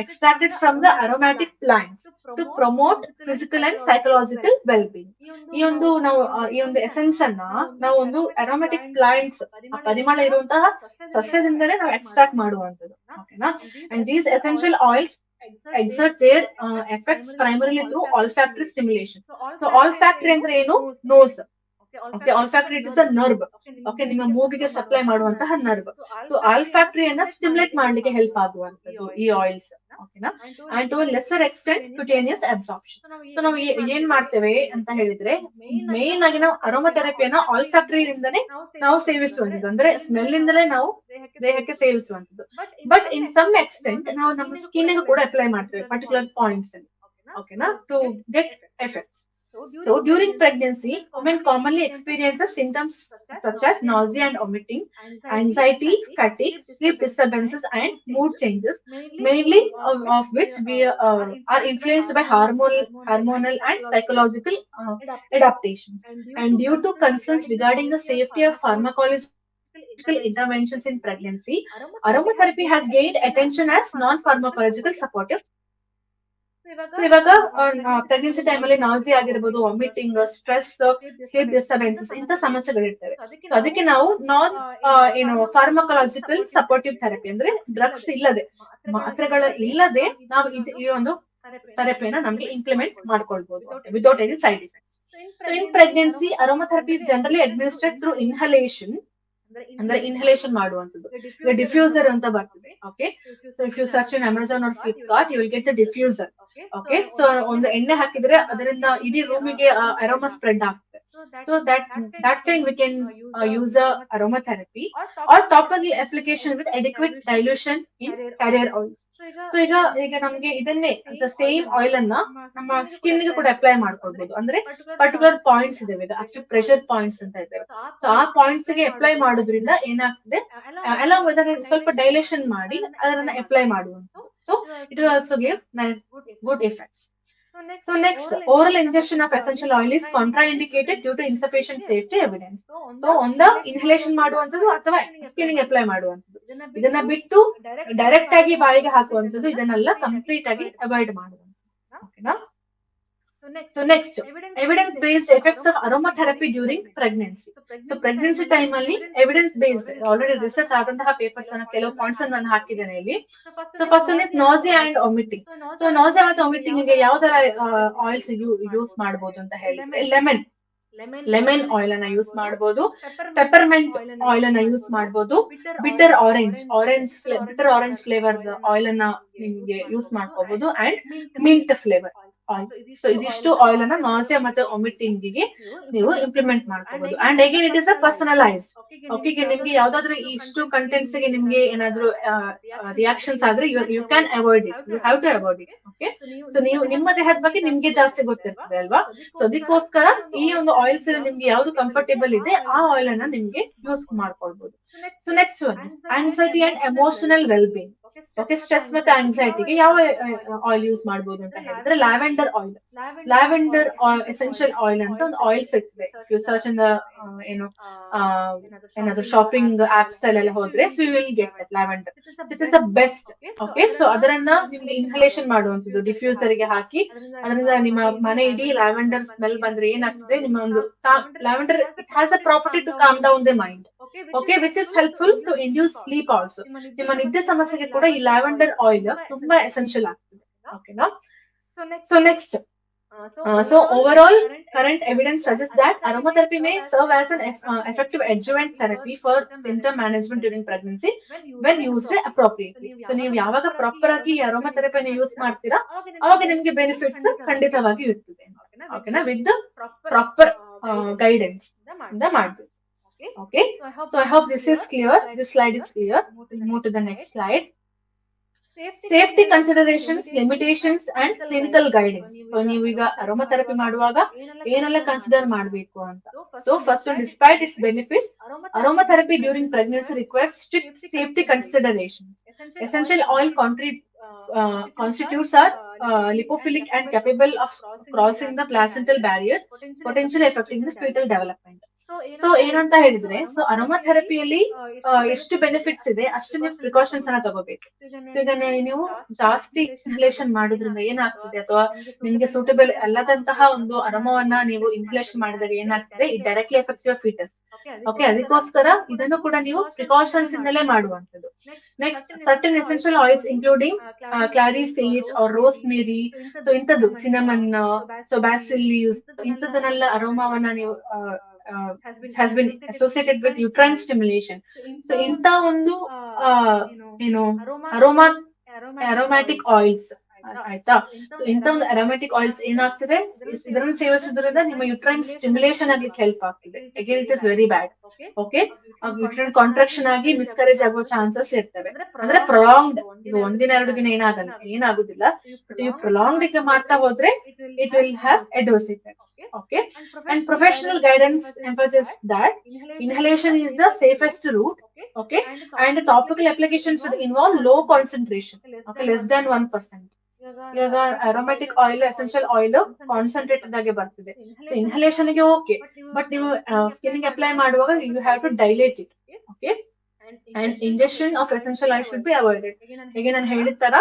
extracted from the aromatic plants to promote physical and psychological well-being. ಈ ಒಂದು ನಾವು ಈ ಒಂದು essence ಅನ್ನ ನಾವು ಒಂದು aromatic plants, ಪರಿಮಳ ಇರುವಂತಹ ಸಸ್ಯದಿಂದಲೇ ನಾವು ಎಕ್ಸ್ಟ್ರಾಕ್ಟ್ ಮಾಡುವಂತದ್ದು. ಓಕೆನಾ? And these essential oils exert their effects primarily through olfactory stimulation. So olfactory ಅಂದ್ರೆ ಏನು? Nose. Okay, olfactory it is a nerve. Okay, ನಿಮ್ಮ ಮೂಗಿಗೆ ಸಪ್ಲೈ ಮಾಡುವಂತಹ ನರ್ವ್. ಸೊ ಆಲ್ಫ್ಯಾಕ್ಟರಿಯನ್ನ ಸ್ಟಿಮ್ಯುಲೇಟ್ ಮಾಡ್ಲಿಕ್ಕೆ ಹೆಲ್ಪ್ ಆಗುವಂತದ್ದು ಈ ಆಯಿಲ್ಸ್. ಓಕೆನಾ? And to lesser extent cutaneous absorption. So ನಾವು ಏನ್ ಮಾಡ್ತೇವೆ ಅಂತ ಹೇಳಿದ್ರೆ, ಮೇನ್ ಆಗಿ ನಾವು ಅರೋಮಾಥೆರಪಿಯನ್ನ ಆಲ್ಫ್ಯಾಕ್ಟರಿ ಇಂದನೇ ನಾವು ಸೇವಿಸುವಂತದ್ದು, ಅಂದ್ರೆ ಸ್ಮೆಲ್ ಇಂದಲೇ ನಾವು ದೇಹಕ್ಕೆ ಸೇವಿಸುವಂತದ್ದು. ಬಟ್ ಇನ್ ಸಮ್ ಎಕ್ಸ್ಟೆಂಟ್ ನಾವು ನಮ್ಮ ಸ್ಕಿನ್ ಗೆ ಕೂಡ ಅಪ್ಲೈ ಮಾಡ್ತೇವೆ ಪರ್ಟಿಕ್ಯುಲರ್ ಪಾಯಿಂಟ್ಸ್ ಅಲ್ಲಿ. ಓಕೆನಾ? To get effects. So during pregnancy, women commonly experiences symptoms such as nausea and vomiting, anxiety, fatigue, sleep disturbances, and mood changes, mainly of which we are influenced by hormonal and psychological adaptations. And due to concerns regarding the safety of pharmacological interventions in pregnancy, aromatherapy has gained attention as non-pharmacological supportive. So ಇವಾಗ pregnancy time ಅಲ್ಲಿ ನಾಸಿ ಆಗಿರ್ಬೋದು, vomiting, stress, sleep disturbances ಇಂಥ ಸಮಸ್ಯೆಗಳಿರ್ತವೆ. So ಅದಕ್ಕೆ ನಾವು ನಾನ್ ಏನು pharmacological supportive therapy, ಅಂದ್ರೆ drugs ಇಲ್ಲದೆ, ಮಾತ್ರೆಗಳ ಇಲ್ಲದೆ ನಾವು ಈ ಒಂದು ಥೆರಪಿಯನ್ನ ನಮ್ಗೆ ಇಂಪ್ಲಿಮೆಂಟ್ ಮಾಡ್ಕೊಳ್ಬಹುದು without any side effects. So in pregnancy aromatherapy is generally administrate through inhalation, ಅಂದ್ರೆ ಇನ್ಹಲೇಷನ್ ಮಾಡುವಂತದ್ದು. ಈಗ ಡಿಫ್ಯೂಸರ್ ಅಂತ ಬರ್ತದೆ. Okay, so if you search in Amazon or Flipkart you will get a diffuser. Okay, so ಒಂದು ಎಣ್ಣೆ ಹಾಕಿದ್ರೆ ಅದರಿಂದ ಇಡೀ ರೂಮಿಗೆ ಅರೋಮಾ ಸ್ಪ್ರೆಡ್ ಆಗುತ್ತೆ. So that time we can use a aromatherapy or topical application with adequate dilution in carrier oils. So ಈಗ ನಮ್ಗೆ ಇದನ್ನೇ ಸೇಮ್ ಆಯಿಲ್ ಅನ್ನ ನಮ್ಮ ಸ್ಕಿನ್ ಗೆ ಕೂಡ ಅಪ್ಲೈ ಮಾಡ್ಕೊಳ್ಬಹುದು. ಅಂದ್ರೆ ಪರ್ಟಿಕ್ಯುಲರ್ ಪಾಯಿಂಟ್ಸ್ ಇದಾವೆ, ಅಕ್ಯುಪ್ರೆಷರ್ ಪಾಯಿಂಟ್ಸ್ ಅಂತ ಇದ್ದಾವೆ. ಸೊ ಆ ಪಾಯಿಂಟ್ಸ್ ಗೆ ಅಪ್ಲೈ ಮಾಡೋದ್ರಿಂದ ಏನಾಗ್ತದೆ, ಅಲಾಂಗ್ ಸ್ವಲ್ಪ ಡೈಲೇಷನ್ ಮಾಡಿ ಅದನ್ನ ಅಪ್ಲೈ ಮಾಡುವಂತ. So it will also give good effects. So next, oral ingestion of essential oil is contraindicated due to insufficient safety evidence. So ಒಂದ ಇನ್ಹಲೇಷನ್ ಮಾಡುವಂತದ್ದು ಅಥವಾ ಸ್ಕಿನ್ ಅಪ್ಲೈ ಮಾಡುವಂತದ್ದು, ಇದನ್ನ ಬಿಟ್ಟು ಡೈರೆಕ್ಟ್ ಆಗಿ ಬಾಯಿಗೆ ಹಾಕುವಂತದ್ದು, ಇದನ್ನೆಲ್ಲ ಕಂಪ್ಲೀಟ್ ಆಗಿ ಅವಾಯ್ಡ್ ಮಾಡುವಂತದ್ದು. ಓಕೆನಾ? So next, evidence-based effects of aromatherapy during pregnancy. So pregnancy time ಅಲ್ಲಿ evidence-based already research ಆದಂತಹ papers ಅನ್ನ ಕೆಲವು ಪಾಯಿಂಟ್ಸ್ ಅನ್ನ ನಾನು ಹಾಕಿದ್ದೇನೆ ಇಲ್ಲಿ. So first one is nausea and vomiting. So nausea ಮತ್ತು vomiting ಗೆ ಯಾವ ತರ ಆಯಿಲ್ಸ್ ಯೂಸ್ ಮಾಡಬಹುದು ಅಂತ ಹೇಳಿದ್ರೆ ಲೆಮನ್ ಆಯಿಲ್ ಅನ್ನ ಯೂಸ್ ಮಾಡಬಹುದು, ಪೆಪರ್ಮೆಂಟ್ ಆಯಿಲ್ ಅನ್ನ ಯೂಸ್ ಮಾಡಬಹುದು, ಬಿಟರ್ ಆರೆಂಜ್ ಫ್ಲೇವರ್ ಆಯಿಲ್ ಅನ್ನ ನಿಮ್ಗೆ ಯೂಸ್ ಮಾಡ್ಕೋಬಹುದು and mint flavour oil. So ಇದಿಷ್ಟು ಆಯಿಲ್ ಅನ್ನ ನಾಸಿಯಾ ಮತ್ತೆ ವಾಮಿಟಿಂಗ್ ಗೆ ನೀವು ಇಂಪ್ಲಿಮೆಂಟ್ ಮಾಡ್ಕೋಬಹುದು. And again it is a personalised. Okay, ನಿಮ್ಗೆ ಯಾವ್ದಾದ್ರು ಈ ಇಷ್ಟು ಕಂಟೆಂಟ್ಸ್ ಗೆ ನಿಮ್ಗೆ ಏನಾದ್ರು ರಿಯಾಕ್ಷನ್ಸ್ ಆದ್ರೆ you can avoid it, you have to avoid it. Okay, so ನೀವು ನಿಮ್ಮ ದೇಹದ ಬಗ್ಗೆ ನಿಮ್ಗೆ ಜಾಸ್ತಿ ಗೊತ್ತಿರ್ತದೆ ಅಲ್ವಾ. ಸೊ ಅದಕ್ಕೋಸ್ಕರ ಈ ಒಂದು ಆಯಿಲ್ಸ್ ನಿಮ್ಗೆ ಯಾವ್ದು ಕಂಫರ್ಟೇಬಲ್ ಇದೆ ಆ ಆಯಿಲ್ ಅನ್ನ ನಿಮ್ಗೆ ಯೂಸ್ ಮಾಡ್ಕೊಳ್ಬಹುದು. So next one anxiety and emotional well being. Okay, stress ಮತ್ತೆ ಆಂಗ್ಸೈಟಿಗೆ ಯಾವ ಆಯಿಲ್ ಯೂಸ್ ಮಾಡಬಹುದು ಅಂತ ಹೇಳಿದ್ರೆ lavender oil. Lavender essential oil ಅಂತ ಒಂದು ಆಯಿಲ್ ಸಿಗ್ತದೆ. ಯು ಸರ್ಚ್ ಇನ್ ದ ಏನು ಏನಾದ್ರು ಶಾಪಿಂಗ್ ಆಪ್ಸ್ ಅಲ್ಲೆಲ್ಲ ಹೋದ್ರೆ so you will get that lavender. It is the best. Okay, so ಅದನ್ನ ನಿಮ್ಗೆ ಇನ್ಹಲೇಷನ್ ಮಾಡುವಂಥದ್ದು ಡಿಫ್ಯೂಸರ್ ಗೆ ಹಾಕಿ ಅದರಿಂದ ನಿಮ್ಮ ಮನೆ ಇಡೀ ಲ್ಯಾವೆಂಡರ್ ಸ್ಮೆಲ್ ಬಂದ್ರೆ ಏನಾಗ್ತದೆ, ನಿಮ್ಮ ಒಂದು lavender it has a property to calm down the mind. Okay, which is helpful to induce sleep also. ನಿಮ್ಮ ನಿದ್ದೆ ಸಮಸ್ಯೆಗೆ ಕೂಡ ಈ ಲ್ಯಾವೆಂಡರ್ ಆಯಿಲ್ ತುಂಬಾ ಎಸೆನ್ಷಿಯಲ್ ಆಗ್ತದೆ. ಓಕೆನಾ. So next, so overall, current evidence suggests that aromatherapy may serve as an effective adjuvant therapy for symptom management during pregnancy when used appropriately. So ನೀವು ಯಾವಾಗ ಪ್ರಾಪರ್ ಆಗಿ ಅರೋಮಾಥೆರಪಿನ ಯೂಸ್ ಮಾಡ್ತೀರಾ ಅವಾಗ ನಿಮ್ಗೆ ಬೆನಿಫಿಟ್ಸ್ ಖಂಡಿತವಾಗಿ ಇರ್ತದೆ. ಓಕೆನಾ, ವಿತ್ ಪ್ರಾಪರ್ ಗೈಡೆನ್ಸ್ ಇಂದ ಮಾಡ್ಬೇಕು. Okay, so I hope this is clear. This slide is clear. We'll move to the next slide. Safety considerations, limitations and clinical guidance. So ನೀವೀಗ ಅರೋಮಾಥೆರಪಿ ಮಾಡುವಾಗ ಏನೆಲ್ಲ ಕನ್ಸಿಡರ್ ಮಾಡಬೇಕು ಅಂತ. So first, despite its benefits, aromatherapy during pregnancy requires strict safety considerations. Essential oil constitutes are lipophilic and capable of crossing the placental barrier, potentially affecting the fetal development. So ಏನಂತ ಹೇಳಿದ್ರೆ, so ಅರೋಮಾಥೆರಪಿಯಲ್ಲಿ ಎಷ್ಟು benefits ಇದೆ ಅಷ್ಟು ನೀವು precautions ಅನ್ನ ತಗೋಬೇಕು. So ಈಗ ನೀವು ಜಾಸ್ತಿ ಇನ್ಹಲೇಷನ್ ಮಾಡೋದ್ರಿಂದ ಏನಾಗ್ತದೆ, ಅಥವಾ ನಿಮ್ಗೆ ಸೂಟಬಲ್ ಅಲ್ಲದಂತಹ ಒಂದು ಅರೋಮವನ್ನ ನೀವು ಇನ್ಹಲೇಷನ್ ಮಾಡಿದಾಗ ಏನಾಗ್ತದೆ, it directly affects your foetus. Okay, ಅದಕ್ಕೋಸ್ಕರ ಇದನ್ನು ಕೂಡ ನೀವು ಪ್ರಿಕಾಷನ್ಸ್ ಇಂದಲೇ ಮಾಡುವಂಥದ್ದು. Next, certain essential oils including clary sage or rosemary, so ಇಂಥದ್ದು ಸಿನಮನ್, ಸೊ ಬ್ಯಾಸಿಲಿಯಸ್, ಇಂಥದ್ದನ್ನೆಲ್ಲ ಅರೋಮಾವನ್ನ ನೀವು has been associated with uterine stimulation. So ಇಂಥ ಒಂದು ಏನು aromatic oils ಆಯ್ತಾ. ಸೊ ಇಂಥ ಒಂದು ಅರೋಮ್ಯಾಟಿಕ್ ಆಯಿಲ್ಸ್ ಏನಾಗ್ತದೆ, ಇದನ್ನು ಸೇವಿಸೋದ್ರಿಂದ ನಿಮ್ಮ ಯುಟ್ರೈನ್ ಸ್ಟಿಮ್ಯುಲೇಷನ್ ಆಗ್ಲಿಕ್ಕೆ ಹೆಲ್ಪ್ ಆಗ್ತದೆ. Again it is very bad. Okay, uterine contraction ಆಗಿ ಮಿಸ್ಕರೇಜ್ ಆಗೋ ಚಾನ್ಸಸ್ ಇರ್ತವೆ. ಅಂದ್ರೆ ಪ್ರೊಲಾಂಗ್ಡ್, ಈಗ ಒಂದಿನ ಎರಡು ದಿನ ಏನಾಗುದಿಲ್ಲ, ನೀವು ಪ್ರೊಲಾಂಗ್ಡ್ ಗೆ ಮಾಡ್ತಾ ಹೋದ್ರೆ it will have adverse effects. Okay, and professional guidance emphasise that inhalation is the safest route. Okay, and topical application should involve low concentration. Okay, less than 1%. ಇವಾಗ aromatic oil, essential oil concentrated ಆಗಿ ಬರ್ತದೆ. So inhalation ಗೆ okay, but ನೀವು skin ಗೆ apply ಮಾಡುವಾಗ you have to dilate it. Okay, and injection of essential oil should be avoided. ಈಗ ನಾನು ಹೇಳಿದ ತರ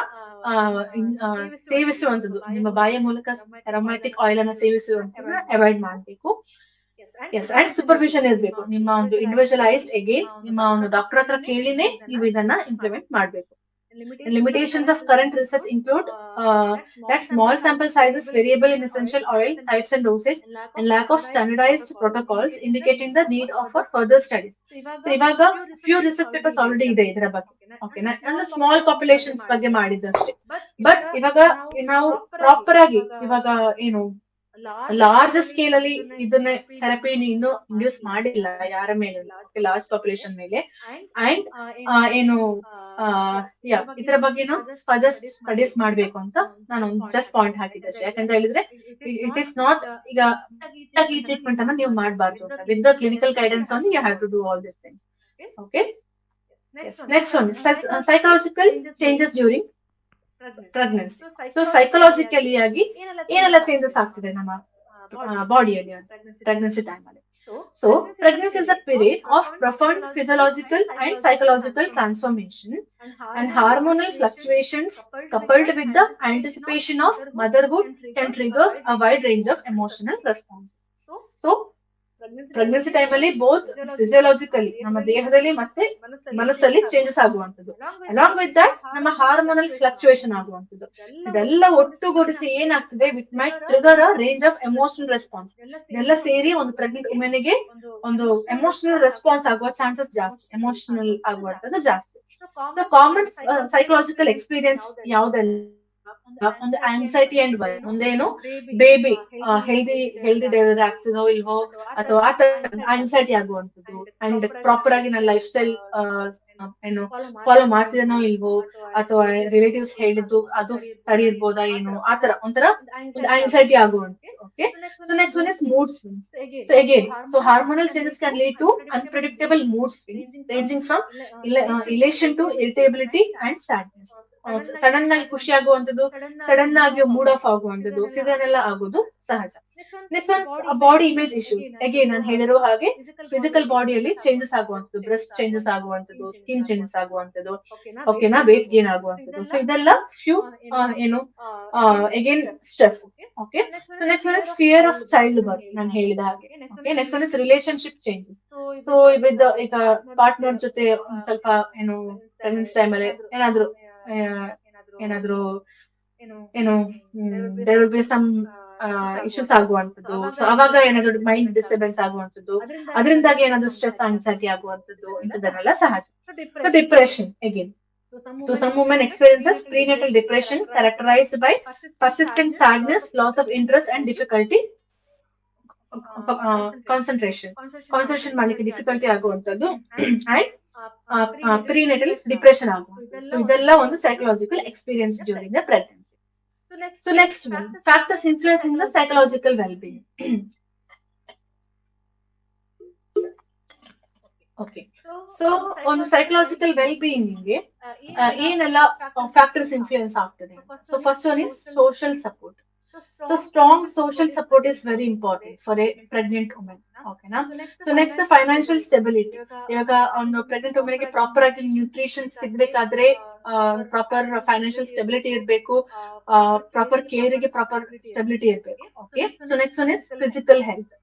ಸೇವಿಸುವಂತದ್ದು, ನಿಮ್ಮ ಬಾಯಿಯ ಮೂಲಕ ಅರೋಮ್ಯಾಟಿಕ್ ಆಯಿಲ್ ಅನ್ನ ಸೇವಿಸುವಂತದ್ದು ಅವಾಯ್ಡ್ ಮಾಡಬೇಕು. ಎಸ್, ಅಂಡ್ ಸೂಪರ್ವಿಷನ್ ಇರಬೇಕು. ನಿಮ್ಮ ಒಂದು ಇಂಡಿವಿಜುವಲೈಸ್ಡ್, ಅಗೇನ್ ನಿಮ್ಮ ಒಂದು ಡಾಕ್ಟರ್ ಹತ್ರ ಕೇಳಿನೇ ನೀವು ಇದನ್ನ ಇಂಪ್ಲಿಮೆಂಟ್ ಮಾಡಬೇಕು. Limitations of current research include that small sample sizes, variable in essential oil types and dosage, and lack of standardized protocols indicating the need of further studies. So ಇವಾಗ few research papers already ಇದೆ ಇದರ ಬಗ್ಗೆ. ಓಕೆನಾ, ಅಂದ್ರೆ small populations ಬಗ್ಗೆ ಮಾಡಿದ್ದಷ್ಟೇ. But ಇವಾಗ ನಾವು proper ಆಗಿ ಇವಾಗ ಏನು ಲಾರ್ಜ್ ಸ್ಕೇಲ್ ಅಲ್ಲಿ ಇದನ್ನ ಥೆರಪಿ ಇನ್ನು ಇಂಡ್ಯೂಸ್ ಮಾಡಿಲ್ಲ ಯಾರ ಮೇಲೆ, ಲಾರ್ಜ್ ಪಾಪ್ಯುಲೇಷನ್ ಮೇಲೆ. ಅಂಡ್ ಏನು ಇದರ ಬಗ್ಗೆನೂ ಸ್ಟಡೀಸ್ ಮಾಡ್ಬೇಕು ಅಂತ ನಾನು ಜಸ್ಟ್ ಪಾಯಿಂಟ್ ಹಾಕಿದ್ದೆ ಅಷ್ಟೇ. ಯಾಕಂತ ಹೇಳಿದ್ರೆ ಇಟ್ ಇಸ್ ನಾಟ್ ಈಗ ಈ ಟ್ರೀಟ್ಮೆಂಟ್ ಅನ್ನ ನೀವು ಮಾಡಬಾರ್ದು ಅಂತ. With the clinical guidance on you have to do all this things. Okay, next one psychological changes during pregnancy. So psychologically ಆಗಿ ಏನೆಲ್ಲ ಚೇಂಜಸ್ ಆಗ್ತಿದೆ ನಮ್ಮ ಬಾಡಿಯಲ್ಲಿ ಪ್ರೆಗ್ನೆನ್ಸಿ ಟೈಮ್ ಅಲ್ಲಿ. So pregnancy is a period of profound physiological and psychological transformation and hormonal fluctuations coupled with the anticipation of motherhood can trigger a wide range of emotional responses. So pregnancy ಟೈಮಲ್ಲಿ both physiologically ನಮ್ಮ ದೇಹದಲ್ಲಿ ಮತ್ತೆ ಮನಸ್ಸಲ್ಲಿ changes ಆಗುವಂಥದ್ದು, along with that ನಮ್ಮ hormonal fluctuation ಆಗುವಂಥದ್ದು. ಇದೆಲ್ಲ ಒಟ್ಟುಗೂಡಿಸಿ ಏನಾಗ್ತದೆ, with my trigger a range of emotional response. ಇದೆಲ್ಲ ಸೇರಿ ಒಂದು ಪ್ರೆಗ್ನೆಂಟ್ ವುಮೆನ್ಗೆ ಒಂದು ಎಮೋಷನಲ್ ರೆಸ್ಪಾನ್ಸ್ ಆಗುವ ಚಾನ್ಸಸ್ ಜಾಸ್ತಿ, ಎಮೋಷನಲ್ ಆಗುವಂಥದ್ದು ಜಾಸ್ತಿ. ಸೊ ಕಾಮನ್ ಸೈಕಲಾಜಿಕಲ್ ಎಕ್ಸ್ಪೀರಿಯನ್ಸ್ ಯಾವ್ದೆಲ್ಲ, ಒಂದು ಆಂಗ್ಸೈಟಿ ಅಂಡ್ ವರಿ. ಒಂದೇನು ಬೇಬಿ ಹೆಲ್ದಿ ಡೆಲಿವರಿ ಆಗ್ತದೋ ಇಲ್ವೋ, ಅಥವಾ ಆ ತರ ಆಂಗ್ಸೈಟಿ ಆಗುವಂಥದ್ದು, ಅಂಡ್ ಪ್ರಾಪರ್ ಆಗಿ ನನ್ನ ಲೈಫ್ ಸ್ಟೈಲ್ ಏನು ಫಾಲೋ ಮಾಡ್ತಿದ್ದೇನೋ ಇಲ್ವೋ, ಅಥವಾ ರಿಲೇಟಿವ್ಸ್ ಹೇಳಿದ್ದು ಅದು ಸರಿ ಇರ್ಬೋದಾ ಏನು, ಆತರ ಒಂಥರ ಒಂದು ಆಂಗ್ಸೈಟಿ ಆಗುವಂಥದ್ದು. Okay, so next one is mood swings. So again, so hormonal changes can lead to unpredictable mood swings ranging from elation to irritability and sadness. Sudden ಆಗಿ ಖುಷಿ ಆಗುವಂಥದ್ದು, ಸಡನ್ ಆಗಿ ಮೂಡ್ ಆಫ್ ಆಗುವಂಥದ್ದು, ಇದನ್ನೆಲ್ಲ ಆಗೋದು ಸಹಜ. Next one body image issues. Again ನಾನು ಹೇಳಿರೋ ಹಾಗೆ ಫಿಸಿಕಲ್ ಬಾಡಿಯಲ್ಲಿ ಚೇಂಜಸ್ ಆಗುವಂಥದ್ದು, ಬ್ರೆಸ್ಟ್ ಚೇಂಜಸ್ ಆಗುವಂಥದ್ದು, ಸ್ಕಿನ್ ಚೇಂಜಸ್ ಆಗುವಂಥದ್ದು, ಓಕೆನಾ, ವೇಟ್ ಗೇನ್ ಆಗುವಂಥದ್ದು. ಸೊ ಇದೆಲ್ಲ ಫ್ಯೂ ಏನು again stress. Okay, so next one is fear of child birth, ನಾನು ಹೇಳಿದ ಹಾಗೆ. Okay, next one is relationship changes. So with ಈಗ ಪಾರ್ಟ್ನರ್ ಜೊತೆ ಸ್ವಲ್ಪ ಏನು ಪ್ರೆಗ್ನೆನ್ಸಿ ಟೈಮಲ್ಲಿ ಏನಾದ್ರು ಏನಾದ್ರು ಏನು there will be some issues ಆಗುವಂಥದ್ದು. ಸೊ ಅವಾಗ ಏನಾದ್ರು ಮೈಂಡ್ ಡಿಸ್ಟರ್ಬೆನ್ಸ್ ಆಗುವಂಥದ್ದು, ಅದರಿಂದಾಗಿ ಏನಾದ್ರು ಸ್ಟ್ರೆಸ್ ಆನ್ಸೈಟಿ ಆಗುವಂಥದ್ದು, ಇಂಥದ್ದನ್ನೆಲ್ಲ ಸಹಜ. So depression again. So some women experiences prenatal depression characterized by persistent sadness, loss of interest and difficulty concentration ಮಾಡ್ಲಿಕ್ಕೆ ಡಿಫಿಕಲ್ಟಿ ಆಗುವಂಥದ್ದು, ಅಂಡ್ ಪ್ರಿನೇಟಲ್ ಡಿಪ್ರೆಷನ್ ಆಗುವಂಥದ್ದು. ಸೊ ಇದೆಲ್ಲ ಒಂದು psychological experience during the pregnancy. So next one, factors influencing the psychological wellbeing. Okay, so ಒಂದು psychological ವೆಲ್ಬೀಯಿಂಗ್ಗೆ ಏನೆಲ್ಲ factors influence ಆಗ್ತದೆ. So first one is social support. So strong social support is very important for a pregnant woman. Okay, na? So next financial stability. ಇವಾಗ ಒಂದು pregnant women ಗೆ proper ಆಗಿ nutrition ಸಿಗ್ಬೇಕಾದ್ರೆ proper financial stability ಇರಬೇಕು, proper care ಗೆ proper stability ಇರಬೇಕು. Okay, so next one is physical health.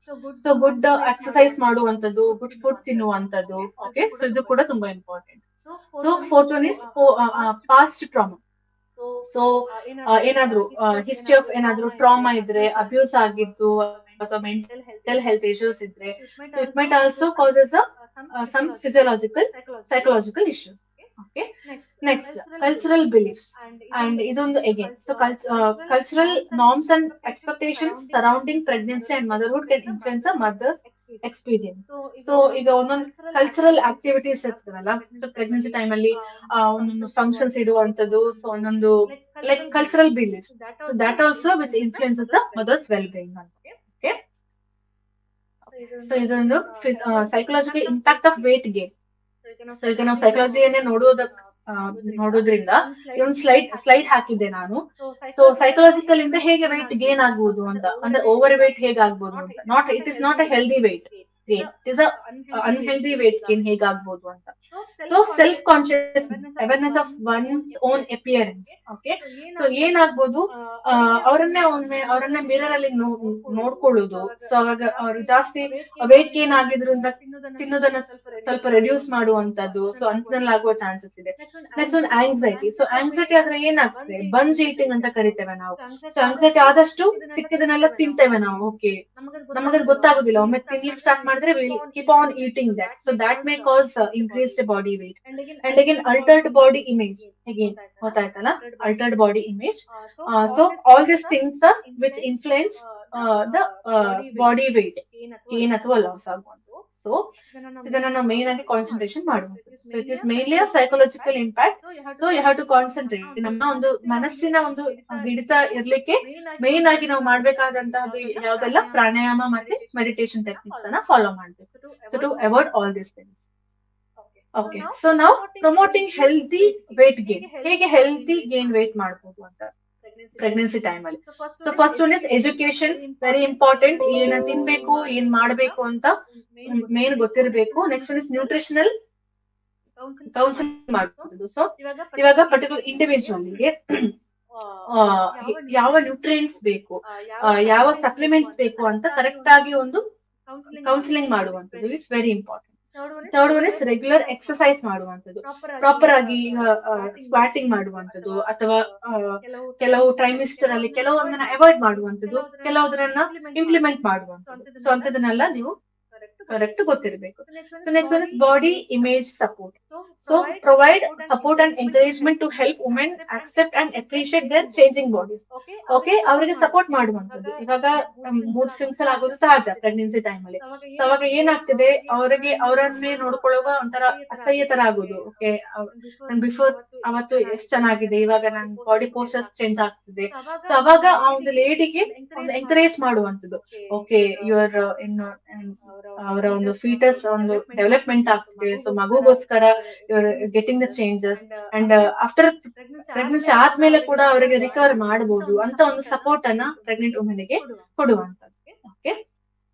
So good exercise ಮಾಡುವಂಥದ್ದು, good food ತಿನ್ನುವಂಥದ್ದು. ಓಕೆ, ಸೊ ಇದು ಕೂಡ ತುಂಬಾ important. So fourth one is past trauma. So ಏನಾದ್ರು ಹಿಸ್ಟ್ರಿ ಆಫ್ ಏನಾದ್ರು ಟ್ರಾಮಾ ಇದ್ರೆ, ಅಬ್ಯೂಸ್ ಆಗಿದ್ದು ಅಥವಾ ಮೆಂಟಲ್ ಹೆಲ್ತ್ ಇಶ್ಯೂಸ್ ಇದ್ರೆ, so it might also causes some physiological psychological issues. Okay, next cultural beliefs. And ಇದೊಂದು again, so cultural norms and expectations surrounding pregnancy and motherhood can influence a mother's experience. So ಈಗ ಒಂದೊಂದು cultural activities ಇರ್ತದಲ್ಲ, so pregnancy time ಅಲ್ಲಿ ಒಂದೊಂದು functions ಇಡುವಂತದ್ದು, so ಒಂದೊಂದು like cultural beliefs. So that also which influences the mother's well being ಅಂತ. Okay, so ಇದೊಂದು psychological impact of weight gain. So ಈಗ ನಾವು ಸೈಕಾಲಜಿಯನ್ನೇ ನೋಡೋದ್ರಿಂದ ಇದೊಂದು ಸ್ಲೈಡ್ ಹಾಕಿದ್ದೆ ನಾನು. ಸೊ ಸೈಕಲಾಜಿಕಲ್ ಇಂದ ಹೇಗೆ ವೇಟ್ ಗೇನ್ ಆಗ್ಬೋದು ಅಂತ, ಅಂದ್ರೆ ಓವರ್ ವೇಟ್ ಹೇಗೆ ಆಗ್ಬೋದು ಅಂತ. It is not a healthy weight gain, it is unhealthy weight gain ಹೇಗಾಗ್ಬೋದು ಅಂತ. So self conscious awareness of one's own appearance. Okay, so ಏನಾಗ್ಬೋದು, ಅವರನ್ನ ಮಿರರ್ ಅಲ್ಲಿ ನೋಡ್ಕೊಳ್ಳೋದು. ಸೊ ಅವಾಗ ಅವ್ರು ಜಾಸ್ತಿ ವೇಟ್ ಗೇನ್ ಆಗಿದ್ರಿಂದ ತಿನ್ನೋದನ್ನ ಸ್ವಲ್ಪ ರೆಡ್ಯೂಸ್ ಮಾಡುವಂತದ್ದು. ಸೊ ಅಂತದ್ರಲ್ಲಿ ಆಗುವ ಚಾನ್ಸಸ್ ಇದೆ. ನೆಕ್ಸ್ಟ್ ಒಂದು ಆಂಗ್ಸೈಟಿ. ಸೊ ಆಂಗ್ಸೈಟಿ ಆದ್ರೆ ಏನಾಗ್ತದೆ, ಬಂಜ್ ಈಟಿಂಗ್ ಅಂತ ಕರಿತೇವೆ ನಾವು. ಸೊ ಆಂಗ್ಸೈಟಿ ಆದಷ್ಟು ಸಿಕ್ಕಿದನ್ನೆಲ್ಲ ತಿಂತೇವೆ ನಾವು. ಓಕೆ, ನಮಗದು ಗೊತ್ತಾಗುದಿಲ್ಲ. ಒಮ್ಮೆ ತಿನ್ಲಿಕ್ಕೆ ಸ್ಟಾರ್ಟ್ ಮಾಡಿದ್ರೆ keep on eating that. So that may cause increased body weight. And again altered body image. Again ಗೊತ್ತಾಯ್ತಲ್ಲ, altered body image. So all this things are which influence the body weight gain ಅಥವಾ loss ಆಗುವಂತ. So ಇದನ್ನ ನಾವು main ಆಗಿ concentration ಮಾಡುವಂಥದ್ದು. So it is mainly a psychological impact. So you have to concentrate. ನಮ್ಮ ಒಂದು ಮನಸ್ಸಿನ ಒಂದು ಹಿಡಿತ ಇರ್ಲಿಕ್ಕೆ ಮೇನ್ ಆಗಿ ನಾವು ಮಾಡ್ಬೇಕಾದಂತಹದ್ದು ಯಾವ್ದೆಲ್ಲ, ಪ್ರಾಣಾಯಾಮ ಮತ್ತೆ ಮೆಡಿಟೇಷನ್ ಟೆಕ್ನಿಕ್ಸ್ ಅನ್ನ ಫಾಲೋ ಮಾಡ್ಬೇಕು. So to avoid all this things. Okay, so ನಾವು ಪ್ರಮೋಟಿಂಗ್ ಹೆಲ್ದಿ ವೇಟ್ ಗೇನ್. ಹೇಗೆ ಹೆಲ್ದಿ ಗೇನ್ ವೇಟ್ ಮಾಡ್ಬೋದು ಅಂತ. ಪ್ರೆಗ್ನೆನ್ಸಿ ಟೈಮ್ ಅಲ್ಲಿ. So first one is education, very important. ಏನ ತಿನ್ಬೇಕು, ಏನ್ ಮಾಡ್ಬೇಕು ಅಂತ ಮೇನ್ ಗೊತ್ತಿರಬೇಕು. Next one is nutritional counselling ಮಾಡುವಂಥದ್ದು. ಸೊ ಇವಾಗ ಪರ್ಟಿಕ್ಯುಲರ್ ಇಂಡಿವಿಜುವಲ್ಗೆ ಯಾವ ನ್ಯೂಟ್ರಿಯೆಂಟ್ಸ್ ಬೇಕು, ಯಾವ ಸಪ್ಲಿಮೆಂಟ್ಸ್ ಬೇಕು ಅಂತ ಕರೆಕ್ಟ್ ಆಗಿ ಒಂದು ಕೌನ್ಸಿಲಿಂಗ್ ಮಾಡುವಂಥದ್ದು is very important. Third one is regular exercise ಮಾಡುವಂಥದ್ದು, ಪ್ರಾಪರ್ ಆಗಿ ಸ್ಕ್ವಾಟಿಂಗ್ ಮಾಡುವಂಥದ್ದು, ಅಥವಾ ಕೆಲವು ಟ್ರೈಮಿಸ್ಟರ್ ಅಲ್ಲಿ ಕೆಲವೊಂದನ್ನ ಅವಾಯ್ಡ್ ಮಾಡುವಂಥದ್ದು, ಕೆಲವುದನ್ನ ಇಂಪ್ಲಿಮೆಂಟ್ ಮಾಡುವಂಥದ್ದು. ಸೊ ಅಂತದನ್ನೆಲ್ಲ ನೀವು ಕರೆಕ್ಟ್ ಗೊತ್ತಿರಬೇಕು. So next one is body image support. So provide support and encouragement to help women accept and appreciate their changing bodies. Okay, ಅವರಿಗೆ ಸಪೋರ್ಟ್ ಮಾಡುವಂಥದ್ದು. ಇವಾಗ ಮೂಡ್ ಸ್ವಿಂಗ್ಸ್ ಅಲ್ಲಿ ಆಗೋದು ಸಹಜ ಪ್ರೆಗ್ನೆನ್ಸಿ ಟೈಮ್ ಅಲ್ಲಿ. ಸೊ ಅವಾಗ ಏನಾಗ್ತಿದೆ, ಅವರನ್ನೇ ನೋಡ್ಕೊಳ್ಳುವಾಗ ಒಂಥರ ಅಸಹ್ಯ ತರ ಆಗೋದು. ಓಕೆ, ನನ್ ಬಿಫೋರ್ ಅವತ್ತು ಎಷ್ಟ್ ಚೆನ್ನಾಗಿದೆ, ಇವಾಗ ನನ್ ಬಾಡಿ ಪೋಸ್ಟರ್ಸ್ ಚೇಂಜ್ ಆಗ್ತಿದೆ. ಸೊ ಅವಾಗ ಆ ಒಂದು ಲೇಡಿಗೆ ಒಂದು ಎಂಕರೇಜ್ ಮಾಡುವಂಥದ್ದು. ಓಕೆ, ಯುವರ್ ಇನ್ನು ಅವರ ಒಂದು ಫೀಟಸ್ ಒಂದು ಡೆವಲಪ್ಮೆಂಟ್ ಆಗ್ತಿದೆ. ಸೊ ಮಗುಗೋಸ್ಕರ your getting the changes and after pregnancy ಆದ್ಮೇಲೆ ಕೂಡ ಅವರಿಗೆ ರಿಕವರ್ ಮಾಡಬಹುದು ಅಂತ ಒಂದು ಸಪೋರ್ಟ್ ಅನ್ನ ಪ್ರೆಗ್ನೆಂಟ್ ವುಮೆನ್ಗೆ ಕೊಡುವಂತದ್ದು. Okay,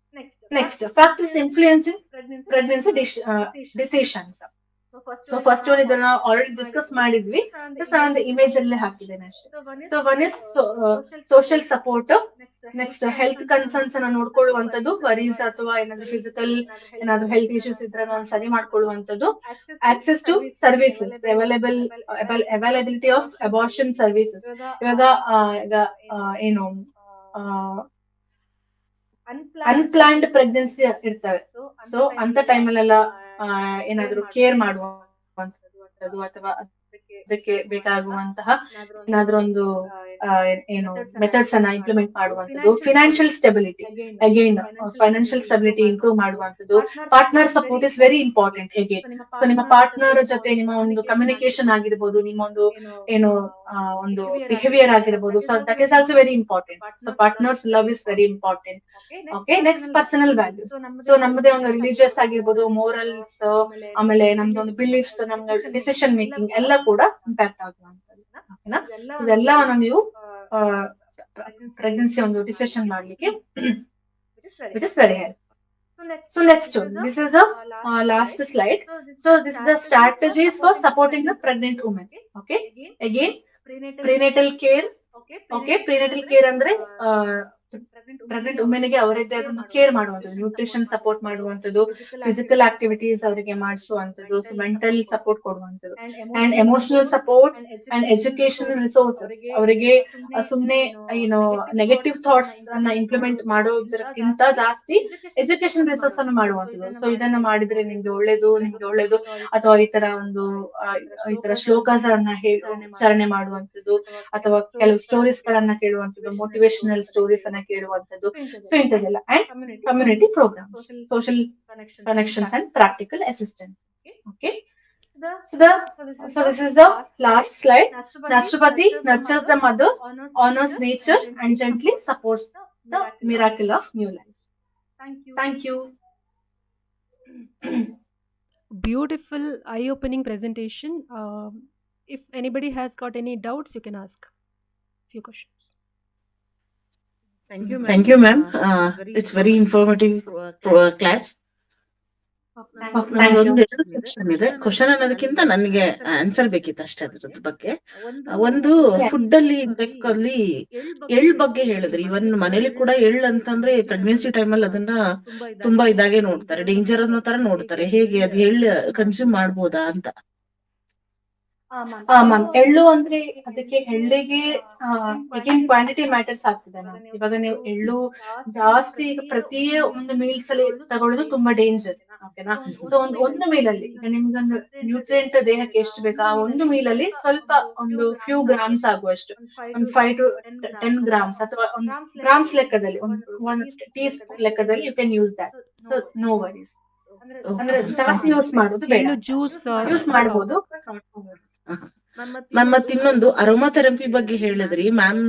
next factors influencing pregnancy decisions. So first one ಇದನ್ನ ಆಲ್ರೆಡಿ ಡಿಸ್ಕಸ್ ಮಾಡಿದ್ವಿ, ಜಸ್ಟ್ ನಾನು ಇಮೇಜ್ ಅಲ್ಲೇ ಹಾಕಿದ್ದೇನೆ ಅಷ್ಟೇ. So one is social support. Next health concerns ಅನ್ನ ನೋಡ್ಕೊಳ್ಳುವಂಥದ್ದು, ವರೀಸ್ ಅಥವಾ ಏನಾದ್ರು ಫಿಸಿಕಲ್ ಏನಾದ್ರು ಹೆಲ್ತ್ ಇಶ್ಯೂಸ್ ಇದ್ರೆ ನಾನು ಸರಿ ಮಾಡ್ಕೊಳ್ಳುವಂಥದ್ದು. Access to services, availability of abortion services. ಇವಾಗ ಈಗ ಏನು ಅನ್ಪ್ಲಾನ್ಡ್ ಪ್ರೆಗ್ನೆನ್ಸಿ ಇರ್ತವೆ. ಸೊ ಅಂತ ಟೈಮಲ್ಲೆಲ್ಲ ಏನಾದ್ರು ಕೇರ್ ಮಾಡುವಂಥದ್ದು ಅಥವಾ ಅದಕ್ಕೆ ಬೇಕಾಗುವಂತಹ ಏನಾದ್ರೂ ಒಂದು ಏನು ಮೆಥಡ್ಸ್ ಅನ್ನ ಇಂಪ್ಲಿಮೆಂಟ್ ಮಾಡುವಂಥದ್ದು. Financial stability, again financial stability improve ಮಾಡುವಂಥದ್ದು. Partner support is very important again. So ನಿಮ್ಮ ಪಾರ್ಟ್ನರ್ ಜೊತೆ ನಿಮ್ಮ ಒಂದು ಕಮ್ಯುನಿಕೇಶನ್ ಆಗಿರ್ಬೋದು, ನಿಮ್ಮ ಒಂದು ಏನು ಒಂದು ಬಿಹೇವಿಯರ್ ಆಗಿರ್ಬೋದು. So that is also very important. So partners love is very important. Okay, next personal values. So ನಮ್ಮದೇ ಒಂದು ರಿಲಿಜಿಯಸ್ ಆಗಿರ್ಬೋದು, ಮೋರಲ್ಸ್, ಆಮೇಲೆ ನಮ್ದೊಂದು ಬಿಲೀಫ್ಸ್, ನಮ್ದು ಡಿಸಿಷನ್ ಮೇಕಿಂಗ್ ಎಲ್ಲ ಕೂಡ ಇಂಪ್ಯಾಕ್ಟ್ ಆಗುವಂಥದ್ದು. ಓಕೆನಾ, ಇದೆಲ್ಲವನ್ನು ನೀವು ಪ್ರೆಗ್ನೆನ್ಸಿ ಒಂದು ಡಿಸಿಷನ್ ಮಾಡ್ಲಿಕ್ಕೆ which is very help. So next one, this is the last slide. So this is the strategies for supporting the pregnant woman. Okay, again prenatal care. Okay, prenatal care ಅಂದ್ರೆ pregnant ವುಮೆನ್ಗೆ ಅವರದ್ದೇ ಅದೊಂದು care ಮಾಡುವಂಥದ್ದು, nutrition support ಮಾಡುವಂಥದ್ದು, physical activities ಅವರಿಗೆ ಮಾಡಿಸುವಂಥದ್ದು, mental support ಕೊಡುವಂಥದ್ದು, and emotional support and educational resources. ಅವರಿಗೆ ಸುಮ್ನೆ ಏನು ನೆಗೆಟಿವ್ ಥಾಟ್ಸ್ ಅನ್ನ ಇಂಪ್ಲಿಮೆಂಟ್ ಮಾಡೋದಕ್ಕಿಂತ ಜಾಸ್ತಿ ಎಜುಕೇಶನ್ ರಿಸೋರ್ಸ್ ಅನ್ನು ಮಾಡುವಂಥದ್ದು. ಸೊ ಇದನ್ನ ಮಾಡಿದ್ರೆ ನಿಮ್ಗೆ ಒಳ್ಳೇದು ಅಥವಾ ಈ ತರ ಶ್ಲೋಕಾಸ್ ಅನ್ನ ಉಚ್ಚಾರಣೆ ಮಾಡುವಂಥದ್ದು, ಅಥವಾ ಕೆಲವು ಸ್ಟೋರೀಸ್ ಗಳನ್ನ ಕೇಳುವಂಥದ್ದು, ಮೋಟಿವೇಶನಲ್ ಸ್ಟೋರೀಸ್ ಅನ್ನ ಕೇಳುವಂಥದ್ದು. ಸೊ ಇಂಥದ್ದೆಲ್ಲ. And community programs, social connections and practical assistance. Okay, so this is the last slide. Naturopathy nurtures the mother, honors nature and gently supports the miracle of new life. Thank you. Beautiful eye-opening presentation. If anybody has got any doubts, you can ask few questions. Thank you, ma'am. It's very informative class. ನಂದೊಂದು question ಇದೆ. Question ಅನ್ನೋದಕ್ಕಿಂತ ನನಗೆ answer ಬೇಕಿತ್ತು ಅಷ್ಟೇ ಅದ್ರದ್ದು ಬಗ್ಗೆ. ಒಂದು food ಅಲ್ಲಿ ಎಳ್ ಬಗ್ಗೆ ಹೇಳಿದ್ರಿ. ಇವನ್ ಮನೇಲಿ ಕೂಡ ಎಳ್ ಅಂತಂದ್ರೆ ಪ್ರೆಗ್ನೆನ್ಸಿ ಟೈಮ್ ಅಲ್ಲಿ ಅದನ್ನ ತುಂಬಾ ಇದಾಗೆ ನೋಡ್ತಾರೆ, ಡೇಂಜರ್ ಅನ್ನೋ ತರ ನೋಡ್ತಾರೆ. ಹೇಗೆ ಅದು ಎಳ್ ಕನ್ಸ್ಯೂಮ್ ಮಾಡ್ಬೋದಾ ಅಂತ? ಮ್ಯಾಮ್, ಎಳ್ಳು ಅಂದ್ರೆ ಅದಕ್ಕೆ ಎಳ್ಳಿಗೆ ಕ್ವಾಂಟಿಟಿ ಮ್ಯಾಟರ್ಸ್ ಆಗ್ತದೆ ಮ್ಯಾಮ್. ಇವಾಗ ನೀವು ಎಳ್ಳು ಜಾಸ್ತಿ ಈಗ ಪ್ರತಿ ಒಂದು ಮೀಲ್ಸ್ ಅಲ್ಲಿ ತಗೊಳ್ಳೋದು ತುಂಬಾ ಡೇಂಜರ್. ಓಕೆನಾ, ಸೊ ಒಂದು ಮೀಲ್ ಅಲ್ಲಿ ಈಗ ನಿಮ್ಗೊಂದು ನ್ಯೂಟ್ರಿಯೆಂಟ್ ದೇಹಕ್ಕೆ ಎಷ್ಟು ಬೇಕು ಆ ಒಂದು ಮೀಲ್ ಅಲ್ಲಿ ಸ್ವಲ್ಪ ಒಂದು ಫ್ಯೂ ಗ್ರಾಮ್ಸ್ ಆಗುವಷ್ಟು, ಒಂದು 5 to 10 ಗ್ರಾಮ್ಸ್ ಅಥವಾ ಒಂದು ಗ್ರಾಮ್ಸ್ ಲೆಕ್ಕದಲ್ಲಿ, ಒಂದು ಟೀ ಸ್ಪೂನ್ ಲೆಕ್ಕದಲ್ಲಿ you can use that. So no worries. ಅಂದ್ರೆ ಜಾಸ್ತಿ ಯೂಸ್ ಮಾಡೋದು ಬೇಡ. ಜ್ಯೂಸ್ ಯೂಸ್ ಮಾಡಬಹುದು. ಮ್ಯಾಮ್ ಮತ್ ಇನ್ನೊಂದು ಅರೋಮಾ ಥೆರಪಿ ಬಗ್ಗೆ ಹೇಳಿದ್ರಿ ಮ್ಯಾಮ್.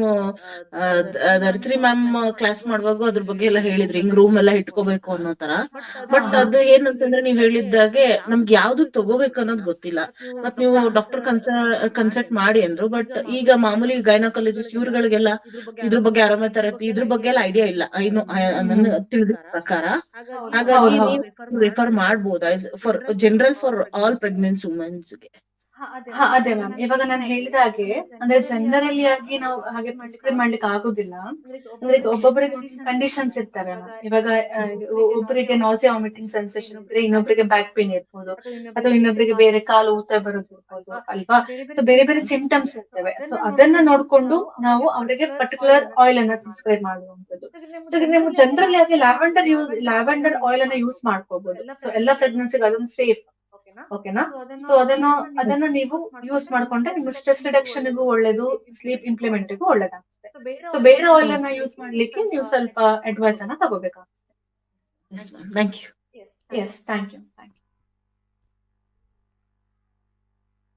ಧರಿತ್ರಿ ಮ್ಯಾಮ್ ಕ್ಲಾಸ್ ಮಾಡುವಾಗ ಅದ್ರ ಬಗ್ಗೆ ಎಲ್ಲ ಹೇಳಿದ್ರಿ, ಹಿಂಗ್ ರೂಮ್ ಎಲ್ಲ ಇಟ್ಕೋಬೇಕು ಅನ್ನೋ ತರ. ಬಟ್ ಅದು ಏನಂತಂದ್ರೆ ನೀವ್ ಹೇಳಿದ್ದಾಗೆ ನಮ್ಗೆ ಯಾವ್ದು ತಗೋಬೇಕು ಅನ್ನೋದು ಗೊತ್ತಿಲ್ಲ. ಮತ್ ನೀವು ಡಾಕ್ಟರ್ ಕನ್ಸಲ್ಟ್ ಮಾಡಿ ಅಂದ್ರು. ಬಟ್ ಈಗ ಮಾಮೂಲಿ ಗೈನಕಾಲಜಿಸ್ಟ್ ಇವ್ರುಗಳಿಗೆಲ್ಲ ಇದ್ರ ಬಗ್ಗೆ ಅರೋಮಾ ಥೆರಪಿ ಇದ್ರ ಬಗ್ಗೆ ಎಲ್ಲ ಐಡಿಯಾ ಇಲ್ಲ, ನನ್ನ ತಿಳಿದ ಪ್ರಕಾರ. ಹಾಗಾಗಿ ಹೌದು ನೀವು ರೆಫರ್ ಮಾಡ್ಬೋದಾ for general for all pregnancy ವುಮೆನ್ಸ್ಗೆ? ಅದೇ ಮ್ಯಾಮ್, ಇವಾಗ ನಾನು ಹೇಳಿದ ಹಾಗೆ ಅಂದ್ರೆ ಜನರಲಿ ಆಗಿ ನಾವು ಹಾಗೆ ಪ್ರಿಸ್ಕ್ರೈಬ್ ಮಾಡ್ಲಿಕ್ಕೆ ಆಗುದಿಲ್ಲ. ಅಂದ್ರೆ ಈಗ ಒಬ್ಬೊಬ್ಬರಿಗೆ ಕಂಡೀಷನ್ಸ್ ಇರ್ತವೆ ಮ್ಯಾಮ್. ಇವಾಗ ಒಬ್ಬರಿಗೆ ನಾಸಿಯಾ ವಾಮಿಟಿಂಗ್ ಸೆನ್ಸೇಷನ್ ಇದ್ರೆ ಇನ್ನೊಬ್ಬರಿಗೆ ಬ್ಯಾಕ್ ಪೇನ್ ಇರ್ಬೋದು, ಅಥವಾ ಇನ್ನೊಬ್ಬರಿಗೆ ಬೇರೆ ಕಾಲು ಊತ ಬರೋದು ಇರ್ಬೋದು ಅಲ್ವಾ. ಸೊ ಬೇರೆ ಬೇರೆ ಸಿಂಟಮ್ಸ್ ಇರ್ತವೆ. ಸೊ ಅದನ್ನ ನೋಡ್ಕೊಂಡು ನಾವು ಅವರಿಗೆ ಪರ್ಟಿಕ್ಯುಲರ್ ಆಯಿಲ್ ಅನ್ನ ಪ್ರಿಸ್ಕ್ರೈಬ್ ಮಾಡುವಂತದ್ದು. ಸೊ ಈಗ ನೀವು ಜನರಲಿ ಆಗಿ ಲ್ಯಾವೆಂಡರ್ ಆಯಿಲ್ ಅನ್ನ ಯೂಸ್ ಮಾಡ್ಕೋಬಹುದು. ಸೊ ಎಲ್ಲಾ ಪ್ರೆಗ್ನೆನ್ಸಿಗೆ ಅದೊಂದು ಸೇಫ್. ಓಕೆನಾ. ಸೊ ಅದನ್ನ ನೀವು ಯೂಸ್ ಮಾಡ್ಕೊಂಡ್ರೆ ನಿಮ್ಗೆ ಸ್ಟ್ರೆಸ್ ರಿಡಕ್ಷನ್ ಗೂ ಒಳ್ಳೇದು, ಸ್ಲೀಪ್ ಇಂಪ್ಲಿಮೆಂಟ್ ಗೂ ಒಳ್ಳೇದಾಗ್ತದೆ. ಸೊ ಬೇರೆ ಆಯಿಲ್ ಅನ್ನ ಯೂಸ್ ಮಾಡ್ಲಿಕ್ಕೆ ನೀವು ಸ್ವಲ್ಪ ಅಡ್ವೈಸ್ ಅನ್ನ ತಗೋಬೇಕಾಗ್ತದೆ. Thank you. Yes, thank you.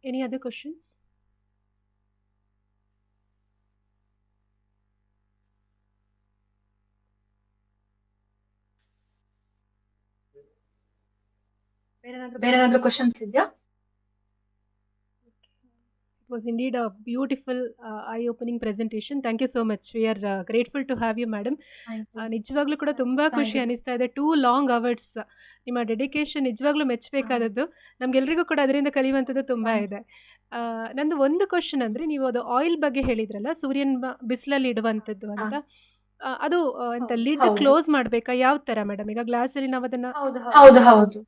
Any other questions? ಬೇರೆ ಏನಾದ್ರು ಕ್ವಶನ್ಸ್ ಇದೆಯಾ? It was indeed a beautiful, eye-opening presentation. Thank you so much. We are grateful to have you, madam. ನಿಜವಾಗ್ಲೂ ಕೂಡ ತುಂಬಾ ಖುಷಿ ಅನಿಸ್ತಾ ಇದೆ. 2 ಲಾಂಗ್ ಅವರ್ಸ್ ನಿಮ್ಮ ಡೆಡಿಕೇಶನ್ ನಿಜವಾಗ್ಲೂ ಮೆಚ್ಚಬೇಕಾದದ್ದು. ನಮ್ಗೆಲ್ರಿಗೂ ಕೂಡ ಅದರಿಂದ ಕಲಿಯುವಂಥದ್ದು ತುಂಬಾ ಇದೆ. ನಂದು ಒಂದು ಕ್ವಶನ್ ಅಂದ್ರೆ, ನೀವು ಅದು ಆಯಿಲ್ ಬಗ್ಗೆ ಹೇಳಿದ್ರಲ್ಲ, ಸೂರ್ಯನ ಬಿಸಿಲಲ್ಲಿ ಇಡುವಂಥದ್ದು ಅಂತ. ಅದು ಎಂತ ಲಿಡ್ ಕ್ಲೋಸ್ ಮಾಡ್ಬೇಕಾ, ಯಾವ ತರ ಮೇಡಮ್? ಈಗ ಗ್ಲಾಸ್ ಅಲ್ಲಿ ನಾವು ಅದನ್ನ ಹೌದು.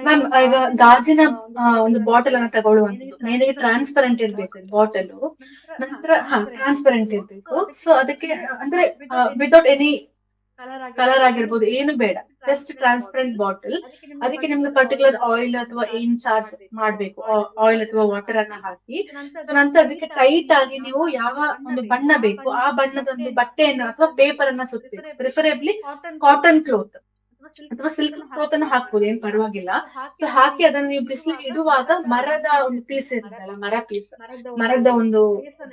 ಮ್ಯಾಮ್, ಈಗ ಗಾಜಿನ ಒಂದು ಬಾಟಲ್ ಅನ್ನ ತಗೊಳ್ಳುವಂಥದ್ದು ಮೇನ್ ಟ್ರಾನ್ಸ್ಪರೆಂಟ್ ಇರ್ಬೇಕು ಬಾಟಲ್. ನಂತರ ಟ್ರಾನ್ಸ್ಪರೆಂಟ್ ಇರ್ಬೇಕು. ಸೊ ಅದಕ್ಕೆ ಅಂದ್ರೆ ವಿತೌಟ್ ಎನಿ ಕಲರ್ ಆಗಿರ್ಬೋದು, ಏನು ಬೇಡ, ಜಸ್ಟ್ ಟ್ರಾನ್ಸ್ಪರೆಂಟ್ ಬಾಟಲ್. ಅದಕ್ಕೆ ನಿಮ್ಗೆ ಪರ್ಟಿಕ್ಯುಲರ್ ಆಯಿಲ್ ಅಥವಾ ಏನ್ ಚಾರ್ಜ್ ಮಾಡ್ಬೇಕು, ಆಯಿಲ್ ಅಥವಾ ವಾಟರ್ ಅನ್ನ ಹಾಕಿ. ಸೊ ನಂತರ ಅದಕ್ಕೆ ಟೈಟ್ ಆಗಿ ನೀವು ಯಾವ ಒಂದು ಬಣ್ಣ ಬೇಕು ಆ ಬಣ್ಣದ ಒಂದು ಬಟ್ಟೆಯನ್ನು ಅಥವಾ ಪೇಪರ್ ಅನ್ನ ಸುತ್ತಿ, ಪ್ರಿಫರೇಬ್ಲಿ ಕಾಟನ್ ಕ್ಲೋತ್ ಅಥವಾ ಸಿಲ್ಕ್ ಕ್ಲೋತ್ ಅನ್ನು ಹಾಕ್ಬೋದು, ಏನ್ ಪರವಾಗಿಲ್ಲ. ಸೊ ಹಾಕಿ ಅದನ್ನ ನೀವು ಬಿಸಿಲಿಗೆ ಇಡುವಾಗ ಮರದ ಒಂದು ಪೀಸ್ ಇರ್ತದಲ್ಲ, ಮರದ ಒಂದು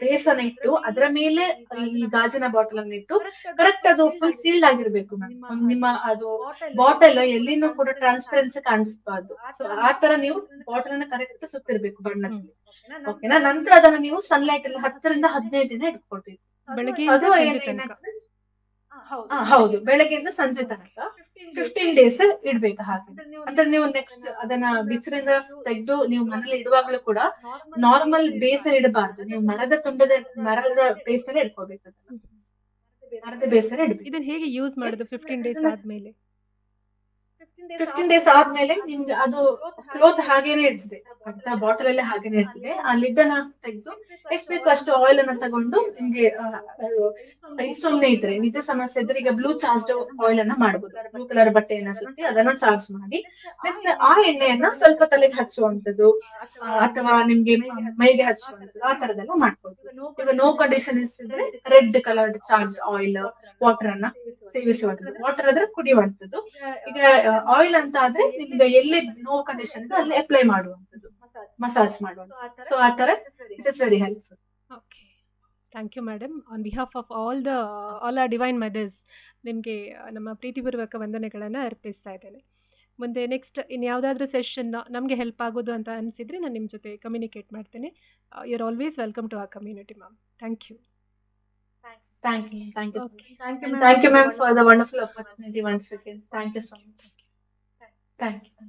ಬೇಸನ ಇಟ್ಟು ಅದರ ಮೇಲೆ ಈ ಗಾಜಿನ ಬಾಟಲ್ ಅನ್ನು ಇಟ್ಟು ಕರೆಕ್ಟ್ ಅದು ಫುಲ್ ಸೀಲ್ಡ್ ಆಗಿರ್ಬೇಕು ಮ್ಯಾಮ್. ನಿಮ್ಮ ಅದು ಬಾಟಲ್ ಎಲ್ಲಿನೂ ಕೂಡ ಟ್ರಾನ್ಸ್ಪರೆನ್ಸಿ ಕಾಣಿಸ್ಬಾರ್ದು. ಸೊ ಆ ತರ ನೀವು ಬಾಟಲ್ ಅನ್ನ ಕರೆಕ್ಟ್ ಸುತ್ತಿರ್ಬೇಕು ಬಣ್ಣದಲ್ಲಿ. ಓಕೆನಾ. ನಂತರ ಅದನ್ನ ನೀವು ಸನ್ಲೈಟ್ ಅಲ್ಲಿ 10 ರಿಂದ 15 ದಿನ ಇಟ್ಕೊಳ್ಬೇಕು. ಅದು ಹೌದು, ಬೆಳಗ್ಗೆಯಿಂದ ಸಂಜೆ ತನಕ 15 ಡೇಸ್ ಇಡ್ಬೇಕು. ಹಾಗೆ ಅಂದ್ರೆ ನೀವು ನೆಕ್ಸ್ಟ್ ಅದನ್ನ ಬಿಸಿಲಿಂದ ತೆಗೆದು ನೀವು ಮನೇಲಿ ಇಡುವಾಗ್ಲೂ ಕೂಡ ನಾರ್ಮಲ್ ಬೇಸರ ಇಡಬಾರ್ದು. ನೀವು ಮರದ ಬೇಸರ ಇಡ್ಕೋಬೇಕು. ಮರದ ಬೇಸರ ಇಡ್ಬೇಕು. ಇದನ್ನ ಹೇಗೆ ಯೂಸ್ ಮಾಡೋದು 15 ಡೇಸ್ ಆದ್ಮೇಲೆ? 15 ಡೇಸ್ ಆದ್ಮೇಲೆ ನಿಮ್ಗೆ ಅದು ಕ್ಲೋತ್ ಹಾಗೇನೆ ಇರ್ತದೆ, ಬಾಟಲ್ ಅಲ್ಲೇ ಹಾಗೇನೆ ಇರ್ತದೆ. ಆ ಲಿಡ್ ಅನ್ನ ತೆಗೆದು ಎಷ್ಟು ಬೇಕು ಅಷ್ಟು ಆಯಿಲ್ ಅನ್ನ ತಗೊಂಡು, ನಿಮ್ಗೆ ಇನ್ಸೊಮ್ನೆ ಇದ್ರೆ, ನಿದ್ದೆ ಸಮಸ್ಯೆ ಇದ್ರೆ, ಈಗ ಬ್ಲೂ ಚಾರ್ಜ್ ಆಯಿಲ್ ಅನ್ನ ಮಾಡಬಹುದು. ಬ್ಲೂ ಕಲರ್ ಬಟ್ಟೆಯನ್ನ ಸುತ್ತಿ ಅದನ್ನ ಚಾರ್ಜ್ ಮಾಡಿ ನೆಕ್ಸ್ಟ್ ಆ ಎಣ್ಣೆಯನ್ನ ಸ್ವಲ್ಪ ತಲೆಗೆ ಹಚ್ಚುವಂಥದ್ದು, ಅಥವಾ ನಿಮ್ಗೆ ಮೈಗೆ ಹಚ್ಚುವಂಥದ್ದು, ಆ ತರದೆಲ್ಲ ಮಾಡ್ಬೋದು. ಈಗ ನೋ ಕಂಡೀಷನ್ ಇದ್ರೆ red colour charge oil water ಅನ್ನ ಸೇವಿಸುವಂಥದ್ದು. ವಾಟರ್ ಆದ್ರೆ ಕುಡಿಯುವಂಥದ್ದು. ಈಗ ಆಯಿಲ್ ಅಂತ ಆದ್ರೆ ನಿಮ್ಗೆ ಎಲ್ಲಿ ನೋ ಕಂಡೀಷನ್ ಇದೆ ಅಲ್ಲಿ ಅಪ್ಲೈ ಮಾಡುವಂಥದ್ದು, ಮಸಾಜ್ ಮಾಡುವಂಥದ್ದು. ಸೊ ಆ ತರ it is very helpful. Okay, thank you madam. On behalf of all our divine mothers, ನಿಮಗೆ ನಮ್ಮ ಪ್ರೀತಿಪೂರ್ವಕ ವಂದನೆಗಳನ್ನು ಅರ್ಪಿಸ್ತಾ ಇದ್ದೇನೆ. ಮುಂದೆ ನೆಕ್ಸ್ಟ್ ಇನ್ಯಾವುದಾದ್ರೂ ಸೆಷನ್ ನಮಗೆ ಹೆಲ್ಪ್ ಆಗೋದು ಅಂತ ಅನಿಸಿದರೆ ನಾನು ನಿಮ್ಮ ಜೊತೆ ಕಮ್ಯುನಿಕೇಟ್ ಮಾಡ್ತೇನೆ. You are always welcome to our community ma'am. Thank you. Thank you, ma'am, for the wonderful opportunity once again. Thank you so much. Thank you.